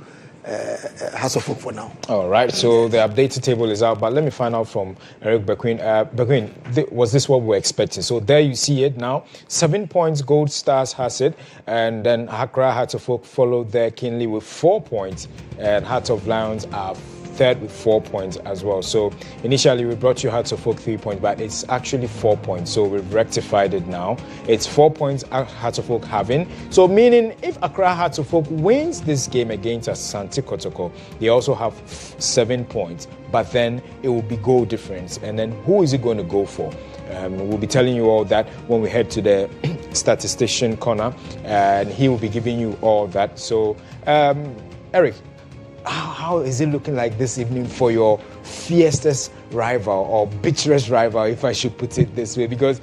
House of Oak for now. All right. So the updated table is out, but let me find out from Eric Bequin. Bequin, was this what we were expecting? So there you see it now. 7 points. Gold Stars has it, and then Accra Hearts of Oak followed there keenly with 4 points, and Hearts of Lions are third with 4 points as well. So initially we brought you Hearts of Oak 3 points, but it's actually 4 points. So we've rectified it now. It's 4 points Hearts of Oak having. So meaning if Accra Hearts of Oak wins this game against Asante Kotoko, they also have 7 points. But then it will be goal difference. And then who is it going to go for? We'll be telling you all that when we head to the statistician corner, and he will be giving you all that. So Eric, how is it looking like this evening for your fiercest rival or bitterest rival, if I should put it this way? Because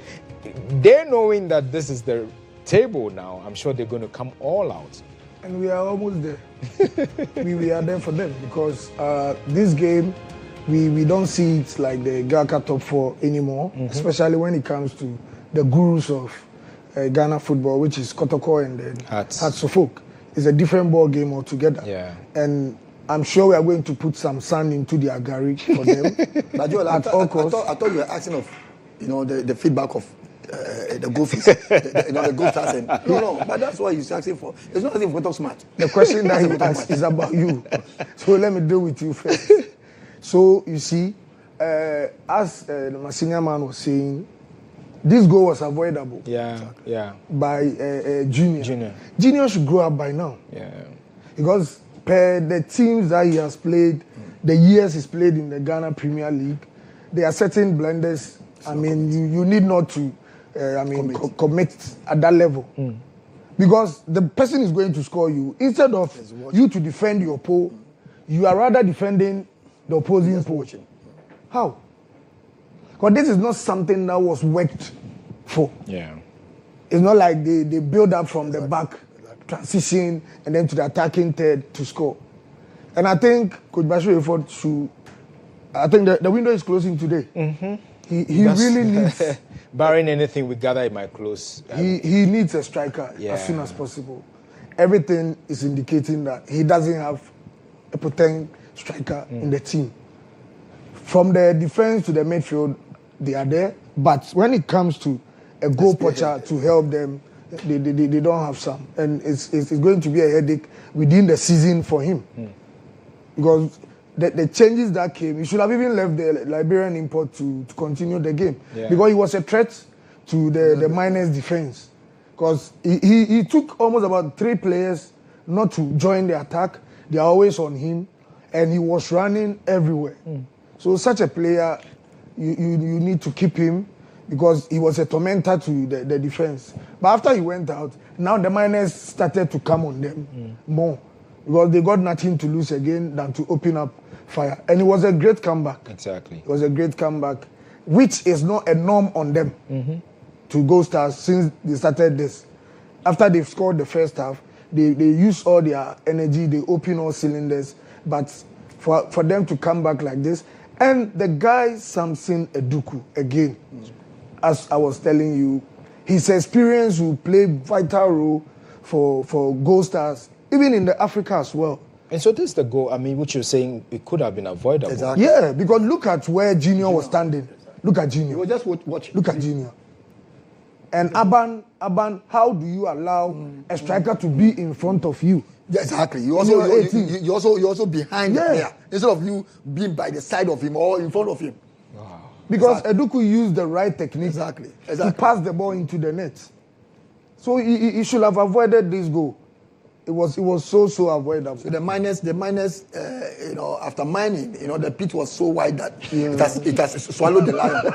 they're knowing that this is the table now. I'm sure they're going to come all out. And we are almost there. we are there for them because this game, we don't see it like the Galka top 4 anymore, especially when it comes to the gurus of Ghana football, which is Kotoko and then Hearts of Oak. It's a different ball game altogether. Yeah. And I'm sure we are going to put some sand into their garage for them. But Joel, I thought you were asking of, you know, the feedback of the goofies, you know, the Gold Stars. No, but that's what he's asking for. There's nothing for talk smart. The question that he asked is about you. So let me deal with you first. So you see, as my senior man was saying, this goal was avoidable. Yeah. By Junior. Junior should grow up by now. Yeah. Because per the teams that he has played, the years he's played in the Ghana Premier League, there are certain blunders. I mean, you need not to, commit at that level. Because the person is going to score you. Instead of you to defend your pole, you are rather defending the opposing pole. How? Because this is not something that was worked for. Yeah. It's not like they build up from the back, transition, and then to the attacking third to score. And I think Coach Bashir Eford should I think the window is closing today. He really needs. Barring anything we gather, it might close. He needs a striker as soon as possible. Everything is indicating that he doesn't have a potent striker in the team. From the defense to the midfield, they are there. But when it comes to a goal poacher to help them, they don't have some. And it's going to be a headache within the season for him. Because the changes that came, he should have even left the Liberian import to continue the game. Because he was a threat to the miners' defense. Because he took almost about 3 players not to join the attack. They are always on him. And he was running everywhere. So such a player, you need to keep him because he was a tormentor to the defense. But after he went out, now the miners started to come on them more because they got nothing to lose again than to open up fire. And it was a great comeback. Exactly. It was a great comeback, which is not a norm on them to Gold Stars since they started this. After they've scored the first half, they use all their energy, they open all cylinders. But for them to come back like this, and the guy Samson Eduku, again, as I was telling you, his experience will play vital role for Gold Stars, even in the Africa as well. And so this is the goal. I mean, what you're saying, it could have been avoidable. Exactly. Yeah, because look at where Junior was standing. Look at Junior. You just watch. Look at Junior. And Aban, how do you allow a striker to be in front of you? Yeah, exactly. You also behind the player instead of you being by the side of him or in front of him. Wow. Because Eduku used the right technique to pass the ball into the net. So he should have avoided this goal. It was so avoidable. So the miners, after mining, the pit was so wide that it has swallowed the lion.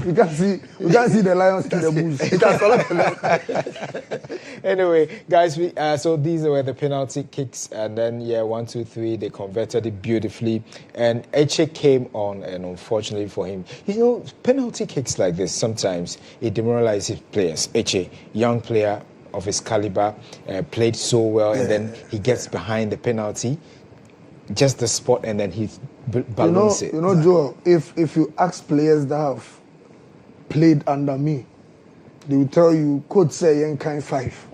We can't see the lions in the bush. It has swallowed the lion. Anyway, guys, so these were the penalty kicks, and then 1, 2, 3, they converted it beautifully, and Eche came on, and unfortunately for him, penalty kicks like this sometimes it demoralizes players. Eche, young player of his caliber, played so well, and then he gets behind the penalty, just the spot, and then he balloons it. Joe, if you ask players that have played under me, they will tell you, coach say you count 5.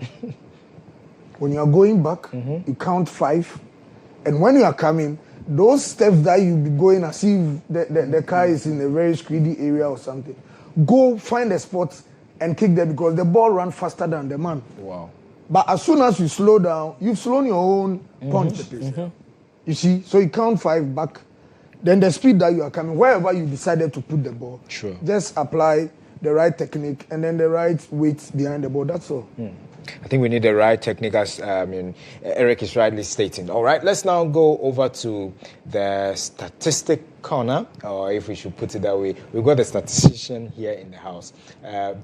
When you are going back, you count 5, and when you are coming, those steps that you be going as if the car is in a very screedy area or something, go find a spot and kick there because the ball ran faster than the man. Wow. But as soon as you slow down, you've slowed your own punch. You see, so you count 5 back. Then the speed that you are coming, wherever you decided to put the ball, just apply the right technique and then the right weight behind the ball. That's all. I think we need the right technique, as Eric is rightly stating. All right, let's now go over to the statistic corner, or if we should put it that way. We've got the statistician here in the house.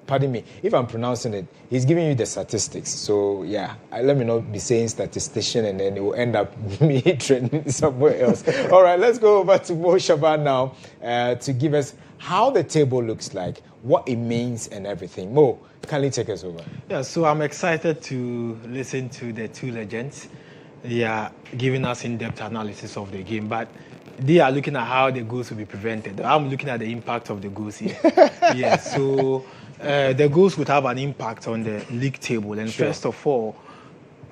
Pardon me, if I'm pronouncing it, he's giving you the statistics. So, let me not be saying statistician and then it will end up me trending somewhere else. All right, let's go over to Mo Shaban now to give us how the table looks like, what it means and everything. Mo, kindly take us over. Yeah, so I'm excited to listen to the two legends. They are giving us in-depth analysis of the game, but they are looking at how the goals will be prevented. I'm looking at the impact of the goals here. So the goals would have an impact on the league table. And first of all,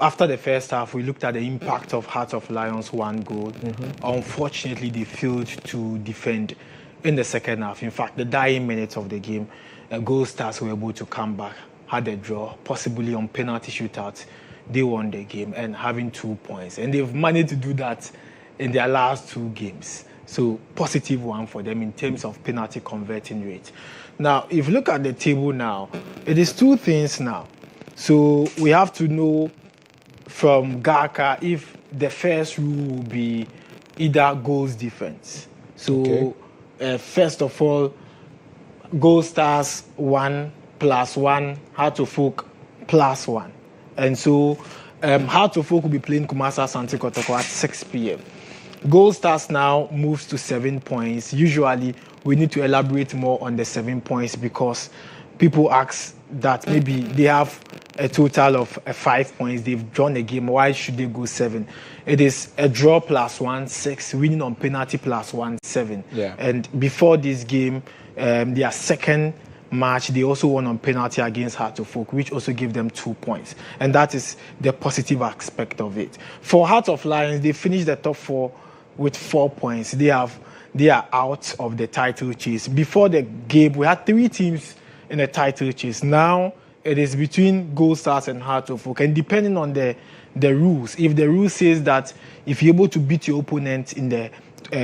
after the first half, we looked at the impact of Heart of Lions' 1 goal. Unfortunately, they failed to defend in the second half. In fact, the dying minutes of the game, Gold Stars were able to come back, had a draw, possibly on penalty shootouts. They won the game and having 2 points. And they've managed to do that in their last 2 games. So positive one for them in terms of penalty converting rate. Now, if you look at the table now, it is 2 things now. So we have to know from Gaka if the first rule will be either goals difference. So first of all, Gold Stars 1 + 1, Heart of Oak +1. And so Heart of Oak will be playing Kumasi Asante Kotoko at 6 p.m. Gold Stars now moves to 7 points. Usually, we need to elaborate more on the 7 points because people ask that maybe they have a total of 5 points. They've drawn a game. Why should they go 7? It is a draw plus 1-6, winning on penalty plus 1-7. Yeah. And before this game, their second match, they also won on penalty against Hearts of Oak, which also gave them 2 points. And that is the positive aspect of it. For Hearts of Lions, they finished the top 4 with 4 points. They are out of the title chase. Before the game, we had 3 teams in the title chase. Now it is between Gold Stars and Hearts of Oak. And depending on the rules, if the rule says that if you're able to beat your opponent in the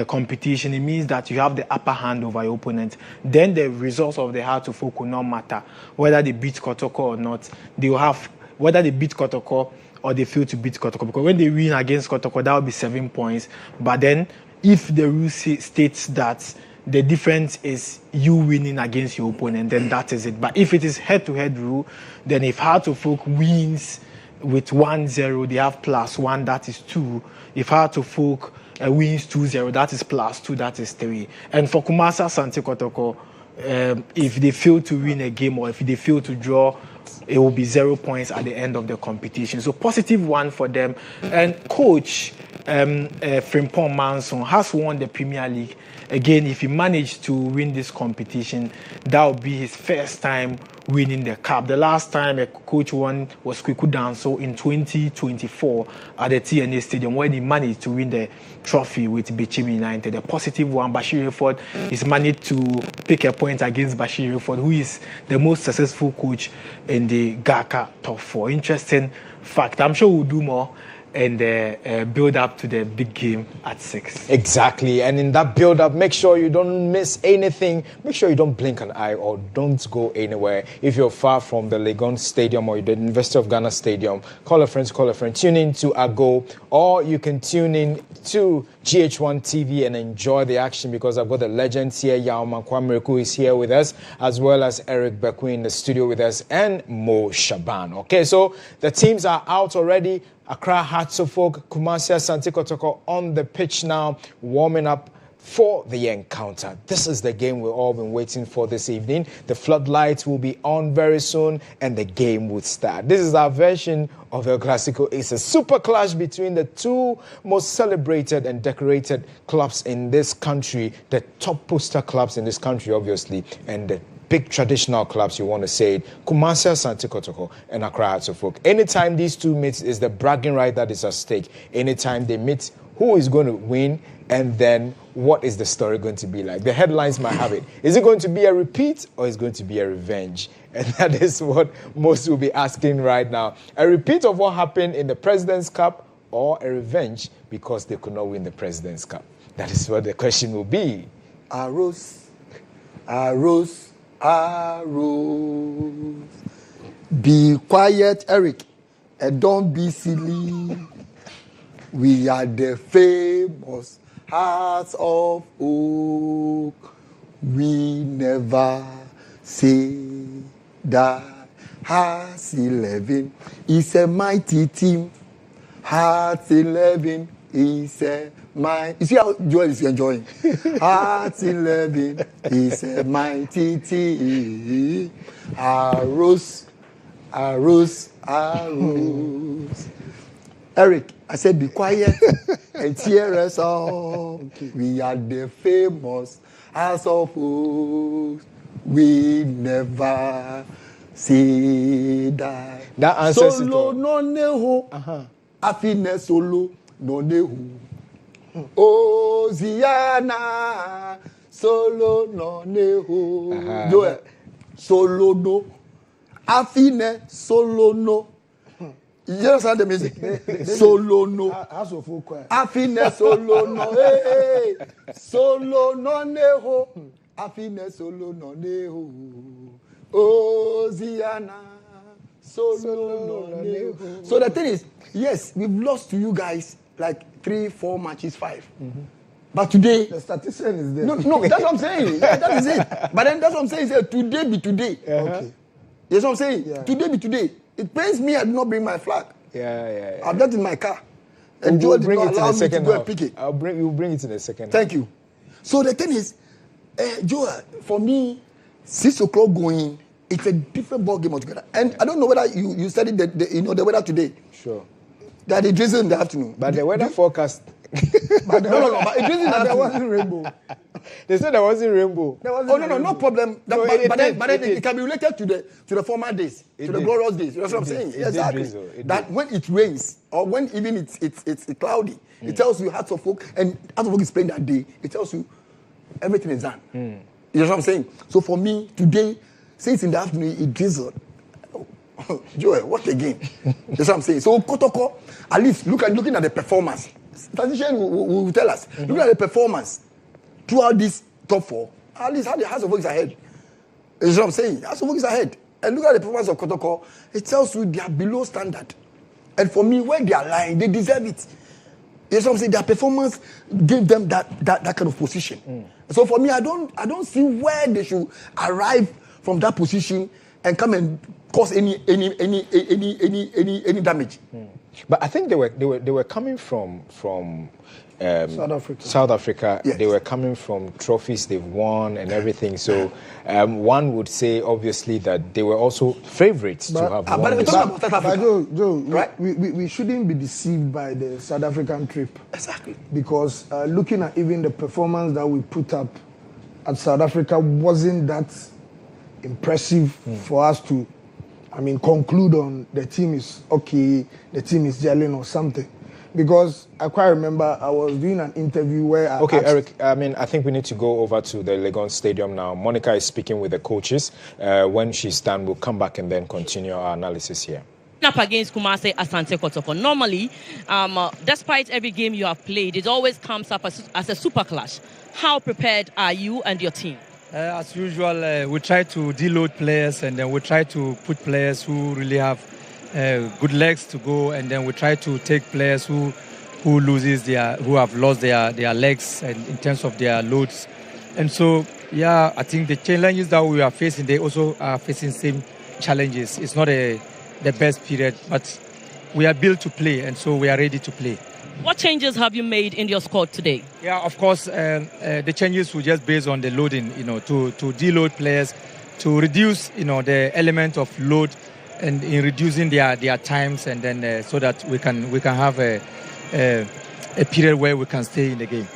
competition, it means that you have the upper hand over your opponent. Then the results of the Hearts of Oak will not matter. Whether they beat Kotoko or not, they will have, whether they beat Kotoko or they fail to beat Kotoko. Because when they win against Kotoko, that will be 7 points. But then if the rule states that the difference is you winning against your opponent, then that is it. But if it is head-to-head rule, then if Hearts of Oak wins with 1-0, they have +1, that is 2. If Hearts of Oak wins 2-0, that is +2, that is 3. And for Kumasi Asante Kotoko, if they fail to win a game or if they fail to draw, it will be 0 points at the end of the competition. So positive one for them. And coach Frimpong Manson has won the Premier League. Again, if he managed to win this competition, that would be his first time winning the cup. The last time a coach won was Kweku Danso in 2024 at the TNA Stadium when he managed to win the trophy with Bichim United. A positive one, Bashir Reford is managed to pick a point against Bashir Reford, who is the most successful coach in the GHOne top 4. Interesting fact. I'm sure we'll do more and build up to the big game at 6. Exactly. And in that build up, make sure you don't miss anything. Make sure you don't blink an eye or don't go anywhere. If you're far from the Legon Stadium or the University of Ghana Stadium, call a friend. Tune in to Ago, or you can tune in to GHOne TV and enjoy the action, because I've got the legends here. Yao Kwamreku is here with us, as well as Eric Beku in the studio with us, and Mo Shaban. Okay, so the teams are out already. Accra Hearts of Oak, Kumasi Asante Kotoko on the pitch now, warming up for the encounter. This is the game we've all been waiting for this evening. The floodlights will be on very soon and the game will start. This is our version of El Clasico. It's a super clash between the two most celebrated and decorated clubs in this country, the top poster clubs in this country, obviously, and the big traditional clubs, you want to say it, Kumasi Asante Kotoko and Accra Hearts of Oak. Anytime these two meet, is the bragging right that is at stake. Anytime they meet, who is going to win, and then what is the story going to be like? The headlines might have it. Is it going to be a repeat or is it going to be a revenge? And that is what most will be asking right now. A repeat of what happened in the President's Cup, or a revenge because they could not win the President's Cup? That is what the question will be. Arose. Be quiet, Eric, and don't be silly. We are the famous Hearts of Oak. We never say that. Hearts 11 is a mighty team. Hearts 11 is a mighty. You see how Joel is enjoying? Hearts 11 is a mighty team. Arose. Eric, I said be quiet and cheer us all. Okay. We are the famous Hearts of Oak. We never say that. That answers solo it no neho. Afine solo no neho. Oh Ziana solo no neho. Joel, solo no. Afine solo no. You understand the music? Solo no. Afine solo no. Hey, solo no neho. Afine solo no neho. Oh Ziana solo no neho. So the thing is, yes, we've lost to you guys like 3-4 matches, 5. But today, the statistician is there. No, that's what I'm saying. That is it. But then that's what I'm saying. Today be today. Okay. That's what I'm saying. Yeah. Today be today. It pains me I did not bring my flag. Yeah. I've left it in my car. And Joel did not allow me to go and pick it. You'll bring it in a second. Thank you. So the thing is, Joel, for me, 6 o'clock going it's a different ball game altogether. And I don't know whether you studied the weather today. Sure. That it drizzled in the afternoon. But the weather forecast. But it drizzled in the afternoon. There wasn't rainbow. They said there wasn't rainbow. No problem. But then it can be related to the former days, to the glorious days. That's what I'm saying. Exactly. That when it rains or when even it's cloudy, it tells you Hearts of Oak, and Hearts of Oak is playing that day. It tells you everything is done. You know what I'm saying? So for me today, since in the afternoon it drizzled. Joel, what again? That's what I'm saying. So Kotoko, at least looking at the performance. Statistician will tell us. Looking at the performance throughout this top 4, at least how the House of Work is ahead. That's what I'm saying. House of Work is ahead. And look at the performance of Kotoko. It tells you they are below standard. And for me, when they are lying, they deserve it. You know what I'm saying? Their performance gave them that kind of position. So for me, I don't see where they should arrive from that position and come and cause any damage. But I think they were coming from South Africa. Yes. They were coming from trophies they've won and everything. So one would say obviously that they were also favorites to have won. But Joe, right? We shouldn't be deceived by the South African trip. Exactly. Because looking at even the performance that we put up at South Africa wasn't that impressive for us to conclude on the team is okay, the team is gelling or something. Because I quite remember I was doing an interview where I asked, Eric, I think we need to go over to the Legon Stadium now. Monica is speaking with the coaches. When she's done, we'll come back and then continue our analysis here. Up against Kumase Asante Kotoko. Normally, despite every game you have played, it always comes up as a super clash. How prepared are you and your team? As usual, we try to deload players, and then we try to put players who really have good legs to go, and then we try to take players who have lost their legs and in terms of their loads. And so, I think the challenges that we are facing, they also are facing same challenges. It's not the best period, but we are built to play, and so we are ready to play. What changes have you made in your squad today? Yeah, of course, the changes were just based on the loading, to deload players, to reduce, the element of load, and in reducing their times, and then so that we can have a period where we can stay in the game.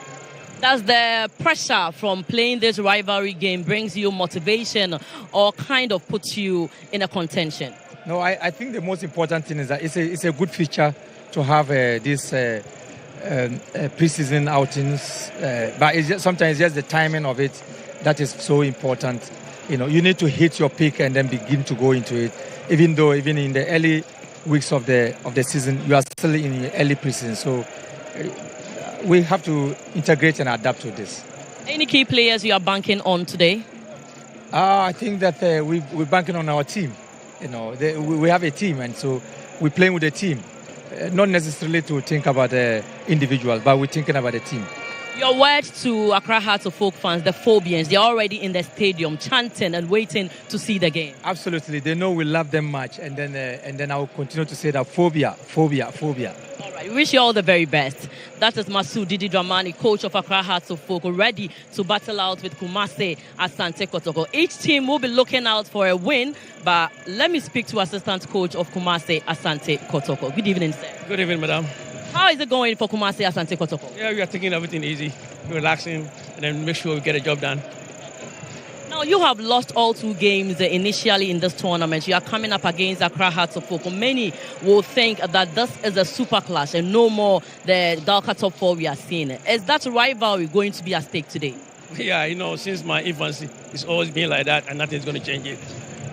Does the pressure from playing this rivalry game brings you motivation or kind of puts you in a contention? No, I think the most important thing is that it's a good feature to have this preseason outings, but sometimes just the timing of it that is so important. You need to hit your peak and then begin to go into it. Even in the early weeks of the season, you are still in the early preseason. So we have to integrate and adapt to this. Any key players you are banking on today? I think that we're banking on our team. We have a team, and so we're playing with a team. Not necessarily to think about the individual, but we're thinking about the team. Your word to Accra Hearts of Oak fans, the Phobians, they're already in the stadium chanting and waiting to see the game. Absolutely. They know we love them much. And then I will continue to say that phobia. All right. We wish you all the very best. That is Masoud Didi Dramani, coach of Accra Hearts of Oak, ready to battle out with Kumase Asante Kotoko. Each team will be looking out for a win, but let me speak to assistant coach of Kumase Asante Kotoko. Good evening, sir. Good evening, madam. How is it going for Kumase Asante Kotoko? Yeah, we are taking everything easy, relaxing, and then make sure we get a job done. Now, you have lost all 2 games initially in this tournament. You are coming up against Accra Hearts of Oak. Many will think that this is a super clash and no more the Galka top 4 we are seeing. Is that rivalry going to be at stake today? Yeah, since my infancy, it's always been like that, and nothing's going to change it.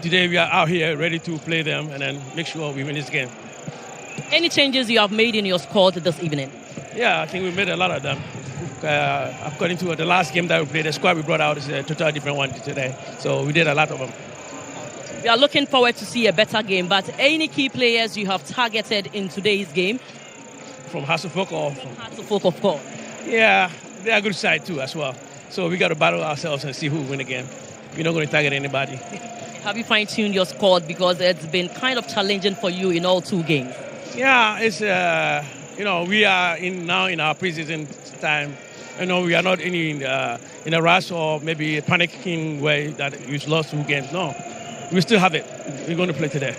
Today, we are out here ready to play them and then make sure we win this game. Any changes you have made in your squad this evening? Yeah, I think we made a lot of them. According to the last game that we played, the squad we brought out is a totally different one today. So we did a lot of them. We are looking forward to see a better game, but any key players you have targeted in today's game? From Hearts of Oak or? From Hearts of Oak, of course. Yeah, they're a good side too as well. So we got to battle ourselves and see who will win again. We're not going to target anybody. Have you fine-tuned your squad because it's been kind of challenging for you in all 2 games? Yeah, it's we are now in our preseason time. We are not in a rush or maybe a panicking way that we've lost 2 games. No, we still have it. We're going to play today.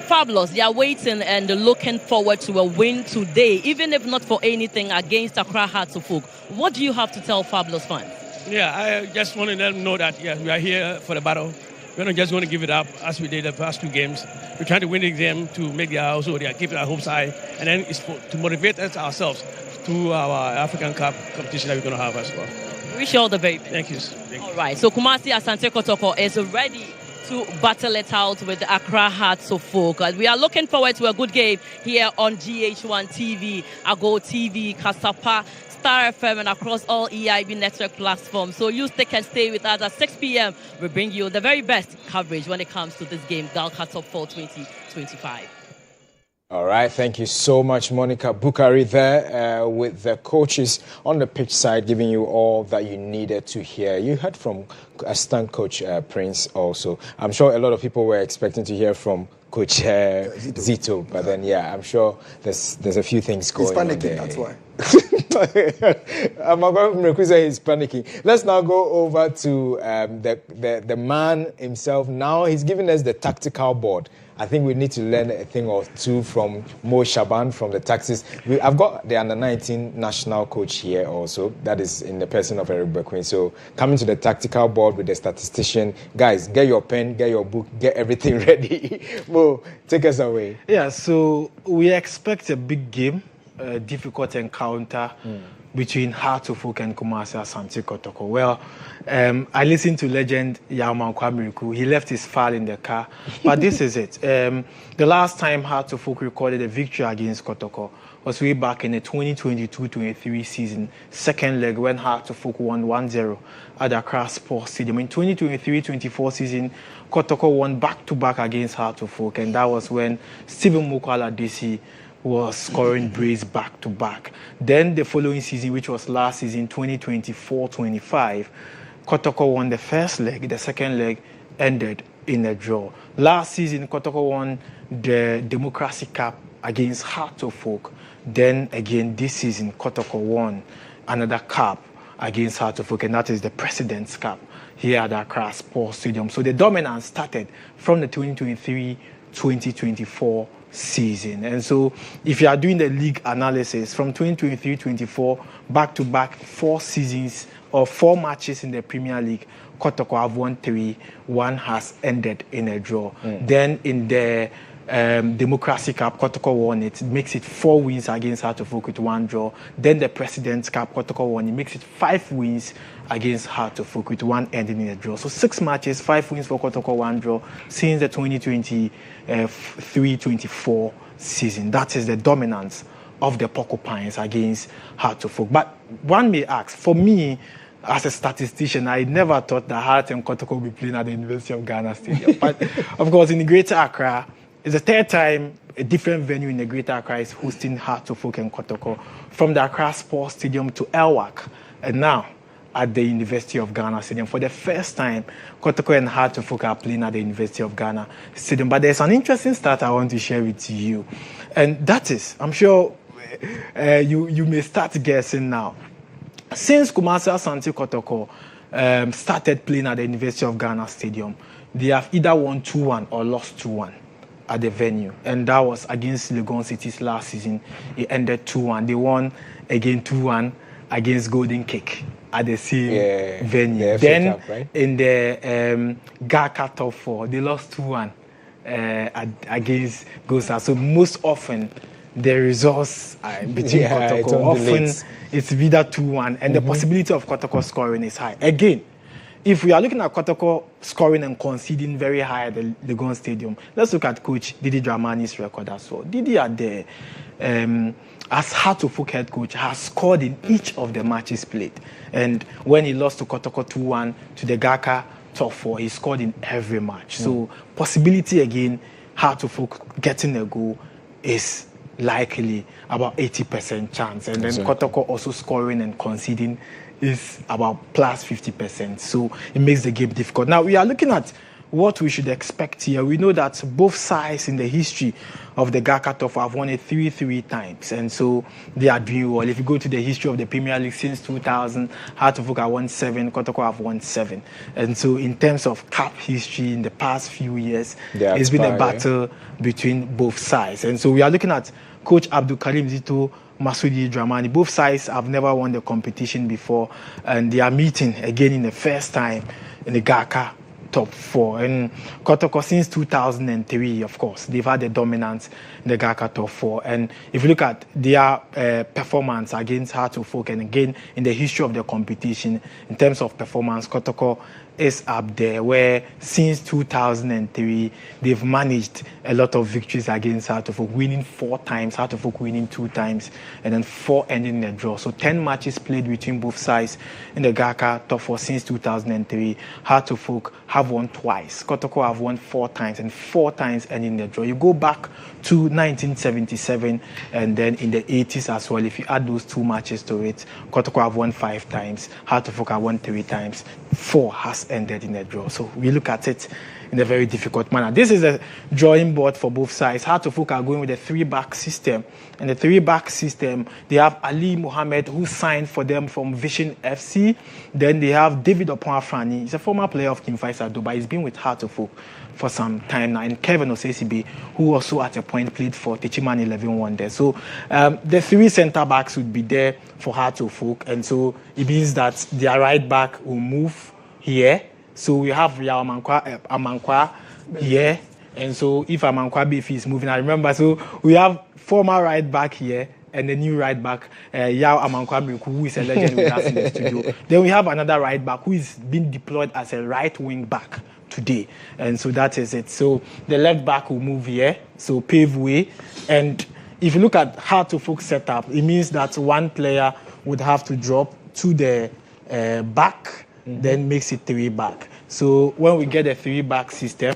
Fabulous. They are waiting and looking forward to a win today, even if not for anything against Accra Hearts of Oak. What do you have to tell Fabulous fans? Yeah, I just want to let them know that, we are here for the battle. We're not just going to give it up as we did the past 2 games. We're trying to win the game to make keep our hopes high, and then it's to motivate us ourselves to our African Cup competition that we're going to have as well. Wish you all the very best. Thank you. All right, so Kumasi Asante Kotoko is ready to battle it out with the Accra Hearts of Oak. We are looking forward to a good game here on GHOne TV, Ago TV, Kasapa, Star FM, and across all EIB network platforms. So you stick and stay with us at 6 p.m. We bring you the very best coverage when it comes to this game, Galka Top 4 2025. All right, thank you so much, Monica Bukari there with the coaches on the pitch side, giving you all that you needed to hear. You heard from assistant coach Prince also. I'm sure a lot of people were expecting to hear from Coach Zito, but then I'm sure there's a few things going on there. He's panicking, that's why. He's panicking. Let's now go over to the man himself. Now he's giving us the tactical board. I think we need to learn a thing or two from Mo Shaban from the taxis. I've got the under-19 national coach here also. That is in the person of Eric Bequin. So coming to the tactical board with the statistician. Guys, get your pen, get your book, get everything ready. Mo, take us away. Yeah, so we expect a big game, a difficult encounter between Hearts of Oak and Kumasi Asante Kotoko. Well, I listened to legend Yauman Kwamiriku. He left his file in the car, but this is it. The last time Hearts of Oak recorded a victory against Kotoko was way back in the 2022-23 season, second leg when Hearts of Oak won 1-0 at Accra Sports Stadium. In 2023-24 season, Kotoko won back-to-back against Hearts of Oak, and that was when Stephen Mukwala Desi was scoring brace back-to-back. Then the following season, which was last season, 2024-25, Kotoko won the first leg. The second leg ended in a draw. Last season, Kotoko won the Democracy Cup against Hearts of Oak. Then again, this season, Kotoko won another cup against Hearts of Oak, and that is the President's Cup here at Accra Sports Stadium. So the dominance started from the 2023-2024 season. And so if you are doing the league analysis from 2023-24 back-to-back 4 seasons or 4 matches in the Premier League, Kotoko have won 3, 1 has ended in a draw. Then in the Democracy Cup, Kotoko won it. It makes it 4 wins against Hearts of Oak with 1 draw. Then the President's Cup, Kotoko won. It makes it 5 wins against Hearts of Oak with 1 ending in a draw. So 6 matches, 5 wins for Kotoko, 1 draw since the 2023-24 season. That is the dominance of the Porcupines against Hearts of Oak. But one may ask, for me, as a statistician, I never thought that Hearts and Kotoko would be playing at the University of Ghana Stadium. But of course, in the Greater Accra, it's the 3rd time a different venue in the Greater Accra is hosting Hearts of Oak and Kotoko, from the Accra Sports Stadium to Elwak, and now at the University of Ghana Stadium. For the first time, Kotoko and Hearts of Oak are playing at the University of Ghana Stadium. But there's an interesting stat I want to share with you, and that is, I'm sure you may start guessing now. Since Kumasi Asante Kotoko started playing at the University of Ghana Stadium, they have either won 2-1 or lost 2-1. At the venue, and that was against Legon Cities last season. It ended 2-1. They won again 2-1 against Golden Cake at the same venue. Then Cup, right? In the GHOne Top 4, they lost 2-1 against Gosa. So most often the results between Kotoko, often it's either 2-1, and the possibility of Kotoko scoring is high. Again, if we are looking at Kotoko scoring and conceding very high at the Legon Stadium, let's look at Coach Didi Dramani's record as well. Didi at the as Hearts of Oak head coach has scored in each of the matches played. And when he lost to Kotoko 2-1 to the GHOne Top 4, he scored in every match. So possibility again, Hearts of Oak getting a goal is likely about 80% chance. And then Kotoko also scoring and conceding is about plus 50%. So it makes the game difficult. Now we are looking at what we should expect here, we know that both sides in the history of the GHOne Top 4 have won it three times, and so they are doing well. If you go to the history of the Premier League since 2000, Hearts of Oak have won 7, Kotoko have won 7, and so in terms of cup history in the past few years, it's been a battle between both sides, and so we are looking at Coach Abdul Karim Zito, Masudi Dramani. Both sides have never won the competition before, and they are meeting again in the first time in the GHOne Top 4. And Kotoko, since 2003, of course, they've had the dominance in the GHOne Top 4. And if you look at their performance against Hearts of Oak, and again in the history of the competition, in terms of performance, Kotoko is up there, where since 2003 they've managed a lot of victories against Hearts of Oak, winning 4 times, Hearts of Oak winning 2 times, and then 4 ending in a draw. So 10 matches played between both sides in the GHOne Top 4 since 2003. Hearts of Oak have won twice, Kotoko have won 4 times, and 4 times ending in a draw. You go back to 1977, and then in the 80s as well. If you add those 2 matches to it, Kotoko have won 5 times, Hearts of Oak have won 3 times, 4 has ended in a draw. So we look at it in a very difficult manner. This is a drawing board for both sides. Hearts of Oak are going with a 3-back system. And the 3-back system, they have Ali Mohammed, who signed for them from Vision FC. Then they have David Oponafrani. He's a former player of King Faisal Dubai. He's been with Hearts of Oak for some time now. And Kevin Osesibe, who also at a point played for Techiman 11 Wonders. So the 3 centre-backs would be there for Hearts of Oak. And so it means that their right back will move here. So we have Yao Amankwa here. And so if Amankwa if he's moving, I remember, so we have former right back here and the new right back, Yao Amankwa, who is a legend with us in the studio. Then we have another right back who is being deployed as a right wing back today. And so that is it. So the left back will move here, so pave way. And if you look at Hearts of Oak setup, it means that one player would have to drop to the back, then makes it 3 back. So when we get a 3-back system,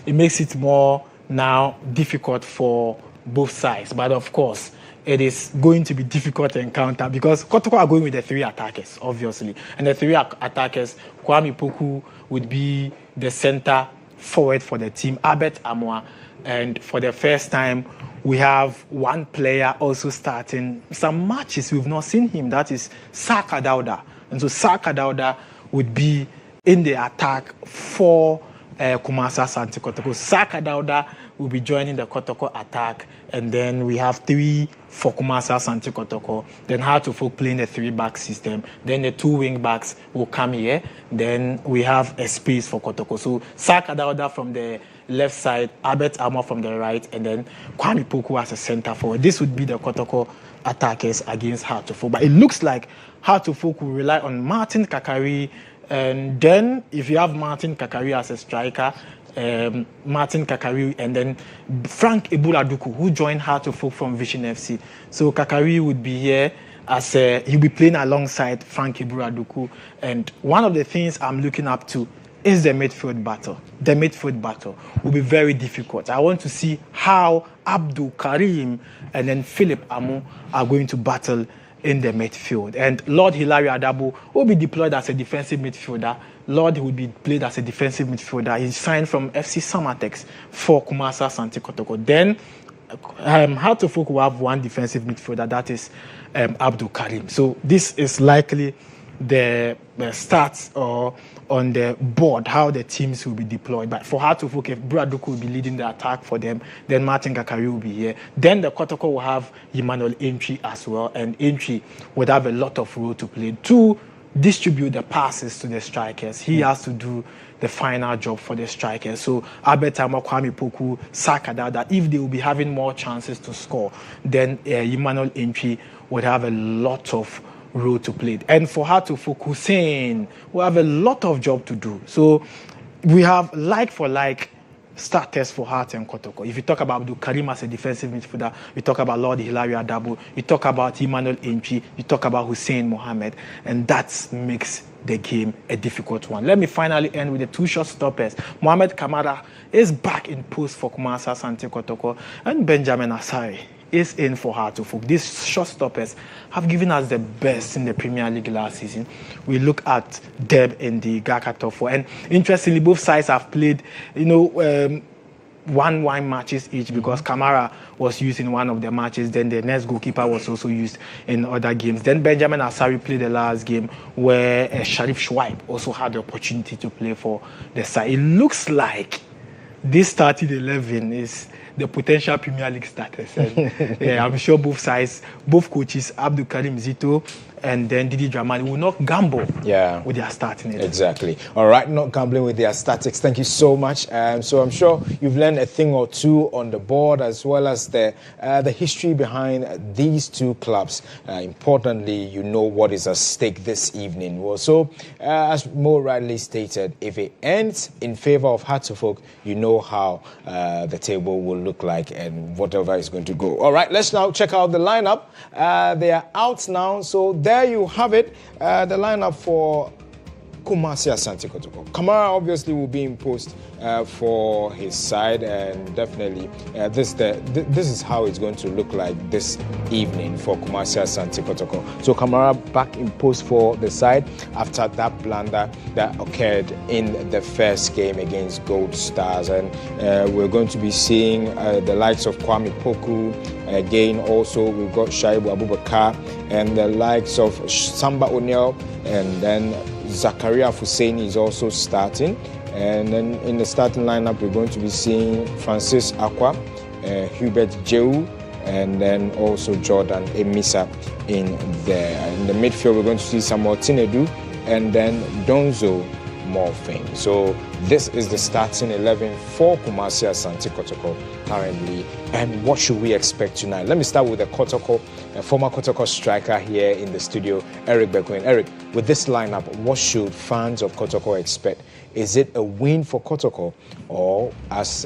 it makes it more now difficult for both sides. But of course, it is going to be difficult to encounter because Kotoko are going with the 3 attackers, obviously. And the 3 attackers, Kwame Poku would be the center forward for the team, Albert Amoa. And for the first time, we have one player also starting some matches. We've not seen him. That is Saka Dauda. And so Saka Dauda would be in the attack for Kumasi Asante Kotoko. Saka Dauda will be joining the Kotoko attack. And then we have 3 for Kumasi Asante Kotoko. Then Hearts of Oak playing the 3-back system. Then the 2 wing backs will come here. Then we have a space for Kotoko. So Saka Dauda from the left side, Albert Amo from the right, and then Kwame Poku as a center forward. This would be the Kotoko attackers against Hearts of Oak. But it looks like Hearts of Oak will rely on Martin Kakari, and then if you have Martin Kakari as a striker, Martin Kakari, and then Frank Ebuladuku, who joined Hearts of Oak from Vision FC. So Kakari would be here as he'll be playing alongside Frank Ebuladuku. And one of the things I'm looking up to is the midfield battle. The midfield battle will be very difficult. I want to see how Abdul Karim and then Philip Amu are going to battle in the midfield. And Lord Hilary Adabo will be deployed as a defensive midfielder. Lord will be played as a defensive midfielder. He signed from FC Samatex for Kumasi Asante Kotoko. Then Hearts of Oak will have one defensive midfielder, that is Abdul Karim. So this is likely the stats or on the board, how the teams will be deployed. But for Hearts of Oak, if Buraduku will be leading the attack for them, then Martin Kakari will be here. Then the Kotoko will have Emmanuel Entry as well, and Entry would have a lot of role to play to distribute the passes to the strikers. He has to do the final job for the strikers. So Albert Amo, Kwame Poku, Saka Dauda, if they will be having more chances to score, then Emmanuel Entry would have a lot of role to play. And for her to focus in, we have a lot of job to do. So we have like for like starters for Hearts and Kotoko. If you talk about Abdul Karim as a defensive midfielder, you talk about Lord Hilary Adabo, you talk about Emmanuel Entry, you talk about Hussein Mohammed, and that makes the game a difficult one. Let me finally end with the 2 shot stoppers. Mohamed Kamara is back in post for Kumasi Asante Kotoko, and Benjamin Asare is in for Hartlepool. These short stoppers have given us the best in the Premier League last season. We look at them in the GHOne top 4, and interestingly, both sides have played, 1-1 matches each, because Kamara was used in one of the matches. Then the next goalkeeper was also used in other games. Then Benjamin Asari played the last game, where Sharif Schweib also had the opportunity to play for the side. It looks like this starting 11 is the potential Premier League starters. And, I'm sure both sides, both coaches, Abdul Karim Zito and then Didi Dramani, will not gamble with their starting 11. Exactly. All right, not gambling with their statics. Thank you so much. So I'm sure you've learned a thing or two on the board, as well as the history behind these two clubs. Importantly, you know what is at stake this evening. Well, so as Mo rightly stated, if it ends in favor of Hartlepool, you know how the table will look like and whatever is going to go. All right, let's now check out the lineup. They are out now, so there you have it. The lineup for Kumasi Asante Kotoko. Kamara obviously will be imposed for his side, and definitely this is how it's going to look like this evening for Kumasi Asante Kotoko. So Kamara back imposed for the side after that blunder that occurred in the first game against Gold Stars, and we're going to be seeing the likes of Kwame Poku. Again, also we've got Shaibu Abubakar and the likes of Samba O'Neill, and then Zakaria Husseini is also starting. And then in the starting lineup, we're going to be seeing Francis Akwa, Hubert Jehu, and then also Jordan Emisa in there. In the midfield, we're going to see Samuel Tinedu and then Donzo Morphing. So this is the starting 11 for Kumasi Asante Kotoko currently. And what should we expect tonight? Let me start with the Kotoko, a former Kotoko striker here in the studio, Eric Bekwin. Eric, with this lineup, what should fans of Kotoko expect? Is it a win for Kotoko, or it's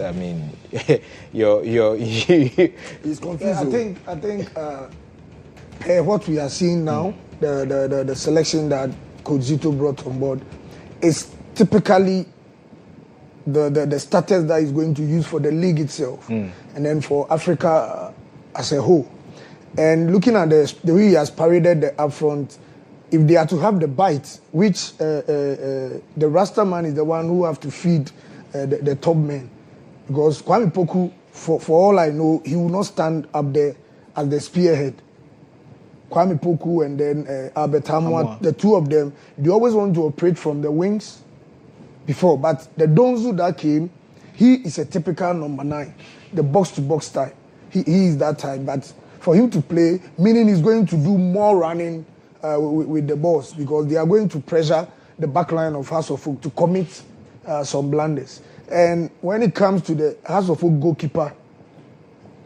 confusing. I think what we are seeing now, the selection that Coach Zito brought on board, is typically the status that he's going to use for the league itself, and then for Africa as a whole. And looking at the way he has paraded the upfront, if they are to have the bite, which the Rasta man is the one who have to feed the top men, because Kwame Poku, for all I know, he will not stand up there as the spearhead. Kwame Poku and then Albert Hamwa, the two of them, they always want to operate from the wings before. But the Donzu that came, he is a typical number 9, the box-to-box type. He is that type. But for him to play, meaning he's going to do more running with the balls, because they are going to pressure the back line of Hasselhoff to commit some blunders. And when it comes to the Hasselhoff goalkeeper,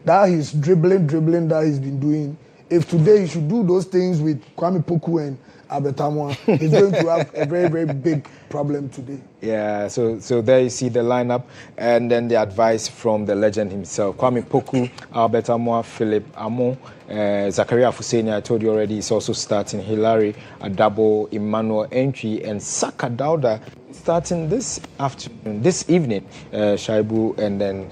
that he's dribbling that he's been doing, if today he should do those things with Kwame Poku and Albert Hamwa, he's going to have a very, very big problem today. Yeah, so there you see the lineup, and then the advice from the legend himself. Kwame Poku, Albert Hamwa, Philip Amo, Zakaria Husseini, I told you already, is also starting. Hilary Adabo, Emmanuel Entry, and Saka Dauda starting this evening. Shaibu, and then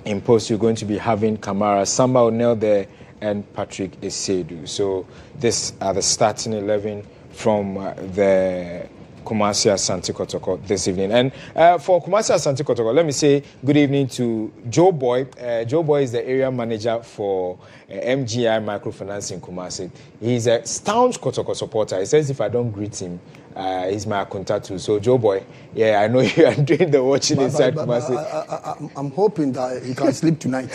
in post, you're going to be having Kamara, Samba O'Neill there, and Patrick Esedu. So these are the starting 11 from the Kumasi Asante Kotoko this evening. And for Kumasi Asante Kotoko, let me say good evening to Joe Boy. Joe Boy is the area manager for MGI Microfinance in Kumasi. He's a staunch Kotoko supporter. He says if I don't greet him, he's my contact too. So Joe Boy, yeah, I know you are doing the watching inside Kumasi. I'm hoping that he can sleep tonight.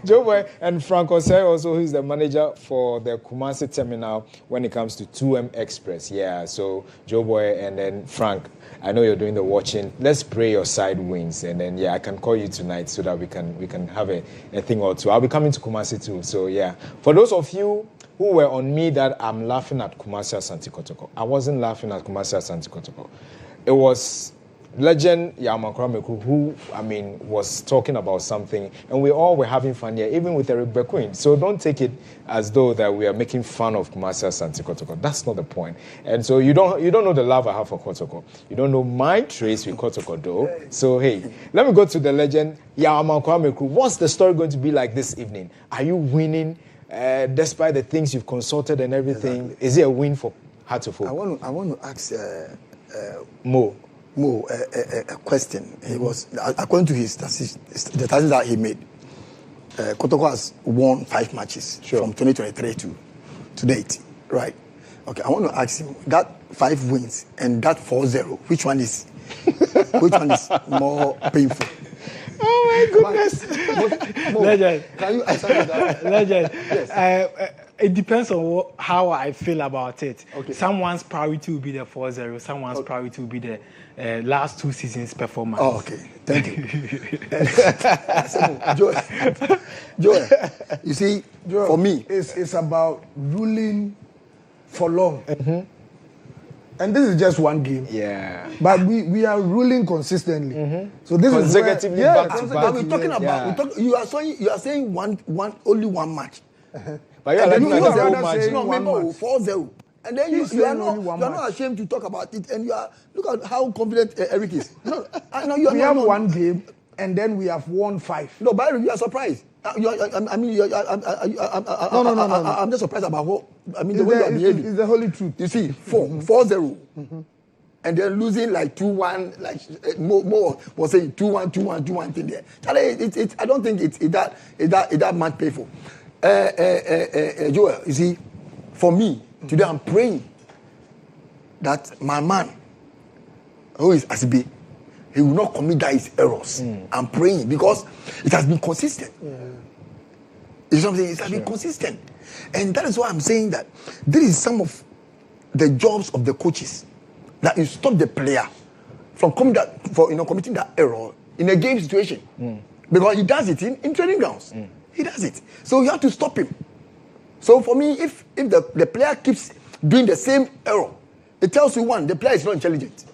Joe Boy and Frank Osei also, who's the manager for the Kumasi terminal when it comes to 2M Express. Yeah, so Joe Boy and then Frank, I know you're doing the watching. Let's pray your side wins, and then I can call you tonight so that we can have a thing or two. I'll be coming to Kumasi too. So yeah, for those of you who were on me that I'm laughing at Kumasi Asante Kotoko, I wasn't laughing at Kumasi Asante Kotoko. It was legend Yamakura Meku, who, I mean, was talking about something, and we all were having fun here, even with Eric Bequin. So don't take it as though that we are making fun of Kumasi Asante Kotoko. That's not the point. And so you don't know the love I have for Kotoko. You don't know my trace with Kotoko, though. So hey, let me go to the legend Yamakura Meku. What's the story going to be like this evening? Are you winning despite the things you've consulted and everything? Exactly. Is it a win for Hearts of Oak? I want to ask Mo a question. He was, according to his the statistics that he made, Kotoko has won 5 matches from 2023 to date, right? Okay, I want to ask him that 5 wins and that 4-0. Which one is more painful? Oh my goodness! Legend, can you answer that? Legend. Yes. It depends on how I feel about it. Okay. Someone's priority will be the 4-0. Someone's priority will be the last 2 seasons' performance. Oh, okay. Thank you. Joel, you see, Joel, for me, it's about ruling for long. Mm-hmm. And this is just one game. Yeah. But we are ruling consistently. Mm-hmm. So this consecutively is back to back. We're talking about. You are saying only one match. But you're like 4-0. And then you are not ashamed to talk about it. And look at how confident Eric is. No, we have one game, and then we have won 5. No, but you are surprised. I'm just surprised about what. I mean, the way you are behaving. It's the holy truth. You see, 4-0. Mm-hmm. And then losing like 2-1, like more was saying 2-1 thing there. I don't think it's that much painful. Joel, you see, for me, today I'm praying that my man, who is Asibe, he will not commit his errors. I'm praying because it has been consistent. Yeah. You know what I'm saying? It has been consistent. And that is why I'm saying that this is some of the jobs of the coaches, that you stop the player from committing that error in a game situation. Because he does it in training grounds. He does it. So you have to stop him. So for me, if the player keeps doing the same error, it tells you, one, the player is not intelligent.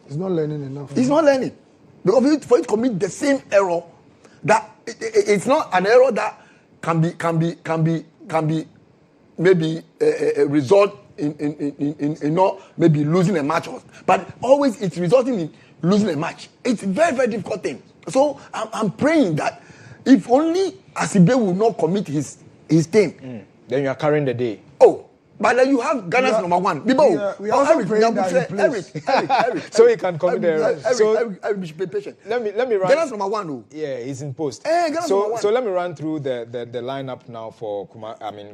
He's not learning enough. He's not learning. Because for it to commit the same error, that it's not an error that can be maybe a result in not maybe losing a match, but always it's resulting in losing a match. It's a very, very difficult thing. So I'm praying that if only Asibe will not commit his thing, then you are carrying the day. Oh, but then you have Ghana's number 1. We also praying that Eric. So he can commit the error. Eric, be patient. Let me run. Ghana's number 1, though. Yeah, he's in post. So let me run through the lineup now for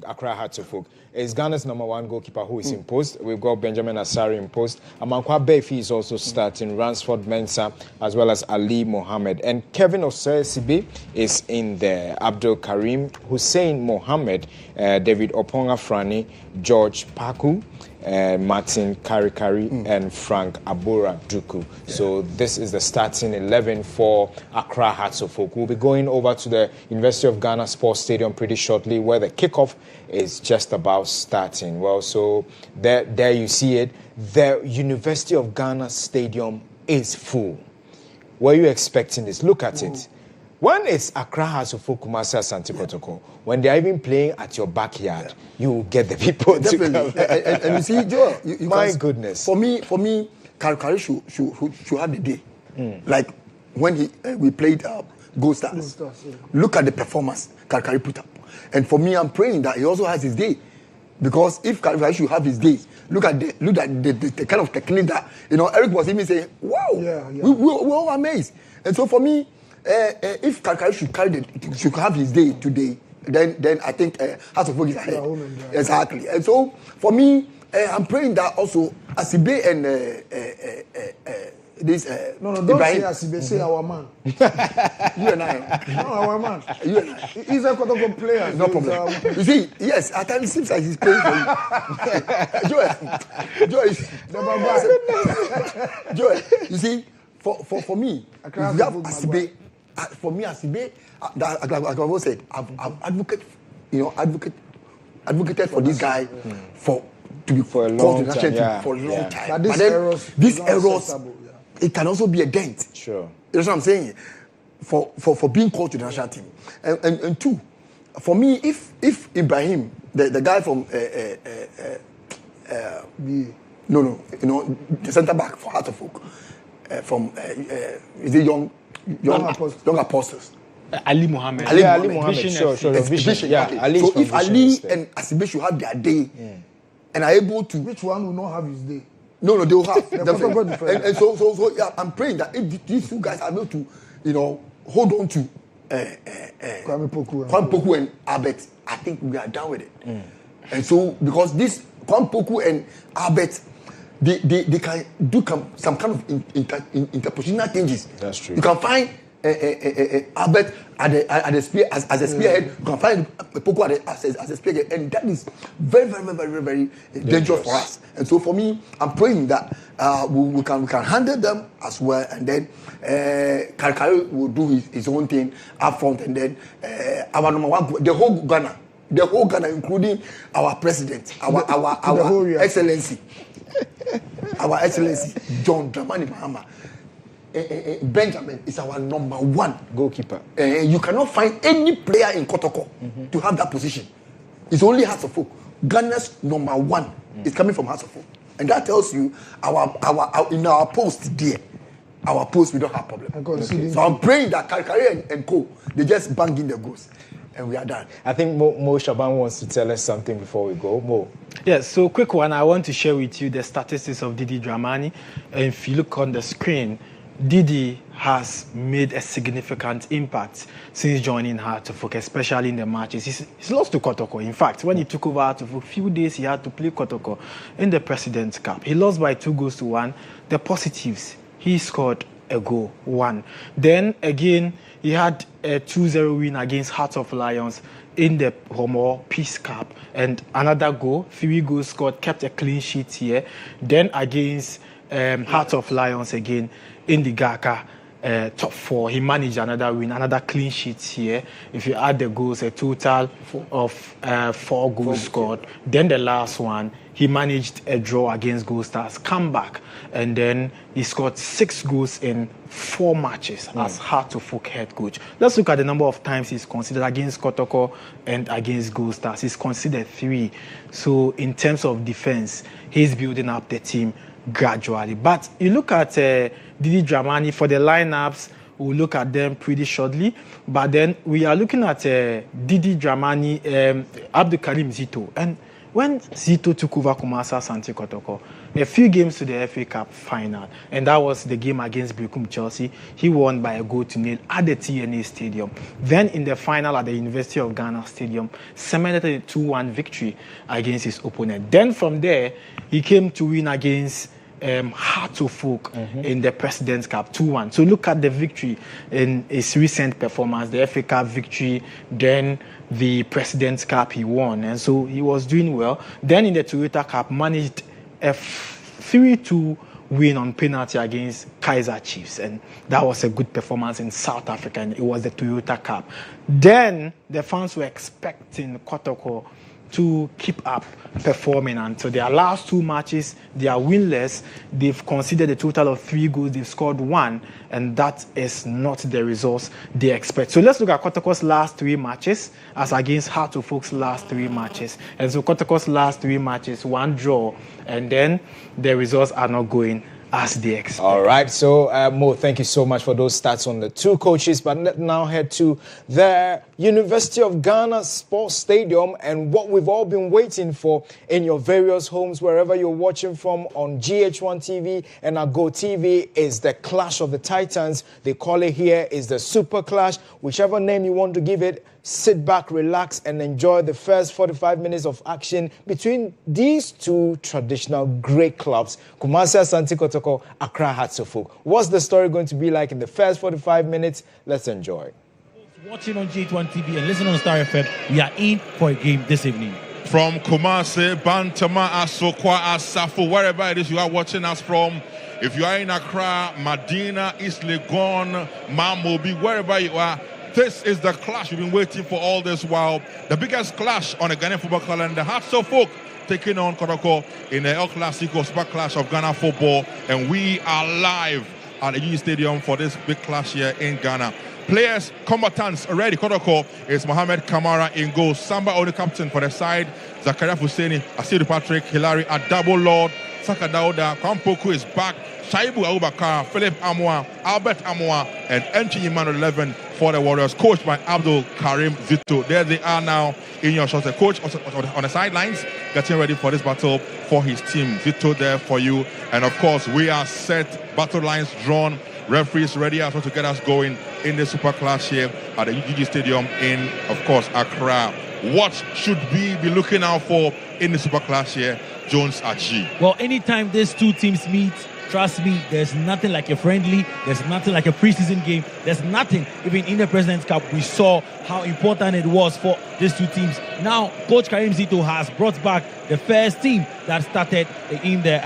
Accra Hearts of Oak. It's Ghana's number 1 goalkeeper who is in post. We've got Benjamin Asari in post. Amankwa Befi is also starting. Ransford Mensah as well as Ali Mohammed. And Kevin Osei-Sibe is in there. Abdul Karim, Hussein Mohammed, David Oponga Frani, George Paku, Martin Karikari, and Frank Abura Duku. Yeah. So this is the starting 11 for Accra Hearts of Oak. We'll be going over to the University of Ghana Sports Stadium pretty shortly, where the kickoff is just about starting. Well, so there you see it. The University of Ghana Stadium is full. Were you expecting this? Look at it. When it's Accra Hearts of Oak, Kumasi Asante Kotoko, when they're even playing at your backyard, you get the people to come. And you see, Joel, my goodness. For me, Karikari should have the day. Like when we played Gold Stars. Look at the performance Karikari put up. And for me, I'm praying that he also has his day. Because if Karikari should have his day, look at the kind of technique that, Eric was even saying, wow, we're all amazed. And so for me, if Karikari should have his day today, then I think House of Oak is ahead. Exactly. And so for me, I'm praying that also Asibe and this. No, don't say Asibe. Say our man. You and I. No, our man. You and I. He's a Kotoko player. No problem. You see, yes, at times it seems like he's playing for you. Joel, you see, for me, if you have Asibe. For me, Asibe, like I said, I've advocated for this guy for a long time. But these errors, it can also be a dent. Sure. That's what I'm saying. For being called to the national team. And two, for me, if Ibrahim, the guy from the centre back for Heart of Folk, from is it young apostles? Ali Mohammed. Ali Mohammed. Sure. Vision. Yeah, Okay. Ali So from if Ali and Asibe should have their day and are able to, which one will not have his day? No, they will have. Definitely. and so yeah, I'm praying that if these two guys are able to, hold on to Kwame Poku and Albert, I think we are done with it. And so because this Kwame Poku and Albert, they can do some kind of interpositional changes. That's true. You can find Albert at the spear as a spearhead. You can find Poku as a spearhead, and that is very, very, very, very dangerous for us. And so for me, I'm praying that we can handle them as well, and then Karikari will do his own thing up front, and then our number one, the whole Ghana, including our president, our excellency, John Dramani Mahama. Benjamin is our number one goalkeeper. You cannot find any player in Kotoko to have that position. It's only Hearts of Folk. Ghana's number one is coming from Hearts of Folk, and that tells you our in our post there, our post we don't have problem. Okay. So I'm praying that Karikari and Co they just bang in the goals, and we are done. I think Mo Shaban wants to tell us something before we go. Mo. Yes, so quick one. I want to share with you the statistics of Didi Dramani. And if you look on the screen, Didi has made a significant impact since joining Heart of Folk, especially in the matches. He's lost to Kotoko. In fact, when he took over Heart of Folk, a few days he had to play Kotoko in the President's Cup. He lost by 2-1. The positives, he scored a goal, 1. Then again, he had a 2-0 win against Heart of Lions in the Homo Peace Cup, and another goal, 3 goals scored, kept a clean sheet here. Then against Heart of Lions again in the GACA top 4, he managed another win, another clean sheet here. If you add the goals, a total of 4 goals scored. Then the last one, he managed a draw against Gold Stars, come back, and then he scored 6 goals in 4 matches as Heart of Folk head coach. Let's look at the number of times he's considered against Kotoko and against Gold Stars. He's considered 3. So in terms of defense, he's building up the team gradually. But you look at Didi Dramani for the lineups, we'll look at them pretty shortly. But then we are looking at Didi Dramani, Abdul Karim Zito. And when Zito took over Kumasi Asante Kotoko, a few games to the FA Cup final, and that was the game against Bekum Chelsea, he won by a 1-0 at the TNA Stadium. Then in the final at the University of Ghana Stadium, cemented a 2-1 victory against his opponent. Then from there, he came to win against Heart of Folk in the President's Cup, 2-1. So look at the victory in his recent performance, the FA Cup victory, then the President's Cup he won. And so he was doing well. Then in the Toyota Cup, managed a 3-2 win on penalty against Kaiser Chiefs. And that was a good performance in South Africa, and it was the Toyota Cup. Then the fans were expecting Kotoko to keep up performing until their last 2 matches. They are winless. They've conceded a total of 3 goals. They've scored 1, and that is not the results they expect. So let's look at Kotoko's last 3 matches as against Heart of Folk's last 3 matches. And so Kotoko's last 3 matches, 1 draw, and then the results are not going as they expect. All right, so Mo, thank you so much for those stats on the 2 coaches. But let's now head to the University of Ghana Sports Stadium and what we've all been waiting for in your various homes, wherever you're watching from on GHOne TV and Go TV, is the Clash of the Titans. They call it here is the Super Clash. Whichever name you want to give it, sit back, relax, and enjoy the first 45 minutes of action between these 2 traditional great clubs, Kumasi Asante Kotoko, Accra Hearts of Folk. What's the story going to be like in the first 45 minutes? Let's enjoy. Watching on GHOne TV and listening on Star FM, we are in for a game this evening. From Kumasi, Bantama, Asokwa, Asafo, wherever it is you are watching us from, if you are in Accra, Medina, East Legon, Mamobi, wherever you are, this is the clash we've been waiting for all this while. The biggest clash on the Ghanaian football calendar. Hearts of Folk taking on Kotoko in the El Clasico Super Clash of Ghana football. And we are live at the UG Stadium for this big clash here in Ghana. Players, combatants already. Kotoko is Mohamed Kamara in goal. Samba only captain for the side. Zakaria Husseini, Asiru Patrick, Hilary Adabo Lord, Saka Dauda, Kwampoku is back. Shaibu Abubakar, Philip Amoa, Albert Amoa, and Entry Emmanuel 11 for the Warriors, coached by Abdul Karim Zito. There they are now in your shots. The coach on the sidelines, getting ready for this battle for his team. Zito there for you. And of course, we are set, battle lines drawn, referees ready as well to get us going in the super clash here at the UG Stadium in, of course, Accra. What should we be looking out for in the super clash here, Jones Achi? Well, anytime these two teams meet, trust me, there's nothing like a friendly, there's nothing like a preseason game, there's nothing. Even in the President's Cup, we saw how important it was for these two teams. Now, Coach Karim Zito has brought back the first team that started in the,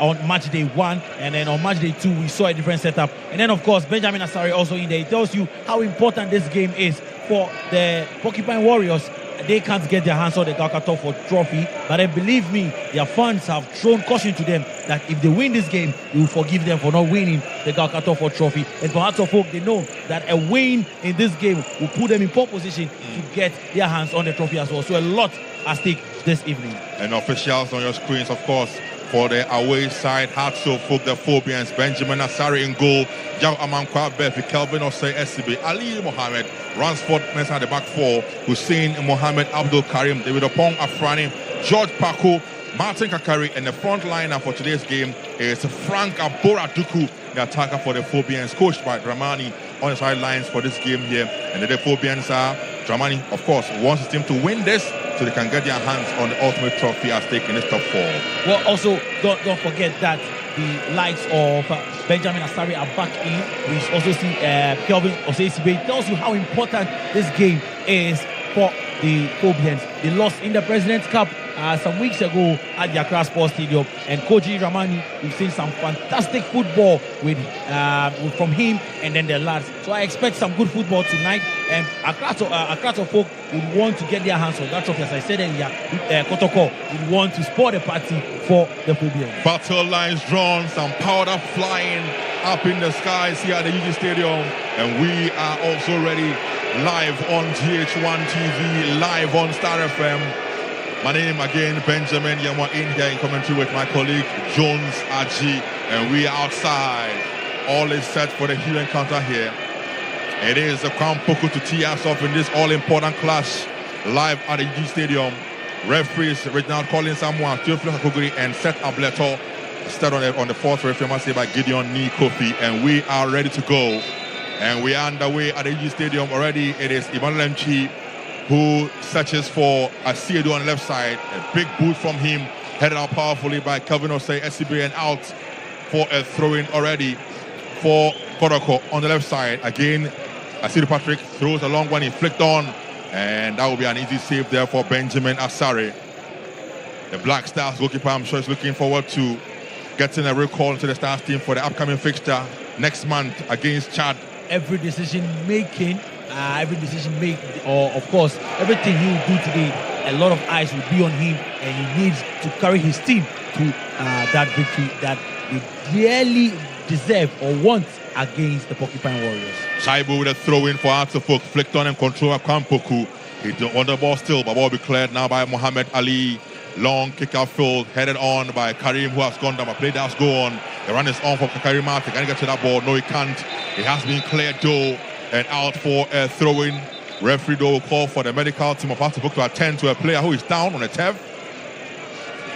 on match day 1, and then on match day 2, we saw a different setup. And then, of course, Benjamin Asare also in there. It tells you how important this game is for the Porcupine Warriors. They can't get their hands on the Galkato for trophy, but then believe me, their fans have thrown caution to them that if they win this game, we will forgive them for not winning the Galkato for trophy. And for Hearts of Oak, they know that a win in this game will put them in pole position to get their hands on the trophy as well. So a lot at stake this evening. And officials on your screens, of course, for the away side, Hearts of Oak, the Phobians, Benjamin Asare in goal, Jao Amankwa Befi, Kelvin Osei SCB, Ali Mohammed, Ransford Mensah at the back 4, Hussein Mohammed, Abdul Karim, David Opong Afrani, George Paco, Martin Kakari, and the front liner for today's game is Frank Aboraduku, the attacker for the Phobians, coached by Dramani on the sidelines for this game here. And the Phobians are, Dramani, of course, wants his team to win this so they can get their hands on the ultimate trophy at stake in this top 4. Well, also, don't forget that the likes of Benjamin Asare are back in. We also see Kelvin Osei-Sibe. It tells you how important this game is for the Phobians. They lost in the President's Cup some weeks ago at the Accra Sports Stadium, and Koji Ramani, we've seen some fantastic football with from him and then the lads. So I expect some good football tonight, and Accra folk would want to get their hands on that trophy. As I said earlier, Kotoko would want to support the party for the Phobians. Battle lines drawn, some powder flying up in the skies here at the UG Stadium, and we are also ready live on GHOne TV, live on Star FM. My name again, Benjamin Yamwa, in here in commentary with my colleague Jones Aji, and we are outside. All is set for the heel encounter here. It is a Kwampoku to tee us off in this all-important clash live at the UG Stadium. Referees Reginald Collins Samoa, Theophilus Akoguri, and Seth Ableto. Started on the fourth referee, must say, by Gideon Ni Kofi, and we are ready to go. And we are underway at the UG Stadium already. It is Emmanuel Mchi who searches for Asiedu on the left side. A big boot from him, headed out powerfully by Kelvin Osei SCB, and out for a throw-in already for Kotoko on the left side. Again, Asiru Patrick throws a long one, he flicked on, and that will be an easy save there for Benjamin Asare. The Black Stars goalkeeper, I'm sure, is looking forward to getting a recall into the Stars team for the upcoming fixture next month against Chad. Every decision made, or of course, everything he will do today, a lot of eyes will be on him, and he needs to carry his team to that victory that they dearly deserve or want against the Porcupine Warriors. Shaibu with a throw-in for Hearts of Oak, flicked on and control of Kwampoku. He's on the ball still, but ball be cleared now by Muhammad Ali. Long kick-out field, headed on by Karim, who has gone down, but play does go on. The run is on for Karim Martin. Can he get to that ball? No, he can't. It has been cleared though, and out for a throw-in. Referee though will call for the medical team of Hearts of Oak to attend to a player who is down on a turf.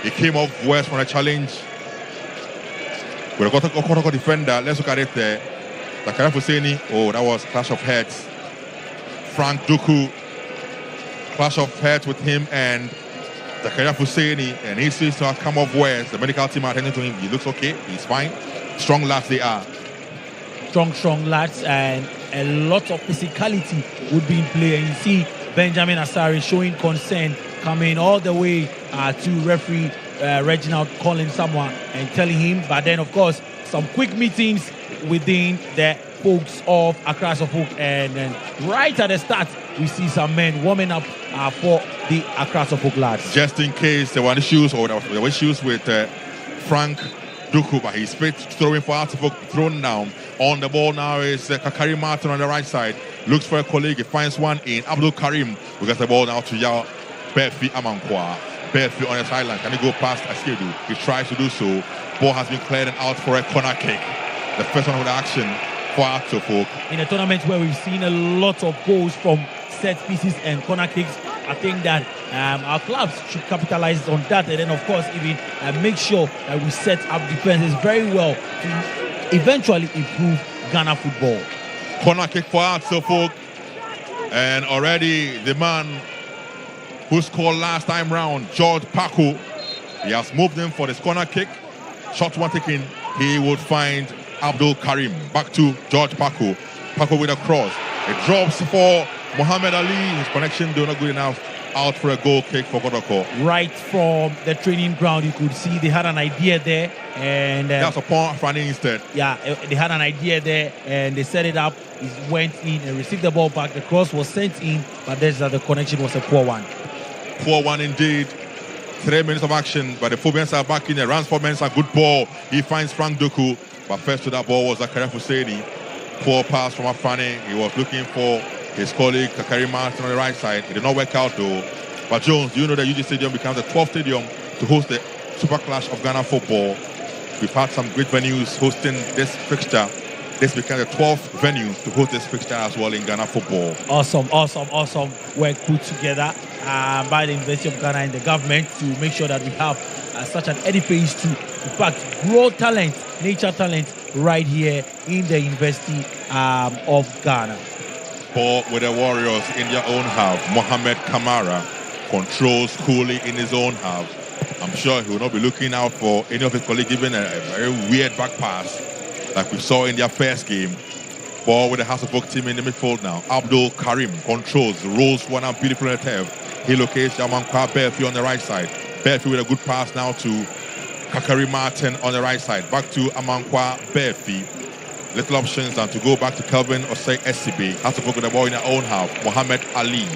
He came off worse from a challenge. With a Kotoko defender, let's look at it there. Zakaria Husseini, oh, that was clash of heads. Frank Duku, clash of heads with him and Zakaria Husseini, and he seems to have come off worse. The medical team are attending to him. He looks okay, he's fine. Strong lads they are. Strong lads, and a lot of physicality would be in play. And you see Benjamin Asare showing concern, coming all the way to referee Reginald Collins Samoa and telling him, but then of course some quick meetings within the folks of Accra Folk, and then right at the start we see some men warming up for the Accra Folk lads. Just in case there were issues, or there were issues with Frank Duku, but he's fit, throwing for Artifok, thrown down. On the ball now is Kakari Martin on the right side. Looks for a colleague, he finds one in. Abdul Karim, who gets the ball now to Yao Befi Amankwa. Befi on the sideline, can he go past Askedu? He tries to do so. Ball has been cleared and out for a corner kick. The first one with the action for Artifok. In a tournament where we've seen a lot of goals from set pieces and corner kicks, I think that our clubs should capitalize on that, and then of course even make sure that we set up defenses very well to eventually improve Ghana football. Corner kick for Artifok, and already the man who scored last time round, George Paco, he has moved in for this corner kick. Shot one taken, he would find Abdul Karim. Back to George Paco. Paco with a cross. It drops for Muhammad Ali. His connection do not good enough. Out for a goal kick for Kotoko. Right from the training ground, you could see they had an idea there, and that's a point running instead. Yeah, they had an idea there, and they set it up. It went in and received the ball back. The cross was sent in, but the connection was a poor one. Poor one indeed. 3 minutes of action, but the Phobians are back in there. Rans for Mensa, good ball. He finds Frank Duku, but first to that ball was Zakaria Husseini. Poor pass from Afani. He was looking for his colleague Kakari Martin on the right side. It did not work out though. But Jones, do you know that UG Stadium becomes the 12th stadium to host the Super Clash of Ghana football? We've had some great venues hosting this fixture. This becomes the 12th venue to host this fixture as well in Ghana football. Awesome work put together by the University of Ghana and the government to make sure that we have such an edifice to, in fact, grow talent, nature talent right here in the University of Ghana. Ball with the Warriors in their own half. Mohamed Kamara controls coolly in his own half. I'm sure he will not be looking out for any of his colleagues giving a very weird back pass like we saw in their first game. Ball with the Hasselhoff team in the midfield now. Abdul Karim controls, rolls one out beautifully at the turf. He locates Yamankwa Berfi on the right side. Berfi with a good pass now to Kakari Martin on the right side. Back to Amankwa Berfi. Little options and to go back to Kelvin Osei SCB. Has to focus the ball in their own half. Mohamed Ali.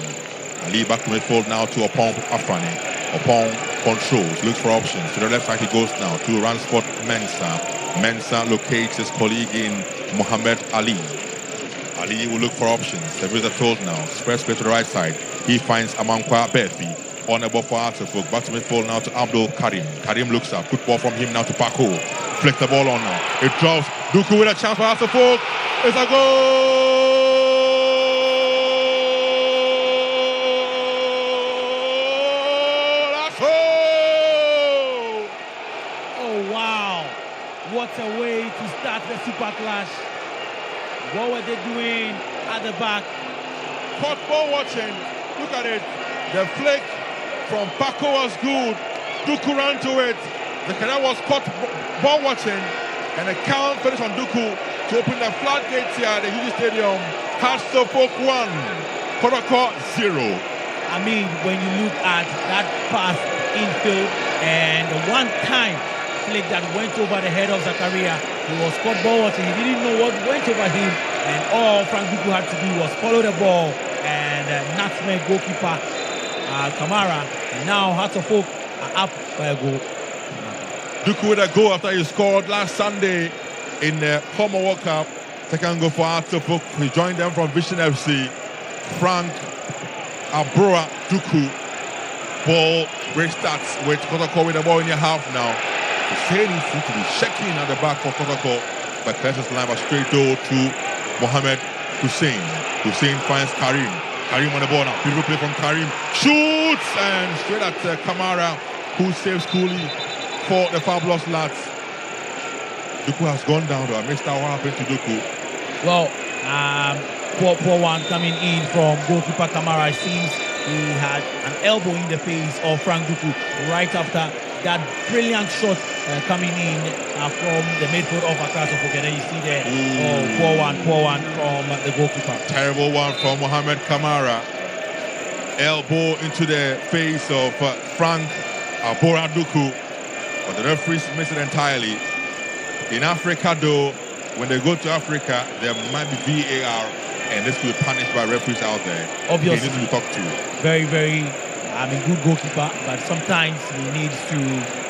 Ali back to midfield now to Opong Afrani. Opong controls, looks for options. To the left side he goes now to Ransford Mensah. Mensah locates his colleague in Mohamed Ali. Ali will look for options. The visitor told now. Spreads play to the right side. He finds Amankwa Berfi. On the ball for Artifok. Back to midfield now to Abdul Karim. Karim looks up. Good ball from him now to Paco. Flick the ball on now. It drops. Duku with a chance for Artifok. It's a goal! That's all! Oh, wow. What a way to start the Super Clash. What were they doing at the back? Caught ball watching. Look at it. The flick from Paco was good. Duku ran to it. The canal was caught ball watching. And the count finished on Duku to open the floodgates here at the UG Stadium. Hasselhoff 1, Kotoko 0. I mean, when you look at that pass infield and the one-time flick that went over the head of Zakaria, he was caught ball watching. He didn't know what went over him, and all Frank Duku had to do was follow the ball and nutmeg goalkeeper Kamara. And now Hasselhoff are up by a goal. Duku with a goal after he scored last Sunday in the Commonwealth Cup. Second goal for Hasselhoff. He joined them from Vision FC. Frank Abroa Duku. Ball restarts with Kotoko with the ball in your half now. Hussein seems to be checking at the back for Kotoko. But clears line was straight door to Mohamed Hussein. Hussein finds Karim. Karim on the ball now. Beautiful play from Karim. Shoots and straight at Kamara, who saves coolly for the fabulous lads. Duku has gone down though. I missed out what happened to Duku. Well, poor one coming in from goalkeeper Kamara. It seems he had an elbow in the face of Frank Duku right after that brilliant shot coming in from the midfield of Hasselhoff. And then you see there, poor one from the goalkeeper. Terrible one from Mohamed Kamara. Elbow into the face of Frank Abora Duku. But the referees missed it entirely. In Africa, though, when they go to Africa, there might be VAR, and this will be punished by referees out there. Obviously, he needs to be talked to. Very, good goalkeeper, but sometimes he needs to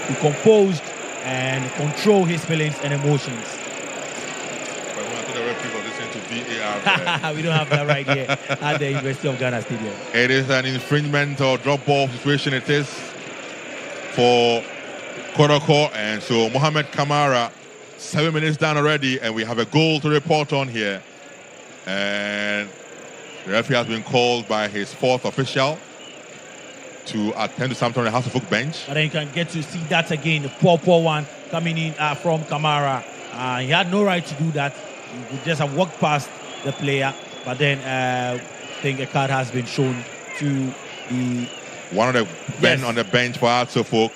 be composed and control his feelings and emotions. We don't have that right here at the University of Ghana Stadium. It is an infringement or drop ball situation. It is for Kotoko, and so Mohamed Kamara, 7 minutes down already, and we have a goal to report on here. And the referee has been called by his fourth official to attend to something on the House of Folk bench. But then you can get to see that again, the poor one coming in from Kamara. He had no right to do that. He could just have walked past the player, but then I think a card has been shown to the... One of the men on the bench for House of Folk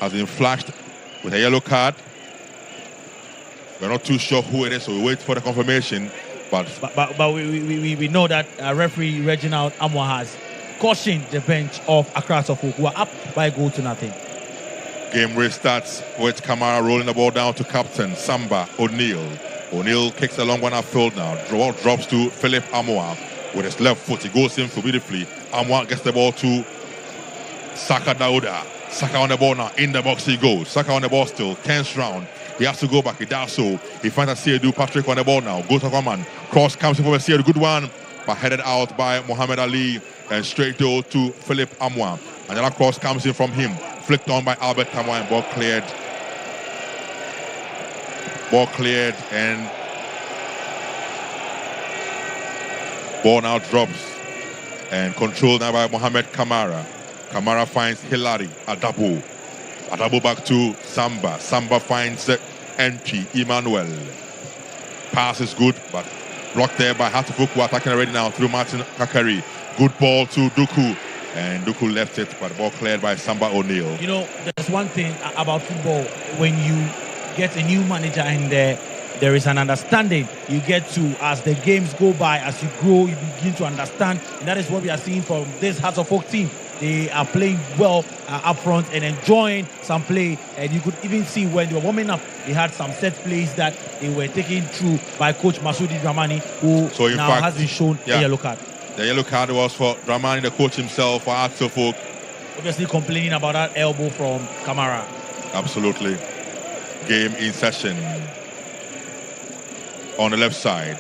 has been flashed with a yellow card. We're not too sure who it is, so we wait for the confirmation. But we know that referee Reginald Amwa has cautioned the bench of Accra Folk, who are up by a goal to nothing. Game restarts with Kamara rolling the ball down to captain Samba O'Neill. O'Neill kicks a long one upfield now. Drops to Philip Amwa with his left foot. He goes in for beautifully. Amwa gets the ball to Saka Dauda. Saka on the ball now. In the box he goes. Saka on the ball still. 10th round. He has to go back. He does so. He finds Asiedu. Patrick on the ball now. Goes to Coman. Cross comes in from Asiedu. Good one. But headed out by Muhammad Ali. And straight though to Philip Amwa. Another cross comes in from him. Flicked on by Albert Kamwa and ball cleared. Ball cleared and ball now drops and controlled now by Mohamed Kamara. Kamara finds Hilary Adabo. Adabo back to Samba. Samba finds entry Emmanuel. Pass is good, but blocked there by Hatufuku, attacking already now through Martin Kakari. Good ball to Duku. And Duku left it, but the ball cleared by Samba O'Neill. You know, there's one thing about football. When you get a new manager in there is an understanding. You get to, as the games go by, as you grow, you begin to understand. And that is what we are seeing from this Hearts of Oak team. They are playing well up front and enjoying some play. And you could even see when they were warming up, they had some set plays that they were taken through by Coach Masudi Dramani, who now has been shown a yellow card. The yellow card was for Dramani, the coach himself, for Hearts of Oak. Obviously complaining about that elbow from Kamara. Absolutely. Game in session. On the left side,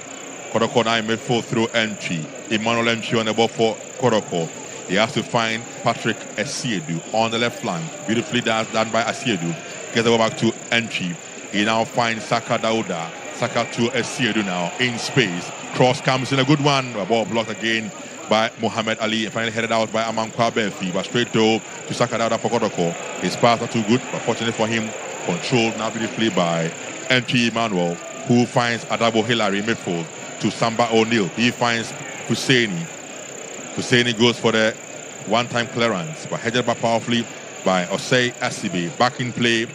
Kotoko now midfield through entry. Emmanuel entry on the ball for Kotoko. He has to find Patrick Asiedu on the left flank. Beautifully done by Asiedu. Gets the ball back to entry. He now finds Saka Dauda. Saka to Asiedu now in space. Cross comes in, a good one. The ball blocked again by Muhammad Ali. And finally headed out by Amankwa Benfi. But straight to Saka Dauda for Kotoko. His pass not too good, but fortunately for him, controlled now beautifully by entry Emmanuel, who finds Adabo Hilary midfield to Samba O'Neill. He finds Husseini. Husseini goes for the one-time clearance, but headed back powerfully by Osei Asibe. Back in play,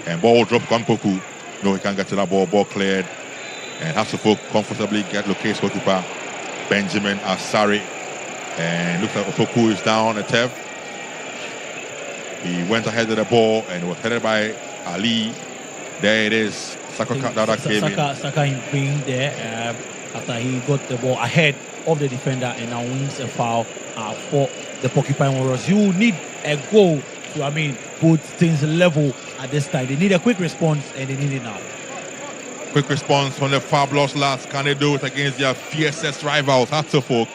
and ball dropped Gampoku. No, he can't get to that ball. Ball cleared, and has to comfortably get locates goalkeeper Benjamin Asari. And looks like Opoku is down the turf. He went ahead of the ball and was headed by Ali. There it is. Saka came in. Saka in being there after he got the ball ahead of the defender and now wins a foul for the Porcupine Warriors. You need a goal to, put things level at this time. They need a quick response and they need it now. Quick response from the fabulous lads. Can they do it against their fiercest rivals, Hearts of Oak?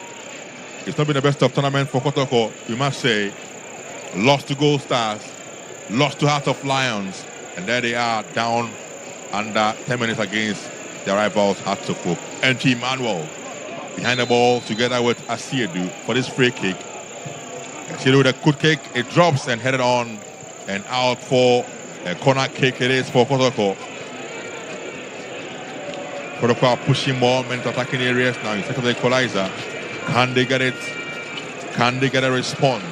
It's not been the best of tournament for Kotoko, we must say. Lost to Gold Stars, lost to Heart of Lions, and there they are down under 10 minutes against their rivals, Hearts of Oak. Entry Emmanuel behind the ball together with Asiedu for this free kick. Asiedu with a good kick, it drops and headed on and out for a corner kick. It is for Kotoko. Kotoko are pushing more men to attacking areas now instead of the equalizer. Can they get it? Can they get a response?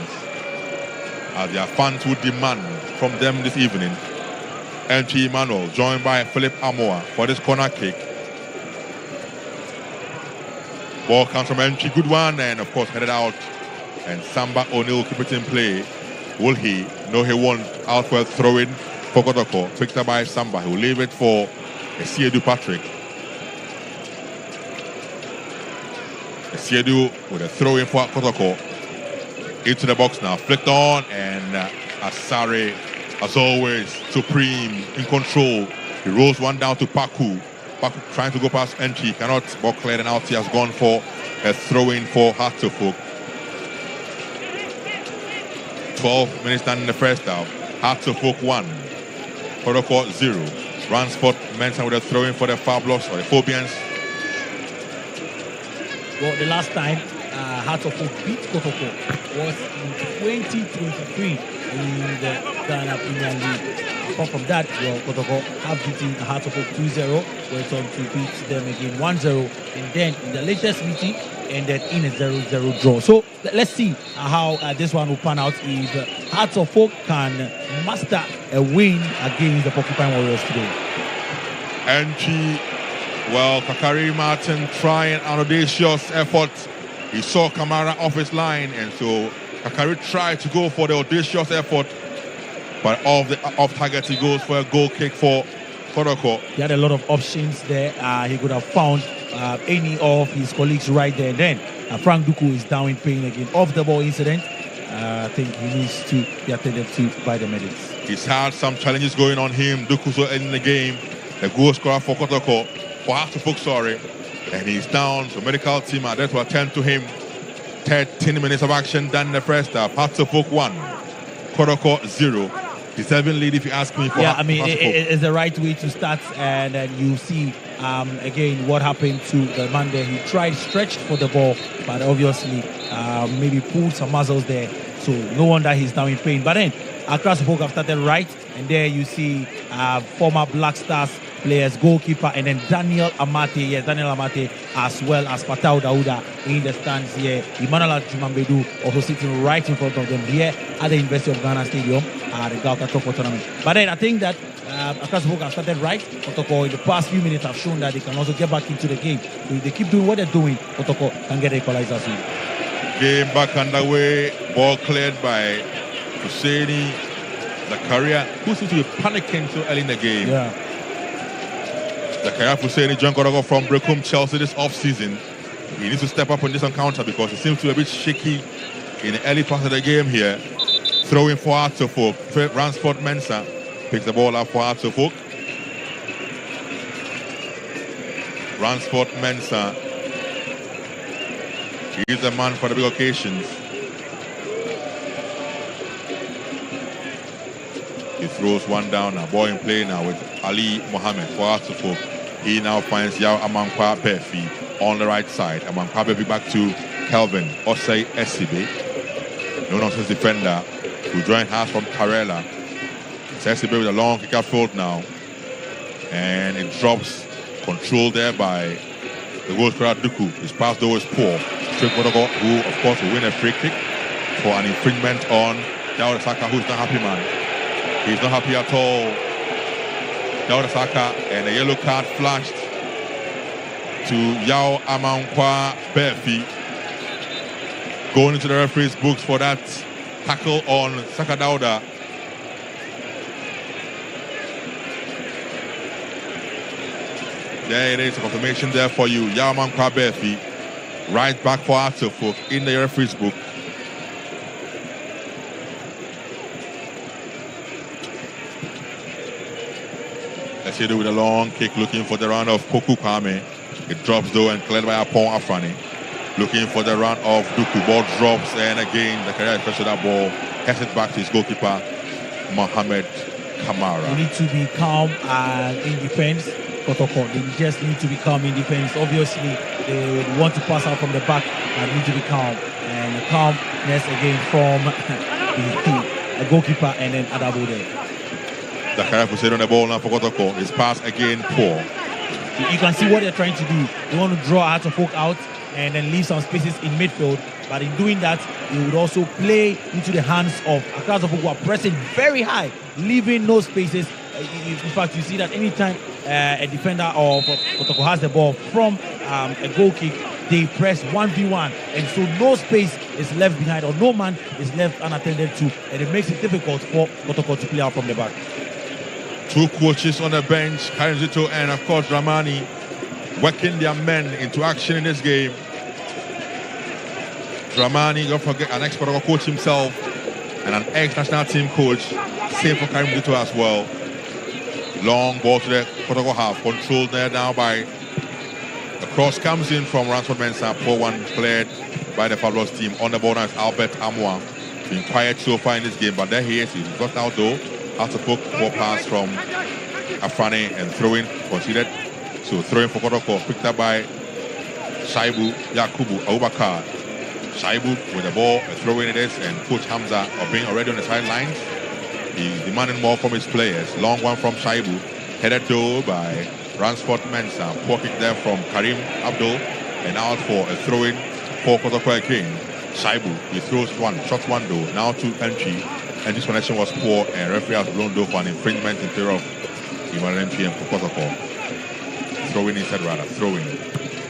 As their fans would demand from them this evening. Entry Emmanuel joined by Philip Amoa for this corner kick. Ball comes from entry, good one, and of course headed out. And Samba O'Neill keep it in play. Will he? No, he won't. Out for a throw-in for Kotoko. Picked up by Samba. He will leave it for Asiedu Patrick. Asiedu with a throw-in for Kotoko. Into the box now. Flicked on, and Asare As always, Supreme in control. He rolls one down to Paku. Paku trying to go past entry, cannot. Ball cleared and out. He has gone for a throw-in for Hartlepool. 12 minutes done in the first half. Hartlepool 1. Kotoko 0. Ransford Mensah with a throw-in for the Fabulous or the Phobians. Well, the last time Hartlepool beat Kotoko was in 2023 in the Ghana Premier League. Apart from that, well, Kotoko have beaten Hartlepool 2-0, went on to beat them again 1-0, and then in the latest meeting ended in a 0-0 draw. So let's see how this one will pan out if Hartlepool can master a win against the Porcupine Warriors today. Entry, well, Kakari Martin trying an audacious effort. He saw Kamara off his line, and so Kakari tried to go for the audacious effort, but off target he goes for a goal kick for Kotoko. He had a lot of options there. He could have found any of his colleagues right there. And then Frank Duku is down in pain again. Off the ball incident. I think he needs to be attended to by the medics. He's had some challenges going on him. Duku so in the game. The goal scorer for Kotoko, for Hartlepool, sorry. And he's down. So medical team are there to attend to him. 13 minutes of action done in the first half. Hartlepool 1, Kotoko 0. Deserving lead if you ask me. For I mean, it's the right way to start, and then you see again what happened to the man there. He tried stretched for the ball, but obviously maybe pulled some muscles there. So no wonder he's now in pain. But then across the book have started right, and there you see former Black Stars players, goalkeeper, and then Daniel Amate, as well as Fatau Dauda in the stands here. Emmanuel Jumambedu also sitting right in front of them here at the University of Ghana Stadium at the Galka Top tournament. But then I think that across the book have started right. Kotoko in the past few minutes have shown that they can also get back into the game. So if they keep doing what they're doing, Kotoko can get the equalizer soon. Game back underway, ball cleared by Husseini Zakaria, who seems to be panicking so early in the game. Yeah. Zakaria Husseini, John Kotoko from Brecum, Chelsea this off-season. He needs to step up on this encounter because he seems to be a bit shaky in the early part of the game here. Throwing for Hartlepool. Ransford Mensah picks the ball up for Hartlepool. Ransford Mensah. He's the man for the big occasions. He throws one down now. Ball in play now with Ali Mohammed for Hartlepool. He now finds Yao Amankwa Befi on the right side. Amankwa Befi back to Kelvin Osei Esibe. No-nonsense defender who joined hands from Karela. It's Esibe with a long kick field now. And it drops. Controlled there by the goal scorer Duku. His pass though is poor. Straight Kotoko, who of course will win a free kick for an infringement on Daouda Saka, who's not happy, man. He's not happy at all. Daouda Saka, and a yellow card flashed to Yao Amankwa Befi. Going into the referee's books for that tackle on Saka Daouda. There it is, a confirmation there for you. Yao Amankwa Befi, right back for Hartlepool in the referee's book. Let's hit it with a long kick, looking for the run of Poku Kwame. It drops though and cleared by Apon Afrani. Looking for the run of Duku. Ball drops, and again the career pressure that ball heads it back to his goalkeeper, Mohamed Kamara. You need to be calm in defense. Kotoko, they just need to be calm in defense. Obviously, they want to pass out from the back and need to be calm. And the calmness again from the goalkeeper and then Adabo there. Zakaria Hussein on the ball now for Kotoko. His pass again poor. You can see what they're trying to do. They want to draw Hartlepool out and then leave some spaces in midfield. But in doing that, they would also play into the hands of Hartlepool, who are pressing very high, leaving no spaces. In fact, you see that anytime a defender of Kotoko has the ball from a goal kick, they press 1v1, and so no space is left behind, or no man is left unattended to, and it makes it difficult for Kotoko to play out from the back. Two coaches on the bench, Karim Zito and of course Ramani, working their men into action in this game. Ramani, don't forget, an ex-Kotoko coach himself and an ex-national team coach. Same for Karim Dito as well. Long ball to the Kotoko half. Controlled there now by the cross comes in from Ransford Mensah. Poor one cleared by the Fabulous team. On the ball now is Albert Amwa. Been quiet so far in this game, but there he is. He got out though. Out to poke. Poor pass from Afrani and throwing conceded. So throwing for Kotoko. Picked up by Shaibu Yakubu Abubakar. Shaibu with the ball. Throwing it is. And Coach Hamza are being already on the sidelines. He's demanding more from his players. Long one from Shaibu. Headed though by Ransford Mensah. Poor kick there from Karim Abdul. And out for a throw-in for Kotoko again. Shaibu, he throws one, shots one though. Now to entry. And this connection was poor. And referee has blown though for an infringement in favor of Emmanuel MPM for Kotoko. Throwing instead rather. Throwing.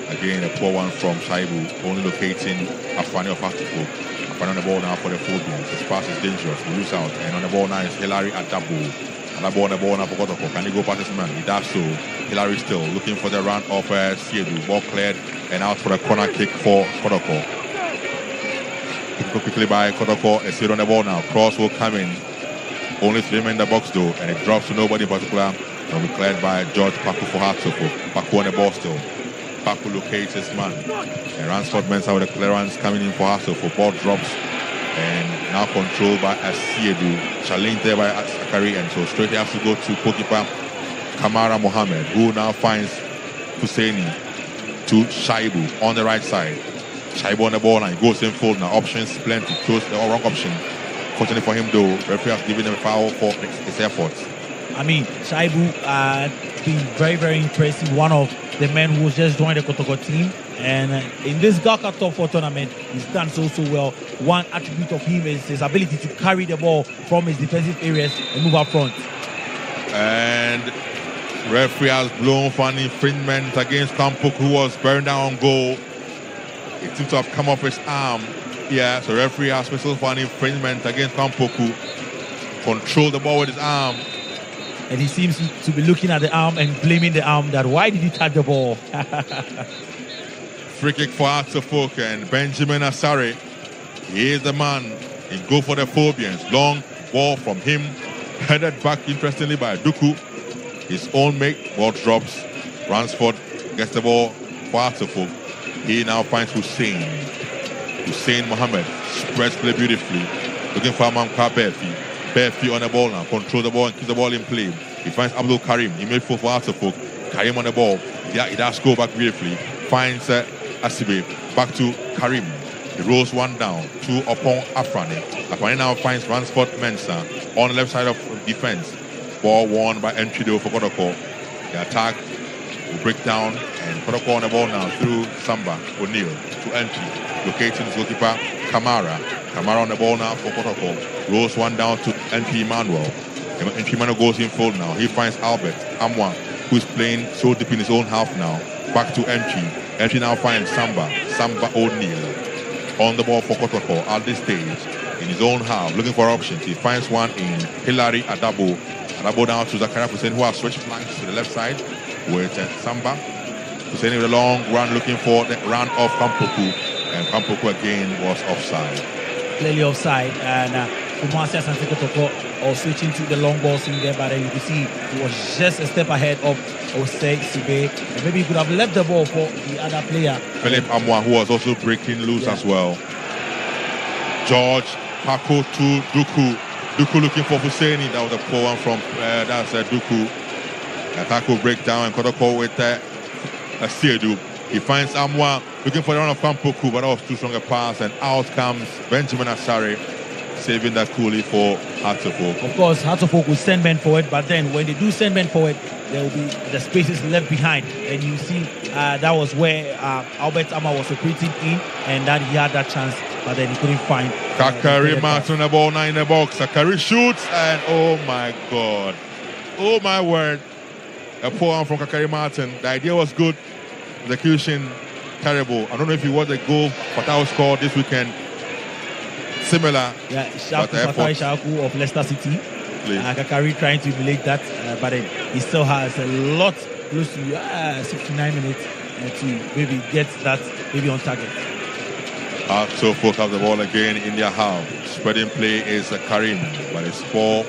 Again a poor one from Shaibu. Only locating Afani of Aktifo. On the ball now for the Philippines. His pass is dangerous. We lose out. And on the ball now is Hilary Adabo. Adabo on the ball now for Kotoko. Can he go past this man? He does so. Hilary still looking for the run of Siedu. Ball cleared and out for the corner kick for Kotoko. Go quickly by Kotoko. Siedu on the ball now. Cross will come in. Only 3 men in the box though. And it drops to nobody in particular. It will be cleared by George Paku for Hatsoko. Paku on the ball still. Paku locates his man. And Ransford Mensah with the clearance coming in for Hassel for ball drops. And now controlled by Asiedu. Challenged there by Sakari. And so straight he has to go to goalkeeper Kamara Mohammed, who now finds Husseini to Shaibu on the right side. Shaibu on the ball line. Goes in full now. Options plenty. Chose the wrong option. Fortunately for him though, referee has given him a foul for his efforts. I mean, Shaibu been very, very impressive. One of the men who just joined the Kotoko team. And in this Galka Top 4 tournament, he's done so well. One attribute of him is his ability to carry the ball from his defensive areas and move up front. And referee has blown for an infringement against Kampuk, who was bearing down on goal. It seems to have come off his arm. Yeah, so referee has whistled for an infringement against Kampuku. Controlled the ball with his arm. And he seems to be looking at the arm and blaming the arm that why did he touch the ball? Free kick for Atsufuk and Benjamin Asare. He is the man. He go for the Phobians. Long ball from him. Headed back interestingly by Duku. His own mate. Ball drops. Ransford gets the ball for Atsufuk. He now finds Hussein. Hussein Mohammed spreads play beautifully. Looking for Amamka Berfi. Berfi on the ball now. Control the ball and keep the ball in play. He finds Abdul Karim. He made for Atsufuk. Karim on the ball. Yeah, he does go back beautifully. Finds Asibe. Back to Karim. He rolls one down. Two upon Afrani. Afrani now finds Ransford Mensah on the left side of defense. Ball won by Entrido for Kotoko. The attack will break down and Kotoko on the ball now through Samba O'Neal to entry. Locating his goalkeeper Kamara. Kamara on the ball now for Kotoko. Rolls one down to NP Emmanuel. NP Emmanuel goes in full now. He finds Albert Amwa, who is playing so deep in his own half now. Back to Entry. Entry now finds Samba O'Neal on the ball for Kotoko at this stage in his own half, looking for options. He finds one in Hilary Adabo. Adabo down to Zakaria Hussein, who has switched flanks to the left side with Samba. Hussein with a long run looking for the run of Kampuku. And Kampuku again was offside. Clearly offside. And Kumasi Asante Kotoko switching to the long balls in there, but you can see he was just a step ahead of Osei Sibe. And maybe he could have left the ball for the other player. Philip Amwa, who was also breaking loose as well. George Paco to Duku. Duku looking for Husseini. That was a poor one from Duku. Attack will break down and Kotoko with Siedu. He finds Amwa looking for the run of Kampuku, but that was too strong a pass. And out comes Benjamin Asare, saving that coolly for Hatsufuk. Of course, Hatsufuk will send men forward, but then when they do send men forward, there will be the spaces left behind. And you see that was where Albert Amma was operating in, and that he had that chance, but then he couldn't find. Kakari Martin on the ball now in the box. Kakari shoots, and oh my God. Oh my word. A poor one from Kakari Martin. The idea was good. Execution terrible. I don't know if you watched the goal Fatah scored this weekend. Similar. Yeah, Shaku of Leicester City. Kakari trying to emulate that, but he still has a lot, close to 69 minutes to maybe get that maybe on target. So folks have the ball again in their half. Spreading play is Karim, but it's poor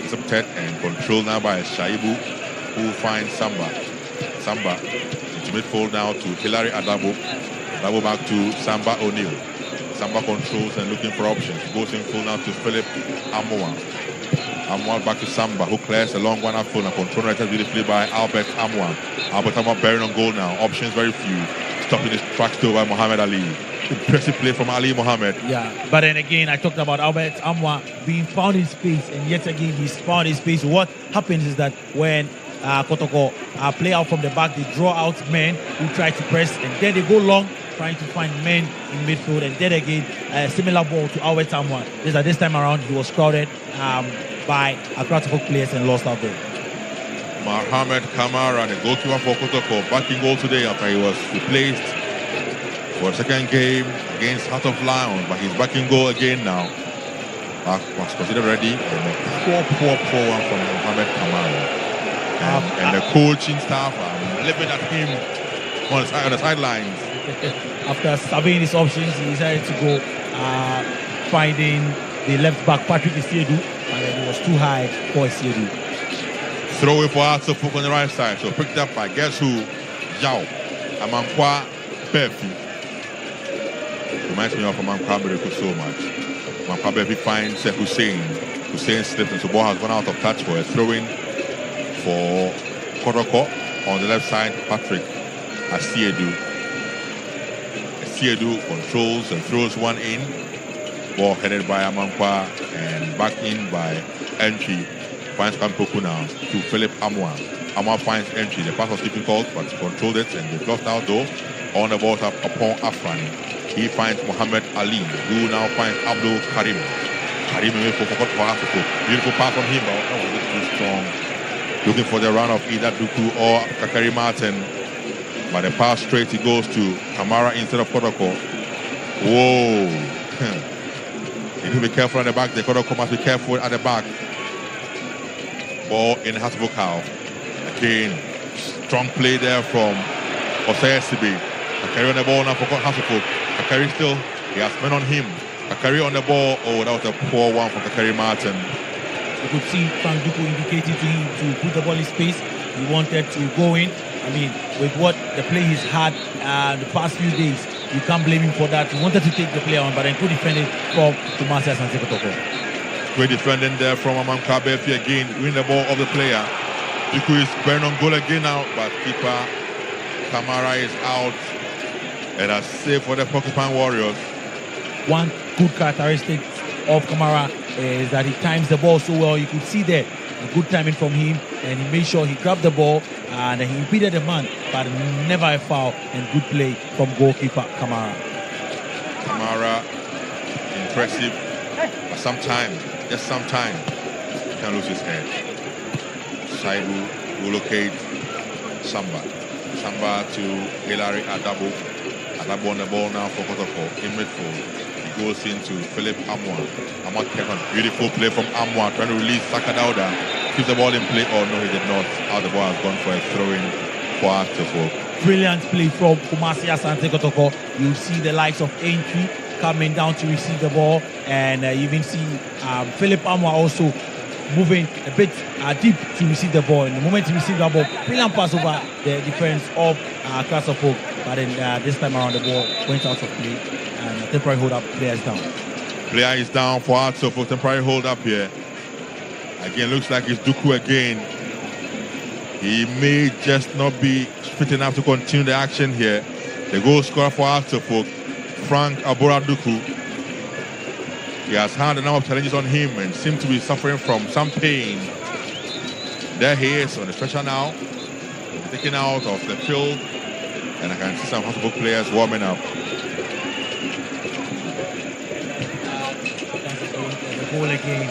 intercepted and controlled now by Shaibu, who finds Samba. Samba into midfield now to Hilary Adabo. Adabo back to Samba O'Neill. Samba controls and looking for options. Goes in full now to Philip Amoa. Amoa back to Samba, who clears a long one out full and controlled right beautifully by Albert Amoa. Albert Amoa bearing on goal now. Options very few. Stopping his tracks though by Muhammad Ali. Impressive play from Ali Mohammed. Yeah, but then again, I talked about Albert Amoa being found in space, and yet again, he's found in space. What happens is that when Kotoko play out from the back, they draw out men who try to press, and then they go long, trying to find men in midfield, and then again, a similar ball to Albert Amoa. This time around, he was crowded by Kotoko players and lost out there. Mohamed Kamara, the goalkeeper for Kotoko, back in goal today after he was replaced for a second game against Heart of Lions, but he's back in goal again now. Back was considered ready, and a poor one from Mohamed Kamara. And the coaching staff are living at him on the sidelines. After surveying his options, he decided to go finding the left back Patrick Isiedu, and it was too high for Isiedu. Throw it for Atsofuk on the right side, so picked up by guess who? Yao Amankwa Befi. Reminds me of Amankwa Befi so much. Amankwa Befi finds Hussein. Hussein slipped, and the ball has gone out of touch for a throw-in for Kotoko. On the left side, Patrick Asiedu. Asiedu controls and throws one in. Ball headed by Amankwa and back in by Entry. Finds Kampoku now to Philip Amoa. Amoa finds Entry. The pass was difficult, but he controlled it and they blocked out though. On the ball upon Afrani. He finds Muhammad Ali, who now finds Abdul Karim. Karim for beautiful pass from him, but that was too strong. Looking for the run of either Duku or Kakari Martin. But the pass straight, he goes to Kamara instead of Kotoko. Whoa. You need to be careful on the back. The Kotoko must be careful at the back. Ball in Hatbukau. Again, strong play there from Osaya Sibi. Akari on the ball now for Hasselhoff. Akari still, he has men on him. Akari on the ball. Oh, that was a poor one from Kakari Martin. You could see Frank Duku indicating to him to put the ball in space. He wanted to go in. I mean, with what the play he's had the past few days, you can't blame him for that. He wanted to take the play on, but then could defend it from Tomasi Asante Kotoko. Great defending there from Amankwa Befi again. Win the ball of the player. Duku is burning on goal again now, but keeper Kamara is out. And a save for the Porcupine Warriors. One good characteristic of Kamara is that he times the ball so well. You could see there a good timing from him, and he made sure he grabbed the ball and he impeded the man, but never a foul, and good play from goalkeeper Kamara. Kamara, impressive, but sometimes, just sometimes, he can lose his head. Shaibu will locate Samba. Samba to Hilary Adabo. Adabo on the ball now for Kotoko in midfield. He goes into Philip Amoa. Amoa kept on beautiful play from Amoa, trying to release Sakadauda. Keeps the ball in play. Oh no, he did not. Out the ball has gone for a throw-in for Kotoko. Brilliant play from Kumasi Asante Kotoko. You see the likes of Entry coming down to receive the ball, and you even see Philip Amoa also moving a bit deep to receive the ball. In the moment he received the ball, brilliant pass over the defense of Krasopov. But then this time around the ball went out of play and temporary hold up, player is down. Player is down for Krasopov, temporary hold up here. Again, looks like it's Duku again. He may just not be fit enough to continue the action here. The goal scorer for Krasopov, Frank Abora Duku. He has had a number of challenges on him and seems to be suffering from some pain. There he is on the stretcher now, taken out of the field, and I can see some Krasopov players warming up. The goal again,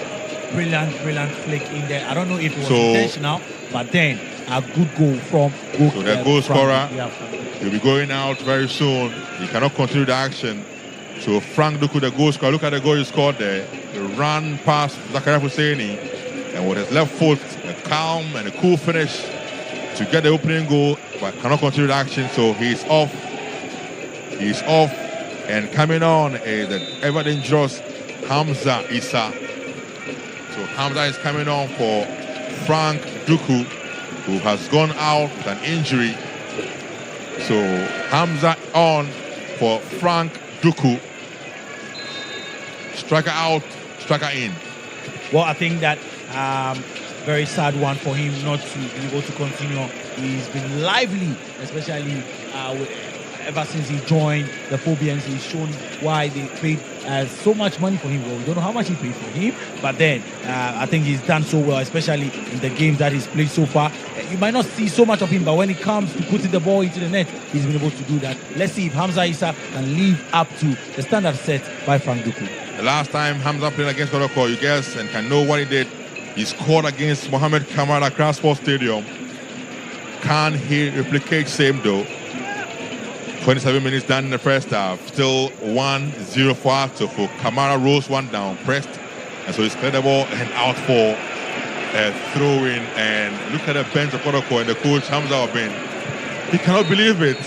brilliant flick in there. I don't know if it was intentional, but then a good goal from So the goal scorer will be going out very soon. He cannot continue the action. So Frank Duku, the goal scorer, look at the goal he scored there. The run past Zakaria Husseini, and with his left foot, a calm and a cool finish to get the opening goal, but cannot continue the action. So he's off. He's off, and coming on is the ever dangerous Hamza Issa. So Hamza is coming on for Frank Duku, who has gone out with an injury. So Hamza on for Frank Duku. Striker out, striker in. Well, I think that very sad one for him not to be able to continue. He's been lively, especially ever since he joined the Phobians. He's shown why they paid so much money for him. Well, we don't know how much he paid for him, but then I think he's done so well, especially in the games that he's played so far. You might not see so much of him, but when it comes to putting the ball into the net, he's been able to do that. Let's see if Hamza Issa can live up to the standard set by Frank Duku. The last time Hamza played against Kotoko, you guess and can know what he did. He scored against Mohamed Kamara at Accra Sports Stadium. Can he replicate same though? 27 minutes done in the first half. Still 1-0 for Kotoko. Kamara rolls one down, pressed, and so he's cleared the ball and out for a throw-in. And look at the bench of Kotoko and the coach Hamza Obin. He cannot believe it.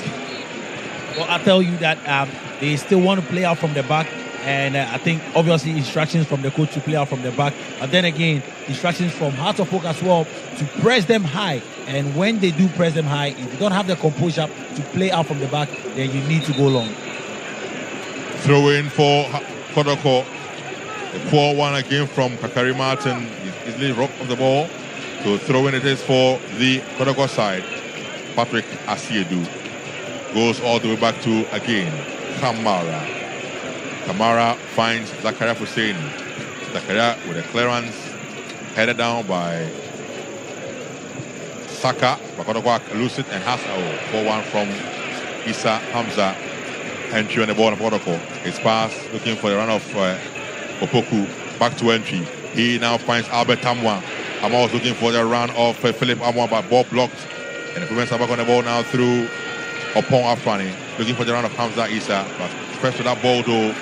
Well, I'll tell you that they still want to play out from the back. And I think obviously instructions from the coach to play out from the back. But then again, instructions from Heart of Oak as well to press them high. And when they do press them high, if you don't have the composure to play out from the back, then you need to go long. Throw in for Kotoko. A poor one again from Kakari Martin. He's easily robbed of the ball. So throw in it is for the Kotoko side. Patrick Asiedu goes all the way back to again Kamara. Kamara finds Zakaria Hussein. Zakaria with a clearance, headed down by Saka. Bakotoko loses it and has 4-1 from Issa Hamza. Entry on the ball of Bakotoko. His pass looking for the run of Opoku. Back to entry. He now finds Albert Tamwa. Tamwa was looking for the run of Philip Amwa, but ball blocked. And the prevents back on the ball now through Opon Afrani. Looking for the run of Hamza Issa. But first to that ball though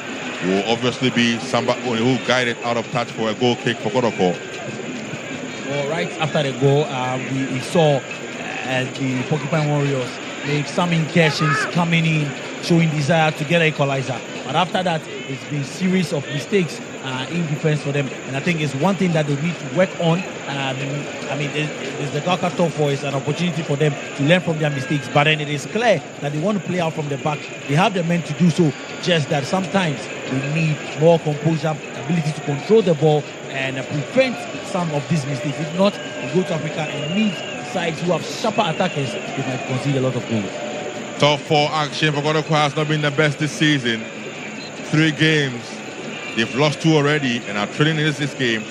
will obviously be somebody who guided out of touch for a goal kick for Kotoko. Well, right after the goal, we saw the Porcupine Warriors make some incursions coming in, showing desire to get an equalizer. But after that, it's been a series of mistakes in defense for them. And I think it's one thing that they need to work on. It's the Gauka Top 4 is an opportunity for them to learn from their mistakes. But then it is clear that they want to play out from the back. They have the men to do so. Just that sometimes they need more composure, ability to control the ball and prevent some of these mistakes. If not, they go to Africa and meet sides who have sharper attackers. They might concede a lot of goals. Top 4 action for Kotoko has not been the best this season. 3 games. They've lost 2 already and are trailing in this game.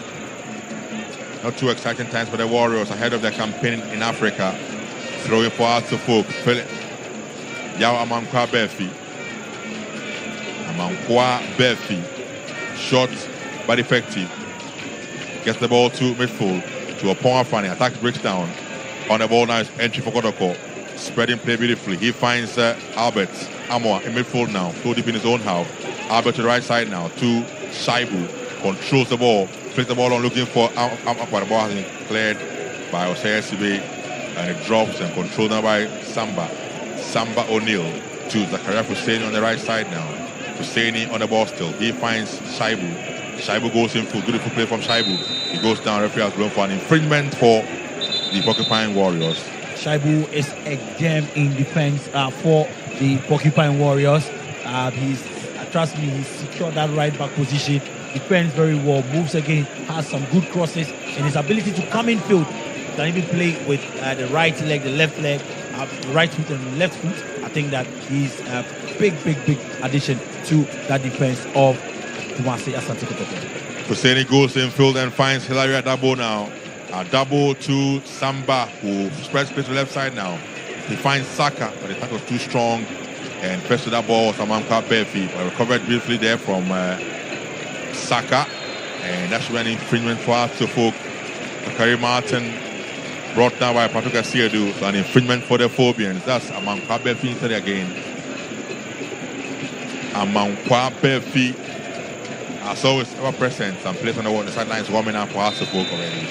Not too exciting times for the Warriors ahead of their campaign in Africa. Throwing for Hearts of Oak. Philip Yao Amankwa Befi. Amankwa Befi. Short but effective. Gets the ball to midfield. To Opon Afrani. Attack breaks down. On the ball now is entry for Kotoko. Spreading play beautifully. He finds Albert Amwa in midfield now. So deep in his own half. Albert to the right side now. To Shaibu. Controls the ball. Flicks the ball on looking for Amwa. The ball has been cleared by Osei Sibe. And it drops and controlled now by Samba. Samba O'Neill to Zakaria Hussein on the right side now. Husseini on the ball still. He finds Shaibu. Shaibu goes in full. Beautiful play from Shaibu. He goes down. Referee has blown for an infringement for the Porcupine Warriors. Shaibu is a gem in defense for the Porcupine Warriors. Trust me, he's secured that right back position. Defends very well. Moves again. Has some good crosses. And his ability to come in field. Can even play with the right leg, the left leg, the right foot and the left foot. I think that he's a big addition to that defense of Kumasi Asante Kotoko. Husseini goes in field and finds Hilary Adabo now. Adabo to Samba, who spreads space to the left side now. He finds Saka, but the attack was too strong. And first to that ball was Amankwa Befi. Recovered briefly there from Saka. And that should be an infringement for us to folk. Kakari Martin brought down by Patrick Asiedu. So an infringement for the Phobians. That's Amankwa Befi instead again. Amankwa Befi, as always, ever present and placed on the sidelines, warming up for us to folk already.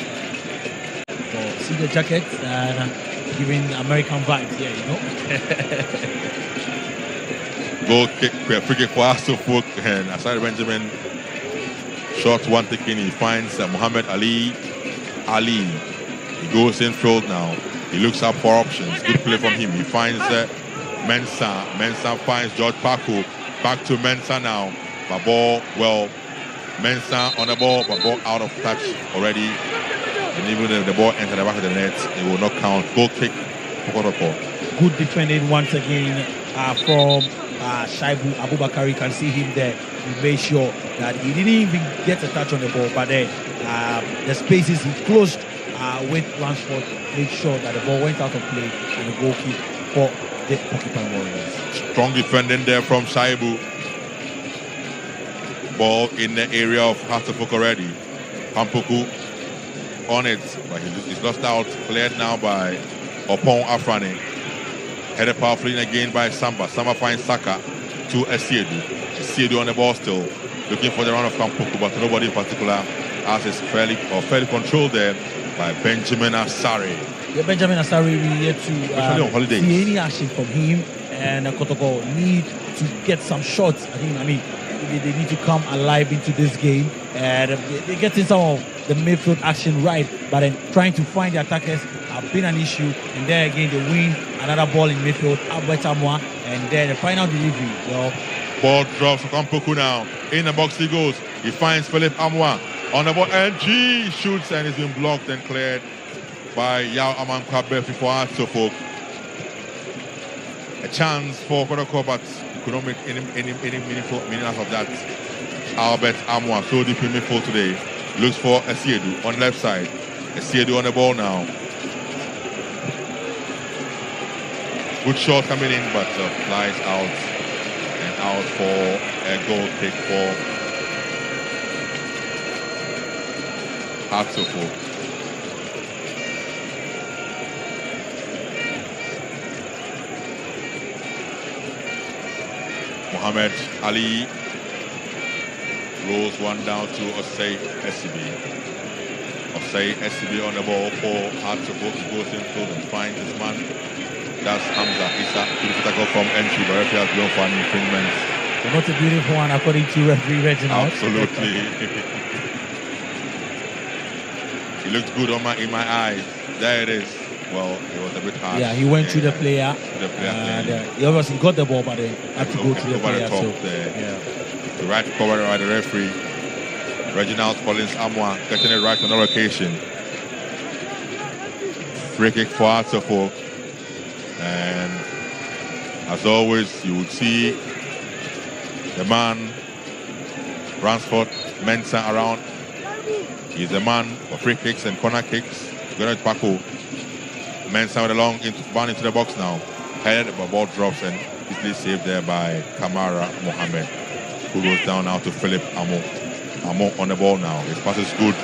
So, see the jacket and giving American vibes here, you know. Goal kick, free kick for us to folk, and Asante Benjamin Short one taken. He finds Muhammad Ali. Ali. He goes in field now. He looks up for options. Good play from him. He finds Mensah. Mensah finds George Paco. Back to Mensah now. But ball, well, Mensah on the ball, but ball out of touch already. And even if the ball entered the back of the net, it will not count. Goal kick for Kotoko. Good defending once again from Shaibu Abubakar. You can see him there. He made sure that he didn't even get a touch on the ball, but then the spaces he closed with Lansford made sure that the ball went out of play and the goal kick for the Porcupine Warriors. Strong defending there from Shaibu. Ball in the area of Hatafuk already. Pampuku on it, but he's lost out. Cleared now by Opon Afrani. Headed powerfully in again by Samba. Samba finds Saka to Esiedu. Esiedu on the ball still. Looking for the run of Pampuku, but nobody in particular, as is fairly controlled there by Benjamin Asari. Yeah, Benjamin Asari, we yet to see any action from him, and Kotoko need to get some shots at him. I mean, they need to come alive into this game, and they're getting some of the midfield action right, but then trying to find the attackers have been an issue. And there again, they win another ball in midfield, Albert Amwa, and then the final delivery. Well, ball drops for Kampuku now. In the box he goes. He finds Philip Amwa on the ball, and he shoots, and it's been blocked and cleared by Yao Aman Kwabefi for Artofok. A chance for Kotoko, but could not make any meaningful out of that. Albert Amwa, so deep in midfield today. Looks for Esiedu on left side. Esiedu on the ball now. Good shot coming in, but flies out and out for a goal kick for Hatsofo. Muhammad Ali rolls one down to Osei SCB. Osei SCB on the ball for Hatsofo. He goes in field and finds his man. That's Hamza Issa. Beautiful tackle from entry, but referee has blown for an infringement. Not a beautiful one according to referee Reginald. Absolutely. He looked good in my eyes. There it is. Well, it was a bit hard. Yeah, he went through the player. He obviously got the ball, but then had to go through the player. So, the right cover by the referee. Reginald Collins Amwa getting it right on the occasion. Free kick for Artofo. And as always, you would see the man, Ransford Mensah around. He's a man for free kicks and corner kicks. Together with Paco. Mensah with a long bound into the box now. Headed, but ball drops and easily saved there by Kamara Mohammed, who goes down now to Philip Amo. Amo on the ball now. His pass is good.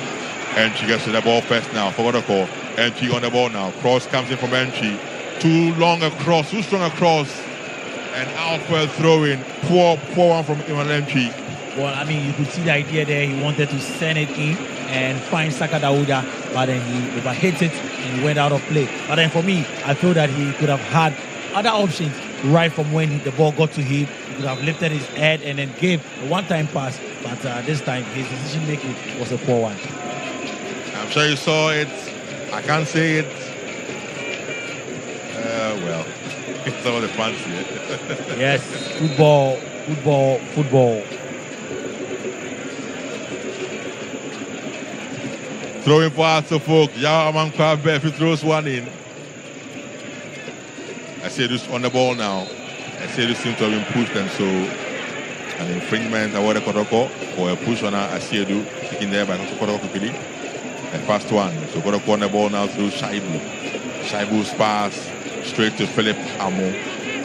Entry gets to the ball first now. Forgot to call. Entry on the ball now. Cross comes in from Entry. Too long a cross, too strong a cross, and out for a throw-in. Poor one from Iman Entry. Well, I mean, you could see the idea there. He wanted to send it in and find Saka Dauda, but then he overhit it and he went out of play. But then for me, I feel that he could have had other options right from when the ball got to him. He could have lifted his head and then gave a one-time pass, but this time his decision-making was a poor one. I'm sure you saw it. I can't say it. Well, it's all the fancy. Yes, football. Throwing for Artofok. Yao Aman Kwabe, if he throws one in. Esiedu's on the ball now. Esiedu seems to have been pushed, and so an infringement awarded Kotoko for a push on Esiedu, taken there by Kotoko quickly. A fast one. So Kotoko on the ball now through Shaibu. Shaibu's pass straight to Philip Amo.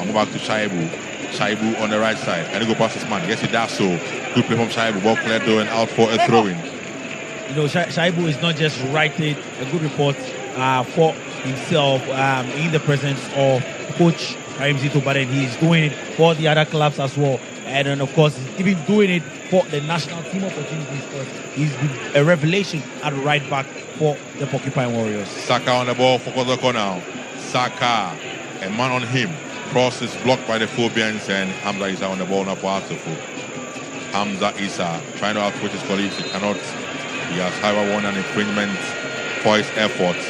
Amo back to Shaibu. Shaibu on the right side. And he go past his man. Yes, he does so. Good play from Shaibu. Ball cleared though and out for a throw-in. You know, Shaibu is not just writing a good report for himself in the presence of Coach Karim Zito, but then he's doing it for the other clubs as well. And then, of course, he's even doing it for the national team opportunities because he's been a revelation at right back for the Porcupine Warriors. Saka on the ball for Kotoko now. Saka, a man on him. Cross is blocked by the Phobians, and Hamza is on the ball now for Artofo. Hamza Issa trying to output his colleagues. He cannot. He has, however, won an infringement for his efforts.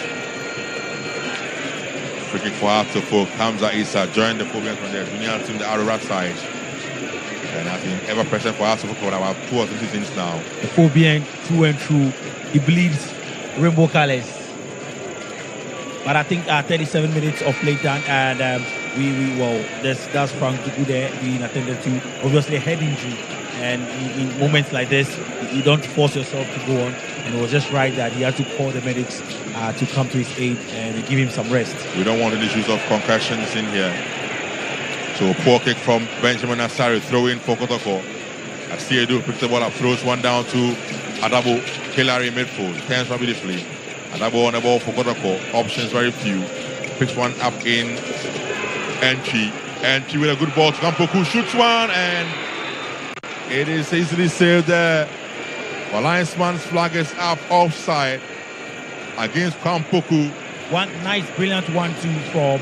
Free kick for Hearts of Oak. Hamza Issa joined the Phobians from the junior team, the Ararat side. And has been ever present for Hearts of Oak for about 2 or 3 seasons now. The Phobian, through and through, he bleeds rainbow colors. But I think 37 minutes of play done, and that's Frank Duku there being attended to. Obviously a head injury, and in moments like this, you don't force yourself to go on. And it was just right that he had to call the medics to come to his aid and give him some rest. We don't want any issues of concussions in here. So poor kick from Benjamin Asari, throw in for Kotoko. Asiedu picks the ball up, throws one down to Adabo. Hillary midfield, turns beautifully. Adabo on the ball for Kotoko. Options very few. Picks one up in entry. Entry with a good ball to Kampoku. Shoots one, and it is easily saved there. The linesman's flag is up, offside against Kampoku. One nice, brilliant 1-2 from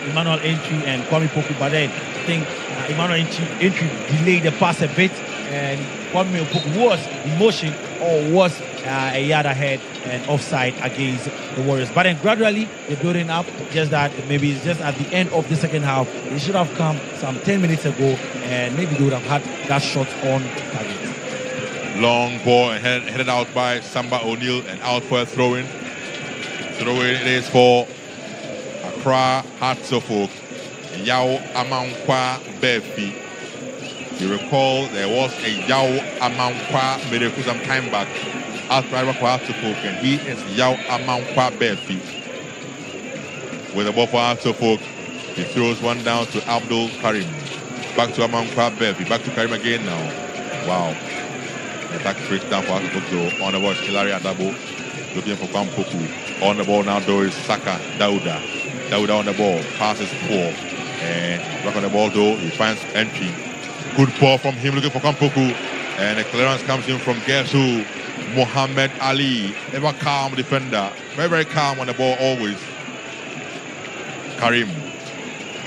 Emmanuel Entry and Kwame Poku, but then I think Emmanuel Entry delayed the pass a bit, and Kwame Poku was in motion or was a yard ahead and offside against the Warriors. But then gradually they're building up, just that maybe it's just at the end of the second half. They should have come some 10 minutes ago, and maybe they would have had that shot on target. Long ball headed out by Samba O'Neill and out for a throw-in. Throw-in it is for Accra Hearts of Oak. Yao Amankwa Befi. You recall there was a Yao Amankwa Miracle some time back outside of Hearts of Oak, and he is Yao Amankwa Befi. With the ball for Hearts of Oak, he throws one down to Abdul Karim. Back to Amankwa Befi. Back to Karim again now. Wow. Attack breaks down for Hearts of Oak though. On the ball is Hilary Adabo. Looking for Kampoku. On the ball now though is Saka Dauda. Dauda on the ball. Pass is poor. And back on the ball though, he finds Entry. Good ball from him looking for Kampoku. And the clearance comes in from guess who? Mohammed Ali. Ever calm defender. Very, very calm on the ball always. Karim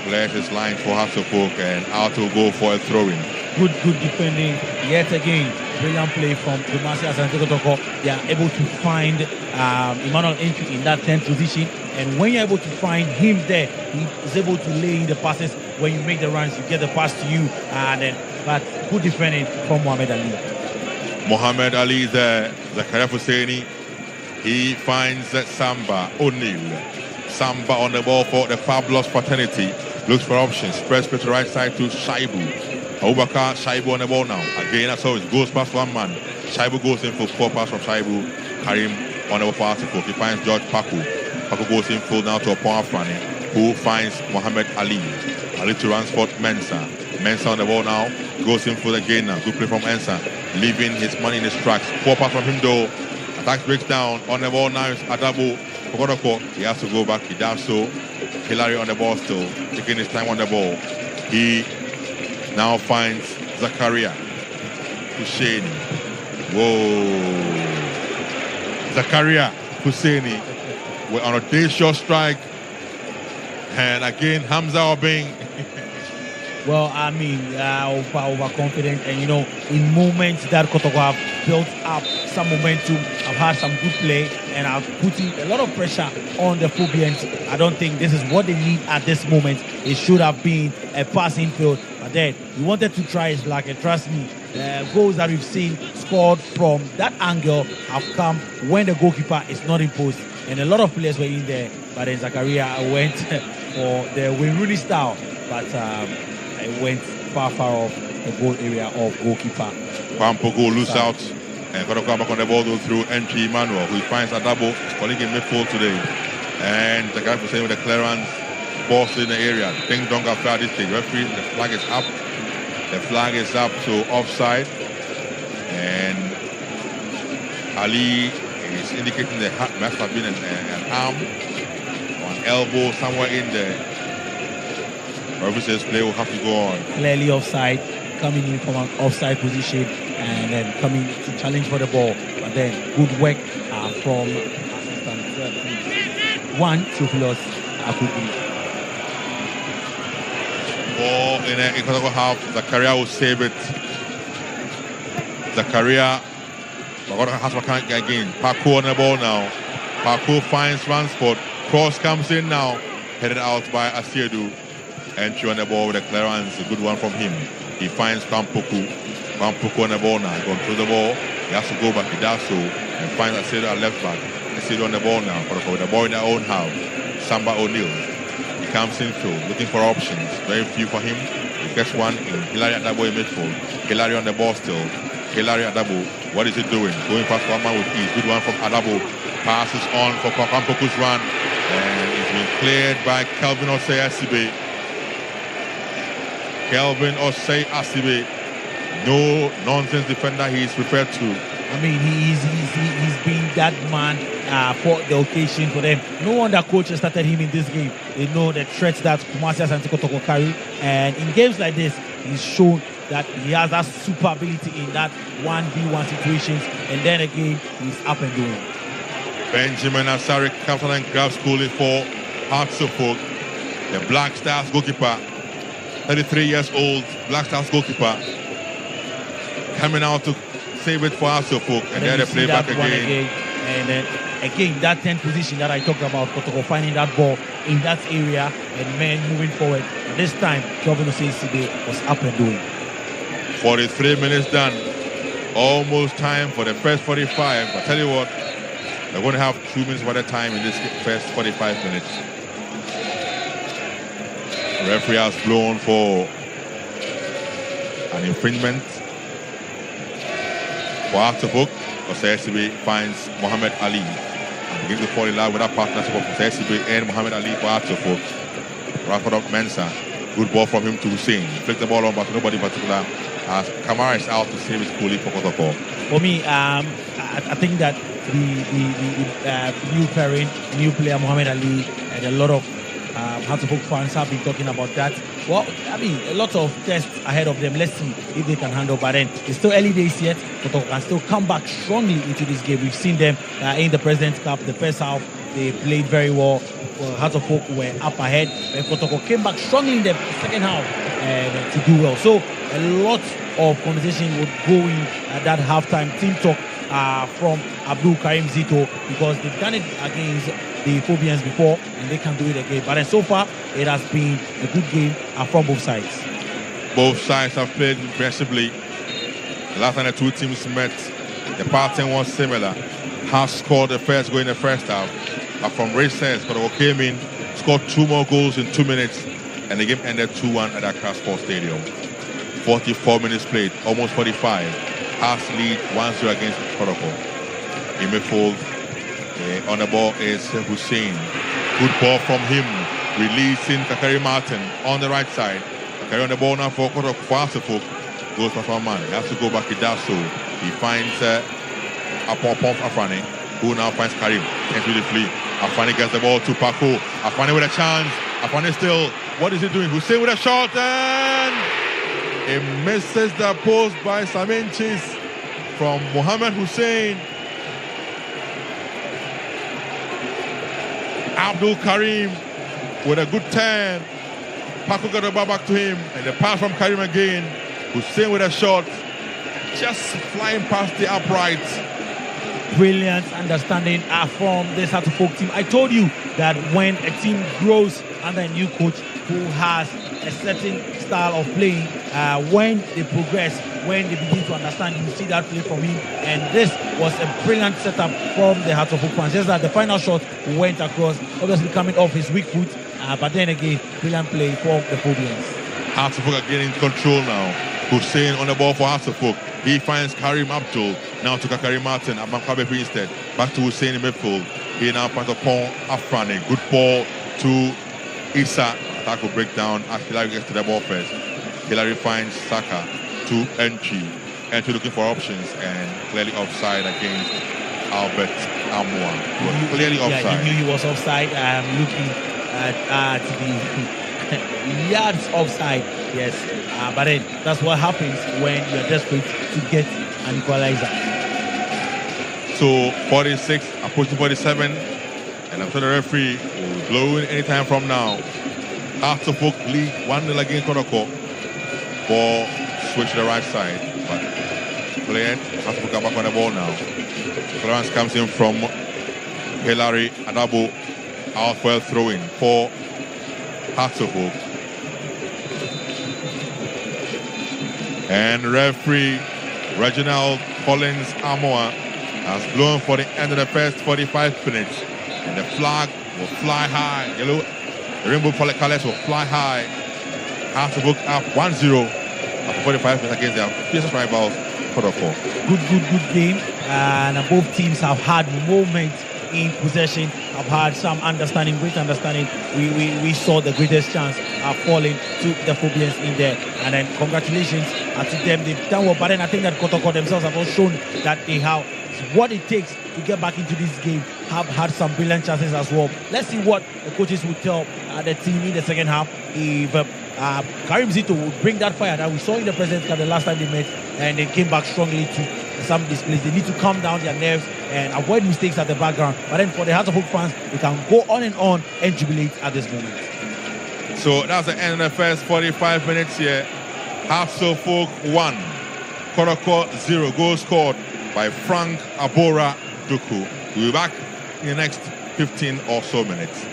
clears his line for Hearts of Oak, and out to go for a throw-in. Good defending yet again. Brilliant play from Asante Kotoko. They are able to find Emmanuel Entry in that 10th position, and when you're able to find him there, he is able to lay in the passes. When you make the runs, you get the pass to you, but good defending from Mohamed Ali. Mohamed Ali there, Zakaria Husseini. He finds Samba O'Neill. Samba on the ball for the fabulous fraternity. Looks for options. Spreads to the right side to Shaibu. Abubakar Shaibu on the ball now. Again, that's how it goes past one man. Shaibu goes in for 4 pass from Shaibu. Karim on the ball for Article. He finds George Paku. Paku goes in full now to a Upon Afrani, who finds Mohamed Ali. Ali to Ransford Mensah. Mensah on the ball now. Goes in full again now. Good play from Mensah. Leaving his money in his tracks. 4 pass from him though. Attack breaks down. On the ball now is Adabo. Kotoko. He has to go back. He does so. Hilary on the ball still. Taking his time on the ball. He now finds Zakaria Husseini. Whoa. Zakaria Husseini. We're on a day short strike. And again, Hamza Obeng. Well, I mean, overconfident, and you know, in moments that Kotoko have built up some momentum, I've had some good play, and I've put in a lot of pressure on the Phobians. I don't think this is what they need at this moment. It should have been a passing field, but then he wanted to try his luck, and trust me, goals that we've seen scored from that angle have come when the goalkeeper is not in post, and a lot of players were in there, but then Zakaria went for the Wayne Rooney style, but it went far off the goal area of goalkeeper. Kampoku loose out, and got to come back on the ball though through Entry Emmanuel, who finds Adabo, colleague in midfield today. And the guy was saying with the clearance, ball in the area. Ding dong after at this stage. Referee, the flag is up. The flag is up to offside. And Ali is indicating the must have been an arm or an elbow somewhere in there. Whoever says play will have to go on. Clearly offside, coming in from an offside position and then coming to challenge for the ball. But then good work from GHOne Theophilus Akubi. Ball in a Kotoko half. Zakaria will save it. Zakaria. Has again. Paco on the ball now. Paco finds Ransford. Cross comes in now. Headed out by Asiedu. Entry on the ball with a clearance. A good one from him. He finds Kwampuku. Kwampuku on the ball now. Going through the ball. He has to go back. He does so. And finds Asiedu at left back. Asiedu on the ball now. With the ball in their own house. Samba O'Neill. He comes in field. Looking for options. Very few for him. He gets one in. Hilary Adabo in midfield. Hilary on the ball still. Hilary Adabo. What is he doing? Going past one man with ease. Good one from Adabo. Passes on for Kwampuku's run. And it's been cleared by Kelvin Osei Asibe. Kelvin Osei Asibe. No nonsense defender he is prepared to. I mean, he's been that man for the occasion for them. No wonder coaches started him in this game. They know the threats that Kumasi Asante Kotoko carry. And in games like this, he's shown that he has that super ability in that 1v1 situations. And then again, he's up and doing. Benjamin Asari comes on and grabs goalie for Hearts of Oak. The Black Stars goalkeeper, 33 years old, Black Stars goalkeeper, coming out to save it for Hearts of Oak. And then they play back again. And then again, that 10th position that I talked about, Kotoko finding that ball in that area and men moving forward. And this time, Kelvin Osei was up and doing. 43 minutes done. Almost time for the first 45. I tell you what, they're going to have 2 minutes by the time in this first 45 minutes. The referee has blown for an infringement. For Artebook, Osei finds Muhammad Ali and begins to fall in love with that partnership of Osei and Muhammad Ali for Artebook. Rafa Mensah, good ball from him to Hussein. Flick the ball on, but nobody in particular. As Kamara is out to save his goalie for Kotoko. For me, I think that the new pairing, new player Muhammad Ali, and a lot of Hartlepool fans have been talking about that. Well, I mean, a lot of tests ahead of them. Let's see if they can handle. But then it's still early days yet. Kotoko can still come back strongly into this game. We've seen them in the President's Cup, the first half. They played very well. Hartlepool were up ahead. And Kotoko came back strongly in the second half to do well. So a lot of conversation would go in that halftime team talk from Abdul Karim Zito, because they've done it against the Phobians before and they can do it again. But then so far, it has been a good game from both sides. Both sides have played impressively. The last time the two teams met, the pattern was similar. Has scored the first goal in the first half. But from recess, Kotoko came in, scored 2 more goals in 2 minutes, and the game ended 2-1 at Accra Sports Stadium. 44 minutes played, almost 45. Has lead 1-0 against Kotoko. In midfield, on the ball is Hussein. Good ball from him, releasing Kakari Martin on the right side. Kakari on the ball now for Kotoko, for Asafok. Goes past one man. He has to go back, he does so. He finds Apopon Afani, who now finds Karim. Can't really flee. Afani gets the ball to Paco. Afani with a chance. Afani still. What is he doing? Hussein with a shot, and he misses the post by some inches from Mohammed Hussein. Abdul Karim with a good turn. Paco got the ball back to him, and the pass from Karim again. Hussein with a shot, just flying past the uprights. Brilliant understanding from this Hartlepool team. I told you that when a team grows under a new coach who has a certain style of playing, when they progress, when they begin to understand, you see that play from him. And this was a brilliant setup from the Hartlepool fans. Just that the final shot went across, obviously coming off his weak foot, but then again, brilliant play for the Phobians. Hartlepool are getting control now. Hussein on the ball for Hartlepool. He finds Karim Abdul. Now to Kakari Martin. Abamkabepi instead. Back to Hussein in midfield. He now finds upon Afrani. Good ball to Issa. Attack will break down as Hilary gets to the ball first. Hilary finds Saka to Entry. Entry looking for options and clearly offside against Albert Amwa. Clearly offside. Yeah, he knew he was offside. Looking at the yards offside. Yes. But then that's what happens when you're desperate to get an equalizer. So 46 approaching 47, and I'm sure the referee will blow in any time from now. After Folk lead 1-0 against Kotoko. Ball switch to the right side, but Cleared. Has to come back on the ball now. Clearance comes in from Hilary Adabo. Outwell throwing for Hasselhoff. And referee Reginald Collins Amoa has blown for the end of the first 45 minutes. And the flag will fly high. Yellow, the rainbow colors will fly high. Hasselhoff up 1-0 after 45 minutes against their fiercest rivals, Kotoko. Good game. And both teams have had moments in possession, have had some understanding, great understanding. We saw the greatest chance falling to the Phobians in there. And then congratulations to them. They've done well, but then I think that Kotoko themselves have also shown that they have what it takes to get back into this game, have had some brilliant chances as well. Let's see what the coaches will tell the team in the second half. If Karim Zito will bring that fire that we saw in the President's Cup the last time they met, and they came back strongly to some displays. They need to calm down their nerves and avoid mistakes at the background. But then for the Hearts of Oak fans, they can go on and jubilate at this moment. So that's the end of the first 45 minutes here. Hearts of Oak 1, Kotoko 0. Goal scored by Frank Abora Duku. We'll be back in the next 15 or so minutes.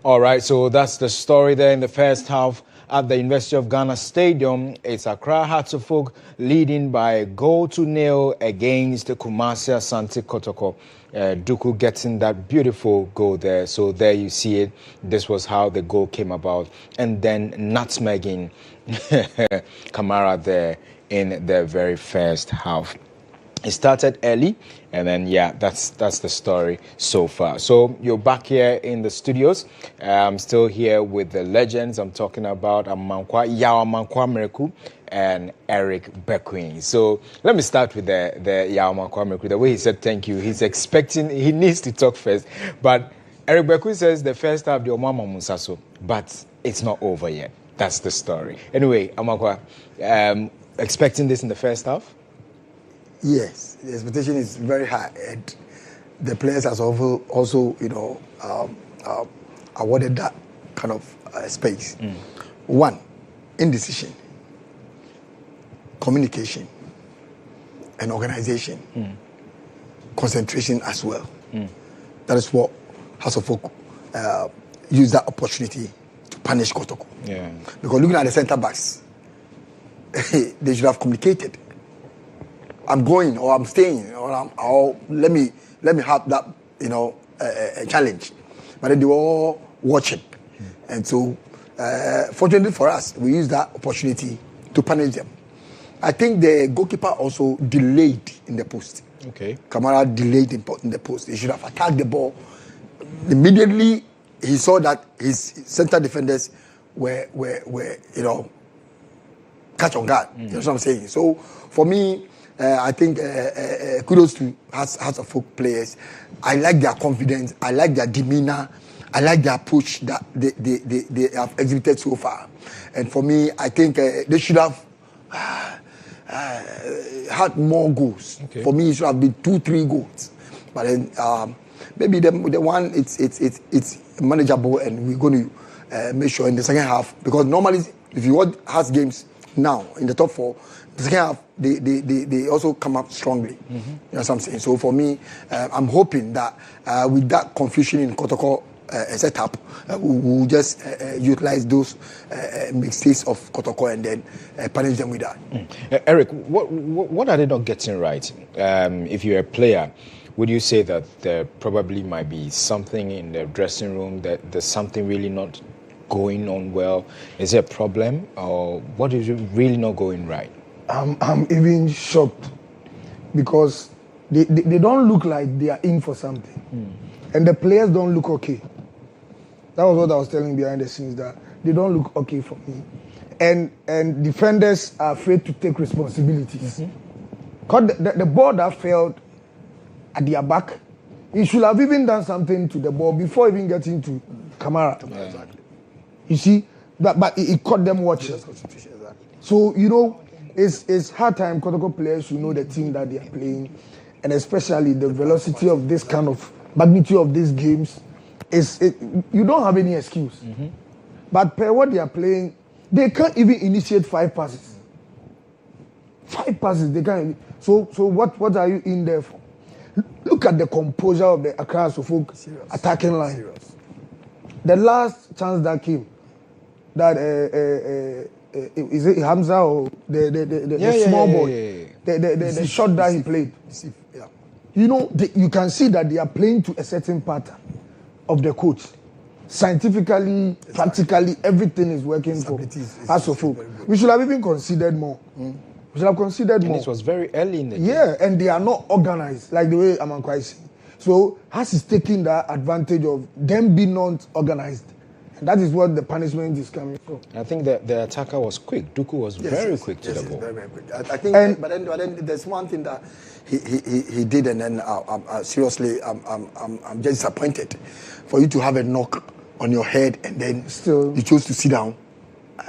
All right, so that's the story there in the first half at the University of Ghana Stadium. It's Accra Hearts of Oak leading by 0-0 against Kumasi Asante Kotoko. Duku getting that beautiful goal there. So there you see it. This was how the goal came about. And then nutmegging Kamara there in the very first half. It started early, and then, yeah, that's the story so far. So you're back here in the studios. I'm still here with the legends. I'm talking about Yao Amankwa Miracle and Eric Bequin. So let me start with the Yao Amankwa Miracle. The way he said thank you, he's expecting, he needs to talk first. But Eric Bequin says the first half, the Omama Munsaso, but it's not over yet. That's the story. Anyway, Amankwa, expecting this in the first half? Yes, the expectation is very high, and the players have also awarded that kind of space. One, indecision, communication, and organization, concentration as well. That is what House of Folk use that opportunity to punish Kotoko. Yeah. Because looking at the centre backs, they should have communicated. I'm going, or I'm staying, or let me have that, a challenge. But then they were all watching, and so fortunately for us, we used that opportunity to punish them. I think the goalkeeper also delayed in the post. Okay. Kamara delayed in the post. He should have attacked the ball immediately. He saw that his center defenders were catch on guard. You know what I'm saying? So for me, I think kudos to Hearts of Folk players. I like their confidence. I like their demeanor. I like the approach that they have exhibited so far. And for me, I think they should have had more goals. Okay. For me, it should have been 2-3 goals. But then maybe the one it's manageable, and we're going to make sure in the second half, because normally if you watch Hearts games now in the top 4. The second half, they also come up strongly. You know what I'm saying? So for me, I'm hoping that with that confusion in Kotoko setup, we'll just utilize those mistakes of Kotoko and then punish them with that. Eric, what are they not getting right? If you're a player, would you say that there probably might be something in the dressing room, that there's something really not going on well? Is it a problem, or what is really not going right? I'm even shocked, because they don't look like they are in for something, and the players don't look okay. That was what I was telling behind the scenes, that they don't look okay for me, and defenders are afraid to take responsibilities. Because the ball that fell at their back, he should have even done something to the ball before even getting to Kamara. Exactly. You see, But it caught them watching. So, you know, it's hard time Kotoko players who know the team that they are playing, and especially the velocity of this kind of magnitude of these games. You don't have any excuse. Mm-hmm. But per what they are playing, they can't even initiate 5 passes. 5 passes, they can't. So what are you in there for? Look at the composure of the Accra Suffolk attacking line. Serious. The last chance that came, that is it Hamza or the small boy, the shot that he played. Yeah. You know, you can see that they are playing to a certain pattern of the coach. Scientifically, practically, everything is working for us. We should have even considered more. We should have considered more. And it was very early in the game. Yeah, and they are not organized like the way Amankwa is saying. So Has is taking that advantage of them being not organized. And that is what the punishment is coming from. I think that the attacker was quick. Duku was very quick to the ball. Very, very quick. I think, but then there's one thing that he did, and then seriously, I'm just disappointed for you to have a knock on your head and then still you chose to sit down.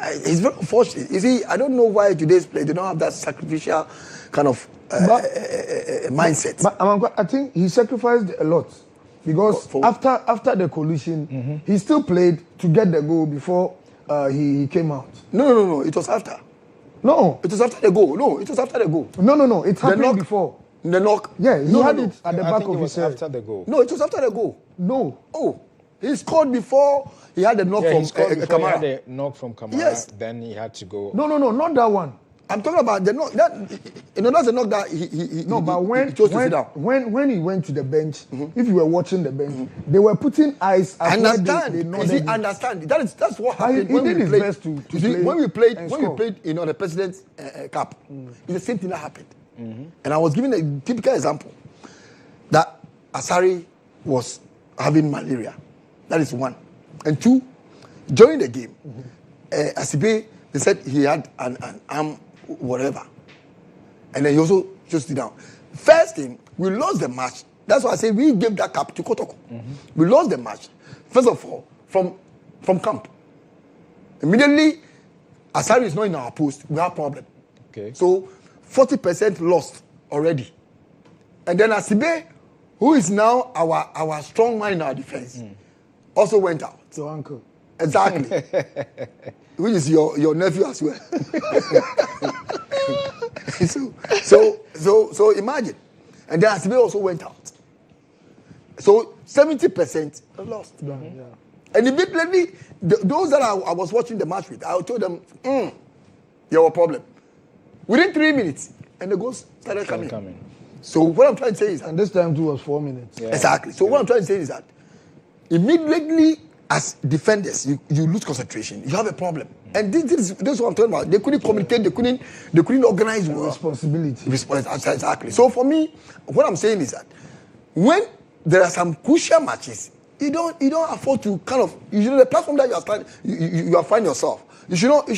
It's very unfortunate. You see, I don't know why today's play they don't have that sacrificial kind of mindset. But I think he sacrificed a lot because after the collision, he still played to get the goal before he came out. No. It was after. No, it was after the goal. No, it was after the goal. No. It happened before. The knock. Yeah, he had it at the back of his head. After the goal. No, it was after the goal. No. Oh. He scored before he had the knock from Kamara. He had the knock from Kamara. Yes. Then he had to go. No, not that one. I'm talking about the knock. That's the knock that he but he chose to sit down. When he went to the bench, if you were watching the bench, they were putting eyes. Understand? Understand? That's what happened when we played. When we played, the President's Cup, it's the same thing that happened. And I was giving a typical example that Asari was having malaria. That is one. And 2, during the game, Asibe, they said he had an arm, whatever. And then he also just sit down. First thing, we lost the match. That's why I say we gave that cap to Kotoko. We lost the match. First of all, from camp. Immediately, Asari is not in our post. We have a problem. Okay. So, 40% lost already. And then Asibe, who is now our strong man in our defense, also went out. So uncle. Exactly. Which is your nephew as well. so imagine. And then Asibe also went out. So 70% lost. Yeah. And immediately, those that I was watching the match with, I told them, you have a problem. Within 3 minutes, and the goals started coming. So what I'm trying to say is, and this time too was 4 minutes. Yeah. Exactly. So what I'm trying to say is that immediately as defenders, you lose concentration. You have a problem. And this is what I'm talking about. They couldn't communicate. They couldn't organize responsibility. Exactly. So for me, what I'm saying is that when there are some crucial matches, you don't afford to kind of the platform that you are finding yourself. You should not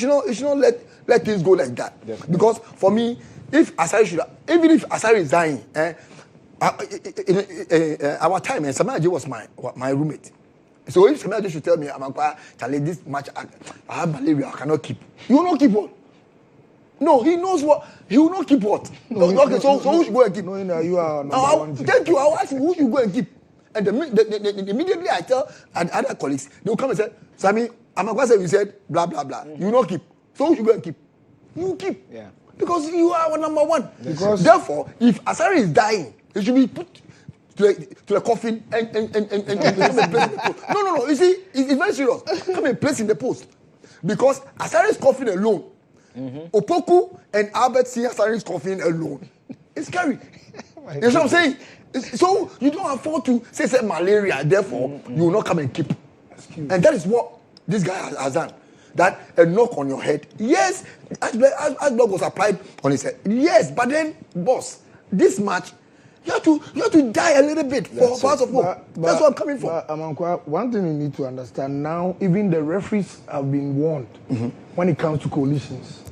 let things go like that. Definitely. Because for me, if Asari is dying, our time, and Samaji was my roommate. So if Samaji should tell me, this match, I have malaria, I cannot keep. You will not keep what? No, he knows what. He will not keep what? So who should go and keep? No, you are number one. Thank you. I will ask you who should go and keep. And immediately I tell other colleagues, they will come and say, Sami, Amankwa said you said blah blah blah. You will not keep. So who should go and keep? You keep. Yeah. Because you are our number one. Because therefore, if Asari is dying, he should be put to the coffin and come and place in the post. No. You see, it's very serious. Come and place in the post. Because Asari's coffin alone, Opoku and Albert see Asari's coffin alone. It's scary. You know what I'm saying? So you don't afford to say malaria, therefore you will not come and keep. And that is what this guy has done. That a knock on your head. Yes, as blood was applied on his head. Yes, but then, boss, this match, you have to die a little bit for parts of hope. That's what I'm coming from. Amankwa, one thing you need to understand now, even the referees have been warned when it comes to collisions.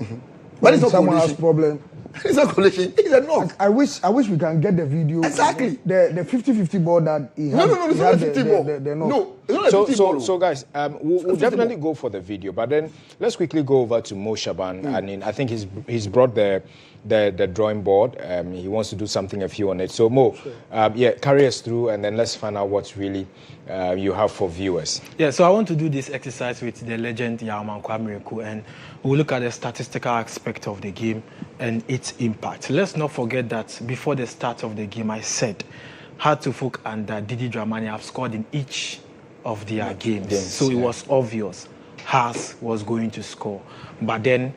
But it's not someone collision. has problem. It's a collision. It's a knock. I wish we can get the video. Exactly. The 50-50 ball that he had. No, it's not a 50 ball. No, it's not a 50 ball. So guys, we'll definitely go for the video, but then let's quickly go over to Mo Shaban. I mean, I think he's brought the drawing board. He wants to do something a few on it. So Mo, carry us through, and then let's find out what really you have for viewers. Yeah, so I want to do this exercise with the legend Yaoman Kwame, and we'll look at the statistical aspect of the game and its impact. Let's not forget that before the start of the game, I said Heart-to-Folk and Didi Dramani have scored in each of their games. So it was obvious Hearts was going to score. But then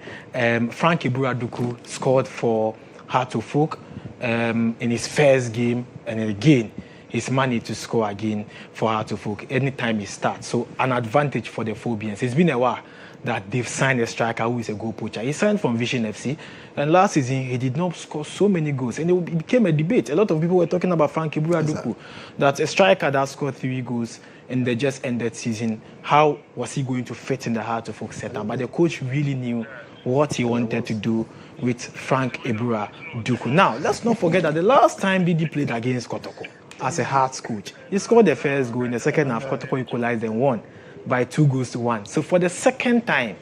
Frank Iburaduku scored for Heart-to-Folk in his first game, and again, he's managed to score again for Heart-to-Folk anytime he starts. So an advantage for the Phobians. It's been a while that they've signed a striker who is a goal poacher. He signed from Vision FC, and last season he did not score so many goals, and it became a debate. A lot of people were talking about Frank Iburaduku, that a striker that scored 3 goals in the just ended season, how was he going to fit in the Heart-to-Folk setup? But the coach really knew what he wanted to do with Frank Iburaduku. Now, let's not forget that the last time Didi played against Kotoko as a Hearts coach, he scored the first goal in the second half. Kotoko equalized and won by 2-1. So for the second time,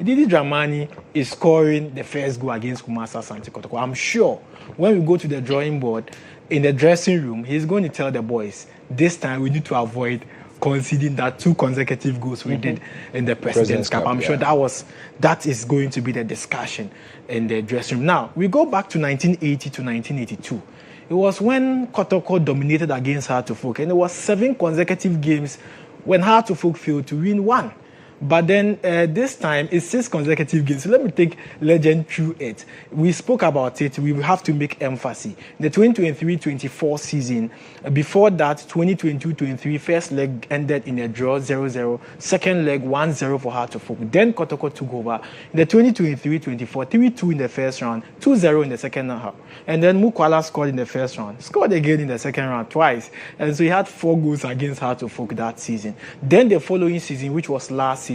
Didi Dramani is scoring the first goal against Kumasi Asante Kotoko. I'm sure when we go to the drawing board in the dressing room, he's going to tell the boys, this time we need to avoid conceding that 2 consecutive goals we did in the President's Cup. I'm sure that is going to be the discussion in the dressing room. Now, we go back to 1980 to 1982. It was when Kotoko dominated against Heart-to-Folk, and it was 7 consecutive games when Heart-to-Folk failed to win 1. But then this time it's 6 consecutive games. So let me take legend through it. We spoke about it. We have to make emphasis. The 2023-24 season, before that, 2022-23 first leg ended in a draw 0-0. Second leg 1-0 for Heart-to-Folk. Then Kotoko took over. In the 2023-24, 3-2 in the first round, 2-0 in the second half. And then Mukwala scored in the first round, scored again in the second round twice. And so he had 4 goals against Heart-to-Folk that season. Then the following season, which was last season,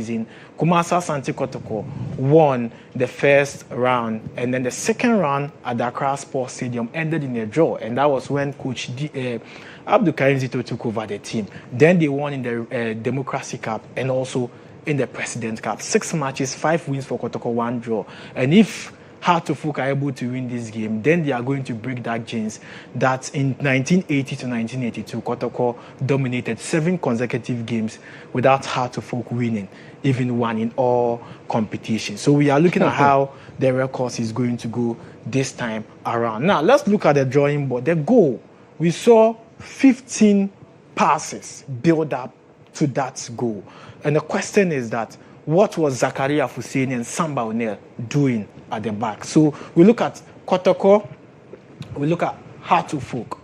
Kumasi Asante Kotoko won the first round, and then the second round at the Accra Sports Stadium ended in a draw, and that was when Coach Abdul Karim Zito took over the team. Then they won in the Democracy Cup and also in the President Cup. 6 matches, 5 wins for Kotoko, 1 draw. And if Heart-to-Folk are able to win this game, then they are going to break that jinx that in 1980 to 1982, Kotoko dominated 7 consecutive games without Heart-to-Folk winning even 1 in all competitions. So we are looking at how the record is going to go this time around. Now, let's look at the drawing board. The goal, we saw 15 passes build up to that goal. And the question is that, what was Zakaria Fuseni and Samba O'Neill doing at the back? So we look at Kotoko, we look at Heart-to-Folk.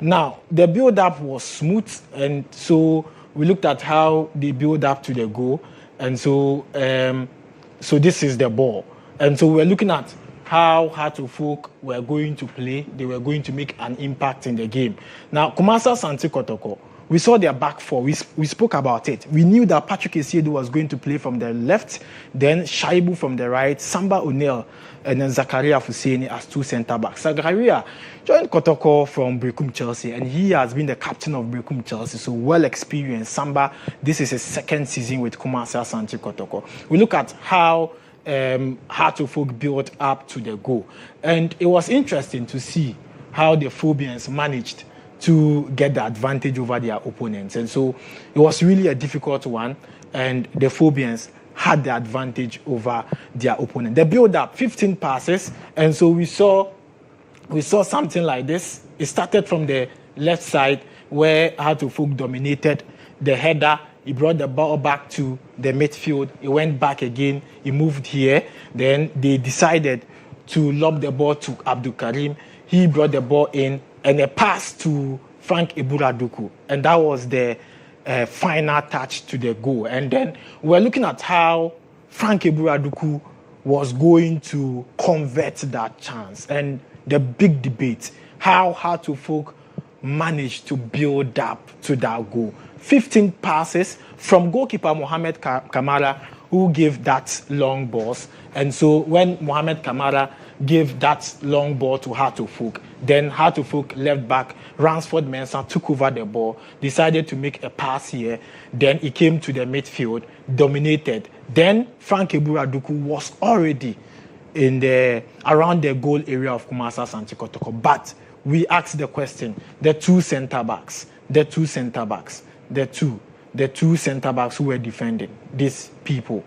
Now, the build-up was smooth, and so we looked at how they build up to the goal. And so this is the ball. And so we're looking at how Heart-to-Folk were going to play. They were going to make an impact in the game. Now, Kumasi Asante Kotoko, we saw their back four. We spoke about it. We knew that Patrick Esiedu was going to play from the left, then Shaibu from the right, Samba O'Neill, and then Zakaria Fuseni as 2 centre-backs. Zakaria joined Kotoko from Brekum Chelsea, and he has been the captain of Brekum Chelsea, so well experienced. Samba, this is his 2nd season with Kumasi Asante Kotoko. We look at how Heart-to-Folk built up to the goal. And it was interesting to see how the Phobians managed to get the advantage over their opponents. And so it was really a difficult one, and the Phobians had the advantage over their opponent. They built up 15 passes, and so we saw something like this. It started from the left side where Heart-to-Folk dominated the header. He brought the ball back to the midfield. He went back again. He moved here. Then they decided to lob the ball to Abdul Karim. He brought the ball in, and a pass to Frank Iburaduku. And that was the final touch to the goal. And then we're looking at how Frank Iburaduku was going to convert that chance. And the big debate, how Heart-to-Folk managed to build up to that goal. 15 passes from goalkeeper Mohamed Kamara, who gave that long balls. And so when Mohamed Kamara gave that long ball to Hartlefolk. Then Hartlefolk left back, Ransford Mensah took over the ball, decided to make a pass here. Then he came to the midfield, dominated. Then Frank Eburaduku was already around the goal area of Kumasi Asante Kotoko. But we asked the question, the two centre backs who were defending these people,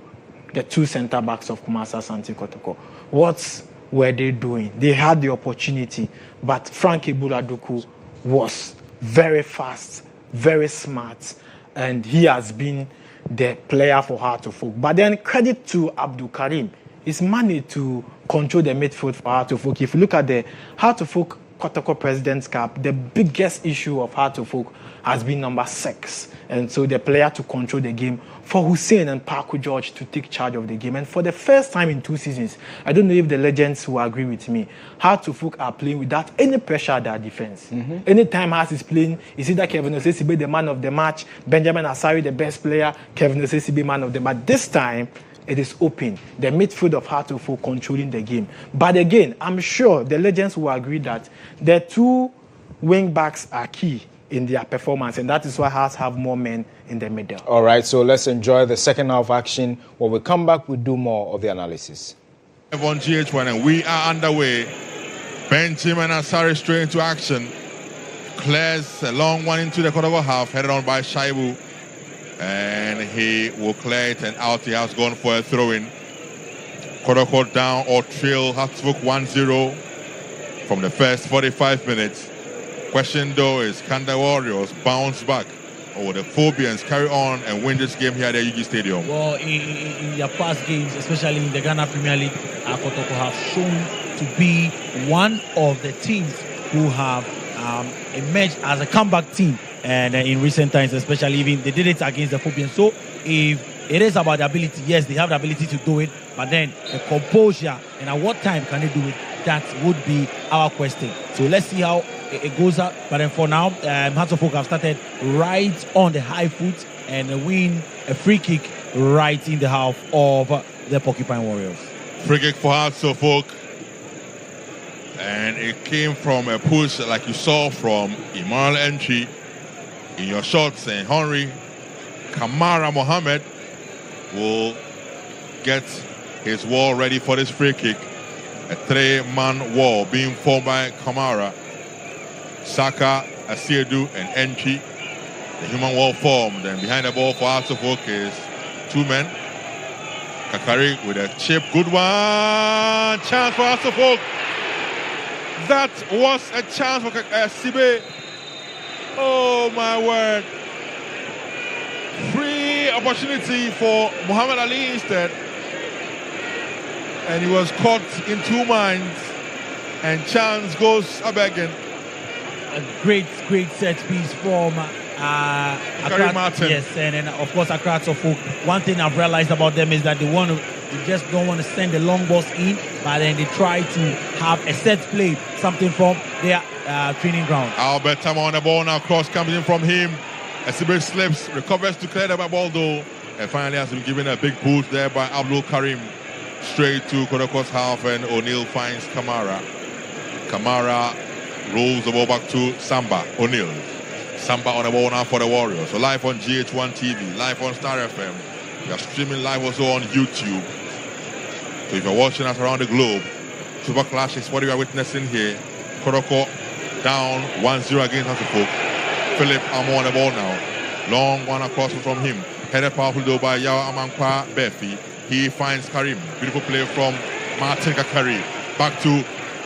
the two centre backs of Kumasi Asante Kotoko, what were they doing? They had the opportunity, but Frank Eburaduku was very fast, very smart, and he has been the player for Hartlefolk. But then credit to Abdul Karim. He's managed to control the midfield for Hartlefolk. If you look at the Hartlefolk Kotoko President's Cup, the biggest issue of Hartlefolk has been number 6. And so the player to control the game, for Hussein and Parku George to take charge of the game. And for the first time in 2 seasons, I don't know if the legends will agree with me, Hartlefolk are playing without any pressure at their defense. Anytime Hearts is playing, is either Kevin Osesibe, the man of the match, Benjamin Asari, the best player, Kevin Osesibe, man of the match. This time, it is open. The midfield of Hartlefolk controlling the game. But again, I'm sure the legends will agree that the 2 wing backs are key in their performance, and that is why Hearts have more men in the middle. All right, so let's enjoy the second half action. When we come back, we'll do more of the analysis. On GHOne, and we are underway. Benjamin Asari straight into action. Clears a long one into the Kotoko half, headed on by Shaibu. And he will clear it, and out he has gone for a throw-in. Kotoko down or trail Hartlefolk 1-0 from the first 45 minutes. Question though is, can the Warriors bounce back, or the Phobians carry on and win this game here at the UG Stadium? Well, in their past games, especially in the Ghana Premier League, Kotoko have shown to be one of the teams who have emerged as a comeback team. And in recent times, especially even they did it against the Phobians. So if it is about the ability, yes, they have the ability to do it, but then the composure and at what time can they do it? That would be our question. So let's see how it goes out. But then for now, Hartlefolk have started right on the high foot and win a free kick right in the half of the Porcupine Warriors. Free kick for Hartlefolk. And it came from a push like you saw from Emmanuel Entry in your shots, and Henry Kamara Mohammed will get his wall ready for this free kick. A 3-man wall being formed by Kamara, Saka, Asiedu, and Entry. The human wall formed, and behind the ball for Hartlefolk is 2 men. Kakari with a chip, good one, chance for Hartlefolk. That was a chance for Sibe. Oh my word. Free opportunity for Muhammad Ali instead. And he was caught in 2 minds. And chance goes a-begging. A great set piece from Gary Martin. Yes, and then of course Accra Hartlefolk. One thing I've realized about them is that they just don't want to send the long balls in, but then they try to have a set play, something from their training ground. Albert Tama on the ball now, cross comes in from him. Asibe slips, recovers to clear the ball though, and finally has been given a big boost there by Abdul Karim. Straight to Kotoko's half, and O'Neill finds Kamara. Kamara rolls the ball back to Samba. O'Neill. Samba on the ball now for the Warriors. So live on GHOne TV, live on Star FM. We are streaming live also on YouTube. So if you're watching us around the globe, Super Clash is what we are witnessing here. Kotoko down 1-0 against Hartlefolk. Philip Amo on the ball now. Long one across from him. Headed powerful though by Yawa Amankwa Befi. He finds Karim. Beautiful play from Martin Kakari. Back to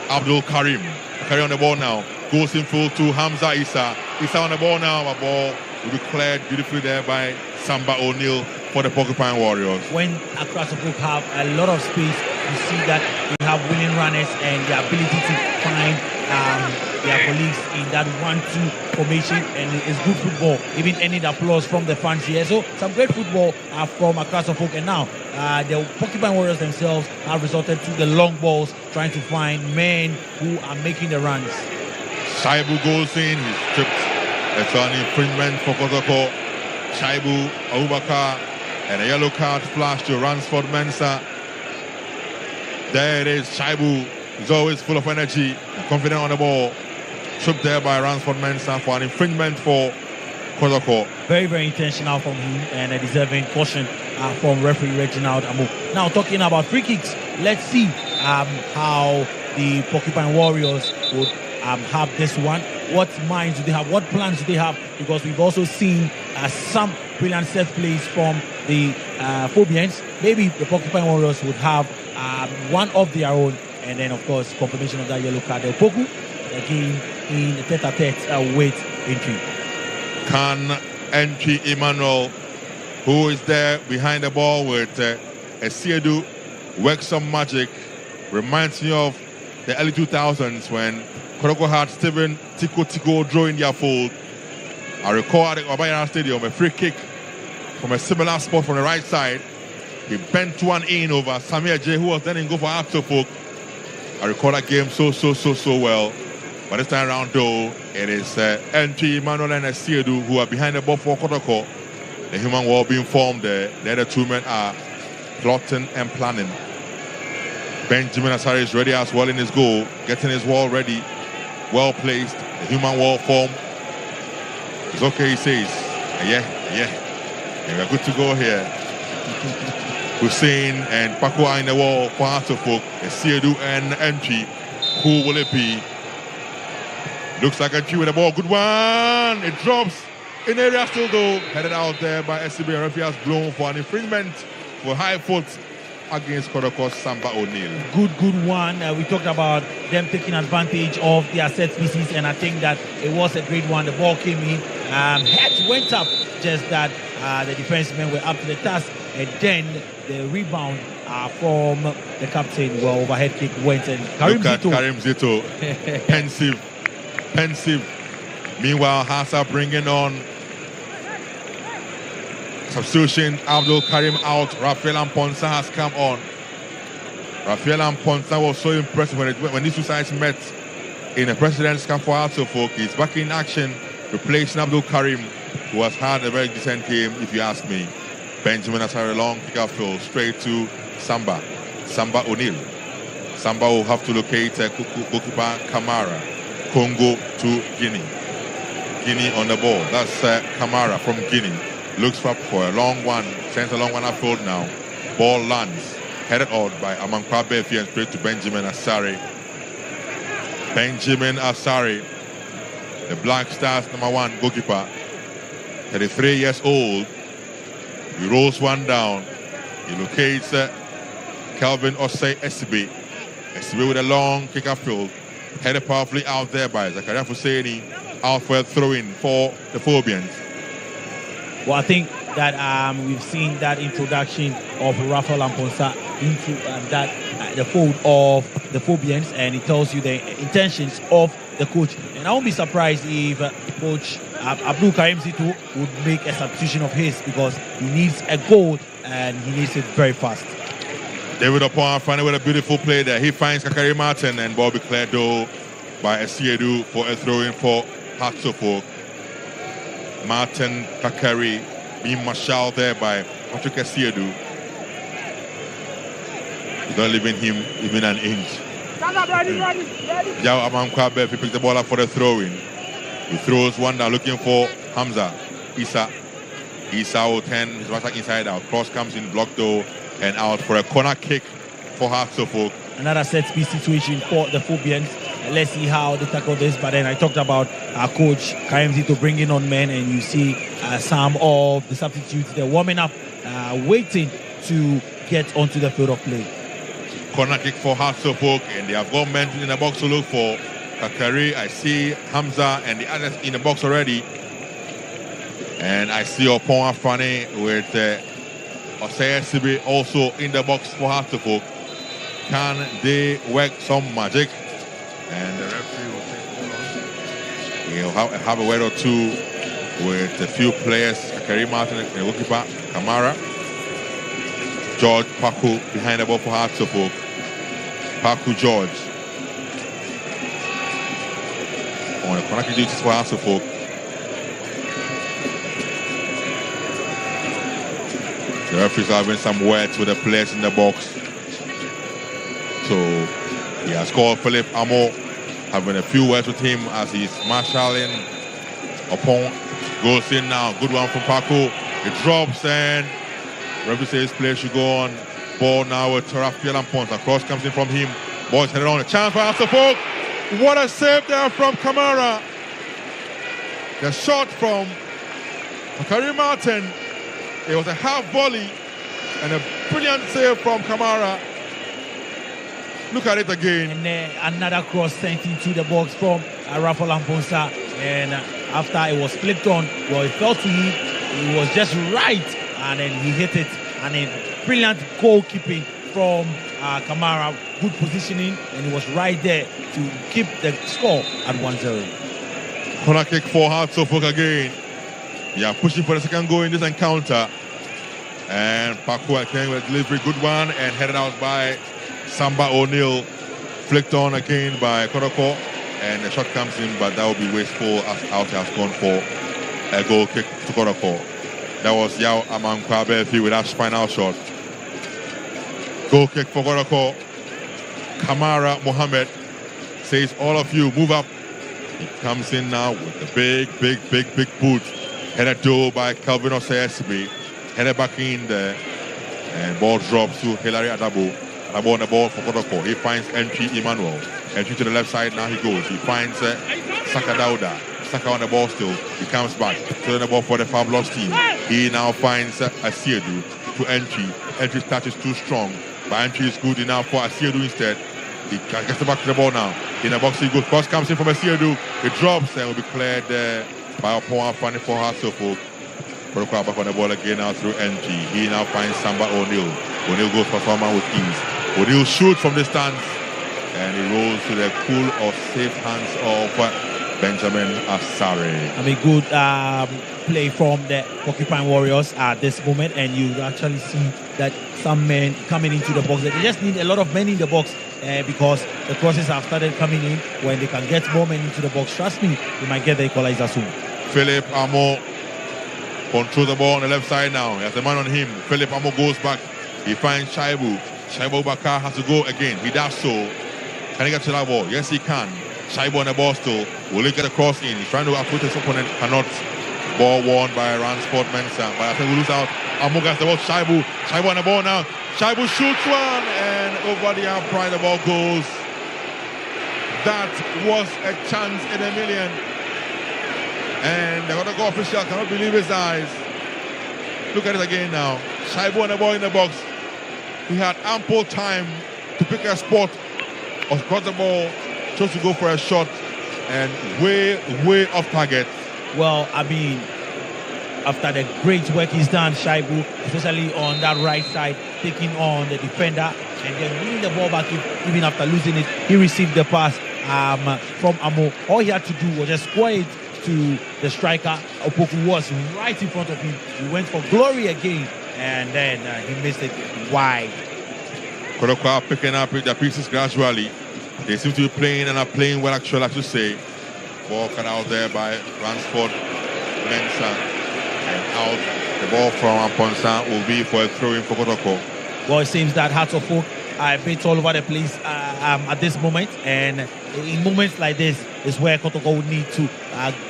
Abdul Karim. Kakari on the ball now. Goes in full to Hamza Issa. Issa on the ball now. A ball will be cleared beautifully there by Samba O'Neill for the Porcupine Warriors. When Accra Hartlefolk have a lot of space, you see that they have winning runners and the ability to find their colleagues in that 1-2 formation, and it's good football. Even any applause from the fans here. So some great football from Accra Hartlefolk, and now the Porcupine Warriors themselves have resorted to the long balls, trying to find men who are making the runs. Shaibu goes in, he's stripped. It's an infringement for Kotoko. Shaibu, Abubakar, and a yellow card flash to Ransford Mensah. There it is, Shaibu He's always full of energy, confident on the ball. Tripped there by Ransford Mensah for an infringement for Kotoko. Very, very intentional from him and a deserving caution from referee Reginald Amo. Now, talking about free kicks, let's see how the Porcupine Warriors would have this one. What minds do they have? What plans do they have? Because we've also seen some brilliant set plays from the Phobians. Maybe the Porcupine Warriors would have one of their own, and then, of course, confirmation of that yellow card. El Poku, again, in tete-a-tete with entry. Can entry Emmanuel, who is there behind the ball with Esiedu, work some magic. Reminds me of the early 2000s when Kotoko had Steven Tiko draw in their fold. I recall at the Obayara Stadium, a free kick from a similar spot from the right side. He bent one in over Samir J, who was then in go for Axelfolk. I recall that game so well. But this time around, though, it is Entry, Emmanuel, and Esiedu who are behind the ball for Kotoko. The human wall being formed there. The other two men are plotting and planning. Benjamin Asare is ready as well in his goal, getting his wall ready, well placed. The human wall form. It's okay, he says. Yeah, we're good to go here. Hussein and Paco are in the wall for Axelfolk. Esiedu and Entry. Who will it be? Looks like Entry with the ball. Good one. It drops in area still though. Headed out there by SCB. Referee has blown for an infringement for high foot against Kotoko's Samba O'Neill. Good one. We talked about them taking advantage of their set pieces, and I think that it was a great one. The ball came in. Heads went up, just that the defensemen were up to the task, and then the rebound from the captain, well, overhead kick went, and Karim Zito pensive. Meanwhile, Hassa bringing on substitution. Abdul Karim out. Rafael Amponsa has come on. Rafael Amponsa was so impressive when these two sides met in the President's Cup for Axelfolk. He's back in action, replacing Abdul Karim, who has had a very decent game, if you ask me. Benjamin has had a long kick-off field straight to Samba O'Neill. Samba will have to locate goalkeeper Kamara. Congo to Guinea. Guinea on the ball. That's Kamara from Guinea. Looks for a long one. Sends a long one upfield now. Ball lands. Headed out by Amankwa Befi and straight to Benjamin Asare. Benjamin Asare, the Black Stars #1 goalkeeper. 33 years old. He rolls one down. He locates Calvin Osei Esibe. Esibe with a long kick upfield. Headed powerfully out there by Zakaria Fuseni. Out for a throw-in for the Phobians. Well, I think that we've seen that introduction of Rafael Amponsa into the fold of the Phobians, and it tells you the intentions of the coach. And I won't be surprised if Coach Abdul Karim Zito would make a substitution of his, because he needs a goal and he needs it very fast. David Opon finally with a beautiful play there. He finds Kakari Martin, and ball be cleared though by Esiedu for a throw-in for Axelfolk. Martin Kakari being marshaled there by Patrick Esiedu. He's not leaving him even an inch. Yao Amankwa Befi picks the ball up for the throw-in. He throws one down looking for Hamza. Isa will turn his back inside out. Cross comes in, blocked though, and out for a corner kick for Axelfolk. Another set-piece situation for the Phobians. Let's see how they tackle this. But then I talked about our coach Karim Zito bringing on men, and you see some of the substitutes, they're warming up, waiting to get onto the field of play. Corner kick for Axelfolk, and they have got men in the box to look for. Kakari, I see Hamza and the others in the box already. And I see Opon Afane with Osei Sibi also in the box for Axelfolk. Can they work some magic? And the referee will take He'll have a word or two with a few players. Kakari Martin and the goalkeeper Kamara. George Paku behind the ball for Axelfolk. Paku George. On the corner kick duties for Axelfolk. The referees are having some words with the players in the box. So He has called Philip Amo, having a few words with him as he's marshalling upon. Goes in now. Good one from Paco. It drops and referee says play should go on. Ball now with Rafael Ampons. Across comes in from him. Ball's headed on. A chance for Asante. What a save there from Kamara. The shot from Karim Martin. It was a half volley and a brilliant save from Kamara. Look at it again. And another cross sent into the box from Rafael Amponsa. And after it was flipped on, well, it fell to him. It was just right. And then he hit it. And then brilliant goalkeeping from Kamara. Good positioning. And he was right there to keep the score at 1-0. Corner kick for Hartsufuk again. They are pushing for the second goal in this encounter. And Paco again with delivery. Good one. And headed out by Samba O'Neill, flicked on again by Kotoko, and the shot comes in, but that will be wasteful as out has gone for a goal kick to Kotoko. That was Yao Amankwa Belfi with that final shot. Goal kick for Kotoko. Kamara Mohammed says, all of you move up. He comes in now with the big boot. Headed to by Calvin Osayesibe. Headed back in there, and ball drops to Hilary Adabo. Adabo on the ball for Kotoko. He finds entry Emmanuel. Entry to the left side, now he goes. He finds Saka Dauda. Saka on the ball still. He comes back. Still the ball for the Fabulous team. He now finds Asiedu to entry. Entry's touch is too strong, but entry is good enough for Asiedu instead. He gets back to the ball now. In the box he goes. Cross comes in from Asiedu. It drops and will be cleared by Opon Afani for Hartsufuk. Kotoko back on the ball again now through entry. He now finds Samba O'Neill. O'Neill goes for Salman with ease. O'Neill shoots from distance and he rolls to the cool or safe hands of Benjamin Asare. I mean, good play from the Porcupine Warriors at this moment, and you actually see that some men coming into the box. They just need a lot of men in the box because the crosses have started coming in. When they can get more men into the box, trust me, they might get the equalizer soon. Philip Amo controls the ball on the left side now. He has a man on him. Philip Amo goes back. He finds Shaibu. Shaibu Bakar has to go again. He does so. Can he get to that ball? Yes, he can. Shaibu on the ball still. Will he get a cross in? He's trying to approach his opponent. Cannot. Ball won by Ransport Mensah. But I think we lose out. Amo gets the ball. Shaibu. Shaibu on the ball now. Shaibu shoots one. And over the upright the ball goes. That was a chance in a million. And the Kotoko official cannot believe his eyes. Look at it again now. Shaibu on the ball in the box. He had ample time to pick a spot or cross the ball, chose to go for a shot, and way off target. Well, I mean, after the great work he's done, Shaibu, especially on that right side, taking on the defender, and then winning the ball back even after losing it, he received the pass from Amo. All he had to do was just square it to the striker. Opoku was right in front of him. He went for glory again, and then he missed it wide. Kotoko are picking up the pieces gradually. They seem to be playing and are playing well, actually, I should say. Ball cut out there by Ransford Mensah. And out the ball from Amponsa will be for a throw-in for Kotoko. Well, it seems that Hartsufuk are a bit all over the place at this moment, and in moments like this is where Kotoko would need to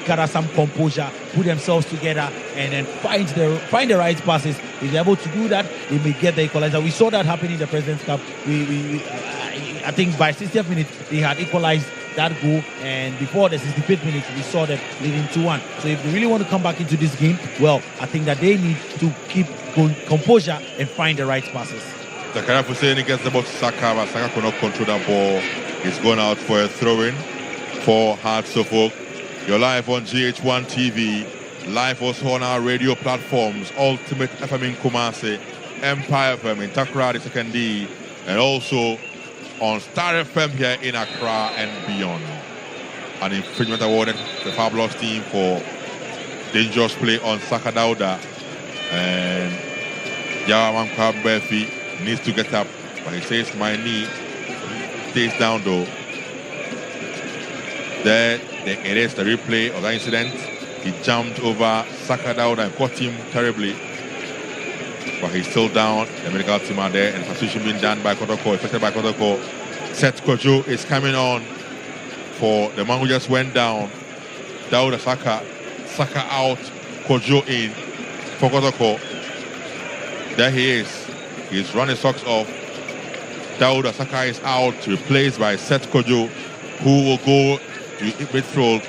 gather some composure, put themselves together, and then find the right passes. If they're able to do that, they may get the equalizer. We saw that happen in the President's Cup. I think by 60th minute they had equalized that goal, and before the 65th minute we saw them leading 2-1. So if they really want to come back into this game, well, I think that they need to keep composure and find the right passes. Zakaria Hussein gets the ball to Saka, but Saka could not control that ball. He's going out for a throw-in for Hartsufuk. You're live on GHOne TV, live also on our radio platforms, Ultimate FM in Kumasi, Empire FM in Takoradi Second D, and also on Star FM here in Accra and beyond. An infringement awarded to the Fabulous team for dangerous play on Saka Dauda, and Yaman Kwabbefi needs to get up, but he says my knee stays down though. There it is, the replay of that incident. He jumped over Saka Dauda and caught him terribly, but he's still down. The medical team are there, and the substitution being done by Kotoko, effected by Kotoko. Seth Kojo is coming on for the man who just went down. Dauda Saka out, Kojo in for Kotoko. There he is. He's running socks off. Dauda Saka is out, replaced by Seth Kojo, who will go to midfield.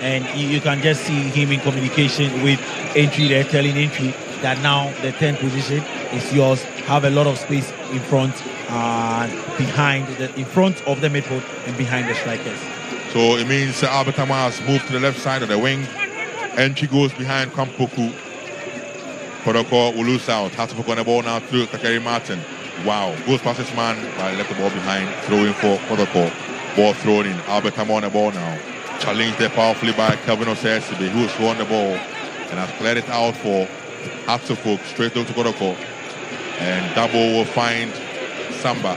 And you can just see him in communication with Entry there, telling Entry that now the 10th position is yours. Have a lot of space in front and behind, in front of the midfield and behind the strikers. So it means Albert Amwa has moved to the left side of the wing. Entry goes behind Kwampoku. Kotoko will lose out. Has to put on the ball now through Kakari Martin. Wow, goes past his man, but left the ball behind. Throwing for Kotoko. Ball thrown in. Albert Amwa on the ball now. Challenged there powerfully by Kelvin Osesibe, who has won the ball and has cleared it out for Hatsufolk straight over to Kotoko. And Double will find Samba.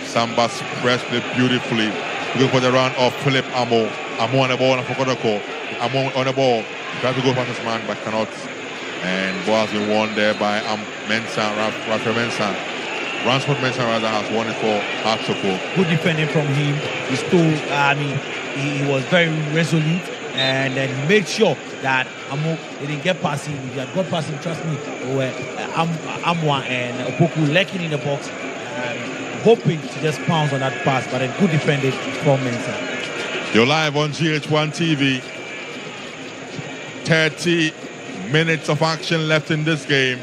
Samba pressed it beautifully. Looking for the run of Philip Amo. Amo on the ball and for Kotoko. Amo on the ball. Tries to go past his man but cannot. And ball has been won there by Mensah, Rafa Mensah. Ransford Mensah rather has won it for Hatsufolk. Good defending from him. He stole, he was very resolute, and then he made sure that Amo didn't get past him. If he had got past him, trust me, Amwa and Opoku lacking in the box, hoping to just pounce on that pass, but a good defending from Mensah. You're live on GH1 TV. 30 minutes of action left in this game.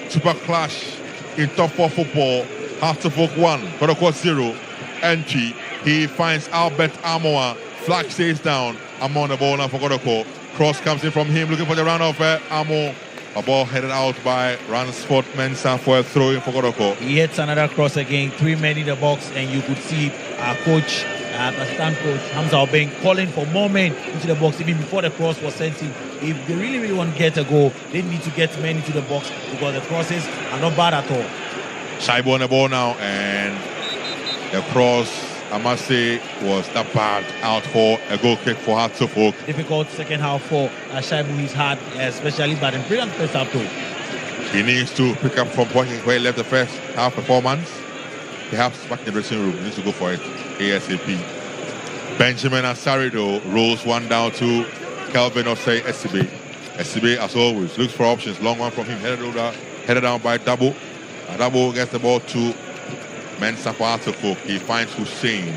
Super clash in top 4 football. Hatsufolk 1, Kotoko 0. Entry. He finds Albert Amoa. Flag stays down. Amo on the ball now for Kotoko. Cross comes in from him, looking for the run of Amo. A ball headed out by Ransford Mensah for a throw in for Kotoko. Yet another cross again. 3 men in the box, and you could see our coach, assistant coach Hamza Obeng, calling for more men into the box even before the cross was sent in. If they really want to get a goal, they need to get men into the box because the crosses are not bad at all. Shaibu on the ball now, and the cross, I must say, was that bad out for a goal kick for Hatsufolk. Difficult second half for Shaibu he's had, especially, but in brilliant first half too. He needs to pick up from where he left the first half performance. Perhaps back in the dressing room, he needs to go for it ASAP. Benjamin Asarido rolls one down to Kelvin Osei Esibe. Esibe, as always, looks for options. Long one from him, headed down by Double. Double gets the ball to Mensah for Hatsufolk. He finds Hussein.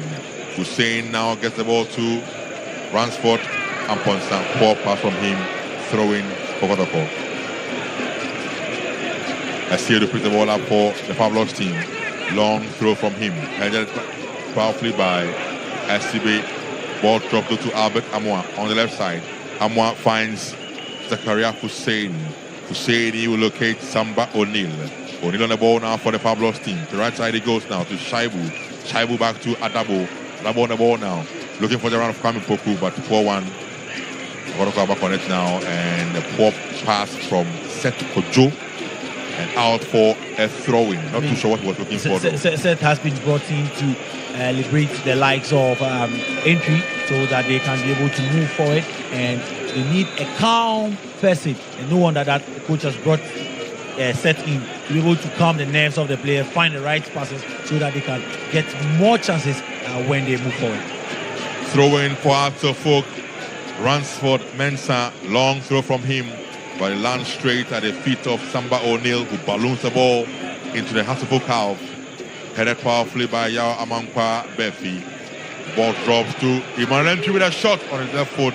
Hussein now gets the ball to Ransford Amponsa. Poor pass from him, throwing for Kotoko. Asiedo picks the ball up for the Pavlos team. Long throw from him, headed powerfully by Esibe. Ball dropped to Albert Amoa on the left side. Amoa finds Zakaria Hussein. Hussein, he will locate Samba O'Neill. O'Neill on the ball now for the Pavlos team. To the right side he goes now to Shaibu. Shaibu back to Adabo. Adabo on the ball now. Looking for the run of Kwampoku, but poor one. I'm going to go back on it now. And a poor pass from Seth Kojo. And out for a throw-in. Not too sure what he was looking for. Seth has been brought in to liberate the likes of Entry so that they can be able to move forward. And they need a calm person. And no wonder that the coach has brought Seth in to be able to calm the nerves of the player, find the right passes so that they can get more chances when they move forward. Throw-in for Hatsufolk. Ransford Mensah. Long throw from him. But it lands straight at the feet of Samba O'Neill, who balloons the ball into the Hatsufolk half. Headed powerfully by Yao Amankwa Befi. Ball drops to Emmanuel Entry with a shot on his left foot.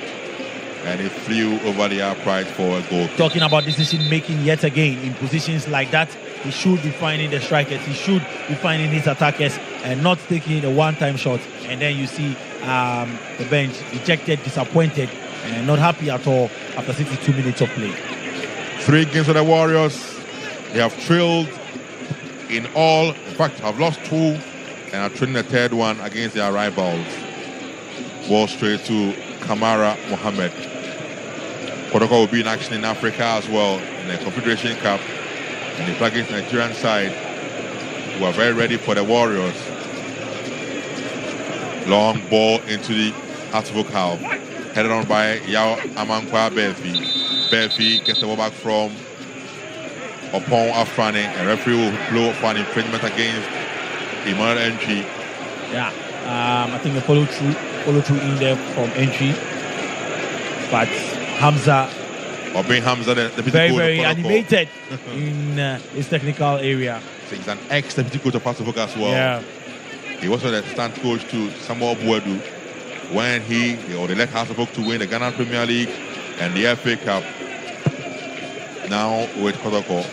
And it flew over the upright for a goal. Talking about decision making yet again, in positions like that, he should be finding the strikers. He should be finding his attackers and not taking a one-time shot. And then you see the bench dejected, disappointed, and not happy at all after 62 minutes of play. 3 games for the Warriors. They have trailed in all. In fact, have lost 2 and are trailing the 3rd one against their rivals. Ball straight to Kamara Mohammed. Kotoko will be in action in Africa as well in the Confederation Cup. And they play against the Nigerian side, who are very ready for the Warriors. Long ball into the Hatsufolk half. Headed on by Yao Amankwa Befi. Befi gets the ball back from Opon Afrani. And referee will blow for an infringement against Emmanuel entry. Yeah, I think the follow through in there from entry. But Hamza, Obeying Hamza, the very animated in his technical area. So he's an ex-deputy coach of Pastor as well. Yeah. He was an assistant coach to Samuel Buedu when they let Hasselhoek to win the Ghana Premier League and the FA Cup. Now with Kotoko.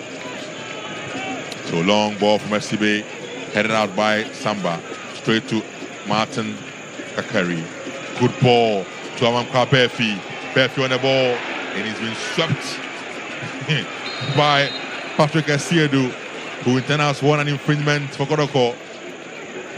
So long ball from SCB, headed out by Samba, straight to Martin Kakari. Good ball to Amamka Befi. Befi on the ball, and he's been swept by Patrick Asiedu, who in turn has won an infringement for Kotoko.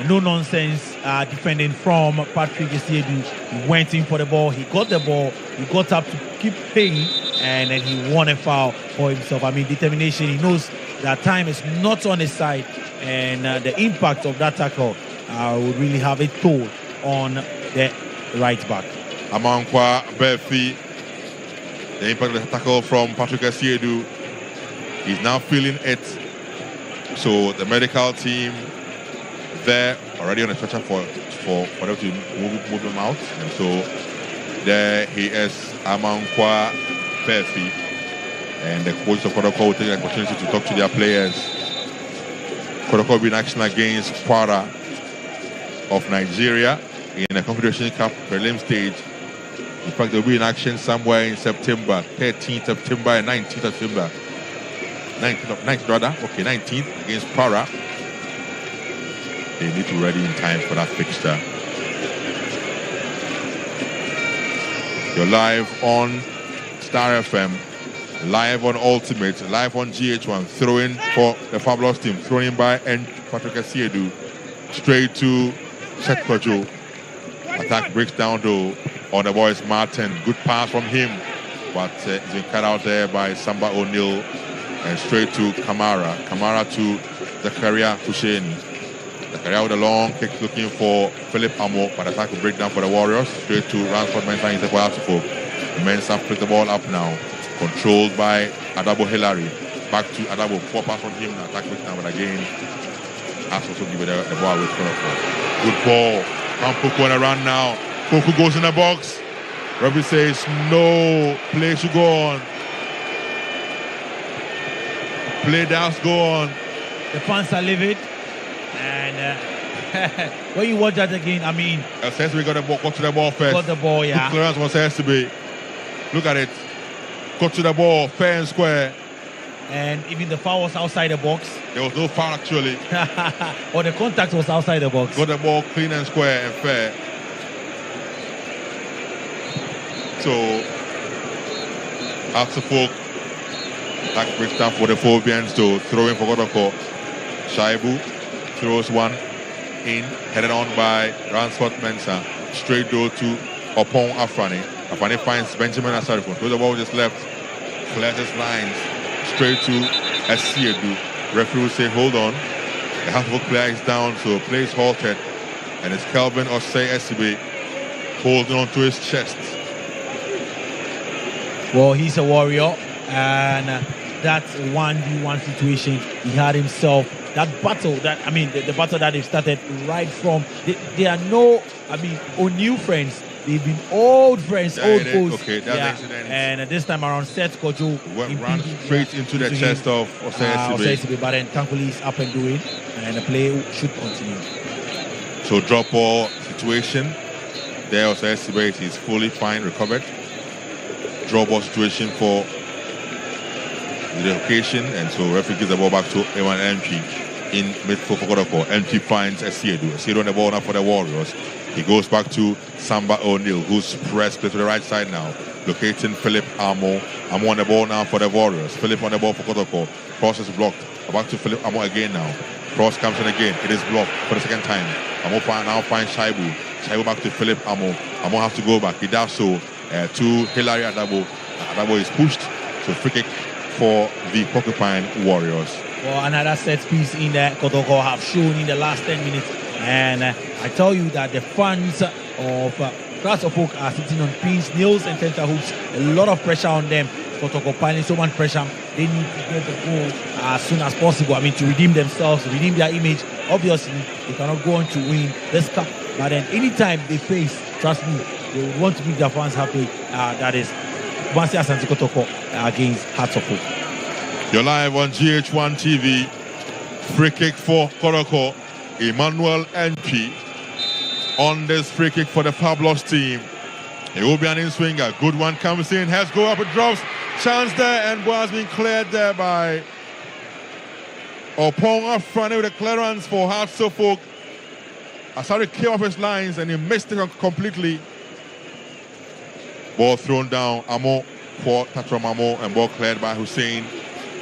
No nonsense defending from Patrick Asiedu. He went in for the ball, he got the ball, he got up to keep paying, and then he won a foul for himself. I mean, determination. He knows that time is not on his side, and the impact of that tackle would really have a toll on the right back. Amankwa Befi, the impact of the tackle from Patrick Asiedu, he's now feeling it. So the medical team there already on the stretcher for them to move him out. And so there he is, Amankwa Befi. And the coach of Kotoko will take the opportunity to talk to their players. Kotoko will be in action against Kwara of Nigeria in the Confederation Cup prelim stage. In fact, they'll be in action somewhere in September, 13th September and 19th September. 19th against Kwara. They need to be ready in time for that fixture. You're live on Star FM. Live on Ultimate, live on GHOne, throwing for the Fabulous team, thrown in by Patrick Asiedu, straight to Seth Kojo. Attack breaks down though on the boys Martin. Good pass from him, but it's been cut out there by Samba O'Neill, and straight to Kamara. Kamara to Zakaria Tusheni. Zakaria with a long kick looking for Philip Amo, but attack will break down for the Warriors. Straight to Ransford Mensah in the Kwasufo. The Mensah flick the ball up now. Controlled by Adabo Hillary. Back to Adabo. 4 pass from him. Attack breaks down, but again, has also given the ball with Kotoko. Good ball. Poku on a run now. Poku goes in the box. Referee says no. Play should go on. Play does go on. The fans are livid. And when you watch that again, I mean, SSB got the ball. Got to the ball first. Got the ball, yeah. Good clearance was SSB. Look at it. Got to the ball, fair and square. And even the foul was outside the box. There was no foul actually. Or the contact was outside the box. Got the ball clean and square and fair. So, Hasselhoek, attack breaks down for the Phobians to throw in for Kotoko. Shaibu throws one in, headed on by Ransford Mensah. Straight door to Opon Afrani. Afrani finds Benjamin Asarifon. Throws the ball just left. Clears his lines. Straight to Asiedu. Referee will say, hold on. The Hasselhoek player is down, so play is halted. And it's Kelvin Osei Esibe holding on to his chest. Well, he's a warrior. And that 1v1 situation, he had himself. That battle, the battle that they've started right from. They are new friends. They've been old friends, old foes. Okay, that makes sense. And this time around, Seth Kojo ran straight into the chest of Osei. But then thankfully he's up and doing, and the play should continue. So drop ball situation. There Osei is fully fine, recovered. Drop ball situation for the occasion, and so referee gives the ball back to Ewan MP in midfield for Kotoko. MP finds Asiedu. Asiedu on the ball now for the Warriors. He goes back to Samba O'Neill, who's pressed to the right side now, locating Philip Amo. Amo on the ball now for the Warriors. Philip on the ball for Kotoko. Cross is blocked. Back to Philip Amo again now. Cross comes in again. It is blocked for the second time. Amo now finds Shaibu. Shaibu back to Philip Amo. Amo has to go back. He does so to Hilary Adabo. Adabo is pushed. So free kick for the Porcupine Warriors. Well, another set piece in there Kotoko have shown in the last 10 minutes. And I tell you that the fans of Hasselhoek are sitting on pins, nails and tenterhooks. A lot of pressure on them. Kotoko piling so much pressure. they need to get the goal as soon as possible. I mean, to redeem themselves, redeem their image. Obviously, they cannot go on to win this cup. But then anytime they face, trust me, they would want to make their fans happy. That is Asante Kotoko against Hearts of Oak. You're live on GHOne TV. Free kick for Kotoko. Emmanuel NP on this free kick for the Fabulous team. It will be an in-swinger. Good one comes in. Has go up, it drops. Chance there, and ball has been cleared there by Opong up front with a clearance for Hearts of Oak. Asari came off his lines and he missed it completely. Ball thrown down. Amo for Tatram Amo, and ball cleared by Hussein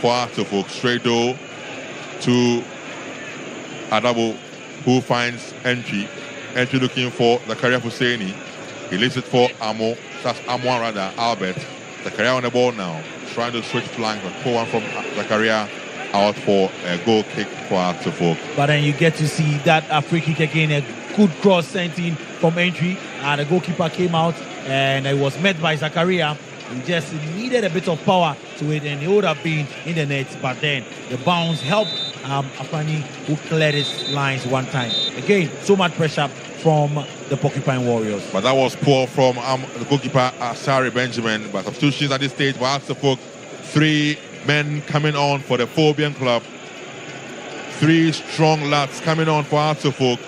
for Hearts of Oak. Straight door to Adabo, who finds entry. Entry looking for Zakaria Husseini. He leaves it for Amo. That's Amo rather, Albert. Zakaria on the ball now. Trying to switch flank, but pull one from Zakaria out for a goal kick for Hearts of Oak. But then you get to see that free kick again, a good cross sent in from entry. The goalkeeper came out and it was met by Zakaria. He just needed a bit of power to it and he would have been in the net. But then the bounce helped Afani, who cleared his lines one time. Again, so much pressure from the Porcupine Warriors. But that was poor from the goalkeeper Asari Benjamin. But substitutions at this stage for Hearts of Oak. 3 men coming on for the Phobian Club. 3 strong lads coming on for Hearts of Oak.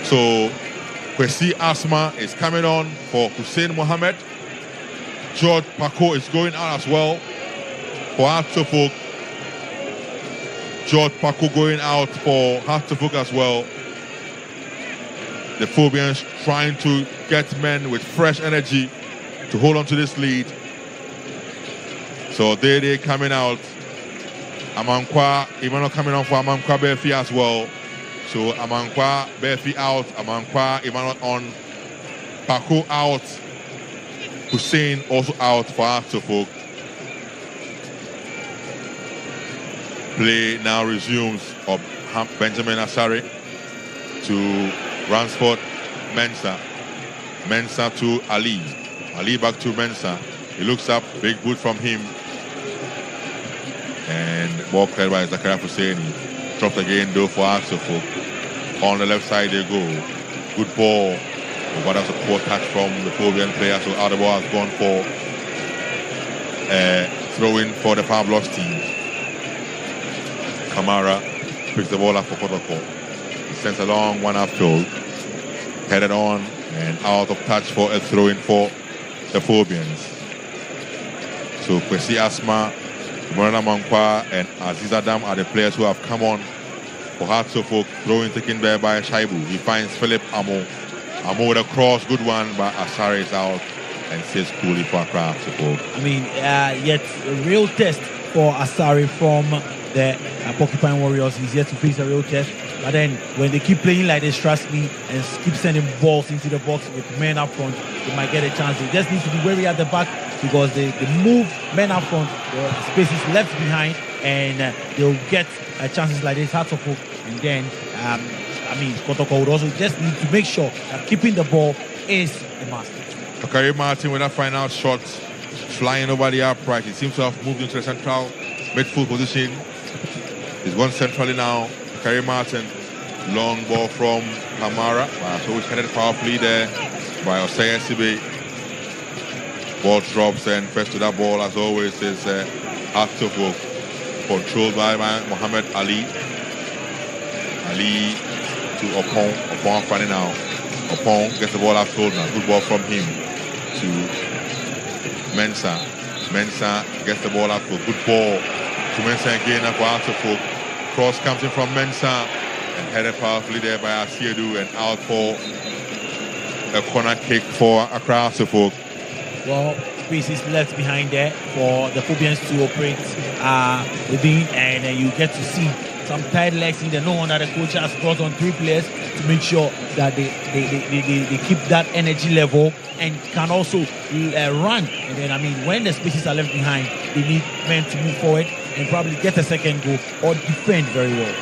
So Kwesi Asma is coming on for Hussein Mohammed. George Paco is going out as well for Hearts of Oak. George Paco going out for Hearts of Oak as well. The Phobians trying to get men with fresh energy to hold on to this lead. So they coming out. Amankwa, Emmanuel coming on for Amankwa Befi as well. So Amankwa Befi out, Amankwa Emmanuel on, Paco out, Hussein also out for Hearts of Oak. Play now resumes of Benjamin Asari to Ransford Mensah. Mensah to Ali. Ali back to Mensah. He looks up, big boot from him. And ball cleared by Zakaria Husseini. Dropped again though for Hearts of Oak. On the left side they go. Good ball. But that's a poor touch from the Phobian player. So out the ball has gone for throw-in for the Fabulous team. Kamara picks the ball up for Kotoko. He sends a long one upfield. Headed on and out of touch for a throw-in for the Phobians. So Kwesi Asma, Morana Mankwa and Aziz Adam are the players who have come on for Hearts of Oak. Throw-in taken there by Shaibu. He finds Philip Amo. Amo with a cross, good one, but Asari is out and says coolly for Hearts of Oak. I mean, yet a real test for Asari from the Porcupine Warriors. He's yet to face a real test. But then when they keep playing like this, trust me, and keep sending balls into the box with men up front, they might get a chance. They just need to be wary at the back because they move men up front, the space is left behind, and they'll get chances like this, Hearts of Oak. And then, Kotoko would also just need to make sure that keeping the ball is a must. Bakari Martin with that final shot, flying over the upright. He seems to have moved into the central midfield position. He's gone centrally now. Bakari Martin, long ball from Kamara. So he's headed powerfully there by Osei Sibe. Ball drops, and first to that ball, as always, is Hearts of Oak, controlled by Mohammed Ali. Ali to Opong. Opong running now. Opong gets the ball upfield now. Good ball from him to Mensah. Mensah gets the ball upfield. Good ball to Mensah again for Hearts of Oak. Cross comes in from Mensah and headed powerfully there by Asiedu and out for a corner kick for Accra Hearts of Oak. Well, space is left behind there for the Phobians to operate within, and you get to see some tight legs in there. No wonder the coach has brought on 3 players to make sure that they keep that energy level and can also run. And then, when the spaces are left behind, they need men to move forward and probably get a second goal or defend very well.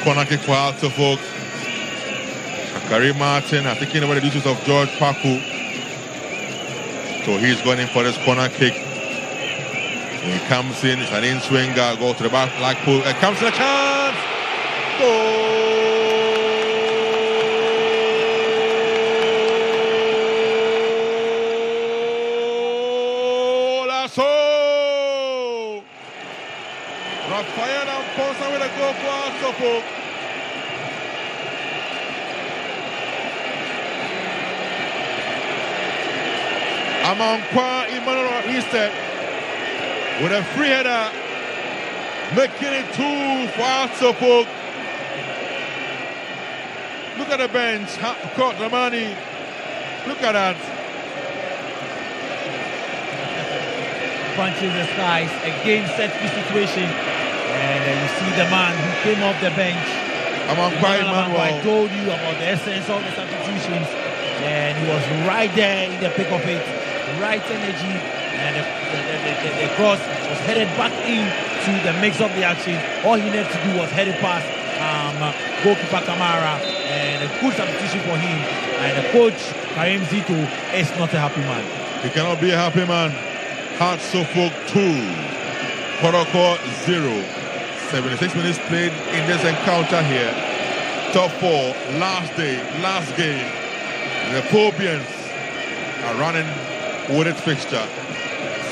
Corner kick for Hearts of Oak. Karim Martin are taking over the duties of George Paku. So he's going in for this corner kick. He comes in, it's an in-swinger, go to the back, like pull, comes to the chance! Goal! Rafael Amposa with a goal for Asante. Amankwa Emmanuel Easton with a free header, making it 2 for Asante. Look at the bench, Court Ramani. Look at that. Punches the skies, a game set piece situation, and you see the man who came off the bench. I told you about the essence of the substitutions, and he was right there in the pick of it, right energy, and the cross was headed back into the mix of the action. All he needed to do was head it past goalkeeper Kamara, and a good substitution for him. And the coach Karim Zito is not a happy man. He cannot be a happy man. Asante 2, Kotoko 0. 76 minutes played in this encounter here. Top 4, last day, last game. The Phobians are running with its fixture.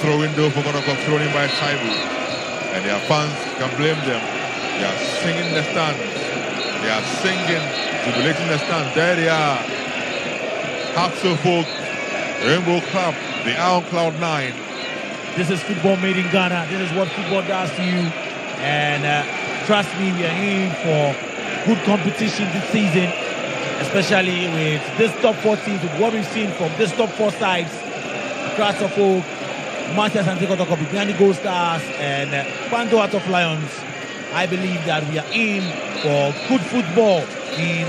Throwing though for Kotoko, thrown in by Shaibu. And their fans can blame them. They are singing in the stands. They are singing, jubilating in the stands. There they are. Asante, Rainbow Club, they are on cloud 9. This is football made in Ghana. This is what football does to you. And trust me, we are in for good competition this season, especially with this top 4 teams, with what we've seen from this top 4 sides. Asante, Asante Kotoko, Bibiani Gold Stars, and Pando Heart of Lions. I believe that we are in for good football in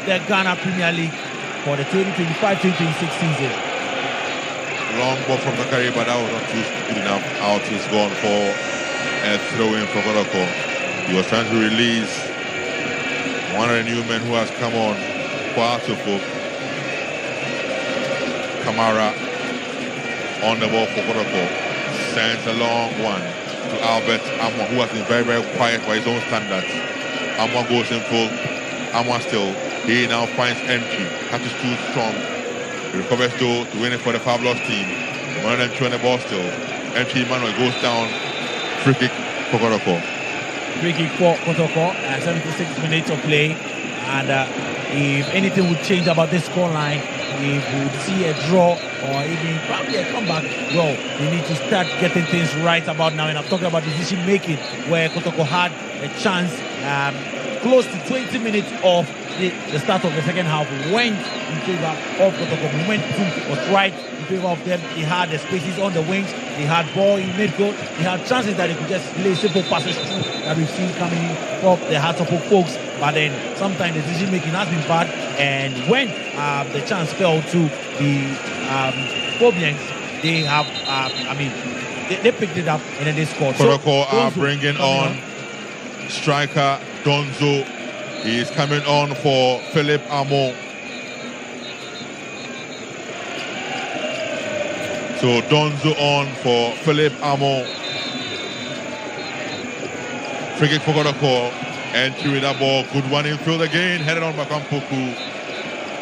the Ghana Premier League for the 2025-2026 season. Long ball from Zakari, but that was not too good enough. Out is gone for a throw-in for Kotoko. He was trying to release one of the new men who has come on for Asante. Kamara on the ball for Kotoko. Sends a long one to Albert Amwa, who has been very, very quiet by his own standards. Amwa goes in full. Amwa still. He now finds entry. That is too strong. He recovers though to win it for the Fabulous team. One of them throwing the ball still. Entry Emmanuel goes down. Free kick for Kotoko. Free kick for Kotoko. 76 minutes of play. And if anything would change about this scoreline, we would see a draw or even probably a comeback. Well, we need to start getting things right about now. And I'm talking about decision making, where Kotoko had a chance close to 20 minutes of the start of the second half, went in favor of Kotoko. Momentum was right in favor of them. They had the spaces on the wings. They had ball in midfield. They had chances that they could just play simple passes through that we've seen coming in from the Hearts of Oak folks. But then sometimes the decision making has been bad. And when the chance fell to the Phobians, they have, they picked it up and then they scored. Kotoko are bringing on striker Donzo. He is coming on for Philip Amo. So Donzo on for Philip Amo. Free kick for Kotoko. Entry with that ball. Good one infield again. Headed on by Kampoku.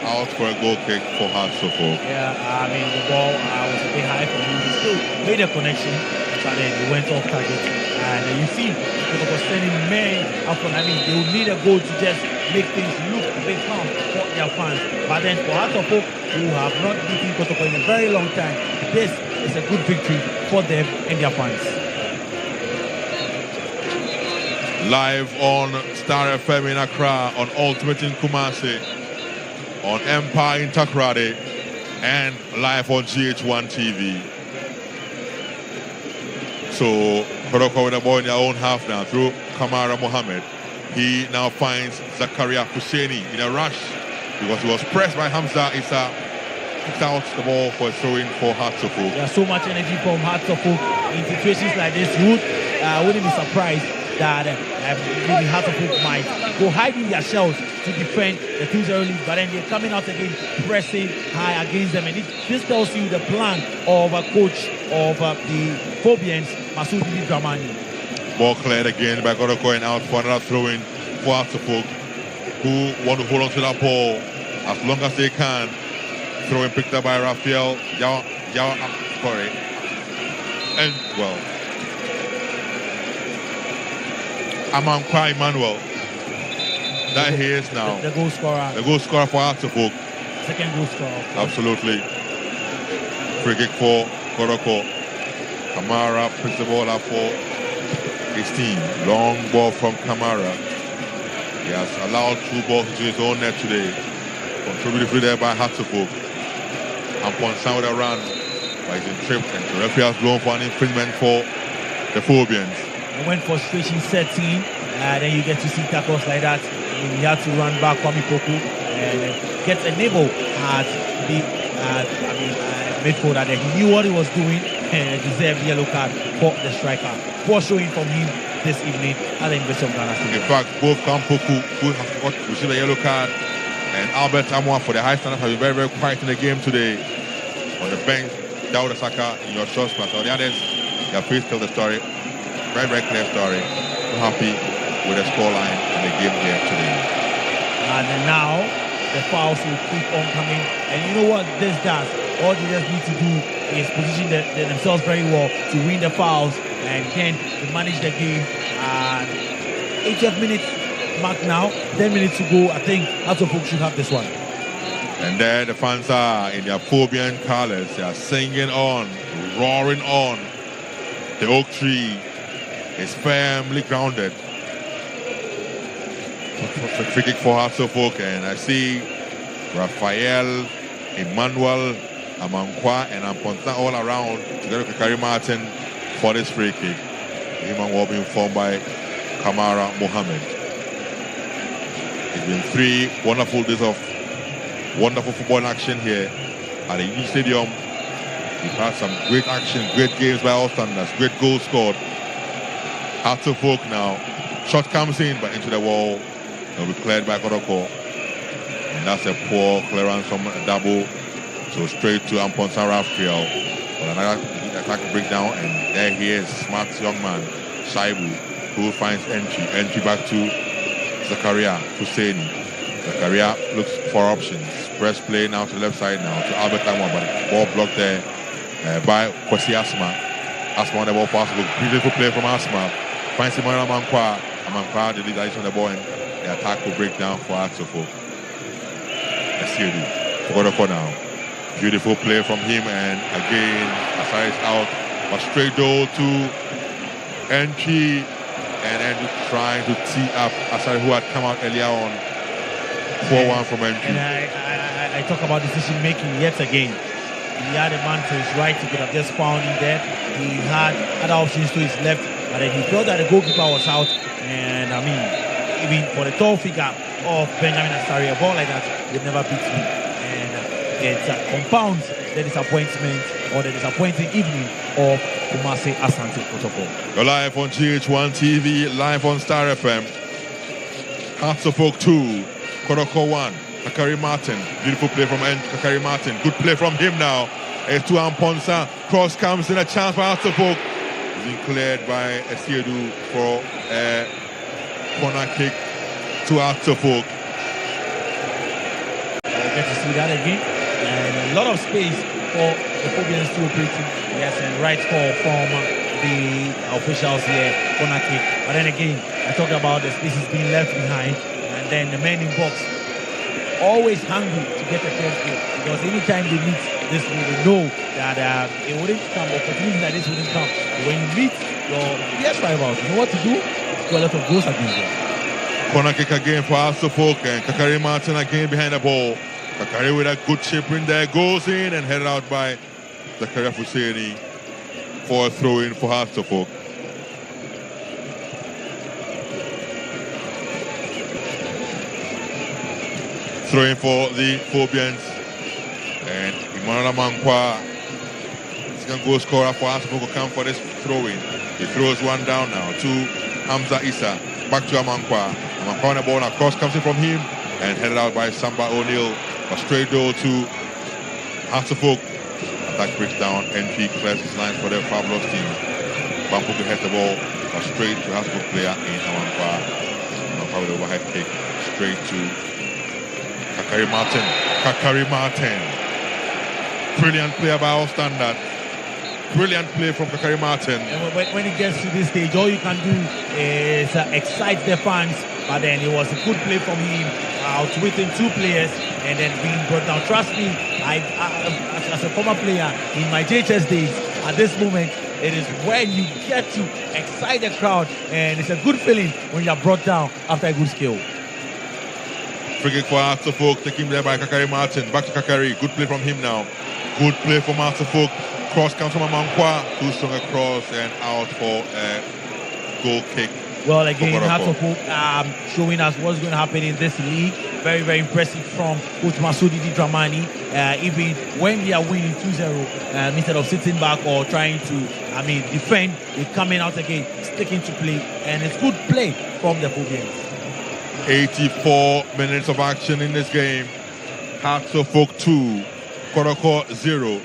Out for a goal kick for Asante. Yeah, the ball was a bit high for him. He still made a connection, but then he went off target. And you see, Kotoko sending men up front. They would need a goal to just make things look a bit calm for their fans. But then for Asante, who have not beaten Kotoko in a very long time, this is a good victory for them and their fans. Live on Star FM in Accra, on Ultimate in Kumasi, on Empire in Takoradi, and live on GHOne TV. So Kotoko with the ball in their own half now through Kamara Mohammed. He now finds Zakaria Husseini in a rush because he was pressed by Hamza Issa. Kicks out the ball for a throw-in for Asante. There's so much energy from Asante in situations like this. You wouldn't be surprised that maybe Hearts of Oak might go hiding their shells to defend the 2-0 lead, but then they're coming out again, pressing high against them. And this tells you the plan of a coach of the Phobians, Masudi Dramani. Ball cleared again by Kotoko and out for another throw-in for Hearts of Oak, who want to hold on to that ball as long as they can. Throw-in picked up by Raphael. And, well, Amankwa Emmanuel. That he is now. The goal scorer. The goal scorer for Hearts of Oak. Second goal scorer. Absolutely. Free kick for Kotoko. Kamara picks the ball up for his team. Long ball from Kamara. He has allowed 2 balls to his own net today. Contributed there by Hearts of Oak. Amponsan with a run, but he's been tripped, and the referee has blown for an infringement for the Phobians. When frustration sets in, then you get to see tackles like that. He had to run back Kwame Poku and get a nibble at the midfielder. He knew what he was doing and deserved the yellow card for the striker. Poor showing from him this evening at the University of Ghana. In fact, both Kampoku, who have received a yellow card, and Albert Amwa for the high standards have been very, very quiet in the game today. On the bench, Dawda Saka in your shots class. On the others, their face tell the story. Very, very clear story. So happy with the scoreline in the game here today. And then now, the fouls will keep on coming. And you know what this does? All they just need to do is position themselves very well to win the fouls and then to manage the game. And 80th minute mark now, 10 minutes to go. I think Hearts of Oak should have this one. And there the fans are in their Phobian colors. They are singing on, roaring on. The oak tree is firmly grounded. Free kick for Hearts of Oak, and I see Raphael, Emmanuel, Amankwa, and Amponsa all around together with Kakari Martin for this free kick. Emmanuel being formed by Kamara Mohammed. It's been 3 wonderful days of wonderful football action here at the Union Stadium. We've had some great action, great games by all standards, great goals scored. Hearts of Oak now. Shot comes in, but into the wall. It'll be cleared by Kotoko. And that's a poor clearance from Dabo. So straight to Amponsa Raphael. But another attack breakdown, and there he is, smart young man, Shaibu, who finds entry. Entry back to Zakaria Husseini. Zakaria looks for options. Press play now to the left side now to Albert Amwa, but ball blocked there by Kwesi Asma. Asma on the ball possible. Beautiful play from Asma. Finds Emmanuel Amankwa. Amankwa deletes on the ball, and the attack will break down for Hearts of Oak. Asiedu for Kotoko now. Beautiful play from him, and again Asai is out. But straight goal to entry, and then trying to tee up Asai, who had come out earlier on. 4-1 from entry. And I talk about decision making yet again. He had a man to his right, he could have just found him there. He had other options to his left, but then he felt that the goalkeeper was out. And I mean, even for the tall figure of Benjamin Asari, a ball like that would never beat me. And it compounds the disappointment or the disappointing evening of Kumasi Asante Kotoko. You're live on GH1 TV, live on Star FM. Hearts of Oak 2, Kotoko 1. Kakari Martin, beautiful play from Kakari Martin. Good play from him now. It's to Amponsa. Cross comes in, a chance for Hearts of Oak. It's been cleared by Asiedu for a corner kick to Hearts of Oak. We'll get to see that again. And a lot of space for the Phobians to operate. Yes, and right call from the officials here, corner kick. But then again, I talked about the spaces being left behind, and then the men in box always hungry to get the first goal, because anytime they meet this way, they know that it wouldn't come, opportunities like this wouldn't come. But when you meet your fierce rivals, you know what to do? Score a lot of goals against them. Corner kick again for Hearts of Oak, and Kakari Martin again behind the ball. Kakari with a good chip in there, goes in and headed out by Zakaria Husseini for a throw-in for Hearts of Oak. Throwing for the Phobians, and Emmanuel Amankwa, second goal scorer for Hearts of Oak, will come for this throw-in. He throws one down now to Hamza Issa. Back to Amankwa. Amankwa on the ball, now cross comes in from him and headed out by Samba O'Neill. A straight door to Hatterfolk. Attack breaks down. NP clears his line for the fabulous team. Bampuku heads the ball. A straight to Hatterfolk player in Amankwa. Amankwa with the overhead kick. Straight to Kakari Martin. Kakari Martin. Brilliant player by all standard. Brilliant play from Kakari Martin. And when it gets to this stage, all you can do is excite the fans. But then it was a good play from him, outwitting two players and then being brought down. Trust me, as a former player in my JHS days, at this moment, it is when you get to excite the crowd, and it's a good feeling when you are brought down after a good skill. Free kick for Hatterfolk, taken there by Kakari Martin. Back to Kakari, good play from him now. Good play from Hatterfolk. Cross comes from Amankwa, too strong across and out for a goal kick. Well, again, Hatterfolk showing us what's going to happen in this league. Very, very impressive from Coach Masudi Dramani. Even when they are winning 2-0, instead of sitting back or trying to, defend, they're coming out again, sticking to play, and it's good play from the Phobians. 84 minutes of action in this game. Hatterfolk 2, Kotoko 0.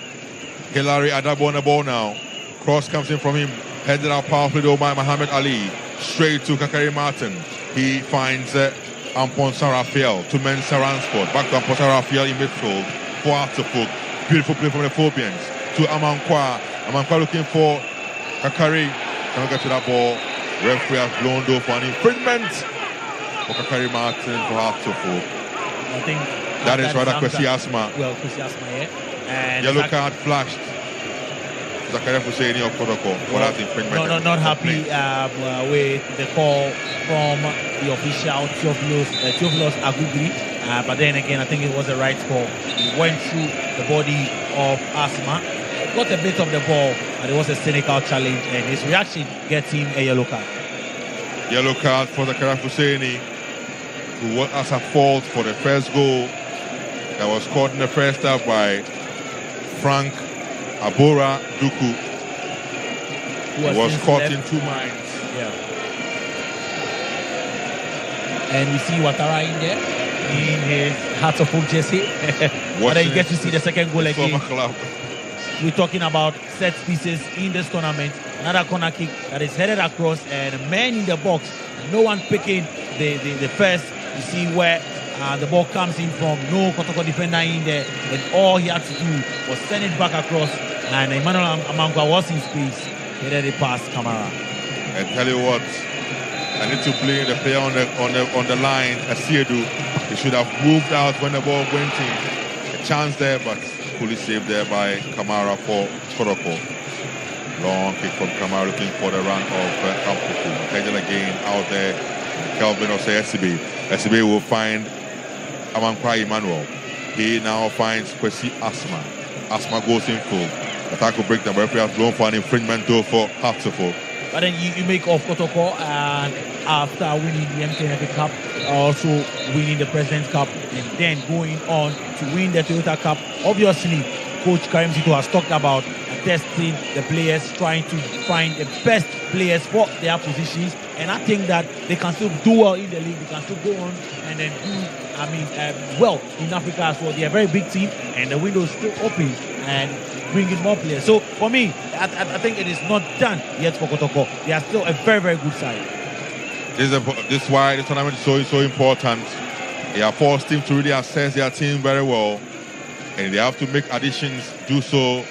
Hilary Adabo on the ball now. Cross comes in from him, headed out powerfully though by Muhammad Ali. Straight to Kakari Martin. He finds Ampon Sarafiel to Mensa Ransford. Back to Ampon Sarafiel in midfield for Hatterfolk. Beautiful play from the Phobians. To Amankwa. Amankwa looking for Kakari. Cannot get to that ball. Referee has blown though for an infringement for Kakari Martin for Hatterfolk. I think that is rather Kwesi Asma. Well, Kwesi Asma, yeah. And yellow card flashed. Zakaria Husseini of Kotoko for that infringement. Not happy with the call from the official Theophilus Agugri, but then again I think it was the right call. He went through the body of Asma, got a bit of the ball, and it was a cynical challenge, and his reaction gets him a yellow card. Yellow card for Zakaria Husseini, who was as a fault for the first goal that was scored in the first half by Frank Abora Duku, who was caught in two minds. Yeah. And we see Ouattara in there in his Hatterfolk jersey. And then you get to see the second goal again. We're talking about set pieces in this tournament. Another corner kick that is headed across and a man in the box. No one picking the first. You see where the ball comes in from. No Kotoko defender in there. And all he had to do was send it back across. And Emmanuel Amankwa was in space. Headed it past Kamara. And tell you what, I need to blame the player on the line, Asiedu. He should have moved out when the ball went in. A chance there, but fully saved there by Kamara for Kotoko. Long kick from Kamara looking for the run of Kampuku. Headed again out there. Kelvin or say SCB. SCB will find Amankwa Emmanuel. He now finds Kwesi Asma. Asma goes in full. Attack will break the referee has blown for an infringement though for Hatterfolk. But then you make off Kotoko, and after winning the MTN Cup, also winning the President's Cup, and then going on to win the Toyota Cup. Obviously, Coach Karim Zito has talked about testing the players, trying to find the best players for their positions, and I think that they can still do well in the league. They can still go on and then do, well in Africa as well. They are a very big team, and the window is still open and bringing more players. So for me, I think it is not done yet for Kotoko. They are still a very, very good side. This is why the tournament is so important. They are forced teams to really assess their team very well, and they have to make additions, do so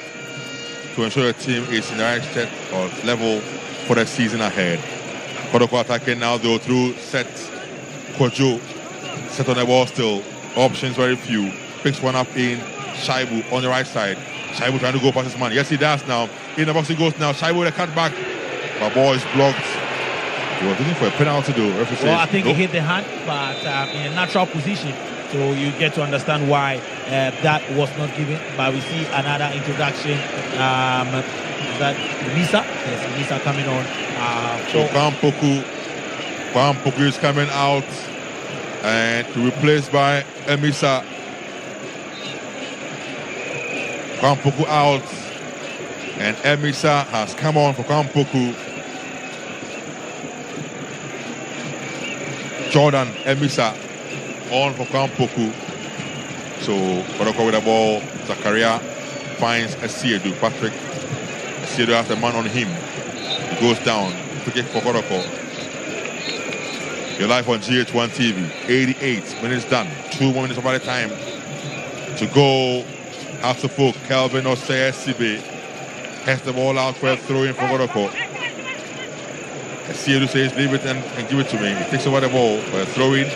to ensure the team is in the right state or level for the season ahead. Kotoko attacking now though through set. Kojo set on the ball still. Options very few. Picks one up in Shaibu on the right side. Shaibu trying to go past his man. Yes, he does now. In the box he goes now. Shaibu with a cutback. But ball is blocked. He was looking for a penalty though. Well, I think he hit the hand, but in a natural position. So you get to understand why that was not given. But we see another introduction. That Misa? Yes, Misa coming on. So Kampuku is coming out and replaced by Emisa. Kampuku out, and Emisa has come on for Kampuku. Jordan Emisa on for Kampoku. So Kotoko with the ball. Zakaria finds Asiedu. Patrick Asiedu has a man on him. He goes down. Free kick for Kotoko. You're live on GH1 TV. 88 minutes done. 2 more minutes of the time to go. House of Folk, Calvin Osei SCB has the ball out for a throw-in for Kotoko. Asiedu says leave it and give it to me. He takes over the ball for a throw-in.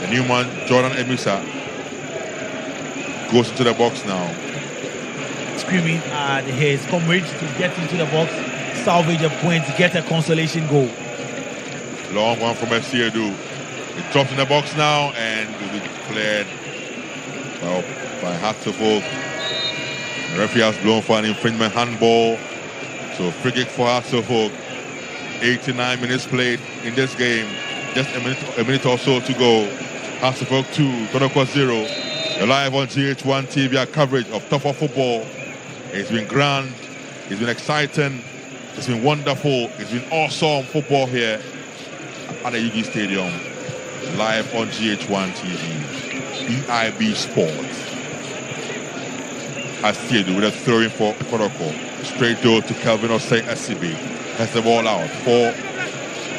The new man, Jordan Emisa, goes into the box now. Screaming at his comrades to get into the box, salvage a point, get a consolation goal. Long one from Asiedu. It drops in the box now and will be declared by Hatfield. The referee has blown for an infringement handball. So free kick for Hatfield. 89 minutes played in this game. Just a minute or so to go. Hatfield 2, Kotoko 0. You're live on GH1 TV. Our coverage of top of football. It's been grand. It's been exciting. It's been wonderful. It's been awesome football here at the UG Stadium. Live on GH1 TV. EIB Sports. Asiedu with a throw-in for Kotoko. Straight door to Kelvin Osei SCB. Has the ball out for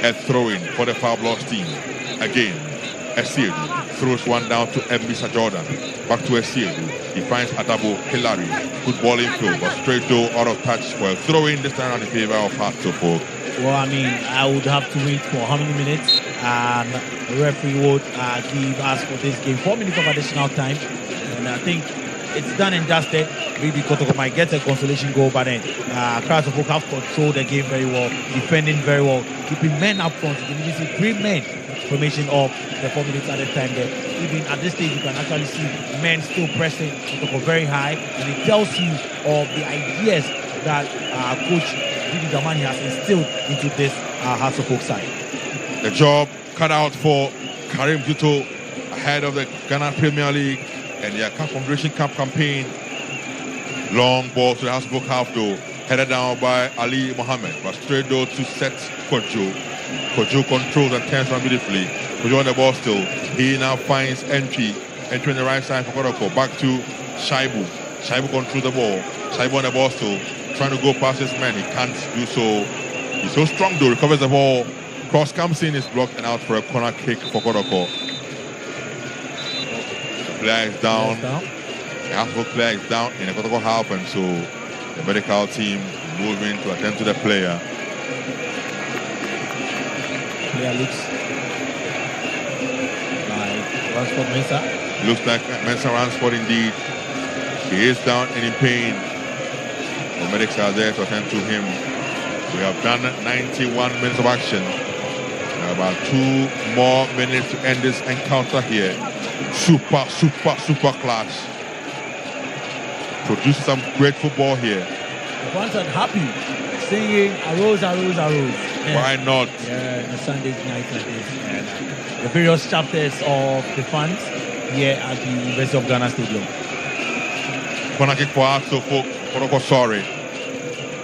a throw-in for the Fabulous team. Again, Asiedu throws one down to Emisa Jordan. Back to Asiedu. He finds Adabo Hilary. Good ball in flow, but straight door out of touch for a throw-in this time in favor of Hatfield. Well, I mean, I would have to wait for how many minutes? The referee would give us for this game 4 minutes of additional time. And I think it's done and dusted. Maybe Kotoko might get a consolation goal, but then Crowds of Folk have controlled the game very well, defending very well, keeping men up front. You can see 3 men formation of the 4 minutes at a time there. Even at this stage, you can actually see men still pressing Kotoko very high, and it tells you of the ideas that Coach Didi Damani has instilled into this House of Folk side. The job cut out for Karim Juto ahead of the Ghana Premier League and the Confederation Cup campaign. Long ball to the House of Folk half door, headed down by Ali Mohammed, but straight door to set Kojo. Kojo controls and turns around beautifully. Kojo on the ball still. He now finds entry on the right side for Kotoko. Back to Shaibu. Shaibu controls the ball. Shaibu on the ball still, trying to go past his man. He can't do so. He's so strong though. Recovers the ball. Cross comes in, is blocked and out for a corner kick for Kotoko. The player is down. The Hatfield player is down in the Kotoko half, and so the medical team moving to attend to the player. Player looks like Ransford Mensah. Looks like Mensah Ransford indeed. He is down and in pain. The medics are there to attend to him. We have done 91 minutes of action. About 2 more minutes to end this encounter here. Super clash. Produces some great football here. The fans are happy, singing "Arose, Arose, Arose." Why not? Yeah, on a Sunday night like this. And the various chapters of the fans here at the University of Ghana Stadium. Corner kick for Hatfield Folk. Kotoko sorry.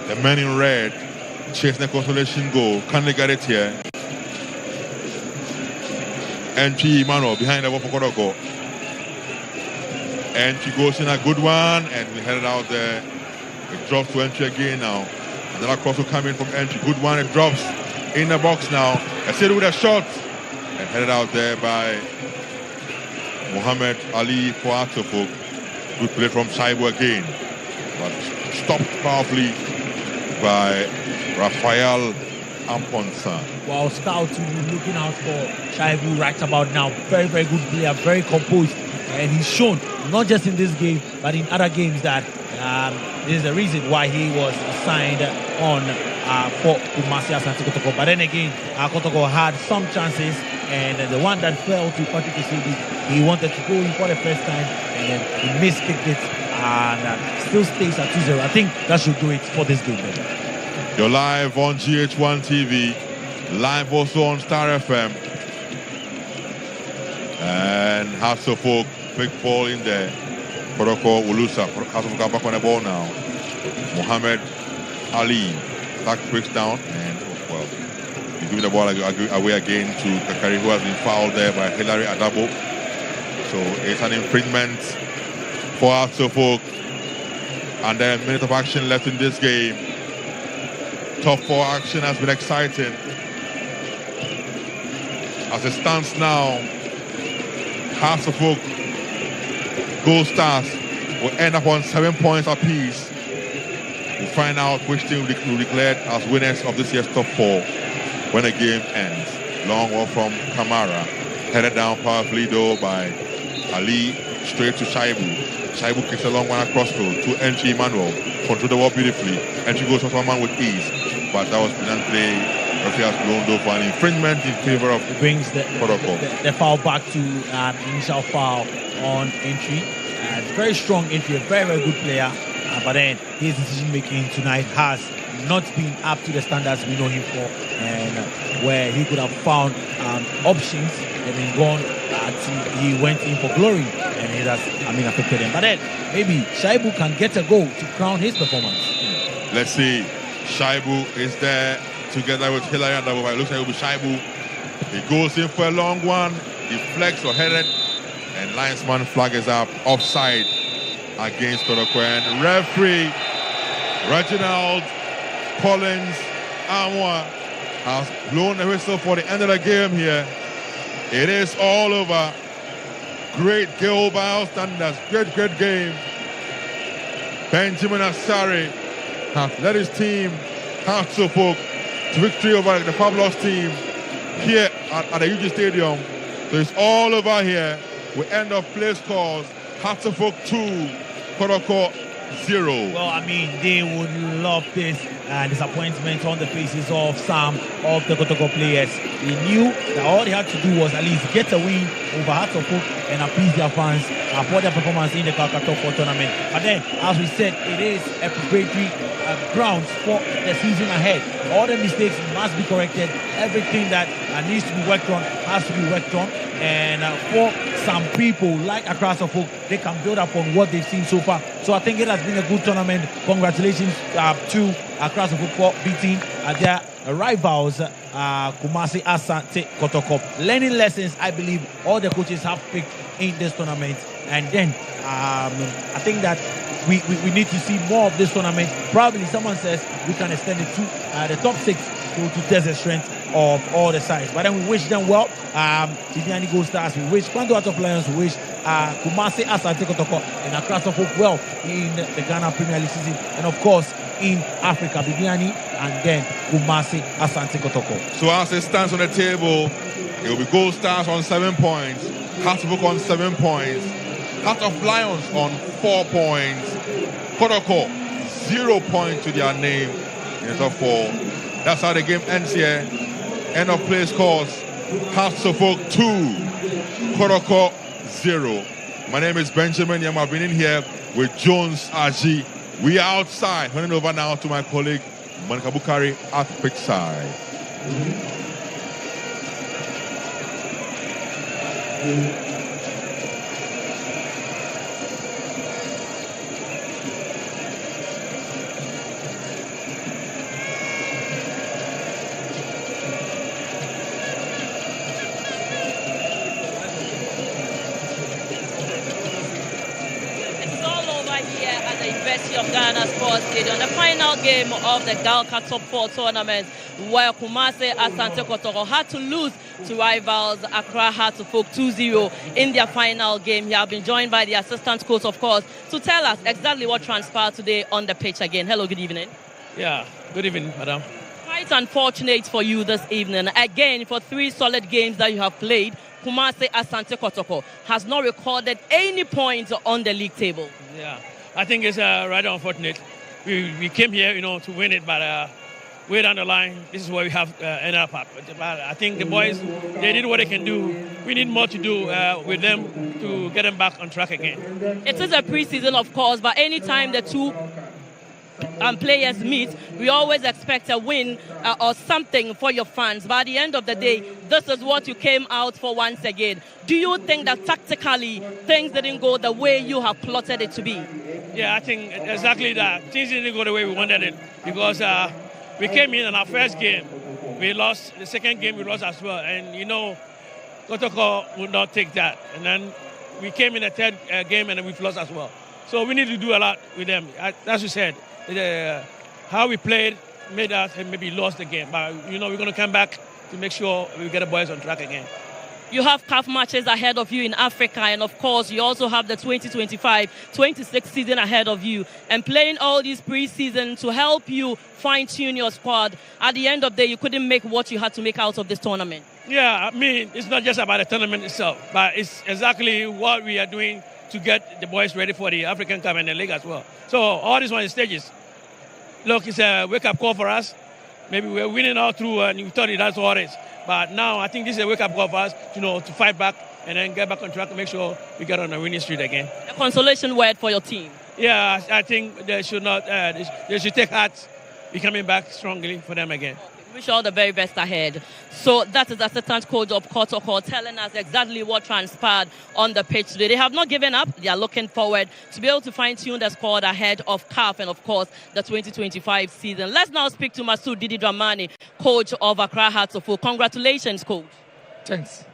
The men in red chasing the consolation goal. Can they get it here? Entry Emmanuel behind the ball for Kotoko. Entry goes in a good one, and we headed out there. It drops to Entry again now. Another cross will come in from Entry. Good one, it drops in the box now. Asiedu with a shot, and headed out there by Muhammad Ali for Hatfield. Good play from Shaibu again, but stopped powerfully by Raphael Amponsa. Wow, Scout to be looking out for Shaibu right about now. Very, very good player, very composed. And he's shown, not just in this game, but in other games, that this is the reason why he was assigned on for Kumasi Asante Kotoko. But then again, Kotoko had some chances, and the one that fell to Patrick Isidi, he wanted to go in for the first time, and then he miskicked it, and still stays at 2-0. I think that should do it for this game. Then. You're live on GH1 TV, live also on Star FM. And House of Folk, big ball in there. Kotoko Wulusa, House of Folk back on the ball now. Muhammad Ali, back breaks down, and well, He's giving the ball away again to Kakari, who has been fouled there by Hilary Adabo. So it's an infringement for Suffolk. And then a minute of action left in this game. Top 4 action has been exciting. As it stands now, Suffolk Gold Stars will end up on 7 points apiece. We'll find out which team will be declared as winners of this year's top 4 when the game ends. Long ball from Kamara, headed down powerfully though by Ali, straight to Shaibu. Shaibu kicks a long one across field to Entry Emmanuel. Control the ball beautifully. Entry goes to one man with ease, but that was brilliantly. Referee has blown though for an infringement in favor of brings the protocol. The foul back to initial foul on Entry. Very strong Entry, a very, very good player. But then his decision making tonight has not been up to the standards we know him for, and where he could have found options and then gone he went in for glory, and it has affected him. But then maybe Shaibu can get a goal to crown his performance. Let's see. Shaibu is there together with Hilary and it looks like it will be Shaibu. He goes in for a long one, deflects or headed, and linesman flag is up, offside against Kotoko. And referee Reginald Collins Amwa has blown the whistle for the end of the game here. It is all over. Great goal by our standards. Great game. Benjamin Asare has led his team, Suffolk, to victory over the fabulous team here at the UG Stadium. So it's all over here. We end of play scores. Suffolk 2, Kotoko 0. Well, they would love this disappointment on the faces of some of the Kotoko players. They knew that all they had to do was at least get a win over Suffolk and appease their fans for their performance in the Galka Top 4 tournament. But then, as we said, it is a preparatory grounds for the season ahead. All the mistakes must be corrected. Everything that needs to be worked on has to be worked on. And for some people like Accra Suffolk, they can build upon what they've seen so far. So I think it has been a good tournament. Congratulations to Accra Suffolk for beating their rivals, Kumasi Asante Kotoko. Learning lessons, I believe, all the coaches have picked in this tournament. And then I think that we need to see more of this tournament. Probably someone says we can extend it to the top 6 to test the strength of all the sides. But then we wish them well. Tidiani Gold Stars, we wish Quanto Out of Lions, we wish Kumasi Asante Kotoko and Accra Suffolk well in the Ghana Premier League season. And of course, in Africa, Bibiani and then Kumasi Asante Kotoko. So as it stands on the table, it will be Gold Stars on 7 points, Suffolk on 7 points, Heart of Lions on 4 points, Kotoko 0 points to their name in the top 4. That's how the game ends here. End of play scores. Suffolk 2, Kotoko 0. My name is Benjamin Yam. I've been in here with Jones Aji. We are outside. Handing over now to my colleague Monica Bukari at pitchside. Of Ghana Sports Stadium, the final game of the Galka Top 4 tournament, where Kumasi Asante Kotoko had to lose to rivals Accra Suffolk 2-0 in their final game. You have been joined by the assistant coach, of course, to tell us exactly what transpired today on the pitch again. Hello, good evening. Yeah, good evening, madam. Quite unfortunate for you this evening. Again, for 3 solid games that you have played, Kumasi Asante Kotoko has not recorded any points on the league table. Yeah. I think it's rather unfortunate. We came here, to win it, but way down the line, this is where we have ended up at. But I think the boys, they did what they can do. We need more to do with them to get them back on track again. It is a preseason, of course, but anytime the two players meet, we always expect a win or something for your fans. But at the end of the day, this is what you came out for once again. Do you think that tactically things didn't go the way you have plotted it to be? Yeah, I think exactly that. Things didn't go the way we wanted it because we came in our first game. we lost the second game. We lost as well, and Kotoko would not take that. And then we came in the third game, and we've lost as well. So we need to do a lot with them. As you said, how we played made us maybe lost the game. But we're going to come back to make sure we get the boys on track again. You have CAF matches ahead of you in Africa, and of course you also have the 2025-26 season ahead of you, and playing all these pre-season to help you fine-tune your squad. At the end of the day, you couldn't make what you had to make out of this tournament. Yeah, I mean, it's not just about the tournament itself, but it's exactly what we are doing to get the boys ready for the African Cup and the league as well. So all these one stages, look, it's a wake-up call for us. Maybe we're winning all through, and you thought that's all it is. But now I think this is a wake-up call for us, to fight back and then get back on track and make sure we get on a winning streak again. A consolation word for your team. Yeah, I think they should not. They should take heart. We're coming back strongly for them again. Wish all the very best ahead. So that is Assistant Coach of Kotoko telling us exactly what transpired on the pitch today. They have not given up. They are looking forward to be able to fine-tune the squad ahead of CAF and, of course, the 2025 season. Let's now speak to Masood Didi Dramani, coach of Accra Hearts of Oak. Congratulations, coach. Thanks.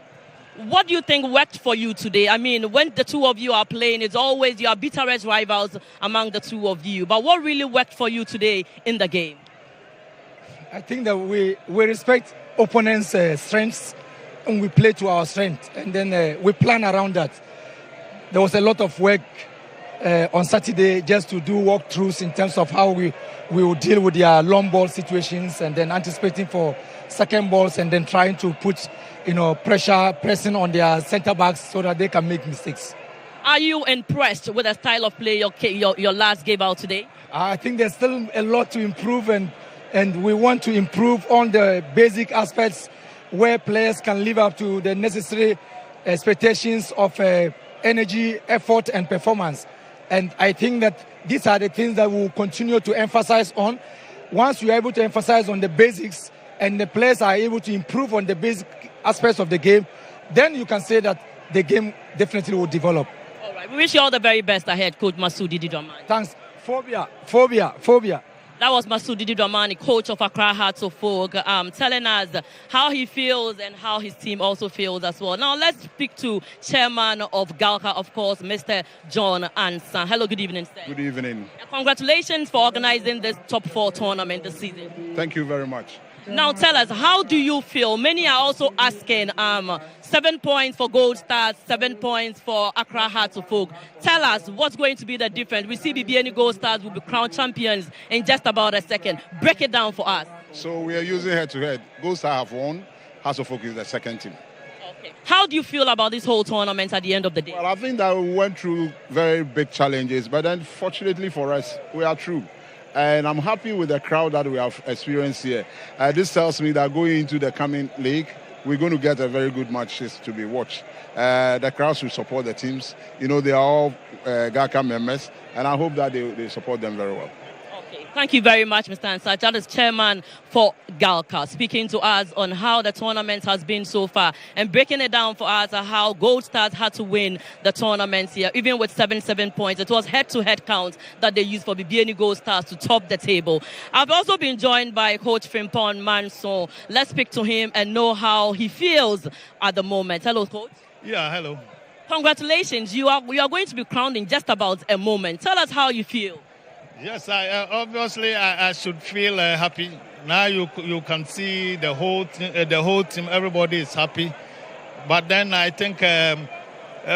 What do you think worked for you today? I mean, when the two of you are playing, it's always you are bitterest rivals among the two of you. But what really worked for you today in the game? I think that we respect opponents' strengths and we play to our strength, and then we plan around that. There was a lot of work on Saturday just to do walkthroughs in terms of how we will deal with their long ball situations, and then anticipating for second balls, and then trying to put pressing on their centre backs so that they can make mistakes. Are you impressed with the style of play your lads gave out today? I think there's still a lot to improve, and we want to improve on the basic aspects where players can live up to the necessary expectations of energy, effort, and performance. And I think that these are the things that we'll continue to emphasize on. Once we are able to emphasize on the basics and the players are able to improve on the basic aspects of the game, then you can say that the game definitely will develop. All right. We wish you all the very best ahead, Coach Masood Didi Dramani. Thanks. Phobia. That was Masood Didi Dramani, coach of Accra Hearts of Oak, telling us how he feels and how his team also feels as well. Now let's speak to Chairman of Galka, of course, Mr. GHOne Ansan. Hello, good evening, sir. Good evening. Congratulations for organizing this top 4 tournament this season. Thank you very much. Now tell us, how do you feel? Many are also asking, 7 points for Gold Stars, 7 points for Accra Hearts of Oak. Tell us what's going to be the difference. We see BBN Gold Stars will be crowned champions in just about a second. Break it down for us. So we are using head-to-head. Gold Stars have won. Hearts of Oak is the second team. Okay. How do you feel about this whole tournament at the end of the day? Well, I think that we went through very big challenges, but then fortunately for us, we are through. And I'm happy with the crowd that we have experienced here. This tells me that going into the coming league, we're going to get a very good matches to be watched. The crowds will support the teams. They are all GACA members, and I hope that they support them very well. Okay. Thank you very much, Mr. Ansach. That is chairman for Galka, speaking to us on how the tournament has been so far and breaking it down for us how Gold Stars had to win the tournament here, even with 7 points. It was head-to-head count that they used for BBN Gold Stars to top the table. I've also been joined by Coach Frimpong Manson. Let's speak to him and know how he feels at the moment. Hello, Coach. Yeah, hello. Congratulations. We are going to be crowned in just about a moment. Tell us how you feel. Yes, obviously I should feel happy. Now you can see the whole team, everybody is happy. But then I think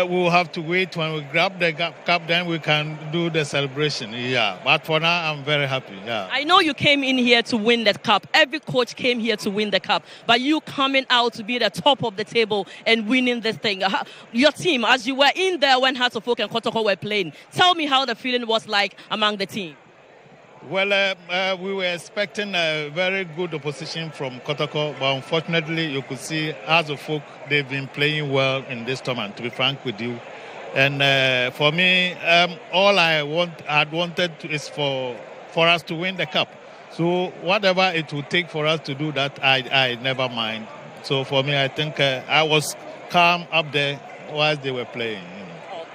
we'll have to wait when we grab the cup, then we can do the celebration. Yeah, but for now I'm very happy. Yeah. I know you came in here to win the cup. Every coach came here to win the cup. But you coming out to be the top of the table and winning this thing. Your team, as you were in there when Hearts of Oak and Kotoko were playing, tell me how the feeling was like among the team. Well, we were expecting a very good opposition from Kotoko, but unfortunately, you could see Hearts of Oak, they've been playing well in this tournament, to be frank with you. And for me, all I had wanted is for us to win the cup. So whatever it would take for us to do that, I never mind. So for me, I think I was calm up there whilst they were playing.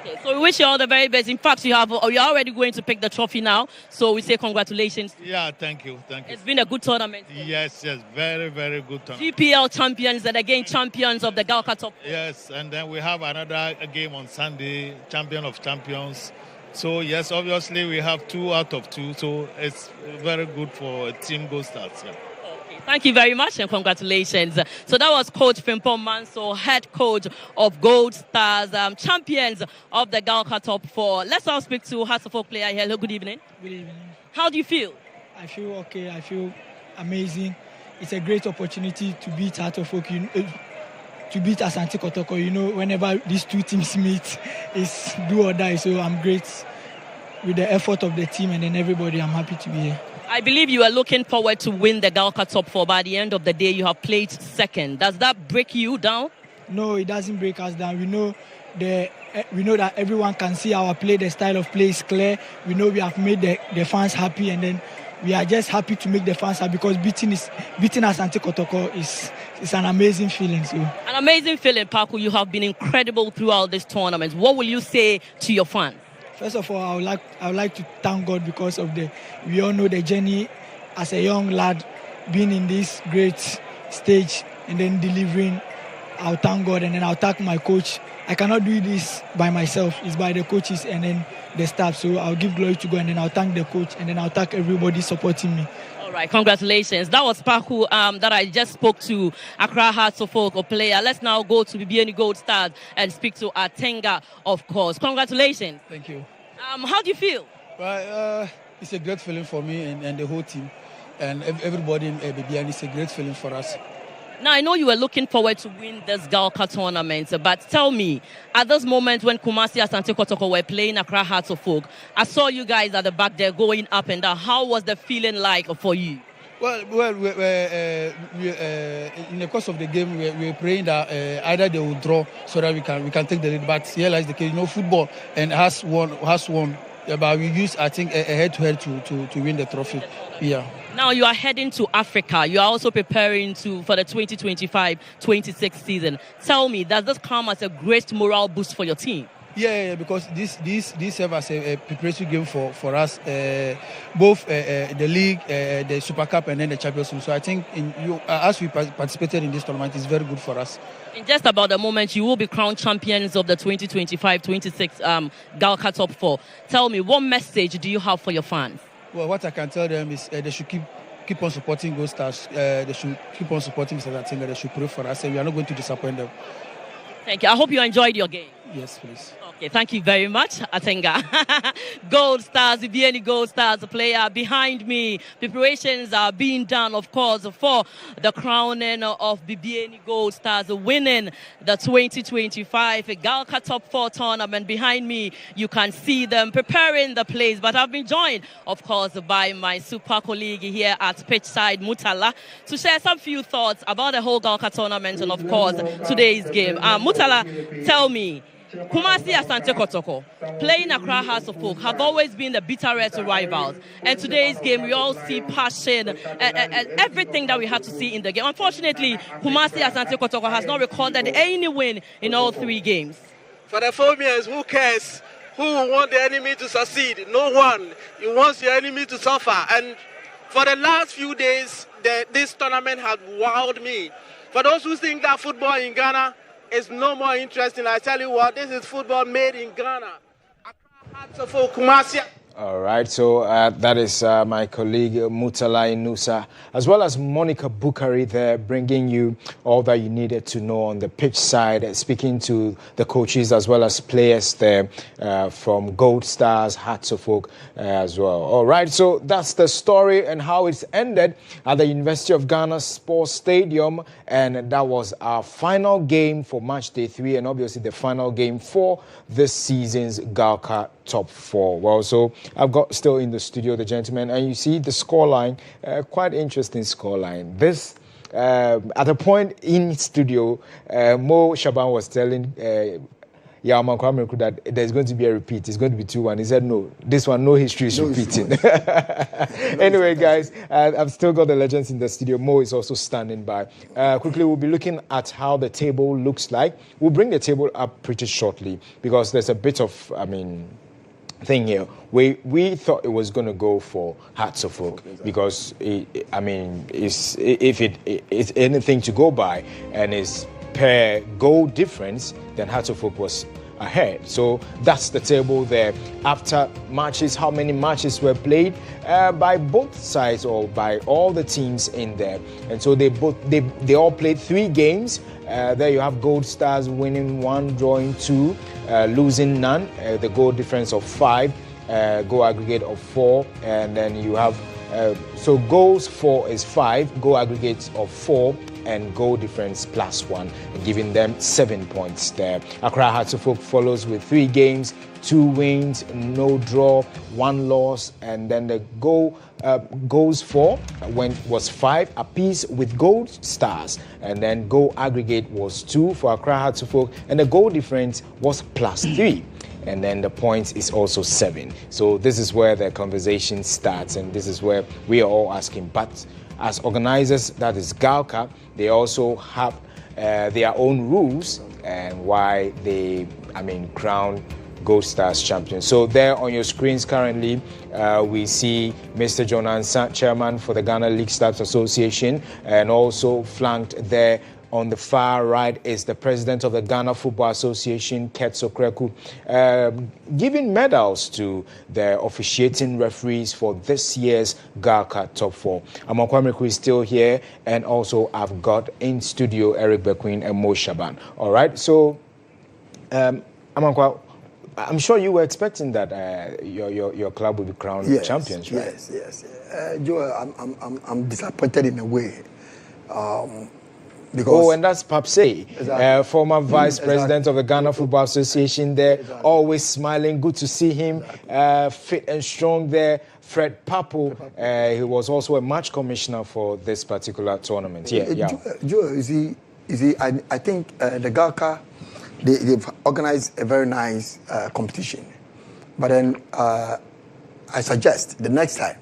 Okay, so we wish you all the very best. In fact, you're already going to pick the trophy now. So we say congratulations. Yeah, thank you. It's been a good tournament. Yes, very, very good tournament. GPL champions and again champions of the Galka Top. Yes, and then we have another game on Sunday, champion of champions. So yes, obviously we have 2 out of 2. So it's very good for Team Gold Stars. Yeah. Thank you very much and congratulations. So that was Coach Frimpong Manso, head coach of Gold Stars, champions of the Galka Top 4. Let's all speak to Hearts of Oak player. Hello, good evening. Good evening. How do you feel? I feel okay. I feel amazing. It's a great opportunity to beat Hearts of Oak, to beat Asante Kotoko. Whenever these two teams meet, it's do or die. So I'm great with the effort of the team and then everybody. I'm happy to be here. I believe you are looking forward to win the Galka Top 4. By the end of the day, you have played second. Does that break you down? No, it doesn't break us down. We know that everyone can see our play. The style of play is clear. We know we have made the fans happy, and then we are just happy to make the fans happy because beating Asante Kotoko is an amazing feeling. So. An amazing feeling, Paku. You have been incredible throughout this tournament. What will you say to your fans? First of all, I would like to thank God because of we all know the journey as a young lad being in this great stage and then delivering. I'll thank God and then I'll thank my coach. I cannot do this by myself. It's by the coaches and then the staff. So I'll give glory to God and then I'll thank the coach and then I'll thank everybody supporting me. All right, congratulations. That was Paku that I just spoke to, Accra Hearts of Oak player. Let's now go to BBN Gold Stars and speak to Atenga, of course. Congratulations. Thank you. How do you feel? Well, it's a great feeling for me and the whole team. And everybody in BBN. It's a great feeling for us. Now, I know you were looking forward to win this Galka tournament, but tell me, at this moment when Kumasi Asante Kotoko were playing Accra Hearts of Oak, I saw you guys at the back there going up and down. How was the feeling like for you? Well, in the course of the game, we were praying that either they will draw so that we can take the lead. But here lies the case, football and has won. Yeah, but we used, I think, a head-to-head to win the trophy. Yeah. Now you are heading to Africa. You are also preparing for the 2025-26 season. Tell me, does this come as a great morale boost for your team? Yeah, because this serves as a preparatory game for us, both the league, the Super Cup, and then the Champions League. So I think as we participated in this tournament, it's very good for us. In just about a moment, you will be crowned champions of the 2025-26 Galka Top 4. Tell me, what message do you have for your fans? Well, what I can tell them is they should keep on supporting Gold Stars. They should keep on supporting Mr. Atenga. They should pray for us, and we are not going to disappoint them. Thank you. I hope you enjoyed your game. Yes, please. Okay, thank you very much, Atenga. Gold Stars, BBN Gold Stars player behind me. Preparations are being done, of course, for the crowning of BBN Gold Stars winning the 2025 Galka Top 4 tournament. Behind me, you can see them preparing the place. But I've been joined, of course, by my super colleague here at pitchside, Mutala, to share some few thoughts about the whole Galka tournament and, of course, today's game. Mutala, tell me, Kumasi Asante Kotoko, playing Accra Hearts of Oak, have always been the bitterest rivals. And today's game, we all see passion and everything that we have to see in the game. Unfortunately, Kumasi Asante Kotoko has not recorded any win in all 3 games. For the Phobians, who cares? Who wants the enemy to succeed? No one. He wants your enemy to suffer. And for the last few days, this tournament has wowed me. For those who think that football in Ghana is no more interesting, I tell you what, this is football made in Ghana. All right, so that is my colleague Mutala Inusa, as well as Monica Bukari there, bringing you all that you needed to know on the pitch side, speaking to the coaches as well as players there from Gold Stars, Hearts of Oak as well. All right, so that's the story and how it's ended at the University of Ghana Sports Stadium, and that was our final game for match day 3, and obviously the final game for this season's Galka Top 4. Well, so I've got still in the studio the gentleman, and you see the scoreline, quite interesting scoreline. This, at a point in studio, Mo Shaban was telling that there's going to be a repeat. It's going to be 2-1. He said, no, this one, no history is repeating. Anyway, guys, I've still got the legends in the studio. Mo is also standing by. Quickly, we'll be looking at how the table looks like. We'll bring the table up pretty shortly because there's a bit of, thing here. We thought it was going to go for Hearts of Oak because, if it's anything to go by and it's per goal difference, then Hearts of Oak was ahead. So that's the table there. After matches, how many matches were played by both sides or by all the teams in there, and so they all played 3 games. There you have Gold Stars winning 1, drawing 2, losing none. The goal difference of 5, goal aggregate of 4, and then you have so goals for is 5, goal aggregate of 4, and goal difference +1, giving them 7 points there. Accra Hearts of Oak follows with 3 games, 2 wins, no draw, 1 loss, and then the goals for was 5 apiece with Gold Stars, and then goal aggregate was 2 for Accra Hearts of Oak, and the goal difference was +3. And then the points is also 7. So this is where the conversation starts, and this is where we are all asking. But as organizers, that is GHOne, they also have their own rules and why they, crown Gold Stars champions. So there on your screens currently, we see Mr. John Ansah, chairman for the Ghana League Staffs Association, and also flanked there on the far right is the president of the Ghana Football Association, Ketso Kreku, giving medals to the officiating referees for this year's GHOne Top 4. Amankwa is still here, and also I've got in studio Eric Bequin and Mo Shaban. All right, so Amankwa, I'm sure you were expecting that your club would be crowned champions, right? Yes. Joel, I'm disappointed in a way. Because and that's Papsay, former vice president of the Ghana Football Association there, always smiling. Good to see him, fit and strong there. Fred Papo, he was also a match commissioner for this particular tournament. Joe, you see, I think the GHOne, they've organized a very nice competition. But then I suggest the next time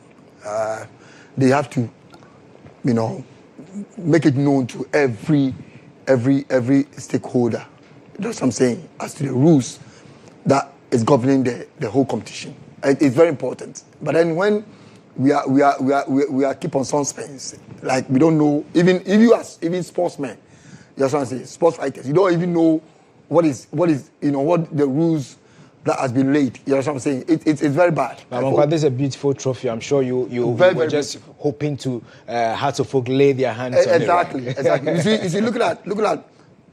they have to, make it known to every stakeholder. That's what I'm saying, as to the rules that is governing the whole competition. It's very important. But then when we are keep on suspense, like we don't know, even sportsmen, that's what I'm saying, sports fighters, you don't even know what the rules that has been laid. You know what I'm saying? It's very bad. This is a beautiful trophy. I'm sure you were just beautiful. Hoping to Hearts of Oak lay their hands on it. Exactly. You see, looking at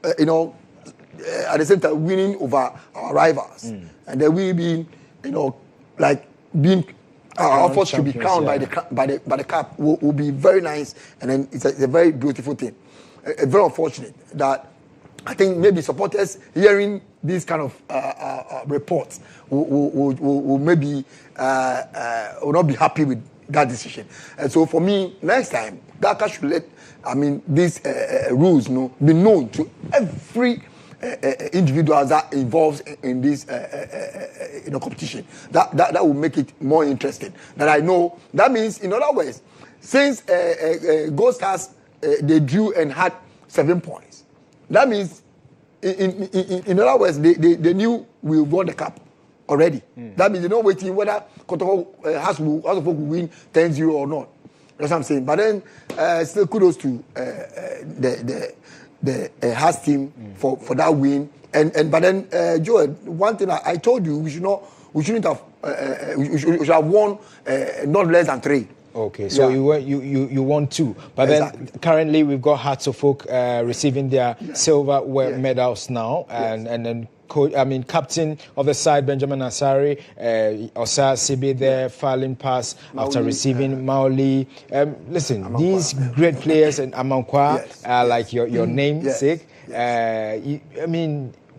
at the same time winning over our rivals, and then we being being our efforts to be crowned by the cup will be very nice, and then it's a very beautiful thing. Very unfortunate that I think maybe supporters hearing these kind of reports will maybe will not be happy with that decision. And so for me, next time, GHOne should let these rules be known to every individual that involves in this competition. That will make it more interesting. That I know. That means, in other words, since Gold Stars they drew and had 7 points, that means in other words they knew we won the cup already. That means they're not waiting whether Kotoko has to win 10-0 or not. That's what I'm saying. But then still kudos to the Hearts team for that win. But then Joel, one thing I told you, we should have won not less than 3. Okay, so you won 2, but then currently we've got Hearts of Oak receiving their silver medals now, and then captain of the side Benjamin Asari, Osa Sibi there, filing pass after receiving Maoli. Listen, Amankwa. These great players and Amankwa, like your namesake.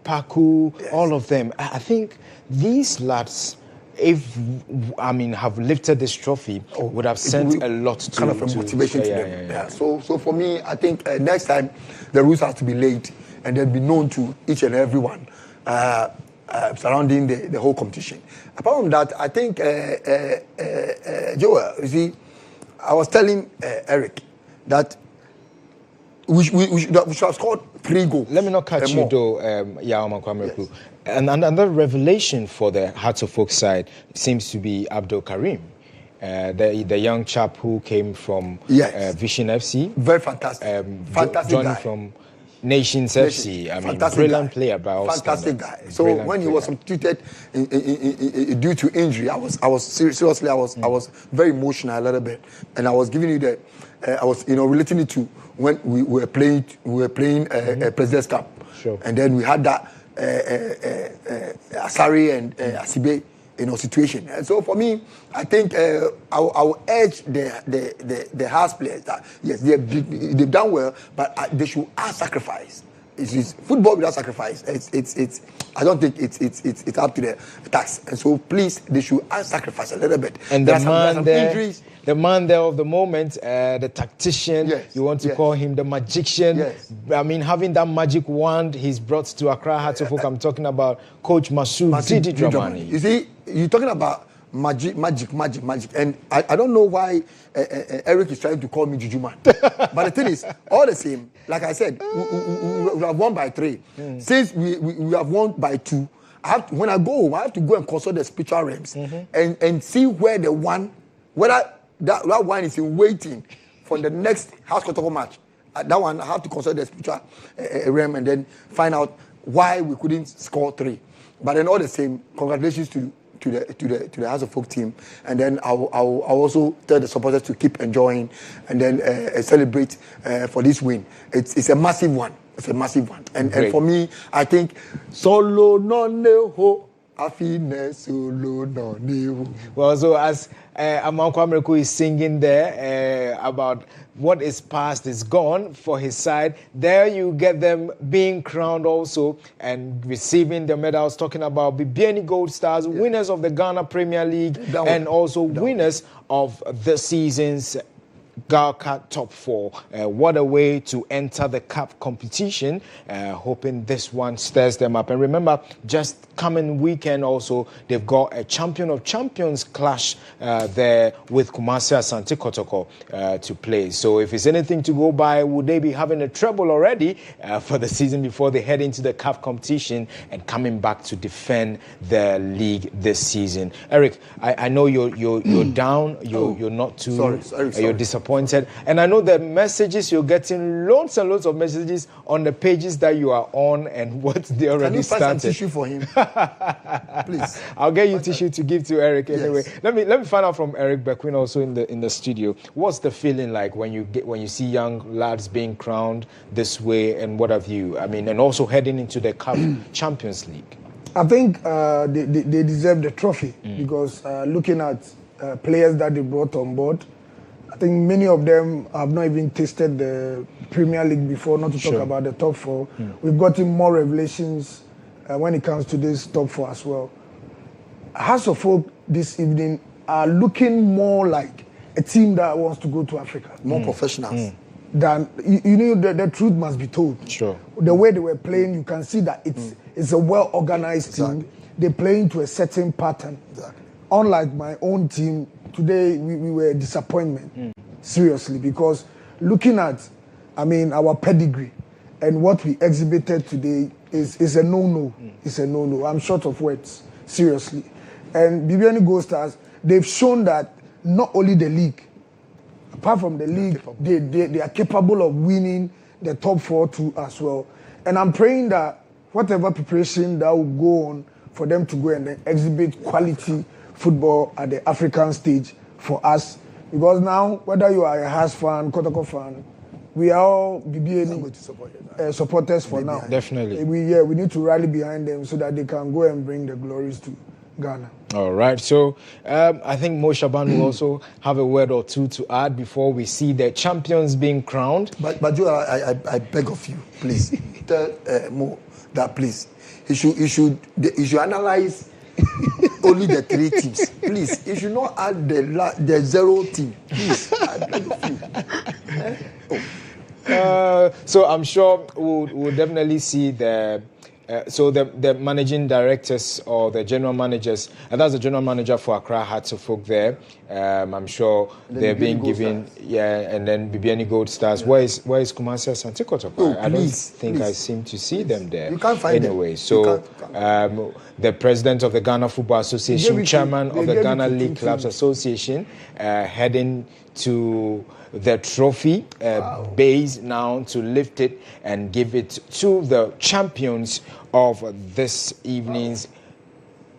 Paku, all of them. I think these lads, have lifted this trophy, would have sent a lot to kind of a motivation to them. So for me, I think next time the rules have to be laid and then be known to each and every one. surrounding the whole competition. Apart from that, I think, Joel, you see, I was telling Eric that we should have scored 3 goals. Let me not catch you though, Yaoma Kwameku. Yes. And another revelation for the Hearts of Oak side seems to be Abdul Karim, the young chap who came from Vision FC. Very fantastic. Fantastic joining guy. from Nations FC. I mean, brilliant player by all fantastic standards. Guy. So when he was substituted due to injury, I was seriously, I was very emotional a little bit, and I was giving you the, I was relating it to when we were playing President's Cup, and then we had that Asari and Asibe situation. And so for me, I think I will urge the house players that yes, they've done well, but they should add sacrifice. It's football without sacrifice. It's I don't think it's up to the tax. And so please, they should add sacrifice a little bit. And the man there of the moment, the tactician, you want to call him the magician. Yes. I mean, having that magic wand he's brought to Accra Hearts of Oak. I'm talking about Coach Masoud Didi Dramani. You see, you're talking about magic. And I don't know why Eric is trying to call me Juju Man. But the thing is, all the same, like I said, we have won by 3. Since we have won by 2, when I go home, I have to go and consult the spiritual realms and see where the one, whether that one is in waiting for the next House Kotoko match. That one, I have to consult the spiritual realm and then find out why we couldn't score 3. But then all the same, congratulations to the House of Oak team, and then I'll also tell the supporters to keep enjoying and then celebrate for this win. It's a massive one. It's a massive one. And for me, I think solo no neho. Well, so as Amanko Americo is singing there about what is past is gone for his side, there you get them being crowned also and receiving the medals, talking about Bibiani Gold Stars, winners of the Ghana Premier League, and also winners of the season's Galka Top 4. What a way to enter the cup competition, hoping this one stirs them up. And remember, just coming weekend also, they've got a Champion of Champions clash there with Kumasi Asante Kotoko to play. So if it's anything to go by, would they be having a treble already for the season before they head into the cup competition and coming back to defend the league this season? Eric, I know you're down, you're not too, sorry. You're disappointed. And I know the messages, you're getting loads and loads of messages on the pages that you are on and what they already started. Can you find some tissue for him? Please. I'll get you tissue to give to Eric anyway. Yes. Let me find out from Eric Bequin also in the studio. What's the feeling like when you see young lads being crowned this way, and what have you? I mean, and also heading into the Cup Champions League. I think they deserve the trophy because looking at players that they brought on board, I think many of them have not even tasted the Premier League before, not to talk about the top 4. We've gotten more revelations when it comes to this top 4 as well. House of Oak this evening are looking more like a team that wants to go to Africa. More professionals. Than, the truth must be told. Sure. The way they were playing, you can see that it's a well-organized team. They play into a certain pattern. Exactly. Unlike my own team, today we were a disappointment, seriously, because looking at, our pedigree and what we exhibited today is a no-no. It's a no-no. I'm short of words, seriously. And Bibiani Gold Stars, they've shown that not only the league, apart from the league, they are capable of winning the top 4 too as well. And I'm praying that whatever preparation that will go on for them to go and then exhibit quality football at the African stage for us, because now whether you are a Hearts fan, Kotoko fan, we are all BBA supporters for now. Definitely. We need to rally behind them so that they can go and bring the glories to Ghana. All right. So I think Mo Shaban will also have a word or two to add before we see the champions being crowned. But Joe, I beg of you, please tell Mo that please he should analyze only the 3 teams. Please, he should not add the 0 team. Please, I beg of you. So I'm sure we'll definitely see the So the managing directors or the general managers, and that's the general manager for Accra Hearts of Oak there. I'm sure they're being given, and then Bibiani Gold Stars. Yeah. Where is Kumasi Asante Kotoko? I don't think I seem to see them there. You can't find anyway. Them. So the president of the Ghana Football Association, chairman of the Ghana League Clubs Association, heading to the trophy base now to lift it and give it to the champions of this evening's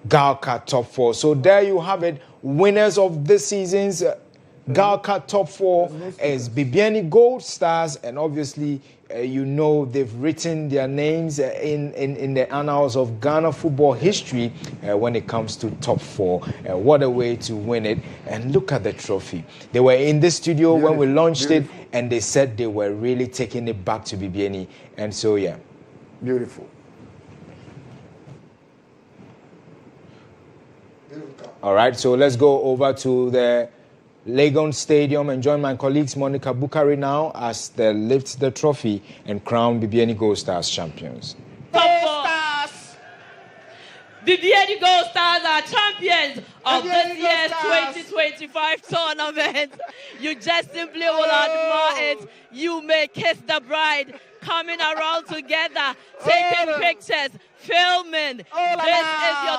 Galka Top 4. So there you have it. Winners of this season's Galka Top 4 is Bibiani Gold Stars, and obviously they've written their names in the annals of Ghana football history when it comes to top 4. What a way to win it. And look at the trophy. They were in the studio when we launched it, and they said they were really taking it back to Bibiani. And so, yeah. Beautiful. All right, so let's go over to the Legon Stadium and join my colleagues Monica Bukari now as they lift the trophy and crown Bibiani Gold Stars champions. Stars! Bibiani Gold Stars are champions of this year's 2025 tournament. You just simply will admire it. You may kiss the bride, coming around together, taking pictures, filming. This is your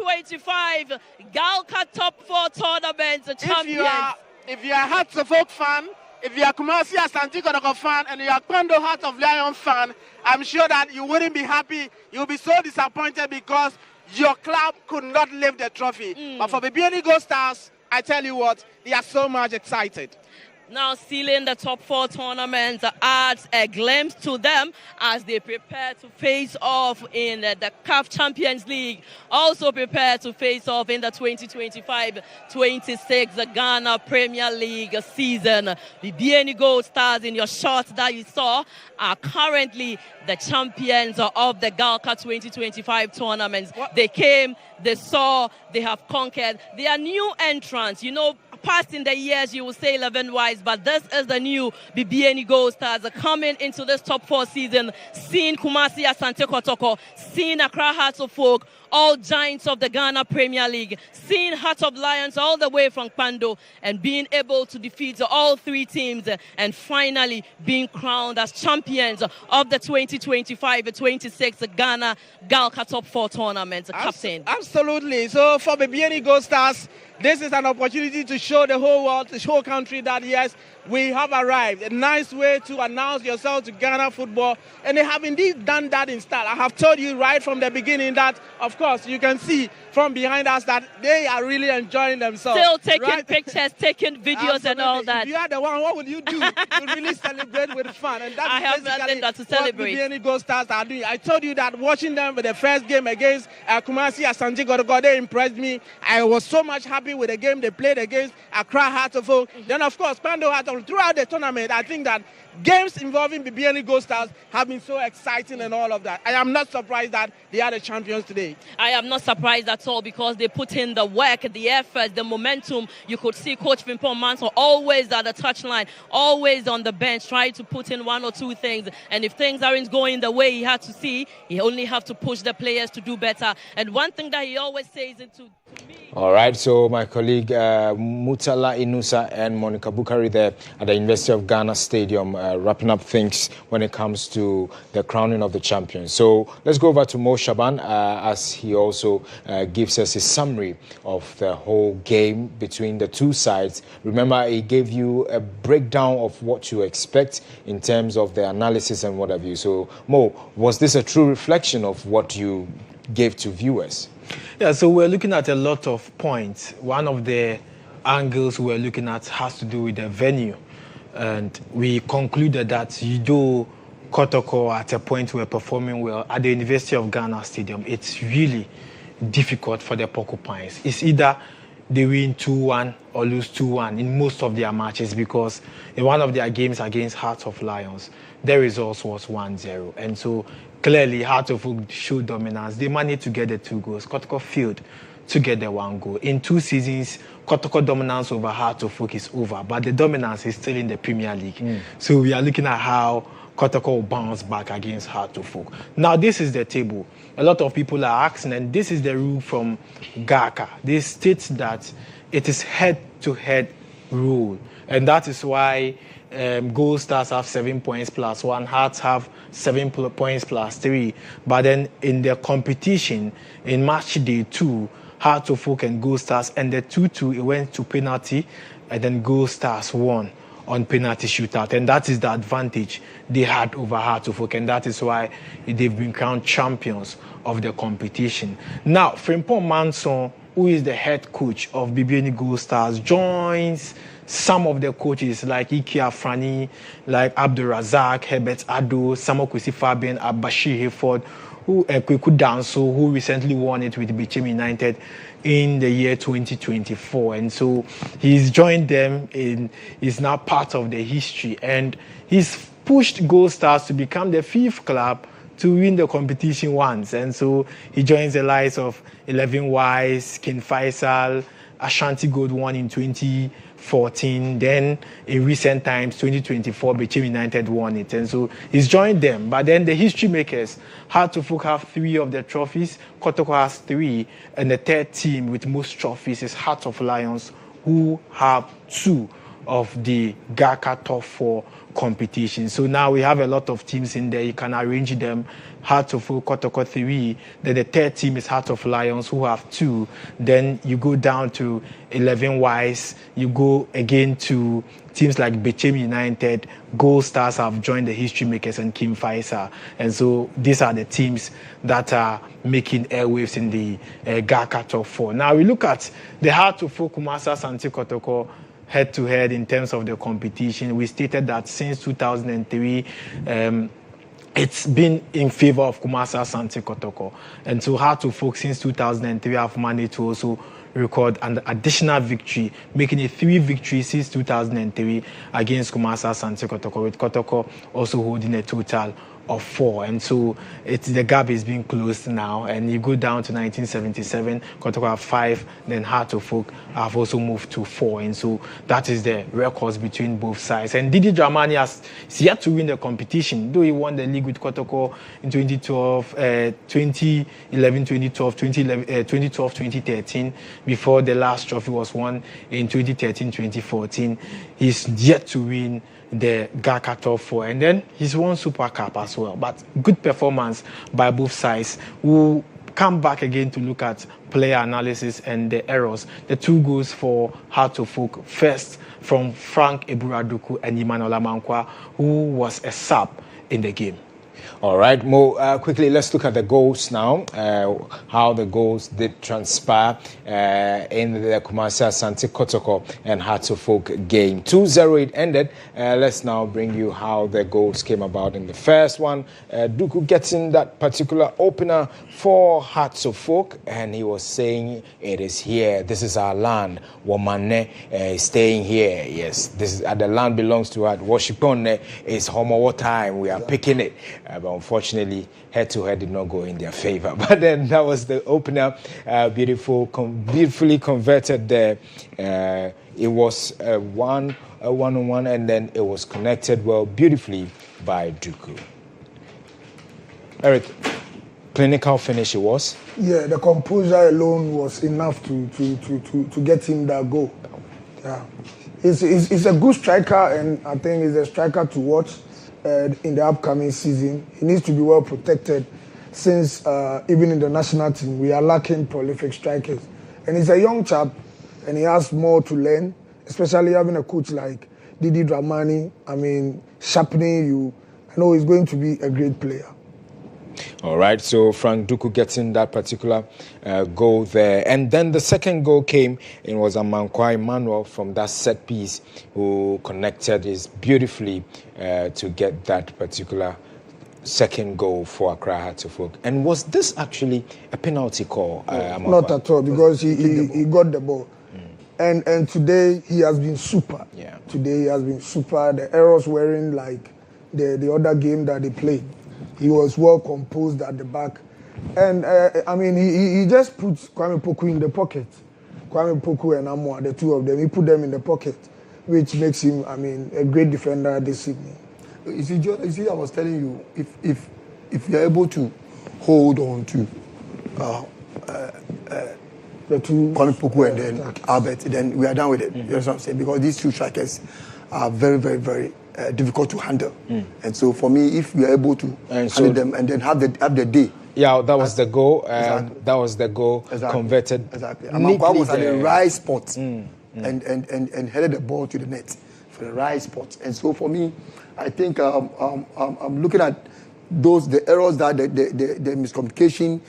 2025 Galka Top 4 Tournament champions. If you are Hearts of Oak fan, if you are Kumasi Asante Kotoko fan, and you are Kwando Heart of Lion fan, I'm sure that you wouldn't be happy. You'll be so disappointed because your club could not lift the trophy. But for Bibiani Gold Stars, I tell you what, they are so much excited. Now sealing the top 4 tournaments adds a glimpse to them as they prepare to face off in the CAF Champions League. Also prepare to face off in the 2025-26 Ghana Premier League season. The Bibiani Gold Stars, in your shot that you saw, are currently the champions of the Galka 2025 tournaments. They came, they saw, they have conquered. They are new entrants. Past in the years, you will say 11-wise, but this is the new Bibiani Gold Stars coming into this top 4 season, seeing Kumasi Asante Kotoko, seeing Accra Hearts of Oak, all giants of the Ghana Premier League, seeing Heart of Lions all the way from Kwando, and being able to defeat all 3 teams, and finally being crowned as champions of the 2025-26 Ghana Galka Top 4 tournament. Captain. Absolutely. So for Bibiani Gold Stars, this is an opportunity to show the whole world, the whole country that, yes, we have arrived. A nice way to announce yourself to Ghana football. And they have indeed done that in style. I have told you right from the beginning that, of course, you can see from behind us that they are really enjoying themselves. Still taking pictures, taking videos and all that. If you are the one, what would you do? You really celebrate with fun. And that's I have nothing but to celebrate. What Bibiani Gold Stars are doing. I told you that watching them with the first game against Kumasi Asante Kotoko, they impressed me. I was so much happy with the game they played against Accra Hearts of Oak. Then, of course, Kwando Hearts of Oak. Throughout the tournament, I think that games involving Bibiani Gold Stars have been so exciting and all of that. I am not surprised that they are the champions today. I am not surprised at all because they put in the work, the effort, the momentum. You could see Coach Frimpong Manso always at the touchline, always on the bench, trying to put in 1 or 2 things. And if things aren't going the way he had to see, he only have to push the players to do better. And one thing that he always says into me. All right, so my colleague Mutala Inusa and Monica Bukari there at the University of Ghana Stadium wrapping up things when it comes to the crowning of the champions. So let's go over to Mo Shaban as he also gives us a summary of the whole game between the 2 sides. Remember, he gave you a breakdown of what you expect in terms of the analysis and what have you. So Mo, was this a true reflection of what you gave to viewers? Yeah, so we're looking at a lot of points. One of the angles we're looking at has to do with the venue. And we concluded that though Kotoko at a point were performing well at the University of Ghana Stadium, it's really difficult for the Porcupines. It's either they win 2-1 or lose 2-1 in most of their matches, because in one of their games against Hearts of Lions, the result was 1-0. And so clearly, Hearts of Oak showed dominance. They managed to get the 2 goals. Kotoko failed to get the 1 goal. In 2 seasons, Kotoko dominance over Hearts of Oak is over, but the dominance is still in the Premier League. So we are looking at how Kotoko will bounce back against Hearts of Oak. Now, this is the table. A lot of people are asking, and this is the rule from GHOne. They state that it is head-to-head rule, and that is why Gold Stars have 7 points plus 1, Hearts have 7 points plus 3. But then in the competition, in match day 2, Hearts of Oak and Gold Stars ended 2-2. It went to penalty, and then Gold Stars won on penalty shootout, and that is the advantage they had over Hearts of Oak, and that is why they've been crowned champions of the competition. Now, Frimpong Manson, who is the head coach of BBN Gold Stars, joins some of the coaches like Ike Afrani, like Abdul Razak, Herbert Ado, Samuel Kwesi Fabian, Abashir Hayford, Kweku Danso, who recently won it with Bechem United in the year 2024. And so he's joined them and is now part of the history. And he's pushed Gold Stars to become the 5th club to win the competition once. And so he joins the likes of 11 Wise, King Faisal, Ashanti GHOne in 2014. Then in recent times, 2024, Bechem United won it. And so he's joined them. But then the history makers, Hearts of Oak have 3 of the trophies, Kotoko has 3, and the third team with most trophies is Hearts of Lions, who have 2 of the GHOne top 4 competition. So now we have a lot of teams in there. You can arrange them. Hearts of Oak, Kotoko 3. Then the third team is Hearts of Lions, who have 2. Then you go down to 11 Wise. You go again to teams like Bechem United. Gold Stars have joined the history makers and King Faisal. And so these are the teams that are making airwaves in the GHOne top 4. Now we look at the Hearts of Oak, Kumasi Asante Kotoko head-to-head in terms of the competition. We stated that since 2003, it's been in favor of Kumasi Asante Kotoko. And so Hearts of Oak since 2003 have managed to also record an additional victory, making it 3 victories since 2003 against Kumasi Asante Kotoko, with Kotoko also holding a total of 4. And so the gap is being closed now. And you go down to 1977, Kotoko have 5, then Hearts of Oak have also moved to 4. And so that is the records between both sides. And Didi Dramani has yet to win the competition, though he won the league with Kotoko in 2012, 2011, 2012, 2012, 2013, before the last trophy was won in 2013, 2014. He's yet to win the GHOne top 4, and then he's won Super Cup as well. But good performance by both sides. We'll come back again to look at player analysis and the errors. The 2 goals for Hearts of Oak, first from Frank Eburaduku and Emmanuel Amankwa, who was a sub in the game. All right, Mo, quickly, let's look at the goals now, how the goals did transpire in the Kumasi Asante Kotoko and Hearts of Oak game. 2-0 it ended. Let's now bring you how the goals came about in the first one. Duku gets in that particular opener for Hearts of Oak, and he was saying, it is here, this is our land. Womane is staying here. Yes, this is, the land belongs to us. Washipone is homo time. We are picking it. But unfortunately, head-to-head did not go in their favor. But then that was the opener, beautifully converted there. It was a one-on-one, and then it was connected well, beautifully by Duku. Eric, clinical finish it was? Yeah, the composure alone was enough to get him that goal. Yeah, he's a good striker, and I think he's a striker to watch in the upcoming season. He needs to be well protected, since even in the national team we are lacking prolific strikers. And he's a young chap, and he has more to learn, especially having a coach like Didi Dramani. I mean, sharpening you. I know he's going to be a great player. All right, so Frank Duku gets in that particular goal there. And then the second goal came, it was Amankwa Emmanuel from that set piece who connected this beautifully to get that particular second goal for Accra Hearts of Oak. And was this actually a penalty call? Not at all, because he got the ball. And today he has been super. Yeah. Today he has been super. The errors weren't like the other game that they played. He was well composed at the back. And, I mean, he just put Kwame Poku in the pocket. Kwame Poku and Amwa, the 2 of them, he put them in the pocket, which makes him, I mean, a great defender this evening. you see, I was telling you, if you're able to hold on to the two, Kwame Poku and then Albert, then we are done with it. You know what I'm saying? Because these two strikers are very, very, very difficult to handle. And so for me, if we are able to handle them and then have the day. Yeah, that was the goal. Exactly. That was the goal converted. Exactly. Amankwa was at the right spot and headed the ball to the net for the right spot. And so for me, I think I'm looking at the errors that the miscommunication,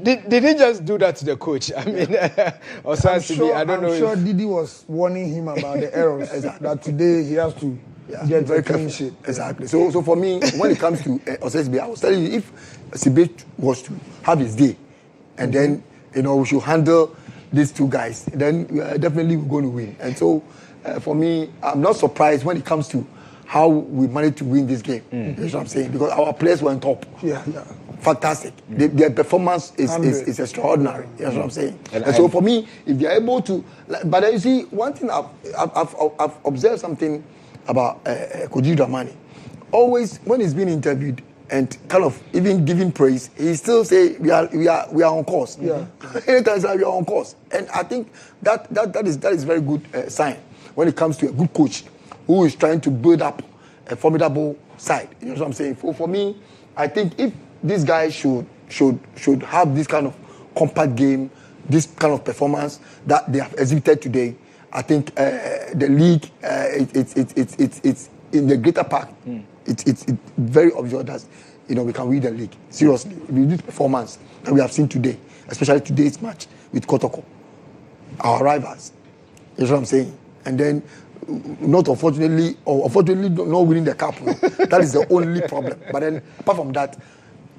did he just do that to the coach? I mean, I'm sure Didi was warning him about the errors. That today he has to get very clean sheet. Exactly. So for me, when it comes to Osesbe, I was telling you, if Sibe was to have his day, and then we should handle these two guys, then definitely we're going to win. And so for me, I'm not surprised when it comes to how we managed to win this game. That's what I'm saying, because our players were on top. Yeah. Fantastic. Their performance is extraordinary. That's what I'm saying. And so for me, if they're able to, but you see, one thing I've observed something about Koji Dramani. Always when he's being interviewed and kind of even giving praise, he still say we are on course. Yeah. Anytime we are on course, and I think that is very good sign when it comes to a good coach who is trying to build up a formidable side. You know what I'm saying? For me, I think if these guys should have this kind of compact game, this kind of performance that they have exhibited today, I think the league it's in the greater part. It's very obvious that we can win the league. Seriously, with this performance that we have seen today, especially today's match with Kotoko, our rivals. You know what I'm saying? And then, not unfortunately not winning the cup. That is the only problem. But then, apart from that,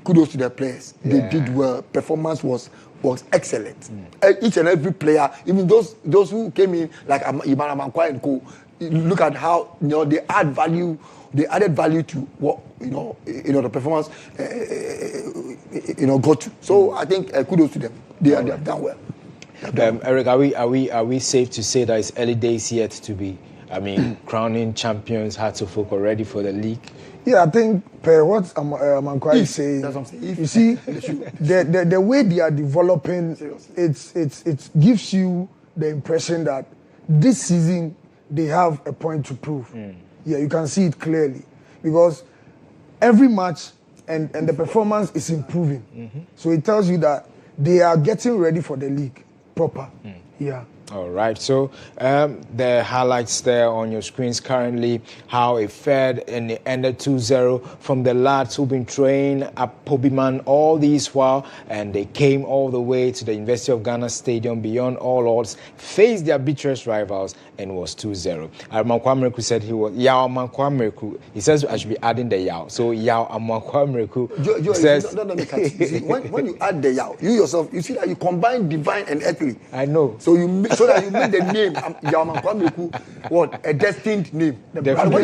kudos to the players. They did well. Performance was excellent. Each and every player, even those who came in like Iman Amankwa and Co. Look at how they add value. They added value to what the performance got to. So I think kudos to them. They have done well. Eric, are we safe to say that it's early days yet to be? I mean, crowning champions, Hearts of Oak already for the league? Yeah, I think what Amankwa is saying, you see, the way they are developing, it gives you the impression that this season they have a point to prove. Yeah, you can see it clearly because every match and the performance is improving. So it tells you that they are getting ready for the league proper. Yeah. All right, so the highlights there on your screens currently, how it fared and it ended 2-0 from the lads who've been trained at Pobiman all these while, and they came all the way to the University of Ghana Stadium beyond all odds, faced their bitterest rivals, and was 2-0. Amankwa Mreku said he was Yao Amankwa Mreku. He says I should be adding the Yao. So Yao Amankwa Mreku says... when you add the Yao, you yourself, you see that you combine divine and earthly. I know. So that you make the name Yao Amankwa Mreku a destined name. And when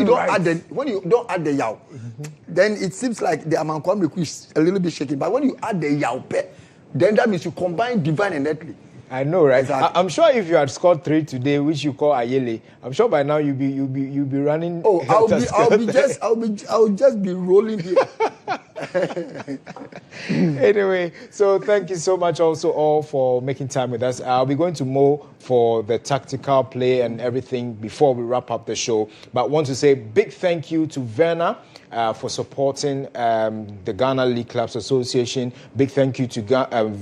you don't add the Yao, then it seems like the Amankwa Mreku is a little bit shaky. But when you add the Yao, then that means you combine divine and earthly. I know, right? Exactly. I'm sure if you had scored 3 today, which you call Ayele, I'm sure by now you'll be running. Oh, I'll just be rolling here. Anyway, so thank you so much also all for making time with us. I'll be going to Mo for the tactical play and everything before we wrap up the show. But I want to say big thank you to Werner for supporting the Ghana League Clubs Association. Big thank you to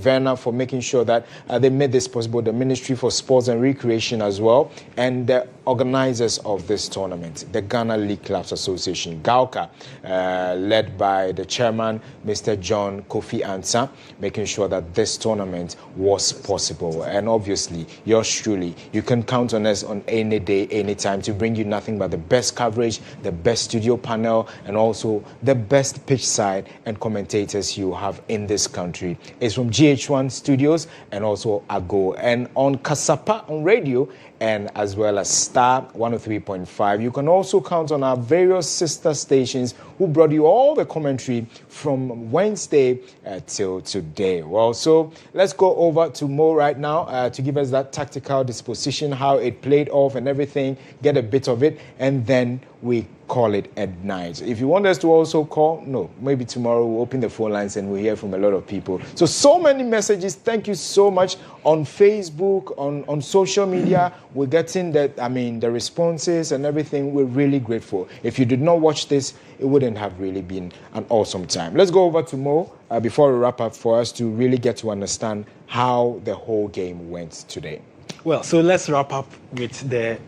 Werner for making sure that they made this possible, the Ministry for Sports and Recreation as well, and the organizers of this tournament, the Ghana League Clubs Association, GHOne, led by the chairman, Mr. John Kofi Ansah, making sure that this tournament was possible. And obviously, yours truly, you can count on us on any day, any time to bring you nothing but the best coverage, the best studio panel, and also the best pitch side and commentators you have in this country. It's from GHOne Studios and also GHOne. And on Kasapa on radio, and as well as Star 103.5. You can also count on our various sister stations who brought you all the commentary from Wednesday till today. Well, so let's go over to Mo right now to give us that tactical disposition, how it played off and everything, get a bit of it, and then we call it at night. If you want us to also call, no, maybe tomorrow we'll open the phone lines and we'll hear from a lot of people. So many messages. Thank you so much on Facebook, on social media. We're getting the responses and everything. We're really grateful. If you did not watch this, it wouldn't have really been an awesome time. Let's go over to Mo before we wrap up for us to really get to understand how the whole game went today. Well, so let's wrap up with the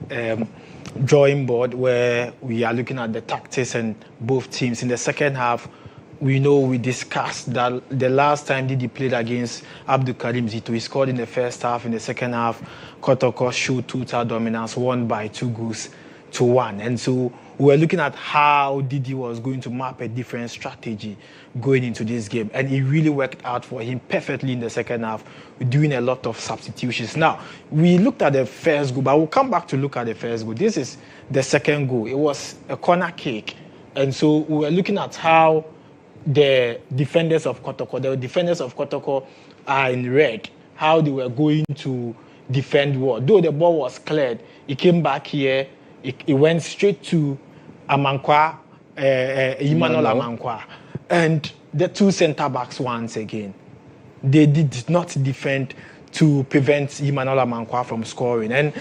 drawing board where we are looking at the tactics and both teams. In the second half, we discussed that the last time Didi played against Abdul Karim Zito, he scored in the first half. In the second half, Kotoko showed total dominance, won by 2-1. And so we were looking at how Didi was going to map a different strategy going into this game. And it really worked out for him perfectly in the second half, doing a lot of substitutions. Now, we looked at the first goal, but we'll come back to look at the first goal. This is the second goal. It was a corner kick. And so we were looking at how the defenders of Kotoko are in red, how they were going to defend well. Though the ball was cleared, it came back here, it went straight to Amankwa, Emmanuel Amankwa. And the two centre-backs once again, they did not defend to prevent Emmanuel Amankwa from scoring. And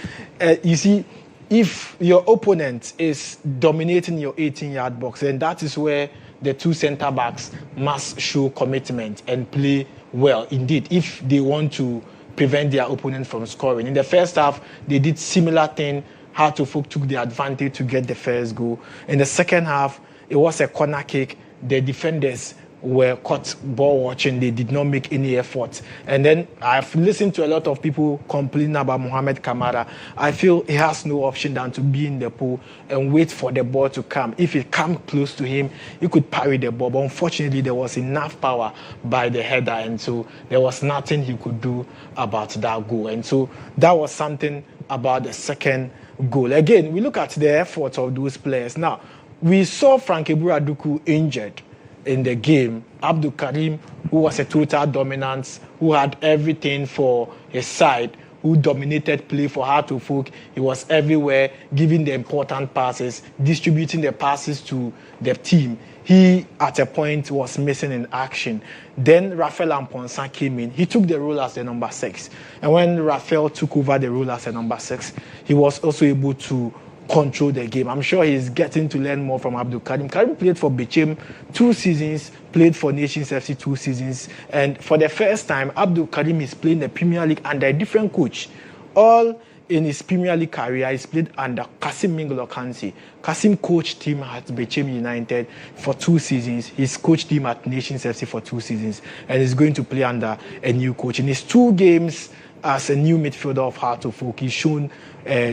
you see, if your opponent is dominating your 18-yard box, then that is where the two centre-backs must show commitment and play well indeed if they want to prevent their opponent from scoring. In the first half, they did similar thing. Hartlepool took the advantage to get the first goal. In the second half, it was a corner kick. The defenders were caught ball watching. They did not make any effort. And then I've listened to a lot of people complaining about Mohamed Kamara. I feel he has no option than to be in the pool and wait for the ball to come. If it comes close to him, he could parry the ball. But unfortunately, there was enough power by the header. And so there was nothing he could do about that goal. And so that was something about the second goal. Again, we look at the efforts of those players. Now, we saw Frank Eburaduku injured in the game. Abdul Karim, who was a total dominance, who had everything for his side, who dominated play for Hartlepool. He was everywhere, giving the important passes, distributing the passes to the team. He, at a point, was missing in action. Then Raphael Amponsa came in. He took the role as the number 6. And when Raphael took over the role as the number 6, he was also able to control the game. I'm sure he's getting to learn more from Abdul Karim. Karim played for Bechem 2 seasons, played for Nations FC 2 seasons, and for the first time, Abdul Karim is playing the Premier League under a different coach. All in his Premier League career, he's played under Kasim Mingolo-Kansi. Kasim coached him at Bechem United for 2 seasons. He's coached him at Nations FC for 2 seasons, and he's going to play under a new coach. In his 2 games as a new midfielder of Hartlepool, he's shown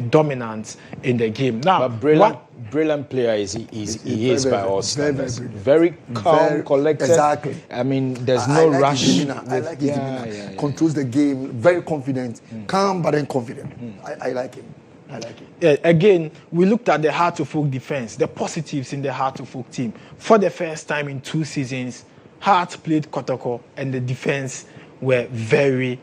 dominance in the game. Now, brilliant player he is by all standards. Very calm, collected. Exactly. I mean, there's no rush. I like his demeanor. Controls the game, very confident, calm but then confident. I like him. I like it. Yeah, again, we looked at the Hartlepool defense, the positives in the Hartlepool team. For the first time in 2 seasons, Hart played Kotoko and the defense were very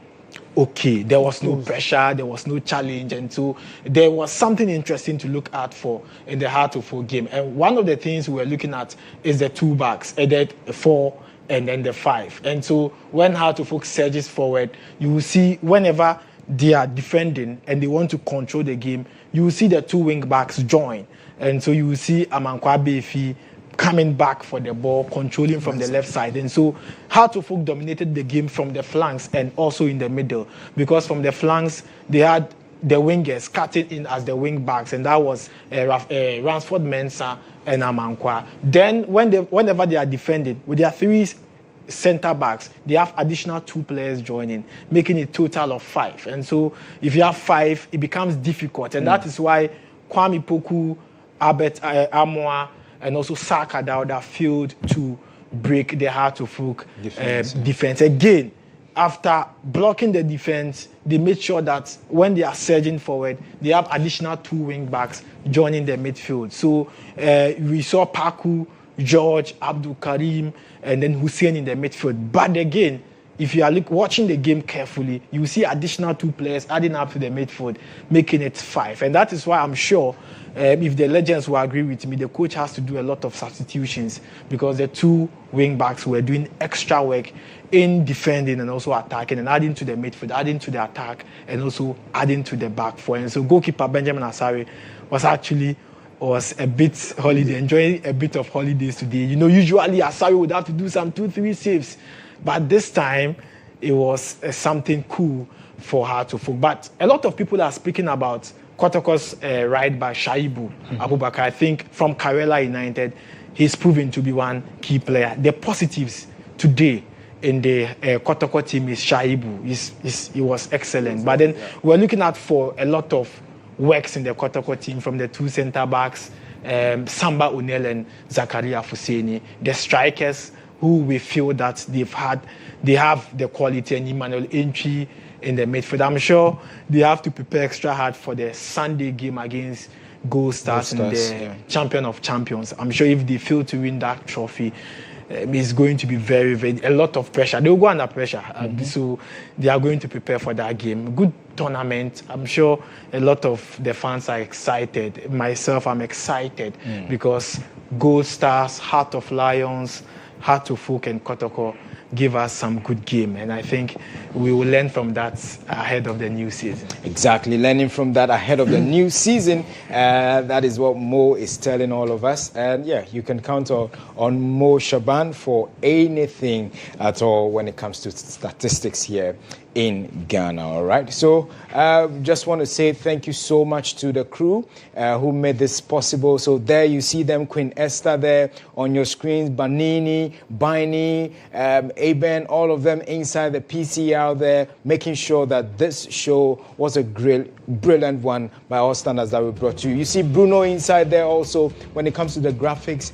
okay. There was no pressure, there was no challenge, and so there was something interesting to look out for in the Hartlepool game. And one of the things we were looking at is the 2 backs, the 4 and then the 5. And so when Hartlepool surges forward, you will see whenever they are defending and they want to control the game, you will see the 2 wing backs join. And so you will see Amankwa Befi coming back for the ball, controlling from the left side. And so Hartlepool dominated the game from the flanks and also in the middle, because from the flanks they had the wingers cutting in as the wing backs, and that was Ransford Mensah and Amankwa. Then whenever they are defending with their 3 centre backs, they have additional 2 players joining, making it a total of 5. And so if you have 5, it becomes difficult, and that is why Kwame Poku, Albert Amoa, and also Saka Dauda failed to break the Hartlepool defense. Again, after blocking the defense, they made sure that when they are surging forward, they have additional 2 wing backs joining the midfield. So we saw Paku, George, Abdul Karim, and then Hussein in the midfield. But again, if you are watching the game carefully, you will see additional 2 players adding up to the midfield, making it 5. And that is why I'm sure, if the legends will agree with me, the coach has to do a lot of substitutions because the 2 wing backs were doing extra work in defending and also attacking and adding to the midfield, adding to the attack, and also adding to the back four. And so goalkeeper Benjamin Asare was a bit holiday, enjoying a bit of holidays today. You know, usually Asare would have to do some 2-3 saves, but this time it was something cool for her to focus. But a lot of people are speaking about Kotoko's ride by Shaibu Abubakar. I think from Karela United, he's proven to be one key player. The positives today in the Kotoko team is Shaibu. He was excellent. But then we're looking at for a lot of works in the Kotoko team from the 2 centre backs, Samba Unel and Zakaria Fuseni, the strikers who we feel that they have the quality, and Emmanuel Entry in the midfield. I'm sure they have to prepare extra hard for the Sunday game against Gold Stars in the Champion of Champions. I'm sure if they fail to win that trophy, it's going to be very, very, a lot of pressure. They will go under pressure. So they are going to prepare for that game. Good tournament. I'm sure a lot of the fans are excited. Myself, I'm excited because Gold Stars, Heart of Lions, Heart of Folk and Kotoko give us some good game, and I think we will learn from that ahead of the new season. Exactly, learning from that ahead of the new season. That is what Mo is telling all of us, and yeah, you can count on Mo Shaban for anything at all when it comes to statistics here in Ghana. All right, so just want to say thank you so much to the crew who made this possible. So there you see them, Queen Esther there on your screens, Banini, Bini, Aben, all of them inside the PCL there, making sure that this show was a brilliant one by all standards that we brought to you. You see Bruno inside there also when it comes to the graphics,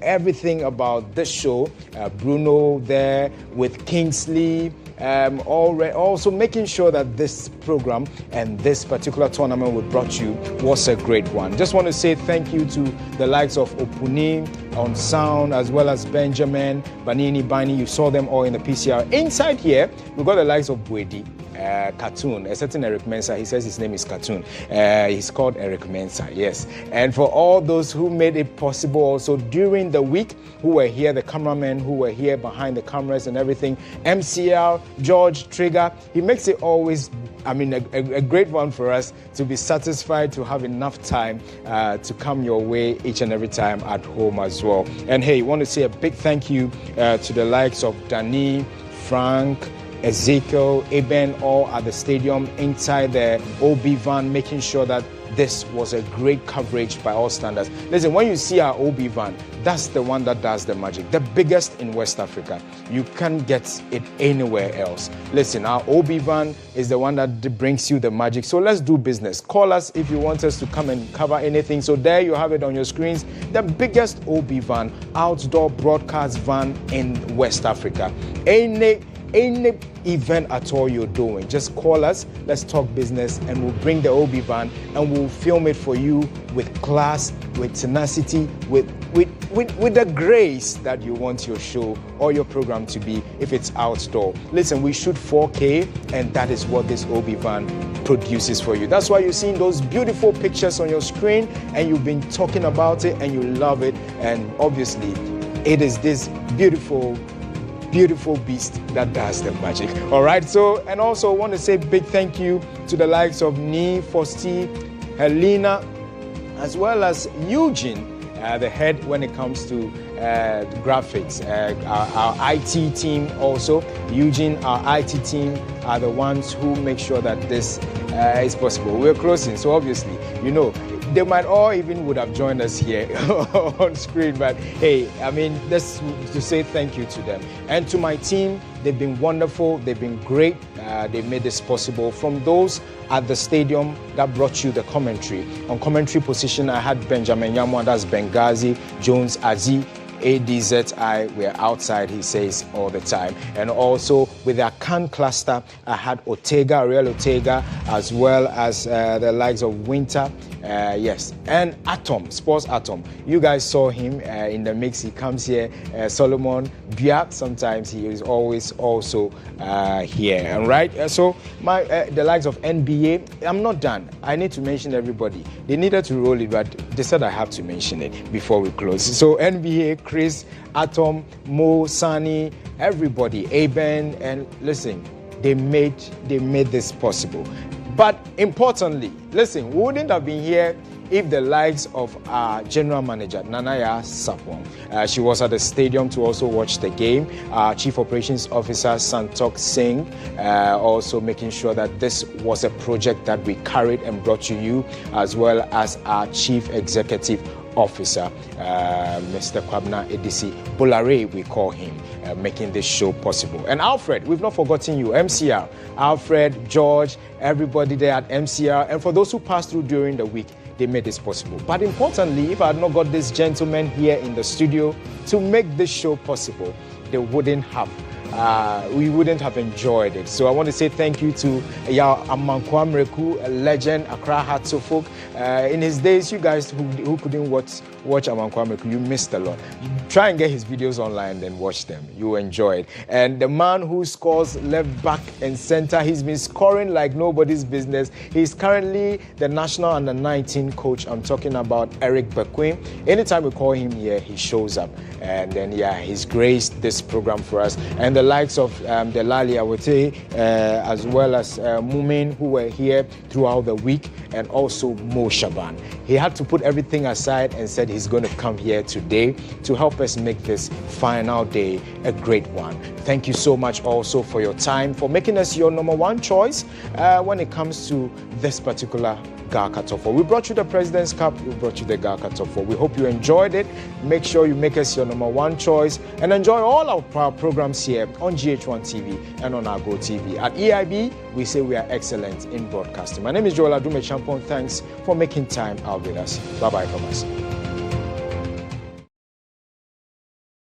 everything about this show. Bruno there with Kingsley. Also making sure that this program and this particular tournament we brought you was a great one. Just want to say thank you to the likes of Opuni on sound, as well as Benjamin, Banini, Bini. You saw them all in the PCR. Inside here, we've got the likes of Bwedi, Cartoon, a certain Eric Mensah. He says his name is Cartoon. He's called Eric Mensah, yes. And for all those who made it possible also during the week, who were here, the cameramen who were here behind the cameras and everything, MCL, George, Trigger, he makes it always, a great one for us to be satisfied to have enough time to come your way each and every time at home as well. And hey, want to say a big thank you to the likes of Danny, Frank, Ezekiel, Eben, all at the stadium inside the OB van, making sure that this was a great coverage by all standards. Listen, when you see our OB van, that's the one that does the magic. The biggest in West Africa. You can't get it anywhere else. Listen, our OB van is the one that brings you the magic. So let's do business. Call us if you want us to come and cover anything. So there you have it on your screens. The biggest OB van, outdoor broadcast van in West Africa. Any event at all you're doing, just call us, let's talk business, and we'll bring the OB van and we'll film it for you with class, with tenacity, with the grace that you want your show or your program to be if it's outdoor. Listen, we shoot 4K, and that is what this OB van produces for you. That's why you're seeing those beautiful pictures on your screen, and you've been talking about it and you love it, and obviously it is this beautiful beast that does the magic. All right, so, and also want to say big thank you to the likes of Nee, Fosti, Helena, as well as Eugene, the head when it comes to graphics. Our IT team also, Eugene, our IT team are the ones who make sure that this is possible. We're closing, so obviously, you know, they might all even would have joined us here on screen, but hey, just to say thank you to them. And to my team, they've been wonderful, they've been great, they've made this possible. From those at the stadium that brought you the commentary. On commentary position, I had Benjamin Yamwa, that's Benghazi, Jones, Azi, ADZI, we're outside, he says all the time. And also with our Can cluster, I had Real Ortega, as well as the likes of Winter, yes, and Atom, Sports Atom. You guys saw him in the mix. He comes here. Solomon Bia, sometimes he is always also here. And right, so the likes of NBA, I'm not done. I need to mention everybody. They needed to roll it, but they said I have to mention it before we close. So NBA, Chris, Atom, Mo, Sani, everybody, Aben, and listen, they made this possible. But importantly, listen, we wouldn't have been here if the likes of our general manager, Nanaya Sapong, she was at the stadium to also watch the game. Our Chief Operations Officer, Santok Singh, also making sure that this was a project that we carried and brought to you, as well as our Chief Executive Officer, Mr. Kwabna Edisi Bolare, we call him, making this show possible. And Alfred, we've not forgotten you, MCR, Alfred, George, everybody there at MCR, and for those who passed through during the week, they made this possible. But importantly, if I had not got this gentleman here in the studio to make this show possible, they wouldn't have. We wouldn't have enjoyed it. So I want to say thank you to Amankwa Mreku, a legend, Accra Hatsofok. In his days, you guys who couldn't watch Amankwa Mreku, you missed a lot. Try and get his videos online and watch them. You enjoy it. And the man who scores left, back, and center, he's been scoring like nobody's business. He's currently the national under-19 coach. I'm talking about Eric Bequim. Anytime we call him here, he shows up. And then, he's graced this program for us. And the likes of Delali Awete, as well as Mumin, who were here throughout the week, and also Mo Shaban. He had to put everything aside and said he's going to come here today to help us make this final day a great one. Thank you so much also for your time, for making us your number one choice when it comes to this particular Ga Katofo. We brought you the President's Cup, we brought you the Ga Katofo. We hope you enjoyed it. Make sure you make us your number one choice and enjoy all our programs here on GHOne TV and on our Go TV. At EIB, we say we are excellent in broadcasting. My name is Joel Adume Champon. Thanks for making time out with us. Bye-bye from us.